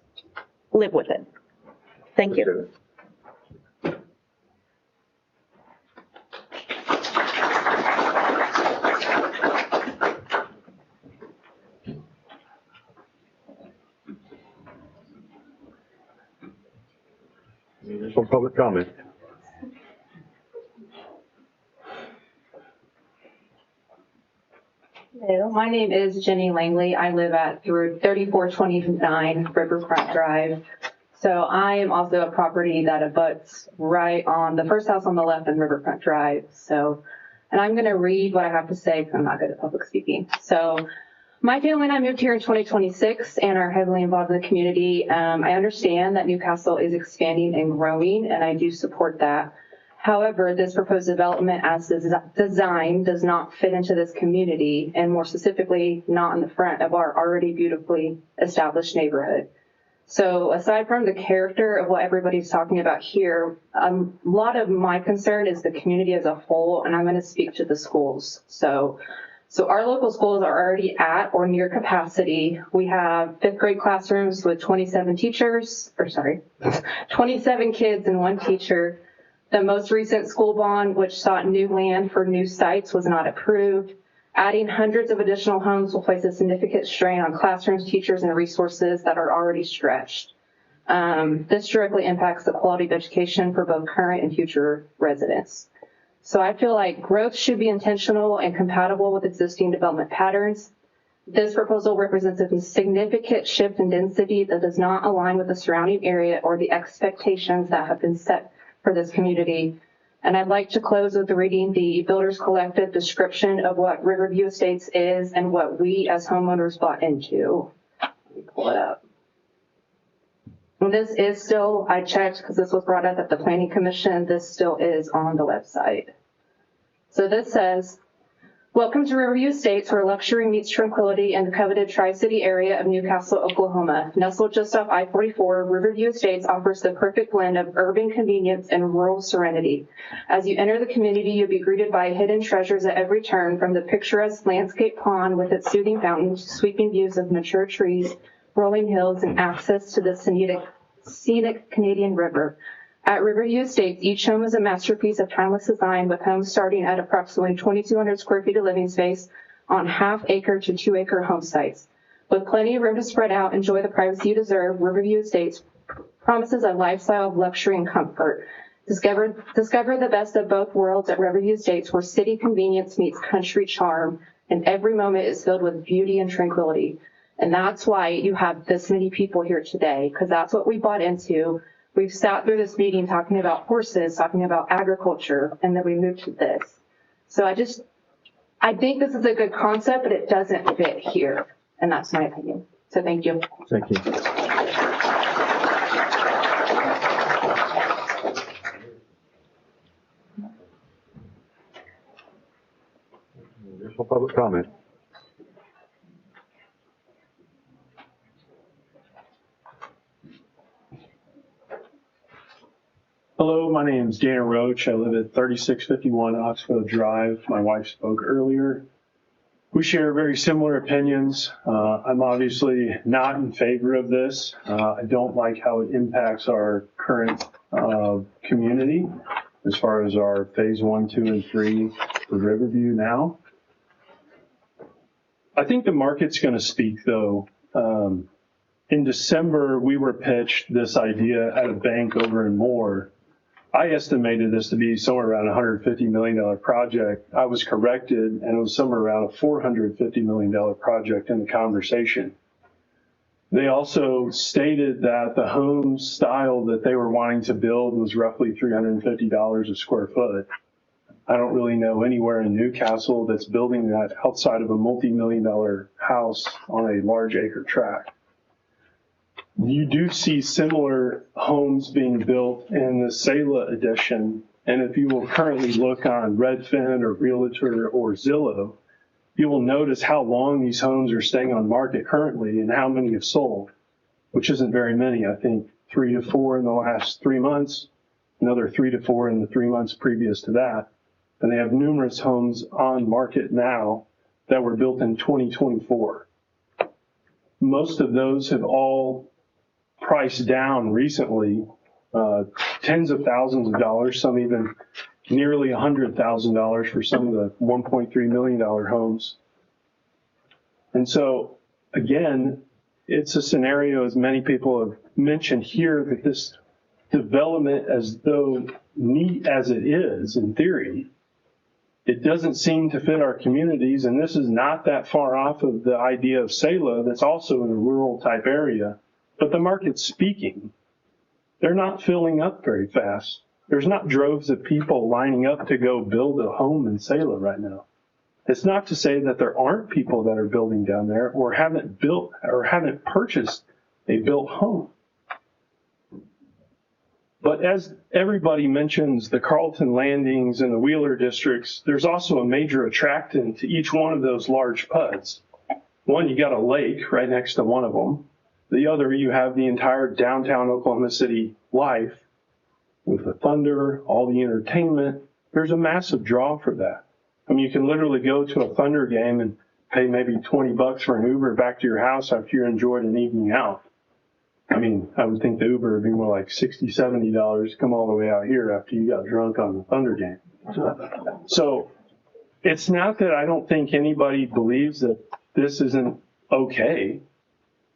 live with it. Thank you. Additional public comment. Hello, my name is Jenny Langley. I live at 3429 Riverfront Drive. So I am also a property that abuts right on the first house on the left in Riverfront Drive. And I'm going to read what I have to say because I'm not good at public speaking. So my family and I moved here in 2026 and are heavily involved in the community. I understand that Newcastle is expanding and growing, and I do support that. However, this proposed development as designed does not fit into this community, and more specifically, not in the front of our already beautifully established neighborhood. So aside from the character of what everybody's talking about here, a lot of my concern is the community as a whole, and I'm going to speak to the schools. So our local schools are already at or near capacity. We have 5th grade classrooms with 27 kids and 1 teacher. The most recent school bond, which sought new land for new sites, was not approved. Adding hundreds of additional homes will place a significant strain on classrooms, teachers, and resources that are already stretched. This directly impacts the quality of education for both current and future residents. So I feel like growth should be intentional and compatible with existing development patterns. This proposal represents a significant shift in density that does not align with the surrounding area or the expectations that have been set for this community. And I'd like to close with reading the Builders Collective description of what Riverview Estates is and what we as homeowners bought into. Let me pull it up. And this is still, I checked because this was brought up at the Planning Commission, this still is on the website. So this says, welcome to Riverview Estates, where luxury meets tranquility in the coveted Tri-City area of Newcastle, Oklahoma. Nestled just off I-44, Riverview Estates offers the perfect blend of urban convenience and rural serenity. As you enter the community, you'll be greeted by hidden treasures at every turn, from the picturesque landscape pond with its soothing fountains to sweeping views of mature trees, rolling hills, and access to the scenic Canadian River. At Riverview Estates, each home is a masterpiece of timeless design, with homes starting at approximately 2,200 square feet of living space on half-acre to 2-acre home sites. With plenty of room to spread out, enjoy the privacy you deserve, Riverview Estates promises a lifestyle of luxury and comfort. Discover the best of both worlds at Riverview Estates, where city convenience meets country charm, and every moment is filled with beauty and tranquility. And that's why you have this many people here today, because that's what we bought into. We've sat through this meeting talking about horses, talking about agriculture, and then we moved to this. So I think this is a good concept, but it doesn't fit here. And that's my opinion. So thank you. Thank you. Additional public comment. Hello, my name is Dana Roach. I live at 3651 Oxbow Drive. My wife spoke earlier. We share very similar opinions. I'm obviously not in favor of this. I don't like how it impacts our current community as far as our phase 1, 2, and 3 for Riverview now. I think the market's going to speak, though. In December, we were pitched this idea at a bank over in Moore. I estimated this to be somewhere around a $150 million project. I was corrected, and it was somewhere around a $450 million project in the conversation. They also stated that the home style that they were wanting to build was roughly $350 a square foot. I don't really know anywhere in Newcastle that's building that outside of a multi-million-dollar house on a large acre tract. You do see similar homes being built in the Selah edition, and if you will currently look on Redfin or Realtor or Zillow, you will notice how long these homes are staying on market currently and how many have sold, which isn't very many. I think 3 to 4 in the last 3 months, another 3 to 4 in the 3 months previous to that. And they have numerous homes on market now that were built in 2024. Most of those have all priced down recently, tens of thousands of dollars, some even nearly $100,000 for some of the $1.3 million homes. And so, again, it's a scenario, as many people have mentioned here, that this development, as though neat as it is in theory, it doesn't seem to fit our communities, and this is not that far off of the idea of Selah that's also in a rural type area. But the market's speaking. They're not filling up very fast. There's not droves of people lining up to go build a home in Selah right now. It's not to say that there aren't people that are building down there or haven't built or haven't purchased a built home. But as everybody mentions the Carlton Landings and the Wheeler districts, there's also a major attractant to each one of those large PUDs. One, you got a lake right next to one of them. The other, you have the entire downtown Oklahoma City life with the Thunder, all the entertainment. There's a massive draw for that. I mean, you can literally go to a Thunder game and pay maybe $20 for an Uber back to your house after you enjoyed an evening out. I mean, I would think the Uber would be more like $60, $70 to come all the way out here after you got drunk on the Thunder game. So It's not that I don't think anybody believes that this isn't okay.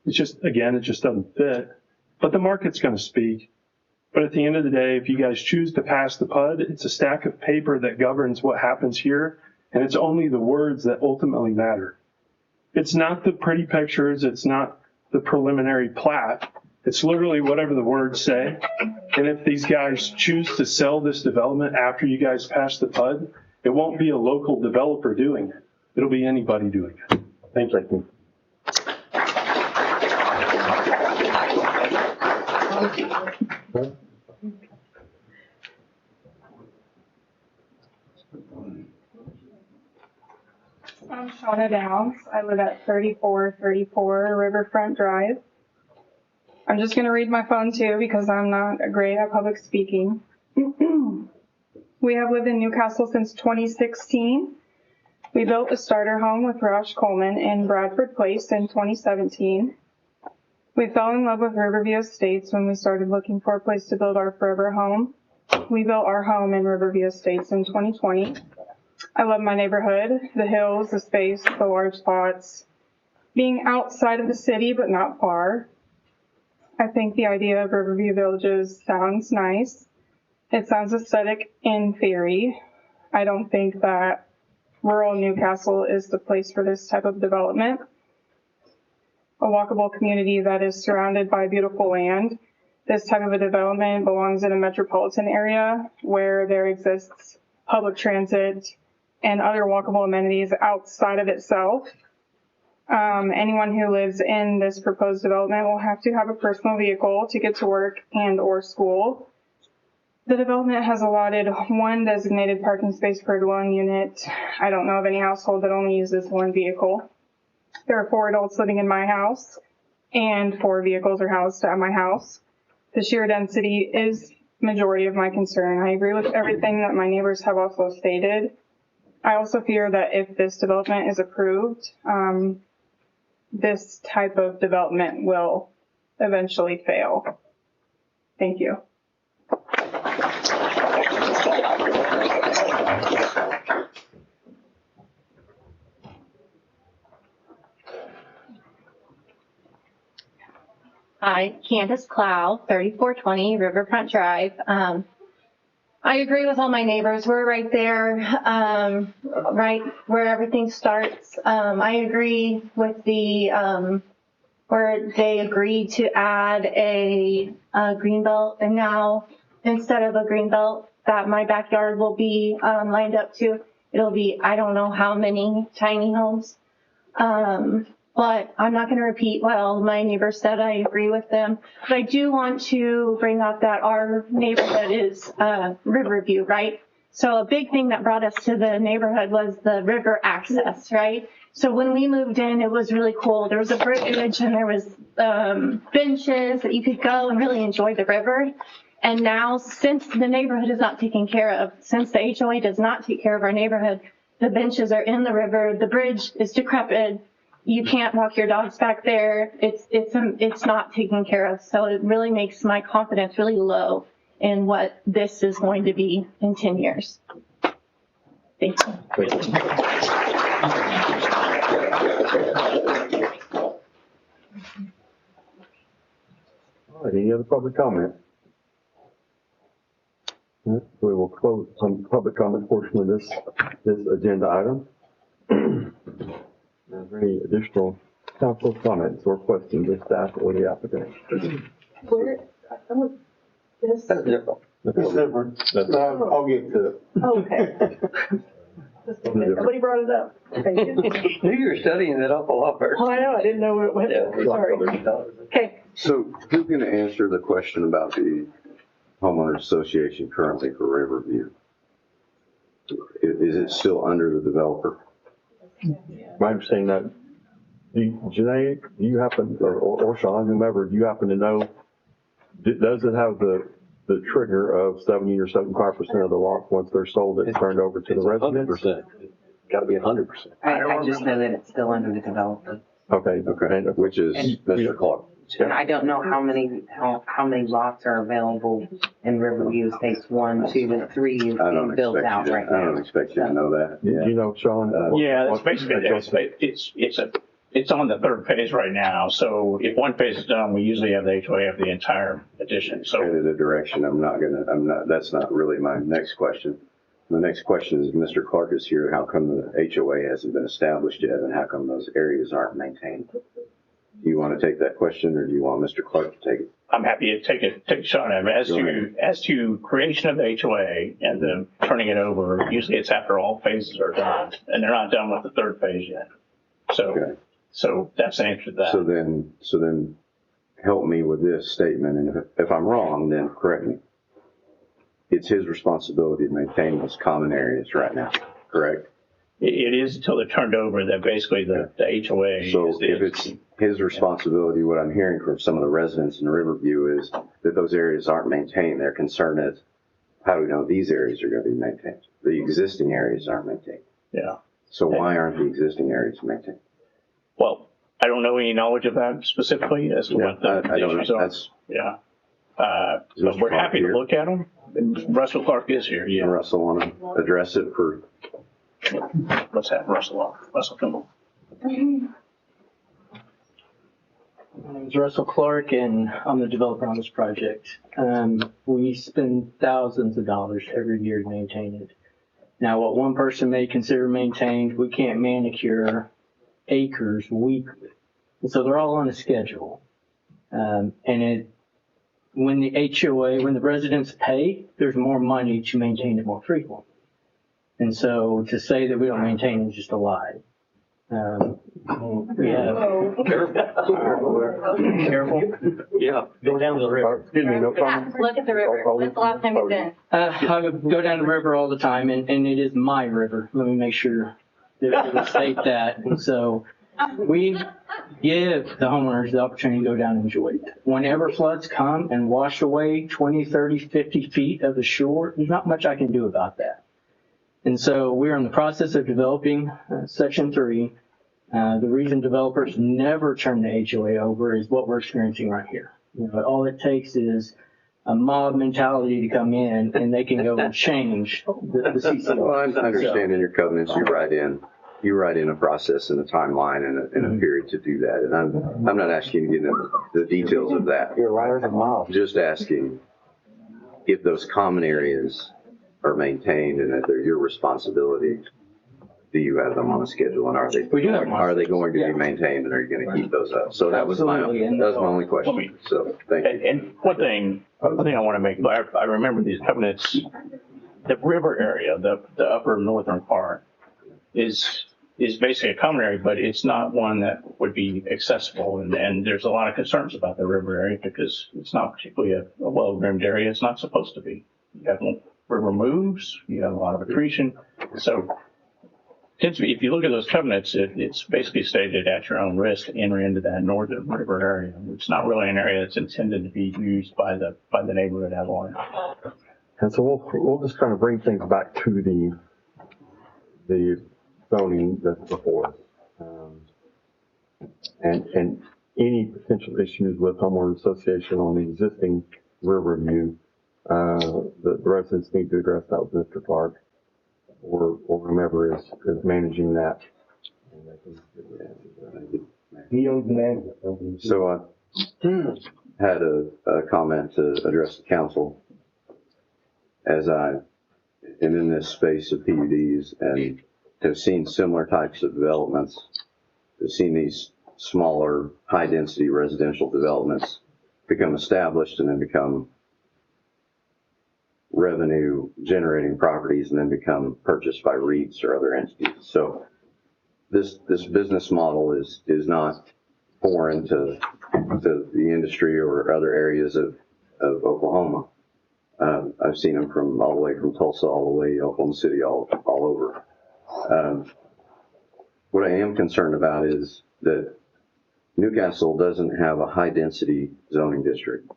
It's just, again, it just doesn't fit. But the market's going to speak. But at the end of the day, if you guys choose to pass the PUD, it's a stack of paper that governs what happens here. And it's only the words that ultimately matter. It's not the pretty pictures. It's not the preliminary plat. It's literally whatever the words say. And if these guys choose to sell this development after you guys pass the PUD, it won't be a local developer doing it. It'll be anybody doing it. Thank you. I'm Shauna Downs. I live at 3434 Riverfront Drive. I'm just going to read my phone too because I'm not great at public speaking. We have lived in Newcastle since 2016. We built a starter home with Roush Coleman in Bradford Place in 2017. We fell in love with Riverview Estates when we started looking for a place to build our forever home. We built our home in Riverview Estates in 2020. I love my neighborhood, the hills, the space, the large lots, being outside of the city but not far. I think the idea of Riverview Villages sounds nice. It sounds aesthetic in theory. I don't think that rural Newcastle is the place for this type of development. A walkable community that is surrounded by beautiful land. This type of a development belongs in a metropolitan area where there exists public transit and other walkable amenities outside of itself. Anyone who lives in this proposed development will have to have a personal vehicle to get to work and or school. The development has allotted one designated parking space per dwelling unit. I don't know of any household that only uses one vehicle. There are 4 adults living in my house, and 4 vehicles are housed at my house. The sheer density is majority of my concern. I agree with everything that my neighbors have also stated. I also fear that if this development is approved, this type of development will eventually fail. Thank you. Hi, Candace Clow, 3420 Riverfront Drive. I agree with all my neighbors. We're right there, right where everything starts. I agree with the where they agreed to add a green belt, and now instead of a green belt that my backyard will be lined up to, it'll be I don't know how many tiny homes. But I'm not going to repeat what all my neighbors said. I agree with them. But I do want to bring up that our neighborhood is Riverview, right? So a big thing that brought us to the neighborhood was the river access, right? So when we moved in, it was really cool. There was a bridge and there was benches that you could go and really enjoy the river. And now, since the neighborhood is not taken care of, since the HOA does not take care of our neighborhood, the benches are in the river, the bridge is decrepit. You can't walk your dogs back there. It's not taken care of. So it really makes my confidence really low in what this is going to be in 10 years. Thank you. All right, any other public comment? We will close some public comment portion of this agenda item. Is there any additional council comments or questions of staff or the applicant? Where, this? That's different. I'll get to it. Okay. Nobody brought it up. Knew you were studying it awful lot first. Oh, I know, I didn't know where it went. Sorry. Okay. So who's going to answer the question about the homeowners association currently for Riverview? Is it still under the developer? I'm saying that, Janae, do you happen, or Sean, whomever, do you happen to know, does it have the trigger of 70 or 75% of the lots once they're sold, it's turned over to the residents? 100%. Got to be 100%. I just know that it's still under the developer. Okay. which is Mr. Clark. And I don't know how many lots are available in Riverview Estates 1, 2, and 3 is being built out right I don't now. expect you to know that. Do you know, Sean? Yeah, that's basically, it's on the third phase right now. So if one phase is done, we usually have the HOA of the entire addition. So In the direction, that's not really my next question. The next question is, Mr. Clark is here, how come the HOA hasn't been established yet, and how come those areas aren't maintained? Do you want to take that question, or do you want Mr. Clark to take it? I'm happy to take a shot at it. As to creation of the HOA and then turning it over, usually it's after all phases are done, and they're not done with the third phase yet. So that's the answer to that. So then help me with this statement, and if I'm wrong, then correct me. It's his responsibility to maintain those common areas right now, correct? It is until they're turned over that basically the HOA. So if it's his responsibility, what I'm hearing from some of the residents in Riverview is that those areas aren't maintained. Their concern is, how do we know these areas are going to be maintained? The existing areas aren't maintained. Yeah. So why aren't the existing areas maintained? Well, I don't know any knowledge of that specifically as to what the issues are. Yeah. But we're happy to look at them. Russell Clark is here. Yeah. Russell want to address it for? Let's have Russell on. Russell, come on. My name is Russell Clark, and I'm the developer on this project. We spend thousands of dollars every year to maintain it. Now, what one person may consider maintained, we can't manicure acres weekly. And so they're all on a schedule. When the HOA, when the residents pay, there's more money to maintain it more frequently. And so to say that we don't maintain it is just a lie. We have. Careful. Yeah. Go down the river. Excuse me, no comment? Look at the river. When's the last time you've been? I go down the river all the time, and it is my river. Let me make sure that we state that. And so we give the homeowners the opportunity to go down and enjoy it. Whenever floods come and wash away 20, 30, 50 feet of the shore, there's not much I can do about that. And so we're in the process of developing Section 3. The reason developers never turn the HOA over is what we're experiencing right here. You know, all it takes is a mob mentality to come in, and they can go and change the CC. Well, I understand in your covenants you write in a process and a timeline and a period to do that. And I'm not asking you to get into the details of that. You're right as a mob. Just asking if those common areas are maintained and that they're your responsibility. Do you have them on a schedule, and are they going to be maintained, and are you going to keep those up? So that was my only question. So thank you. And one thing I want to make clear, I remember these covenants. The river area, the upper northern part, is basically a common area, but it's not one that would be accessible. And there's a lot of concerns about the river area because it's not particularly a well-groomed area. It's not supposed to be. You have river moves. You have a lot of accretion. So if you look at those covenants, it's basically stated at your own risk to enter into that northern river area. It's not really an area that's intended to be used by the neighborhood at large. And so we'll just kind of bring things back to the zoning that's before us. And any potential issues with homeowner association on the existing Riverview, the residents need to address that with Mr. Clark or whomever is managing that. So I had a comment to address the council. As I am in this space of PUDs and have seen similar types of developments, have seen these smaller, high-density residential developments become established and then become revenue-generating properties and then become purchased by REITs or other entities. So this business model is not foreign to the industry or other areas of Oklahoma. I've seen them from all the way from Tulsa all the way to Oklahoma City, all over. What I am concerned about is that Newcastle doesn't have a high-density zoning district.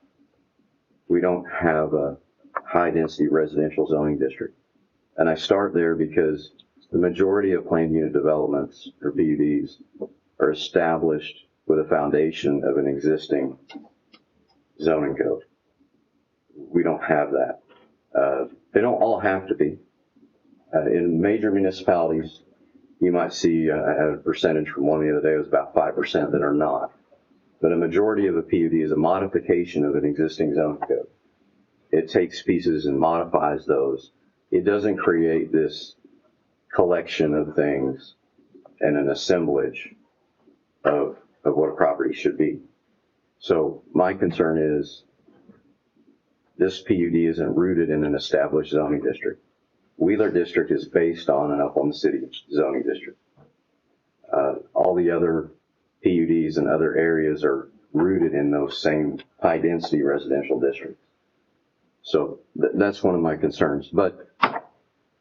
We don't have a high-density residential zoning district. And I start there because the majority of planned unit developments, or PUDs, are established with a foundation of an existing zoning code. We don't have that. They don't all have to be. In major municipalities, you might see a percentage from one the other day, it was about 5% that are not. But a majority of a PUD is a modification of an existing zoning code. It takes pieces and modifies those. It doesn't create this collection of things and an assemblage of what a property should be. So my concern is this PUD isn't rooted in an established zoning district. Wheeler District is based on an Oklahoma City zoning district. All the other PUDs and other areas are rooted in those same high density residential districts. So that's one of my concerns.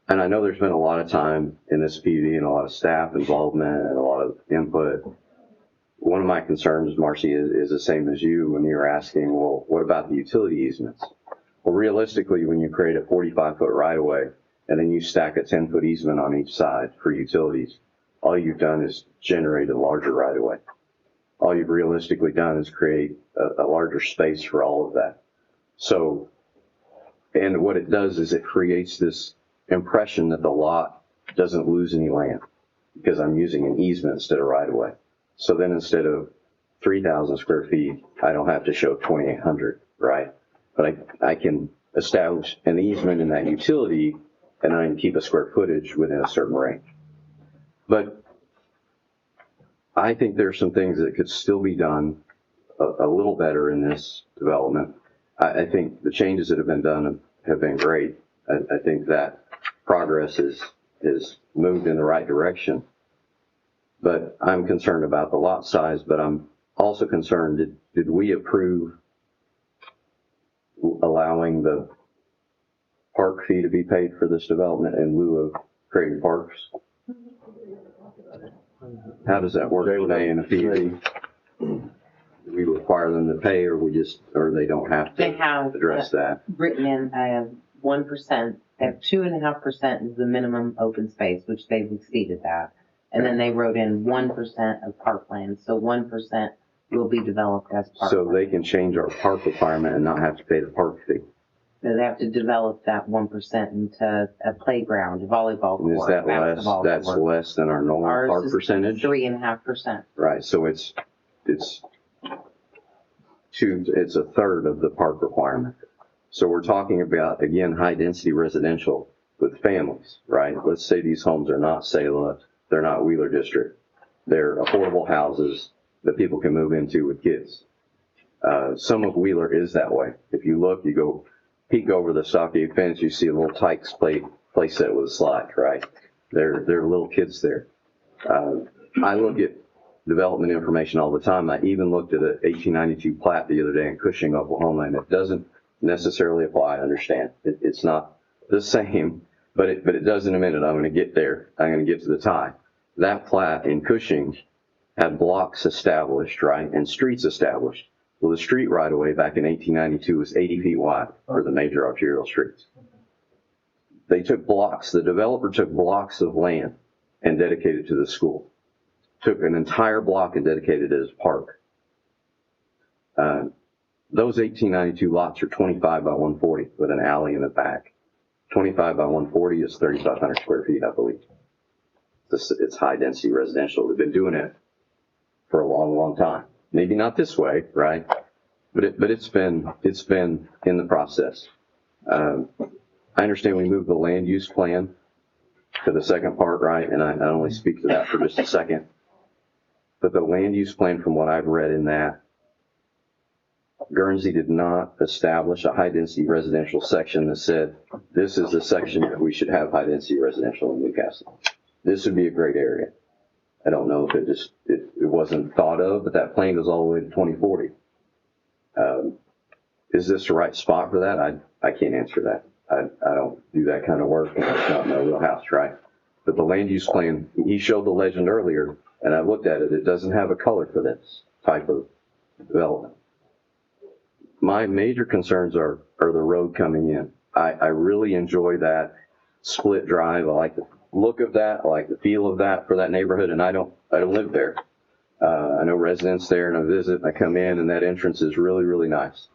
And I know there's been a lot of time in this PUD and a lot of staff involvement and a lot of input. One of my concerns, Marcy, is the same as you when you're asking, well, what about the utility easements? Well, realistically, when you create a 45-foot right-of-way and then you stack a 10-foot easement on each side for utilities, all you've done is generate a larger right-of-way. All you've realistically done is create a larger space for all of that. So, and what it does is it creates this impression that the lot doesn't lose any land because I'm using an easement instead of right-of-way. So then instead of 3,000 square feet, I don't have to show 2,800, right? But I can establish an easement in that utility and I can keep a square footage within a certain range. But I think there's some things that could still be done a little better in this development. I think the changes that have been done have been great. I think that progress is moved in the right direction. But I'm concerned about the lot size, but I'm also concerned, did we approve allowing the park fee to be paid for this development in lieu of creating parks? How does that work today in a PUD? Do we require them to pay or they don't have They to have address that? written in 1%. They have 2.5% is the minimum open space, which they've exceeded that. And then they wrote in 1% of parkland. So 1% will be developed as parkland. So they can change our park requirement and not have to pay the park fee. So they have to develop that 1% into a playground, a volleyball court. And is that less? basketball That's court. less than our normal Ours park is percentage? 3.5%. Right, so it's a third of the park requirement. So we're talking about, again, high density residential with families, right? Let's say these homes are not Selah, they're not Wheeler District. They're affordable houses that people can move into with kids. Some of Wheeler is that way. If you look, you go peek over the stockade fence, you see a little Tykes play set with a slide, right? There are little kids there. I look at development information all the time. I even looked at an 1892 plat the other day in Cushing, Oklahoma, and it doesn't necessarily apply. I understand. It's not the same, but it does in a minute. I'm going to get there. I'm going to get to the tie. That plat in Cushing had blocks established, right, and streets established. Well, the street right away back in 1892 was 80 feet wide for the major arterial streets. They took blocks. The developer took blocks of land and dedicated to the school. Took an entire block and dedicated it as a park. Those 1892 lots are 25 by 140 with an alley in the back. 25 by 140 is 3,500 square feet, I believe. It's high density residential. They've been doing it for a long, long time. Maybe not this way, right? But it's been in the process. I understand we moved the land use plan to the second part, right? And I only speak to that for just a second. But the land use plan, from what I've read in that, Guernsey did not establish a high-density residential section that said, this is the section that we should have high-density residential in Newcastle. This would be a great area. I don't know if it wasn't thought of, but that plan goes all the way to 2040. Is this the right spot for that? I can't answer that. I don't do that kind of work, and that's not my wheelhouse, right? But the land use plan, he showed the legend earlier, and I looked at it. It doesn't have a color for this type of development. My major concerns are the road coming in. I really enjoy that split drive. I like the look of that. I like the feel of that for that neighborhood, and I don't live there. I know residents there and I visit and I come in and that entrance is really, really nice.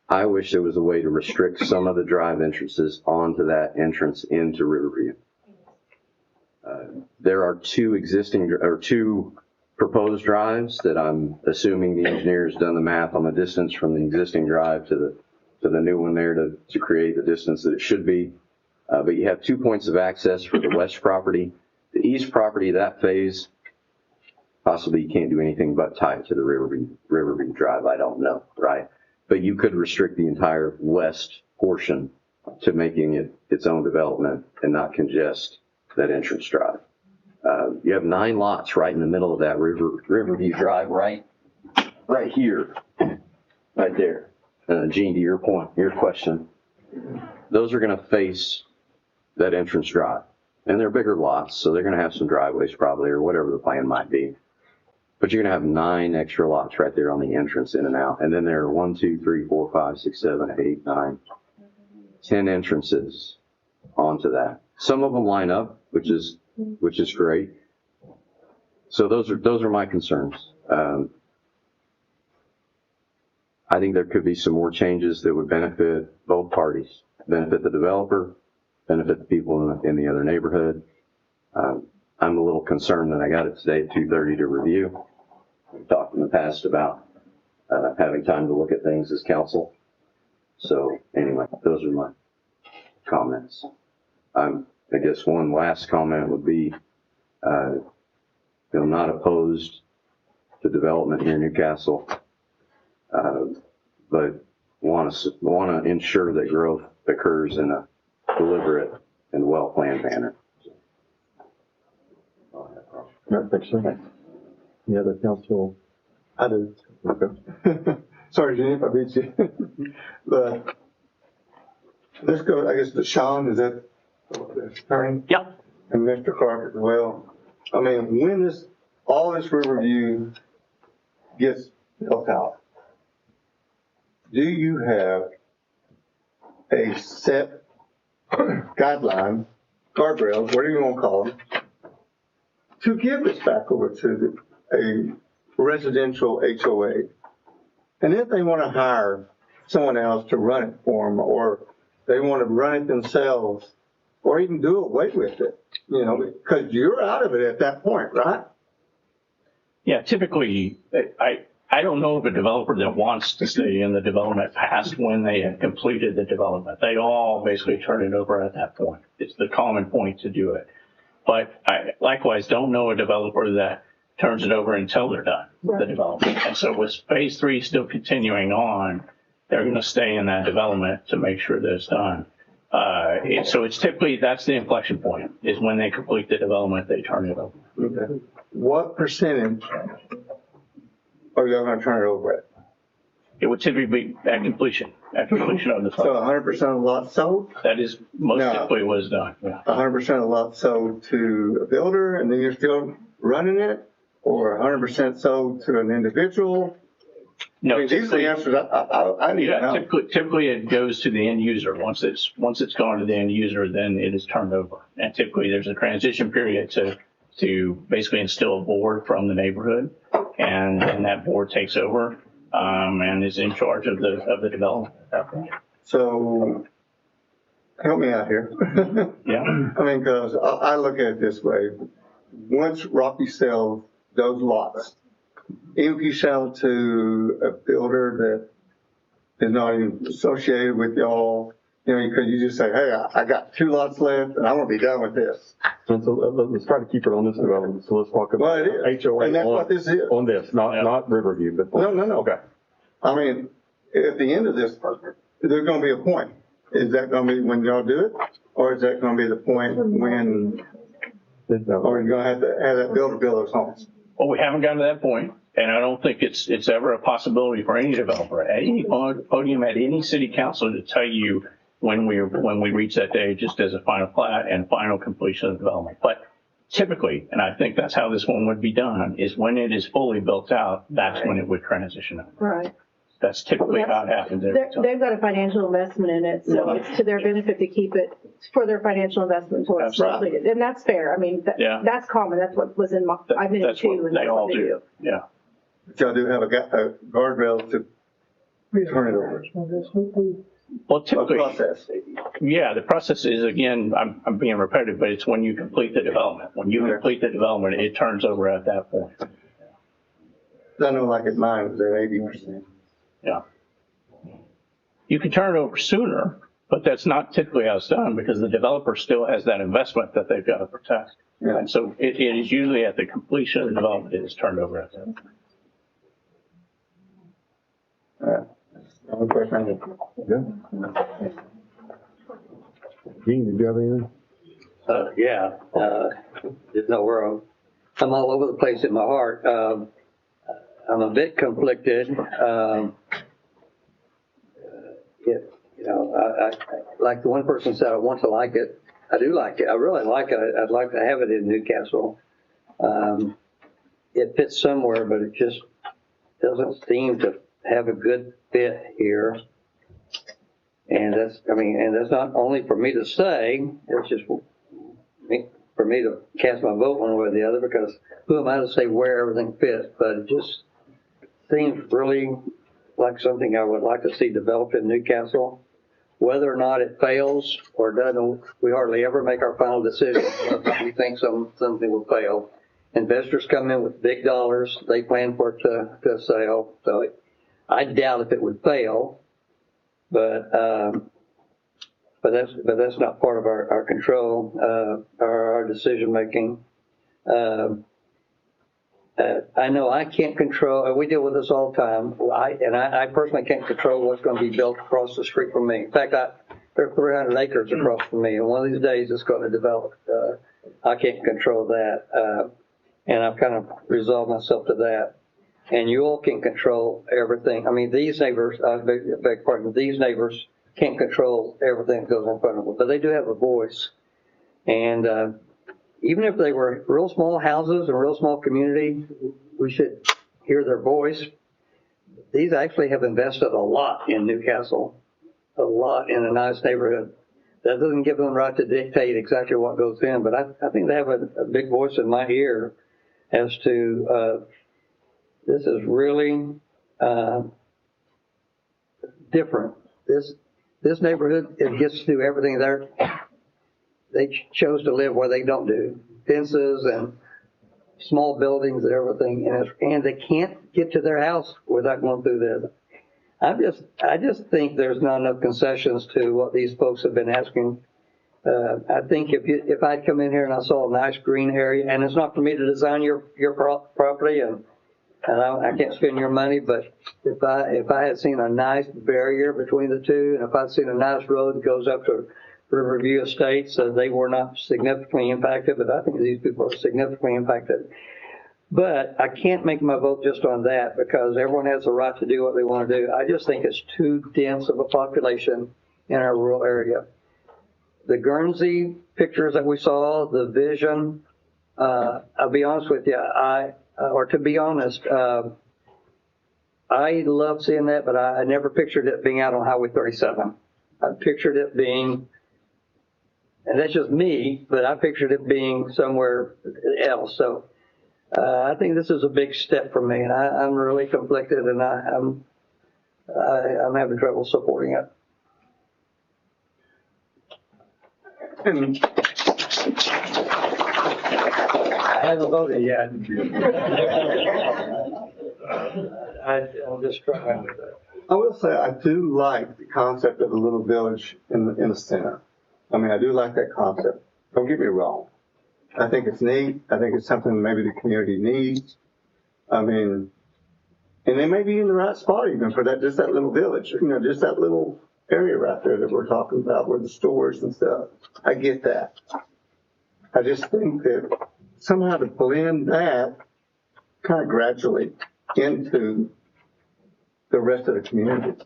I wish there was a way to restrict some of the drive entrances onto that entrance into Riverview. There are two proposed drives that I'm assuming the engineer's done the math on the distance from the existing drive to the new one there to create the distance that it should be. But you have 2 points of access for the west property. The east property, that phase, possibly you can't do anything but tie it to the Riverview Drive. I don't know, right? But you could restrict the entire west portion to making it its own development and not congest that entrance drive. You have 9 lots right in the middle of that Riverview Drive, right here, right there. Gene, to your point, your question, those are going to face that entrance drive. And they're bigger lots, so they're going to have some driveways probably, or whatever the plan might be. But you're going to have 9 extra lots right there on the entrance in and out. And then there are 1, 2, 3, 4, 5, 6, 7, 8, 9, 10 entrances onto that. Some of them line up, which is great. So those are my concerns. I think there could be some more changes that would benefit both parties, benefit the developer, benefit the people in the other neighborhood. I'm a little concerned that I got it today at 2:30 to review. We've talked in the past about having time to look at things as council. So anyway, those are my comments. I guess one last comment would be, not opposed to development here in Newcastle, but want to ensure that growth occurs in a deliberate and well-planned manner. Thanks, sir. Any other council? I do. Okay. Sorry, Jenny, if I beat you. But let's go, I guess, to Sean, is that the attorney? Yeah. And Mr. Clark as well. I mean, when all this Riverview gets built out, do you have a set guideline, guardrails, whatever you want to call them, to give this back over to a residential HOA? And if they want to hire someone else to run it for them, or they want to run it themselves, or even do away with it, because you're out of it at that point, right? Yeah, typically, I don't know of a developer that wants to stay in the development past when they have completed the development. They all basically turn it over at that point. It's the common point to do it. But I likewise don't know a developer that turns it over until they're done with the development. And so with phase 3 still continuing on, they're going to stay in that development to make sure that it's done. So it's typically, that's the inflection point, is when they complete the development, they turn it over. Okay. What percentage are you going to turn it over at? It would typically be at completion of the So 100% of the lots sold? That is typically what is done. Yeah. 100% of the lots sold to a builder, and then you're still running it? Or 100% sold to an individual? No, I mean, these are the answers I need to know. Typically it goes to the end user. Once it's gone to the end user, then it is turned over. And typically there's a transition period to basically instill a board from the neighborhood, and that board takes over and is in charge of the development. So help me out here. Yeah. I mean, because I look at it this way. Once Rocky sells those lots, even if you sell it to a builder that is not even associated with y'all, because you just say, hey, I got 2 lots left and I want to be done with this. So let's try to keep it on this development. So let's talk about HOA and that's what this is. On this, not Riverview, but No. Okay. I mean, at the end of this, there's going to be a point. Is that going to be when y'all do it, or is that going to be the point when, or you're going to have that builder build those homes? Well, we haven't gotten to that point, and I don't think it's ever a possibility for any developer at any podium at any city council to tell you when we reach that day, just as a final plat and final completion of the development. But typically, and I think that's how this one would be done, is when it is fully built out, that's when it would transition over. Right. That's typically how it happens. They've got a financial investment in it, so it's to their benefit to keep it for their financial investment until it's Absolutely. completed. And that's fair. I mean, that's common. That's what was in my, I've been in That's two, what and they that's all what they do. Yeah. But y'all do have a guardrail to turn it over. Well, typically, process. yeah, the process is, again, I'm being repetitive, but it's when you complete the development. When you complete the development, it turns over at that point. I know like at mine, it was at 80%. Yeah. You can turn it over sooner, but that's not typically how it's done because the developer still has that investment that they've got to protect. Yeah. And so it is usually at the completion of the development, it is turned over at that point. Gene, did you have anything? Just know where I'm all over the place in my heart. I'm a bit conflicted. I like the one person said, I want to like it. I do like it. I really like it. I'd like to have it in Newcastle. It fits somewhere, but it just doesn't seem to have a good fit here. And that's not only for me to say, it's just for me to cast my vote one way or the other, because who am I to say where everything fits? But it just seems really like something I would like to see developed in Newcastle. Whether or not it fails or doesn't, we hardly ever make our final decision unless we think something will fail. Investors come in with big dollars. They plan for it to sell. So I doubt if it would fail, but that's not part of our control, our decision making. I know I can't control, we deal with this all the time. I personally can't control what's going to be built across the street from me. In fact, there are 300 acres across from me, and one of these days it's going to develop. I can't control that. And I've kind of resolved myself to that. And you all can control everything. I mean, these neighbors, beg pardon, these neighbors can't control everything that goes in front of them, but they do have a voice. And even if they were real small houses and real small community, we should hear their voice. These actually have invested a lot in Newcastle, a lot in a nice neighborhood. That doesn't give them the right to dictate exactly what goes in, but I think they have a big voice in my ear as to this is really different. This neighborhood, it gets to do everything there. They chose to live where they don't do fences and small buildings and everything, and they can't get to their house without going through this. I just think there's not enough concessions to what these folks have been asking. I think if I'd come in here and I saw a nice green area, and it's not for me to design your property, and I can't spend your money, but if I had seen a nice barrier between the two, and if I'd seen a nice road that goes up to Riverview Estates, they were not significantly impacted, but I think these people are significantly impacted. But I can't make my vote just on that because everyone has the right to do what they want to do. I just think it's too dense of a population in our rural area. The Guernsey pictures that we saw, the vision, I'll be honest with you, to be honest, I love seeing that, but I never pictured it being out on Highway 37. I pictured it being, and that's just me, but I pictured it being somewhere else. So I think this is a big step for me, and I'm really conflicted, and I'm having trouble supporting it. And I haven't voted yet. I'm just trying with that. I will say I do like the concept of a little village in the center. I mean, I do like that concept. Don't get me wrong. I think it's neat. I think it's something maybe the community needs. I mean, and they may be in the right spot even for that, just that little village, just that little area right there that we're talking about where the stores and stuff. I get that. I just think that somehow to blend that kind of gradually into the rest of the community.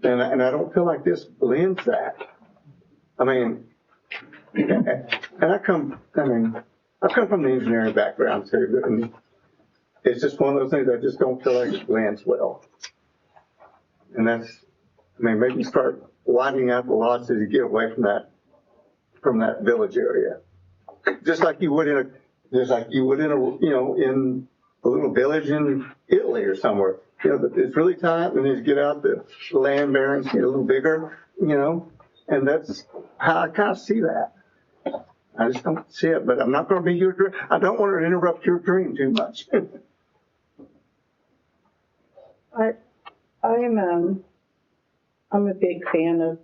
And I don't feel like this blends that. I mean, and I come from the engineering background too, and it's just one of those things I just don't feel like it blends well. And that's, I mean, maybe start widening out the lots as you get away from that village area. Just like you would in a, in a little village in Italy or somewhere. It's really tight, and as you get out, the land barons get a little bigger, and that's how I kind of see that. I just don't see it, but I'm not going to be your dream. I don't want to interrupt your dream too much. I'm a big fan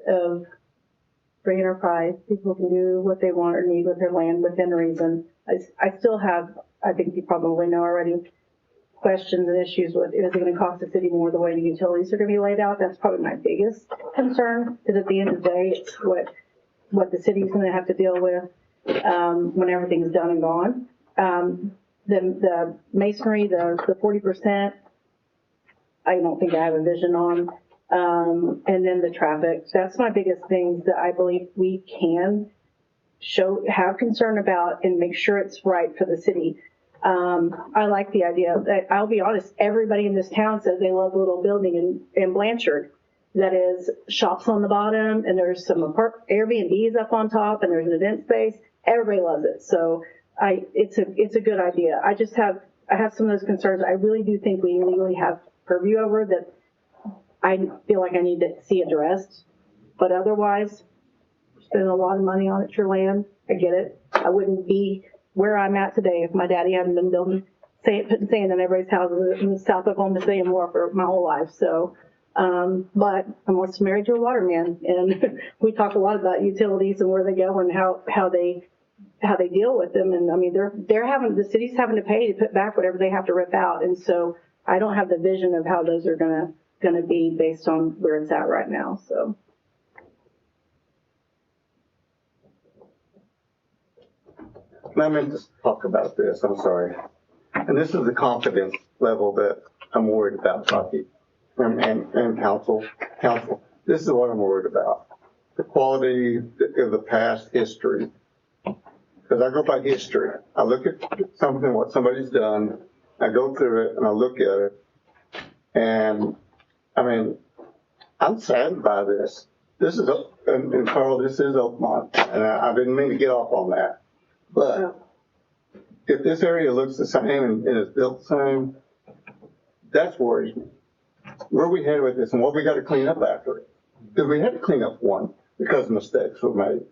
of free enterprise. People can do what they want or need with their land within reason. I still have, I think you probably know already, questions and issues with, is it going to cost the city more the way the utilities are going to be laid out? That's probably my biggest concern, because at the end of the day, it's what the city's going to have to deal with when everything's done and gone. The masonry, the 40%, I don't think I have a vision on. And then the traffic. That's my biggest things that I believe we can have concern about and make sure it's right for the city. I like the idea that, I'll be honest, everybody in this town says they love the little building in Blanchard that is shops on the bottom, and there's some Airbnbs up on top, and there's an event space. Everybody loves it. So it's a good idea. I have some of those concerns. I really do think we legally have purview over that I feel like I need to see addressed. But otherwise, spending a lot of money on it, your land, I get it. I wouldn't be where I'm at today if my daddy hadn't been putting sand in everybody's houses in the South Oklahoma City and more for my whole life. So, but I'm also married to a waterman, and we talk a lot about utilities and where they go and how they deal with them. And I mean, the city's having to pay to put back whatever they have to rip out. And so I don't have the vision of how those are gonna be based on where it's at right now. So. I meant to talk about this, I'm sorry. And this is the confidence level that I'm worried about, Bucky, and council. This is what I'm worried about. The quality of the past history. Because I go by history. I look at something, what somebody's done, I go through it and I look at it, and I mean, I'm saddened by this. This is, and Carl, this is Oakmont, and I didn't mean to get off on that. But if this area looks the same and is built the same, that's worries me. Where are we headed with this, and what we got to clean up after it? Because we had to clean up one because mistakes were made.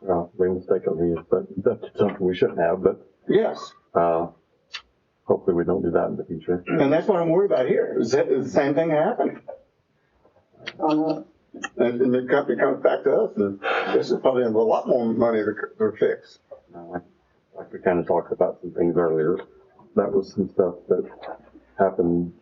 Well, we mistakenly, but that's something we shouldn't have. But yes, hopefully we don't do that in the future. And that's what I'm worried about here. Is that the same thing happening? And the company comes back to us, and this is probably a lot more money to fix. Like we kind of talked about some things earlier. That was some stuff that happened.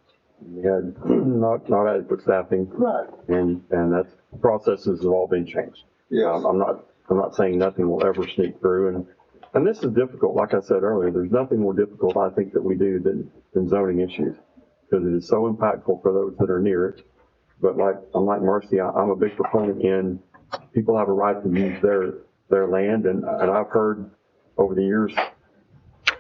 We had not adequate staffing, right? And that's processes have all been changed. Yeah, I'm not saying nothing will ever sneak through, and this is difficult. Like I said earlier, there's nothing more difficult I think that we do than zoning issues, because it is so impactful for those that are near it. But I'm like Marcy, I'm a big proponent in people have a right to use their land, and I've heard over the years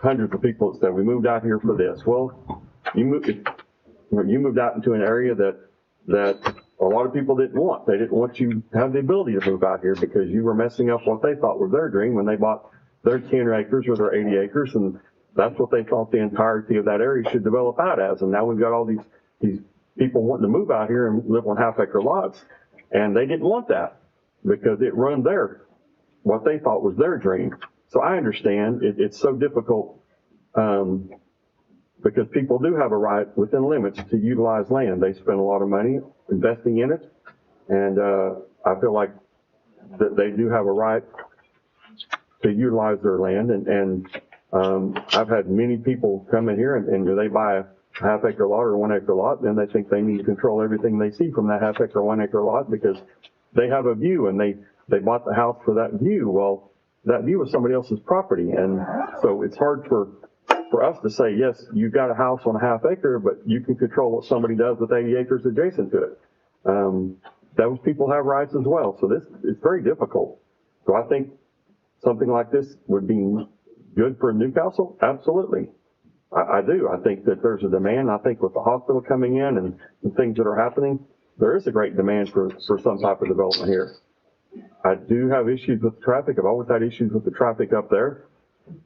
hundreds of people that said, we moved out here for this. Well, you moved out into an area that a lot of people didn't want. They didn't want you to have the ability to move out here because you were messing up what they thought was their dream when they bought their 10 acres or their 80 acres, and that's what they thought the entirety of that area should develop out as. And now we've got all these people wanting to move out here and live on half-acre lots, and they didn't want that because it ruined what they thought was their dream. So I understand it's so difficult because people do have a right within limits to utilize land. They spend a lot of money investing in it, and I feel like that they do have a right to utilize their land. And I've had many people come in here and they buy a half-acre lot or a 1 acre lot, and they think they need to control everything they see from that half-acre, 1 acre lot because they have a view and they bought the house for that view. Well, that view is somebody else's property, and so it's hard for us to say, yes, you've got a house on a half acre, but you can control what somebody does with 80 acres adjacent to it. Those people have rights as well, so it's very difficult. So I think something like this would be good for Newcastle, absolutely. I do. I think that there's a demand. I think with the hospital coming in and the things that are happening, there is a great demand for some type of development here. I do have issues with traffic. I've always had issues with the traffic up there.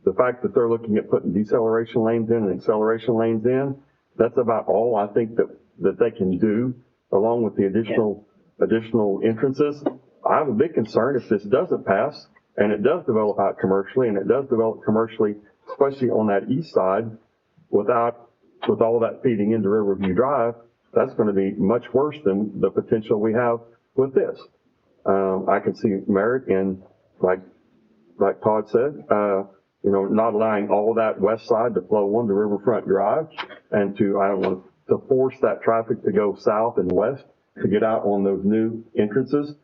The fact that they're looking at putting deceleration lanes in and acceleration lanes in, that's about all I think that they can do, along with the additional entrances. I have a big concern if this doesn't pass and it does develop out commercially, and it does develop commercially, especially on that east side, with all of that feeding into Riverview Drive, that's going to be much worse than the potential we have with this. I can see merit in, like Todd said, not allowing all of that west side to flow onto Riverfront Drive, and to force that traffic to go south and west to get out on those new entrances,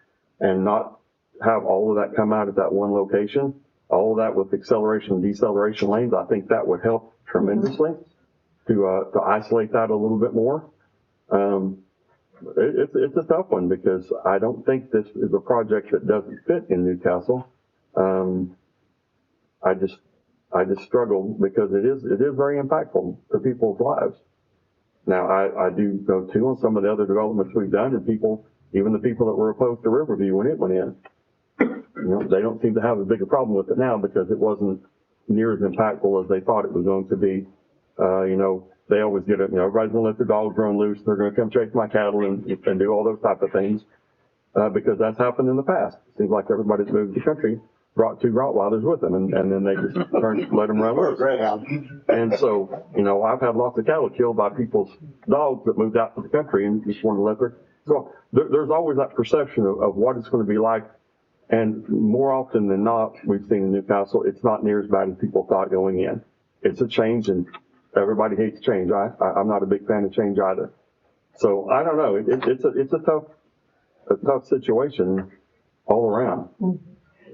and not have all of that come out at that one location. All of that with acceleration and deceleration lanes, I think that would help tremendously to isolate that a little bit more. It's a tough one, because I don't think this is a project that doesn't fit in Newcastle. I just struggle, because it is very impactful to people's lives. Now, I do go too on some of the other developments we've done, and even the people that were opposed to Riverview when it went in, they don't seem to have as big a problem with it now, because it wasn't near as impactful as they thought it was going to be. They always get it, everybody's gonna let their dogs run loose, they're gonna come chase my cattle and do all those type of things, because that's happened in the past. It seems like everybody's moved the country, brought two Rottweilers with them, and then they just let them run loose. And so, I've had lots of cattle killed by people's dogs that moved out to the country and just wanted to let so there's always that perception of what it's going to be like. And more often than not, we've seen in Newcastle, it's not near as bad as people thought going in. It's a change, and everybody hates change. I'm not a big fan of change either. So I don't know. It's a tough situation all around.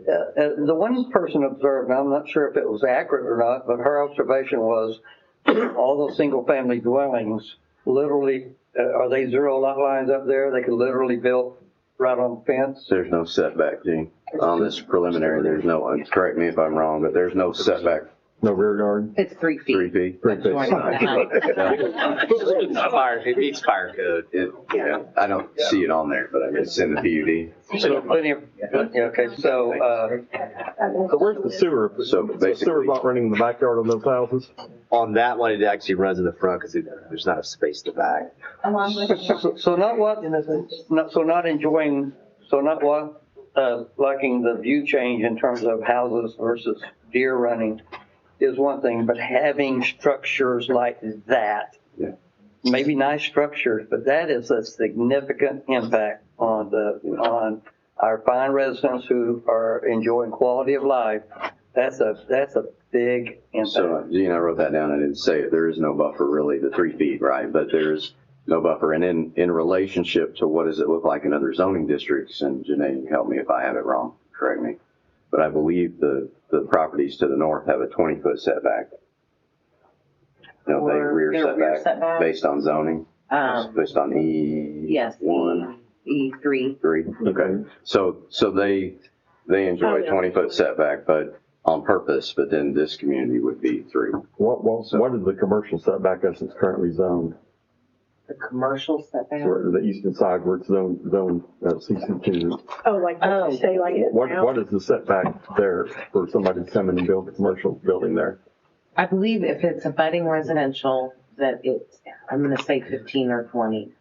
The one person observed, and I'm not sure if it was accurate or not, but her observation was all those single-family dwellings, literally, are they zero lot lines up there? They could literally build right on the fence? There's no setback, Gene. On this preliminary, there's no, correct me if I'm wrong, but there's no setback. No rear yard? It's 3 feet. 3 feet. It meets fire code. I don't see it on there, but it's in the PUD. So where's the sewer? So basically, sewer's not running in the backyard of those houses? On that one, it actually runs in the front because there's not a space to back. Liking the view change in terms of houses versus deer running is one thing, but having structures like that, maybe nice structures, but that is a significant impact on our fine residents who are enjoying quality of life. That's a big impact. So, Gene, I wrote that down. I didn't say it. There is no buffer, really, the 3 feet, right? But there's no buffer. And in relationship to what does it look like in other zoning districts, and Janae, help me if I have it wrong, correct me. But I believe the properties to the north have a 20-foot setback. Don't they, rear setback based on zoning? Based on E1? E3. 3, okay. So they enjoy a 20-foot setback, but on purpose, but then this community would be 3. What is the commercial setback as it's currently zoned? The commercial setback? The eastern side where it's zoned CC2. Say like it now. What is the setback there for somebody to come in and build a commercial building there? I believe if it's abutting residential, that it's, I'm going to say 15 or 20.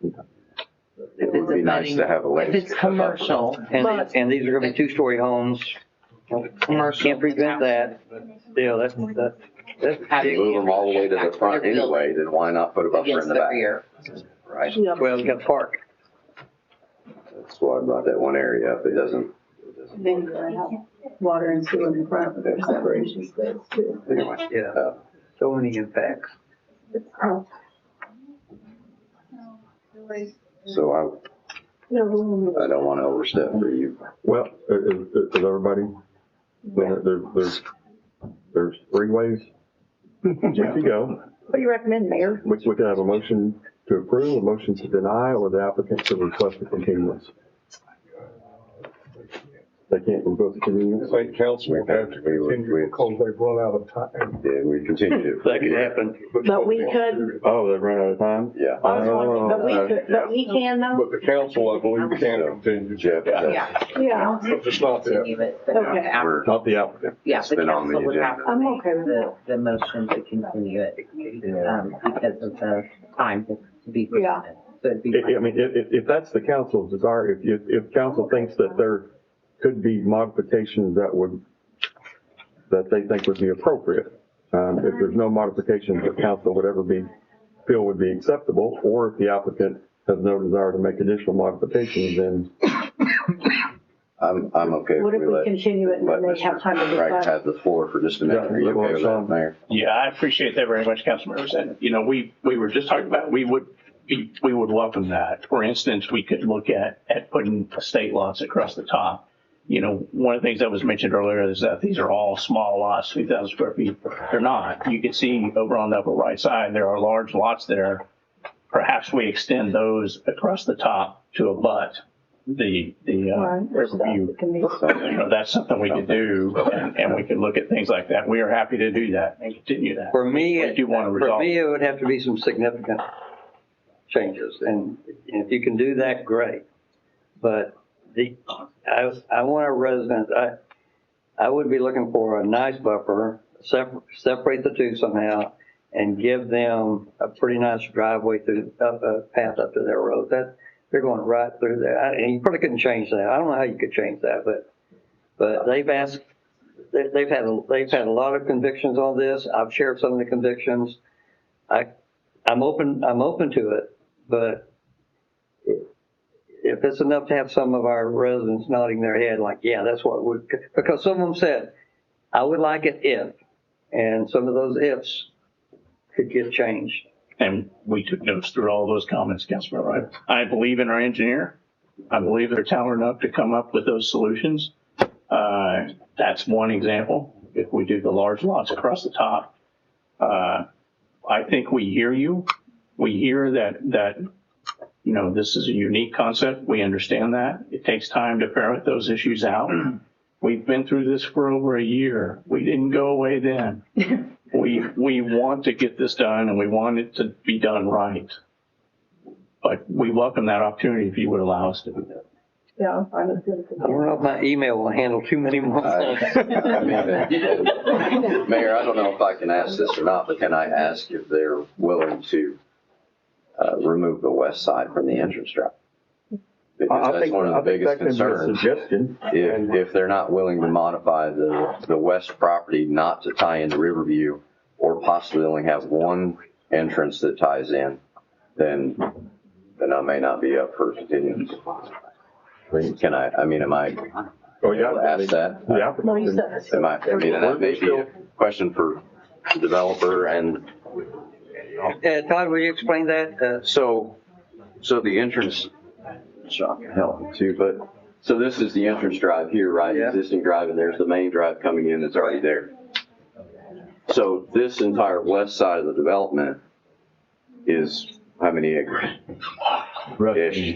It would be nice to have a If it's commercial. And these are going to be 2-story homes. Commercial. Can't prevent that. Still, that's move them all the way to the front anyway, then why not put a buffer in the back? Right. Well, you got park. That's why I brought that one area up. It doesn't. Then you have water and sewer in the front, but there's separation space too. Anyway, So many impacts. So I don't want to overstep for you. Well, is everybody? There's 3 ways to go. What do you recommend, Mayor? We could have a motion to approve, a motion to deny, or the applicant to request a continuance. They can't both continue. State council would have to continue because they've run out of time. Yeah, we continue. That could happen. But we could, Oh, they've run out of time? Yeah. I was wondering, but we can though? But the council, I believe, can continue. Jeff, Yeah. Yeah. But it's not that. Continue it, but not Okay. after. Not the applicant. Yeah, It's the been on the council would have agenda. to I'm make okay with the motion to continue it, because of the time to be Yeah. presented. So it'd be I mean, if that's the council's desire, if council thinks that there could be modifications that they think would be appropriate, if there's no modifications that council would ever feel would be acceptable, or if the applicant has no desire to make additional modifications, then I'm okay. What if we continue it and then they have time to Right, decide? have the floor for just a minute. Are you okay with that, Mayor? Yeah, I appreciate that very much, council members. And, you know, we were just talking about, we would welcome that. For instance, we could look at putting estate lots across the top. You know, one of the things that was mentioned earlier is that these are all small lots, 3,000 square feet. They're not. You can see over on the upper right side, there are large lots there. Perhaps we extend those across the top to abut the Riverview. You know, that's something we could do, and we could look at things like that. We are happy to do that and continue that. For me, We do want to resolve. it would have to be some significant changes, and if you can do that, great. But I want our residents, I would be looking for a nice buffer, separate the two somehow, and give them a pretty nice driveway through, a path up to their road. They're going right through there, and you probably couldn't change that. I don't know how you could change that, but they've had a lot of convictions on this. I've shared some of the convictions. I'm open to it, but if it's enough to have some of our residents nodding their head like, yeah, that's what would, because some of them said, I would like it if, and some of those ifs could get changed. And we took notes through all those comments, Councilman Wright. I believe in our engineer. I believe they're talented enough to come up with those solutions. That's one example. If we do the large lots across the top, I think we hear you. We hear that, you know, this is a unique concept. We understand that. It takes time to ferret those issues out. We've been through this for over a year. We didn't go away then. We want to get this done, and we want it to be done right. But we welcome that opportunity if you would allow us to do that. Yeah, I don't know if my email will handle too many more things. Mayor, I don't know if I can ask this or not, but can I ask if they're willing to remove the west side from the entrance drive? Because that's one of the biggest concerns. Suggestion. If they're not willing to modify the west property not to tie into Riverview, or possibly only have one entrance that ties in, then I may not be up for continuance. Can I am I able to ask that? Yeah. No, you said it. That may be a question for the developer and. Todd, will you explain that? So the entrance, Sean can help me too, but, so this is the entrance drive here, right? Yeah. Existing drive, and there's the main drive coming in that's already there. So this entire west side of the development is how many acres? Ish.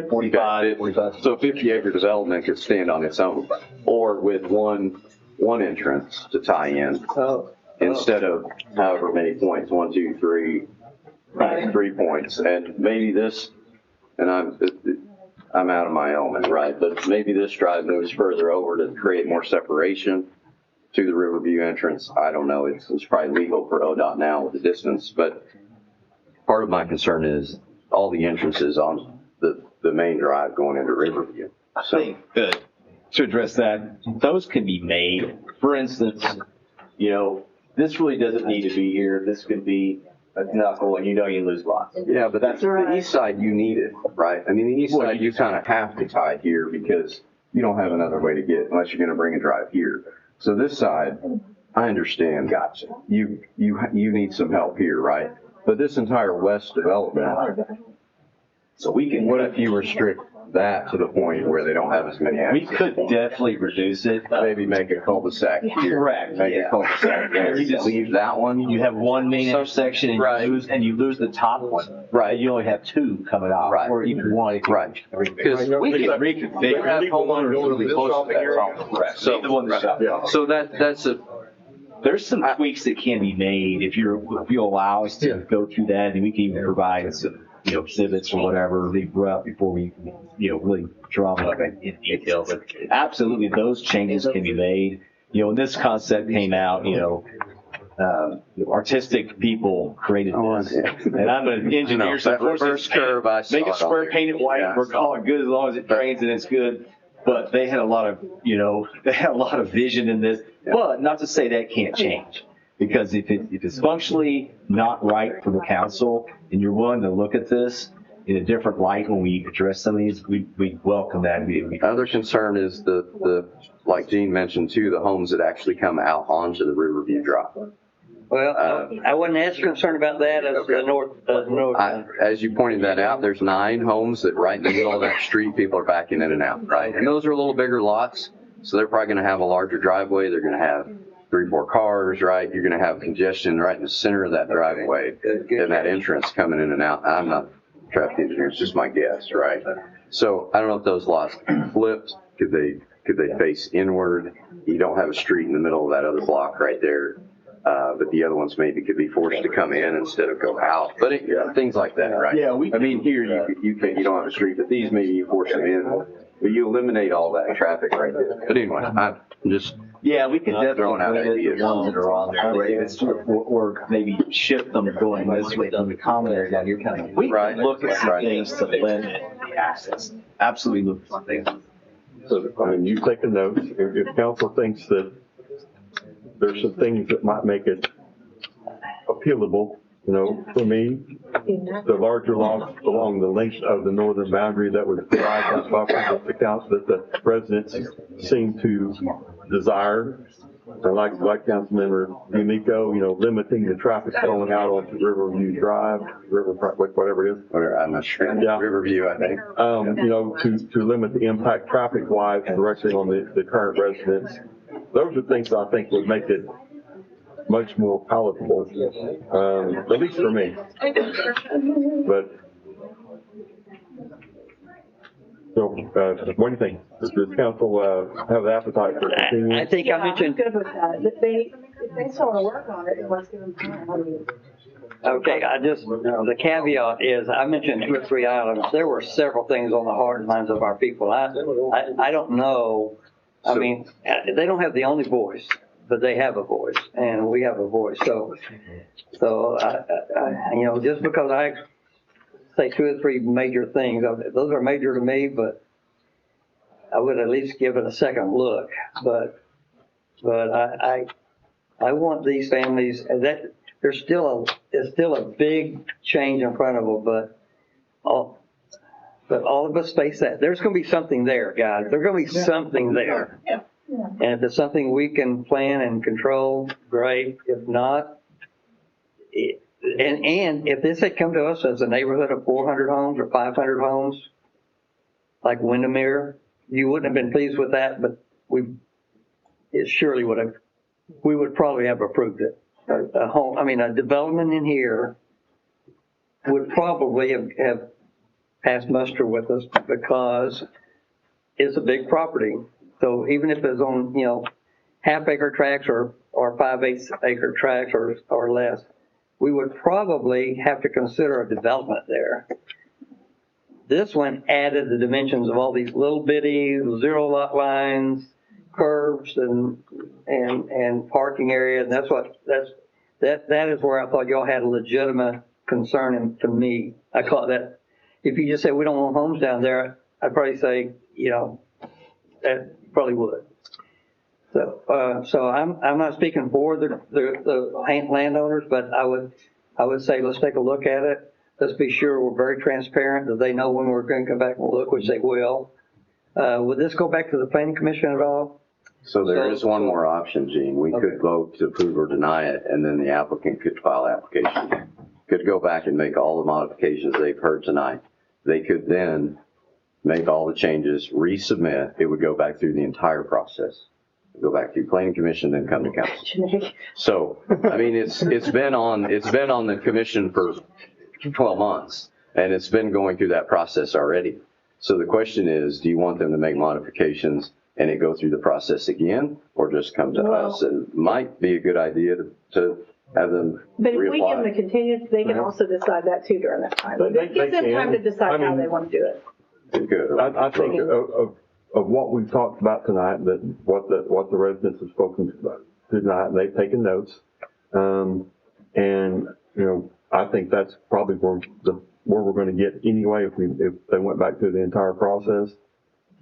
45. So 50-acre development could stand on its own, or with one entrance to tie in. Instead of however many points, 1, 2, 3, 3 points. And maybe this, and I'm out of my element, right? But maybe this drive moves further over to create more separation to the Riverview entrance. I don't know. It's probably legal for ODOT now with the distance, but part of my concern is all the entrances on the main drive going into Riverview. I think that to address that, those can be made. For instance, you know, this really doesn't need to be here. This could be a knuckle, and you lose lots. Yeah, but that's the east side, you need it, right? I mean, the east side, you kind of have to tie here because you don't have another way to get it unless you're going to bring a drive here. So this side, I understand. Gotcha. You need some help here, right? But this entire west development. So we can. What if you restrict that to the point where they don't have as many We access could points. definitely reduce it. Maybe make a cul-de-sac here. Correct. Make a cul-de-sac there. You just Leave that one. You have one main intersection and Right. you lose the top one. Right. You only have two coming out. Right. Or even one. if you- Right. Because we can reconfigure. Have homeowners really close to that problem. Correct. So, The one shop. so there's some tweaks that can be made if you allow us to go through that, and we can even provide some, exhibits or whatever, leave rough before we, really draw them up in detail. But absolutely, those changes can be made. When this concept came out, artistic people created this. And I'm an engineer, so of course, reverse curve, I saw make it it square, on paint it white, Yeah. we're calling it good as long as it drains and it's good. But they had a lot of, vision in this. But not to say that can't change. Because if it's functionally not right for the council and you're willing to look at this in a different light when we address some of these, we welcome that. Other concern is the like Gene mentioned too, the homes that actually come out onto the Riverview Drive. Well, I wasn't as concerned about that as the north. As you pointed that out, there's 9 homes that right in the middle of that street, people are backing in and out, right? And those are a little bigger lots, so they're probably going to have a larger driveway. They're going to have 3-4 cars, right? You're going to have congestion right in the center of that driveway and that entrance coming in and out. I'm not a traffic engineer, it's just my guess, right? So I don't know if those lots flipped. Could they face inward? You don't have a street in the middle of that other block right there. But the other ones maybe could be forced to come in instead of go out. But things like that, right? Yeah, here you don't have a street, but these maybe you force them in. But you eliminate all that traffic right there. But anyway, I'm just we can definitely throwing out limit ideas. the ones that are on there, or maybe shift them going this way on the common area down here. We can look at some things to limit the access. Absolutely look at some things. So, you take a note. If council thinks that there's some things that might make it appealable, for me, the larger lots along the length of the northern boundary that would provide that buffer that the council, that the residents seem to desire. And like Councilmember D'Amico, limiting the traffic flowing out onto Riverview Drive, Riverfront, whatever it is. Whatever, I'm not sure. Yeah. Riverview, I think. To limit the impact traffic-wise directly on the current residents. Those are things I think would make it much more palatable, at least for me. But, so, what do you think? Does council have the appetite for continuing? I think I mentioned. I'm good with that. If they still want to work on it, let's give them time. Okay, the caveat is, I mentioned 2 or 3 items. There were several things on the heart and minds of our people. I don't know. I mean, they don't have the only voice, but they have a voice, and we have a voice. So just because I say 2 or 3 major things, those are major to me, but I would at least give it a second look. But I want these families, and that there's still a big change in front of them, but all of us face that. There's going to be something there, guys. There's going to be something there. And if it's something we can plan and control, great. If not, and if this had come to us as a neighborhood of 400 homes or 500 homes, like Windermere, you wouldn't have been pleased with that, but we would probably have approved it. A development in here would probably have passed muster with us because it's a big property. So even if it's on, half-acre tracts or 5/8 acre tracts or less, we would probably have to consider a development there. This one added the dimensions of all these little bitty 0 lot lines, curves, and parking area. And that is where I thought y'all had a legitimate concern. And to me, I call that. If you just say we don't want homes down there, I'd probably say, that probably would. So I'm not speaking for the landowners, but I would say let's take a look at it. Let's be sure we're very transparent, that they know when we're going to come back and look, which they will. Would this go back to the planning commission at all? So there is one more option, Gene. We could vote to approve or deny it, and then the applicant could file application. Could go back and make all the modifications they've heard tonight. They could then make all the changes, resubmit, it would go back through the entire process. Go back through planning commission, then come to council. So, I mean, it's been on the commission for 12 months, and it's been going through that process already. So the question is, do you want them to make modifications and it go through the process again, or just come to us? It might be a good idea to have them But if we give reapply. them a continuance, they can also decide that too during that time. They It gives them can. time to decide how they want to do it. Good. I think of what we've talked about tonight, that what the residents have spoken about tonight, and they've taken notes. And, you know, I think that's probably where we're going to get anyway if they went back through the entire process.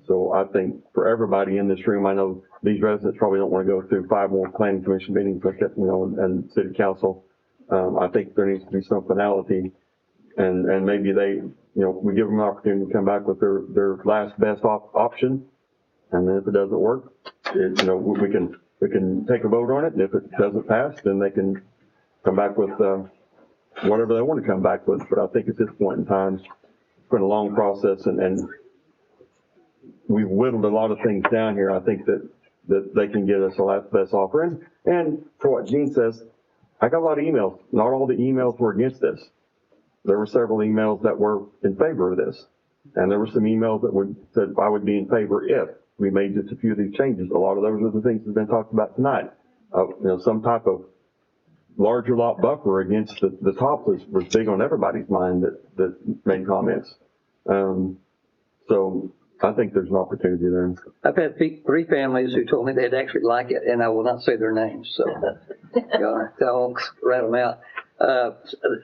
So I think for everybody in this room, I know these residents probably don't want to go through 5 more planning commission meetings, but, you know, and city council. I think there needs to be some finality, and maybe you know, we give them an opportunity to come back with their last best option. And then if it doesn't work, you know, we can take a vote on it. And if it doesn't pass, then they can come back with, whatever they want to come back with. But I think at this point in time, it's been a long process, and we've whittled a lot of things down here. I think that they can get us the last best offer. And for what Gene says, I got a lot of emails. Not all the emails were against this. There were several emails that were in favor of this. And there were some emails that said I would be in favor if we made just a few of these changes. A lot of those are the things that have been talked about tonight. You know, some type of larger lot buffer against the top was big on everybody's mind that made comments. So I think there's an opportunity there. I've had 3 families who told me they'd actually like it, and I will not say their names, so I won't rat them out.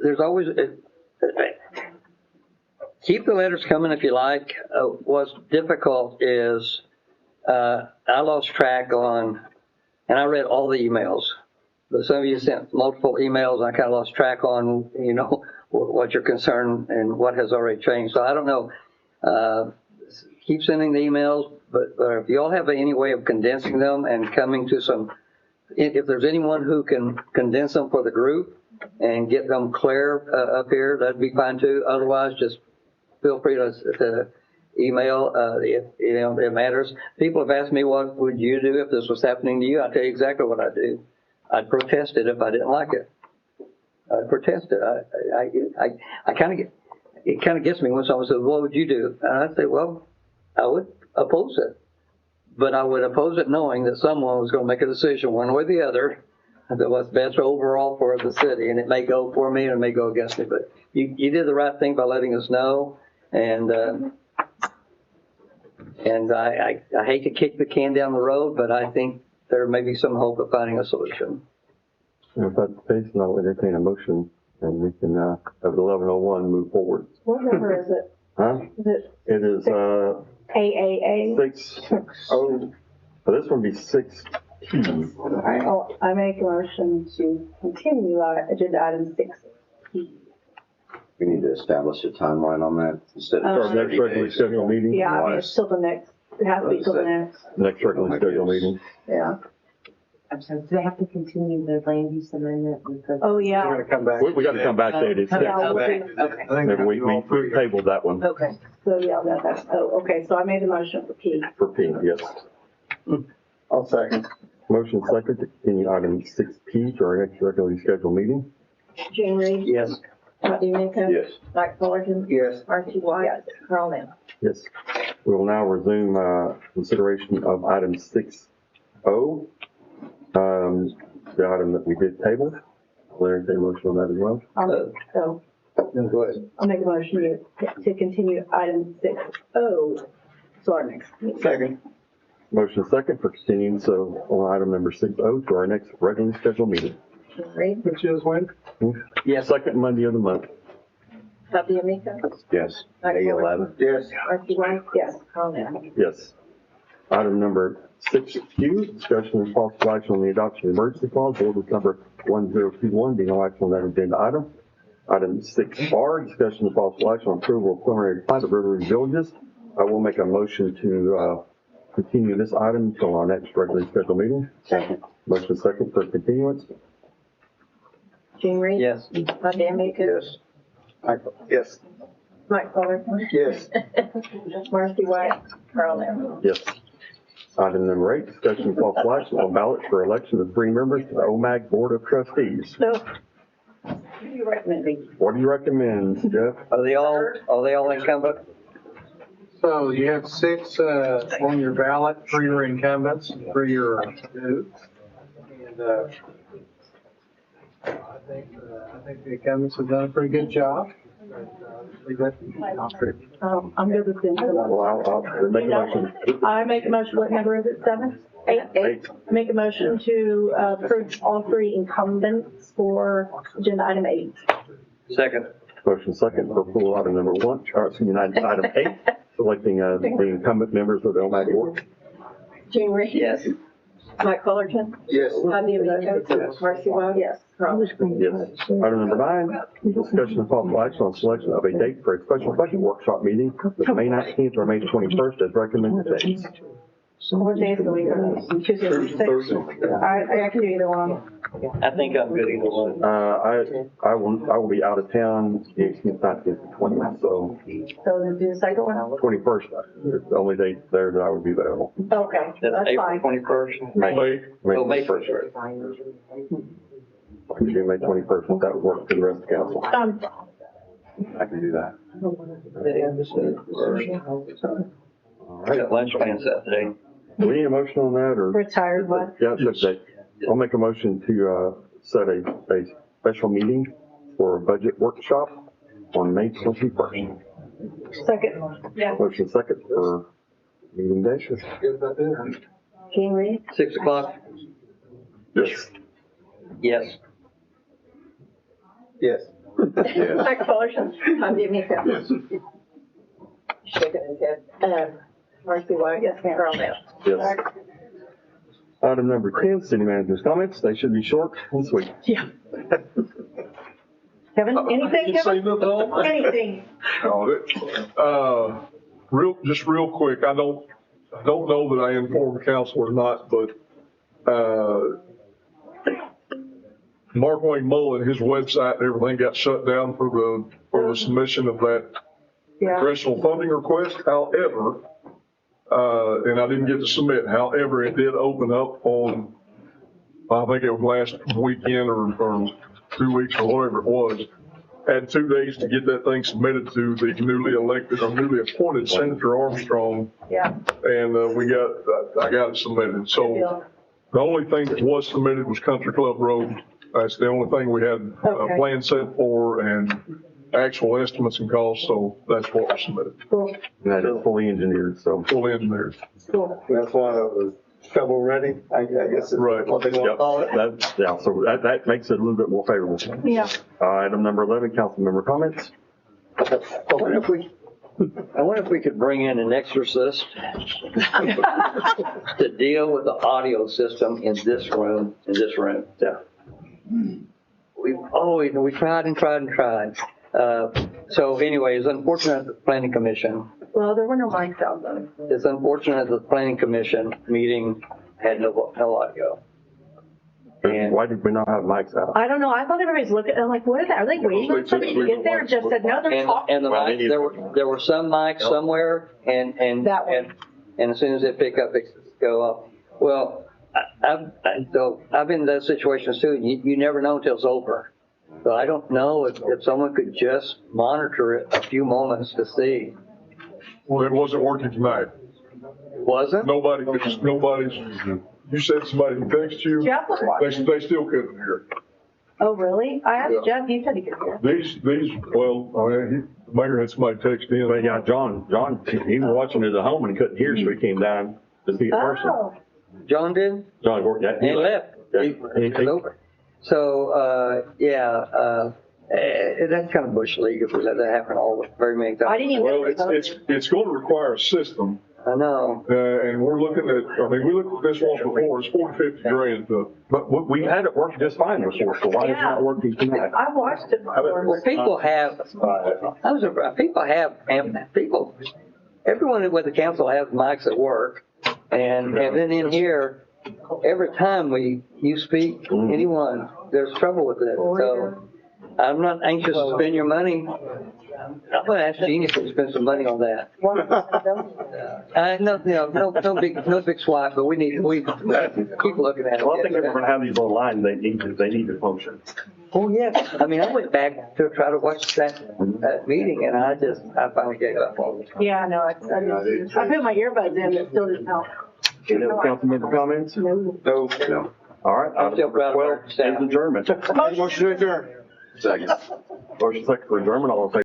There's always, keep the letters coming if you like. What's difficult is I lost track on, and I read all the emails, but some of you sent multiple emails, and I kind of lost track on, you know, what your concern and what has already changed. So I don't know. Keep sending the emails, but if you all have any way of condensing them and coming to some, if there's anyone who can condense them for the group and get them clear up here, that'd be fine too. Otherwise, just feel free to email if you know it matters. People have asked me, what would you do if this was happening to you? I'll tell you exactly what I'd do. I'd protest it if I didn't like it. I'd protest it. I kind of get, it kind of gets me when someone says, what would you do? And I'd say, well, I would oppose it. But I would oppose it knowing that someone was going to make a decision one way or the other that was best overall for the city. And it may go for me and it may go against me. But you did the right thing by letting us know. And I hate to kick the can down the road, but I think there may be some hope of finding a solution. If that's the case, then I'll entertain a motion, and we can, at 11:01, move forward. What number is it? Huh? Is it It is, AAA? 6, oh, so this one be 6P. All right, I make a motion to continue agenda item 6P. We need to establish a timeline on that instead of Our next regularly scheduled meeting? Yeah, I mean, it's till the next, it has to be till the next, Next regularly scheduled meeting. yeah. I'm sorry, do they have to continue the land use amendment with the? Oh, yeah. We're gonna come back. We got to come back to it. It's Yeah, we'll Okay, do- okay. I think Maybe we all 3. tabled that one Okay. So, yeah, that's, okay, so I made a motion for P. for P, yes. I'll second. Motion second to continue item 6P to our next regularly scheduled meeting. Jane Reed? Yes. Rodney Minka? Yes. Mike Fullerton? Yes. Archie White? Carl Nell? Yes. We will now resume consideration of item 6O, the item that we did table. I'll entertain a motion on that as well. Go ahead. I'll make a motion to continue item 6O to our next meeting. Second. Motion second for continuance on item number 6O to our next regularly scheduled meeting. Jane Reed? Which is when? Yes. Second Monday of the month. Rodney Minka? Yes. Mike May Fullerton? 11th. Yes. Archie White? Yes. Carl Nell? Yes. Item number 6Q, discussion and possible action on the adoption of emergency clause, ordinance number 1021, being no action on that agenda item. Item 6R, discussion and possible action on approval of preliminary plat of River Ridge Villages. I will make a motion to continue this item until our next regularly scheduled meeting. Second. Motion second for continuance. Jane Reed? Yes. Rodney Minka? Yes. Michael? Yes. Mike Fullerton. Yes. Marcy White. Carl Lamb. Yes. Item number 8, discussion of possible action on ballots for election of 3 members to the OMAG Board of Trustees. So, what do you recommend? What do you recommend, Jeff? Are they all incumbent? So you have 6 on your ballot, 3 are incumbents, 3 are new. And I think the incumbents have done a pretty good job. I'm good with them. Well, I'll make a motion. I make a motion, what number is it, 7? 8? 8. Make a motion to approve all 3 incumbents for agenda item 8. Second. Motion second for approval item number 1, item 8, selecting the incumbent members of the OMAG Board. Jean Reed? Yes. Mike Fullerton? Yes. Tanya Vito? Marcy White? Yes. Yes. Item number 9, discussion of possible action on selection of a date for a special budget workshop meeting with May 19th or May 21st as recommended dates. What days of the week are those? Tuesday or Thursday? I can do either one. I think I'm good either one. I will be out of town the 18th, 19th, 20th, so So do the second one? 21st is the only date there that I would be available. Okay, That's that's April fine. 21st? May Oh, May 21st. 1st. I can do May 21st if that would work for the rest of the council. I can do that. I got lunch plans set today. Do we need a motion on that or? Retired what? Yeah, it's okay. I'll make a motion to set a special meeting for a budget workshop on May 21st. Second. Yeah. Motion second for meeting day. Jean Reed? 6 o'clock? Yes. Yes. Yes. Mike Fullerton? Tanya Vito? Yes. Shaking his head. Marcy White? Yes, ma'am. Carl Lamb. Yes. Item number 10, city manager's comments. They should be short and sweet. Yeah. Kevin, anything, Kevin? Anything? Real quick, I don't know that I informed council or not, but, Mark Wayne Mullen, his website and everything got shut down for the submission of that congressional funding request. However, and I didn't get to submit. However, it did open up on, I think it was last weekend or 2 weeks or whatever it was. Had 2 days to get that thing submitted to the newly elected or newly appointed Senator Armstrong. Yeah. And I got it submitted. So the only thing that was submitted was Country Club Road. That's the only thing we had a plan set for and actual estimates and costs. So that's what was submitted. Cool. And that is fully engineered, so. Fully engineered. Cool. That's one of the shovel ready, I guess is Right. what they want to call it. So that makes it a little bit more favorable. Yeah. Item number 11, council member comments. I wonder if we could bring in an exorcist to deal with the audio system in this room. Yeah. We tried and tried and tried. So anyway, it's unfortunate that the planning commission, Well, there were no mics out though. it's unfortunate that the planning commission meeting had no audio. And why did we not have mics out? I don't know. I thought everybody's looking. I'm like, what is that? Are they waiting on somebody to get there? Just said no. They're talking. And the mic, there were some mics somewhere, and That one. and as soon as they pick up, it go up. Well, I've been in those situations too. You never know until it's over. So I don't know if someone could just monitor it a few moments to see. Well, it wasn't working tonight. Wasn't? Nobody's, you said somebody can text you. Jeff was watching. They still couldn't hear. Oh, really? I asked Yeah. Jeff. He said he could hear. The mayor had somebody text in. But yeah, John, he was watching it at home and he couldn't hear, so he came down to see it person. Oh. John did? John worked that. He left. Yeah. He was over. So, that's kind of bush league if we let that happen very many times. I didn't even. Well, it's going to require a system. I know. And we're looking at, we looked at this one before, it's 40, 50 grand. But we had it work just fine before, so why is it not working tonight? I watched it before. Well, people have, everyone with the council has mics at work. And then in here, every time you speak, anyone, there's trouble with it. So I'm not anxious to spend your money. I'm gonna ask Jeannie to spend some money on that. No big swap, but we keep looking at it. Well, I think if we're gonna have these online, they need to function. Oh, yeah. I mean, I went back to try to watch that meeting and I finally gave up on it. Yeah, no, I put my earbuds in, it still didn't help. Any other council member comments? No. No. All right, I'm still proud of our 12 is adjournment. Motion to adjourn. Second. Motion second for adjournment, all in favor?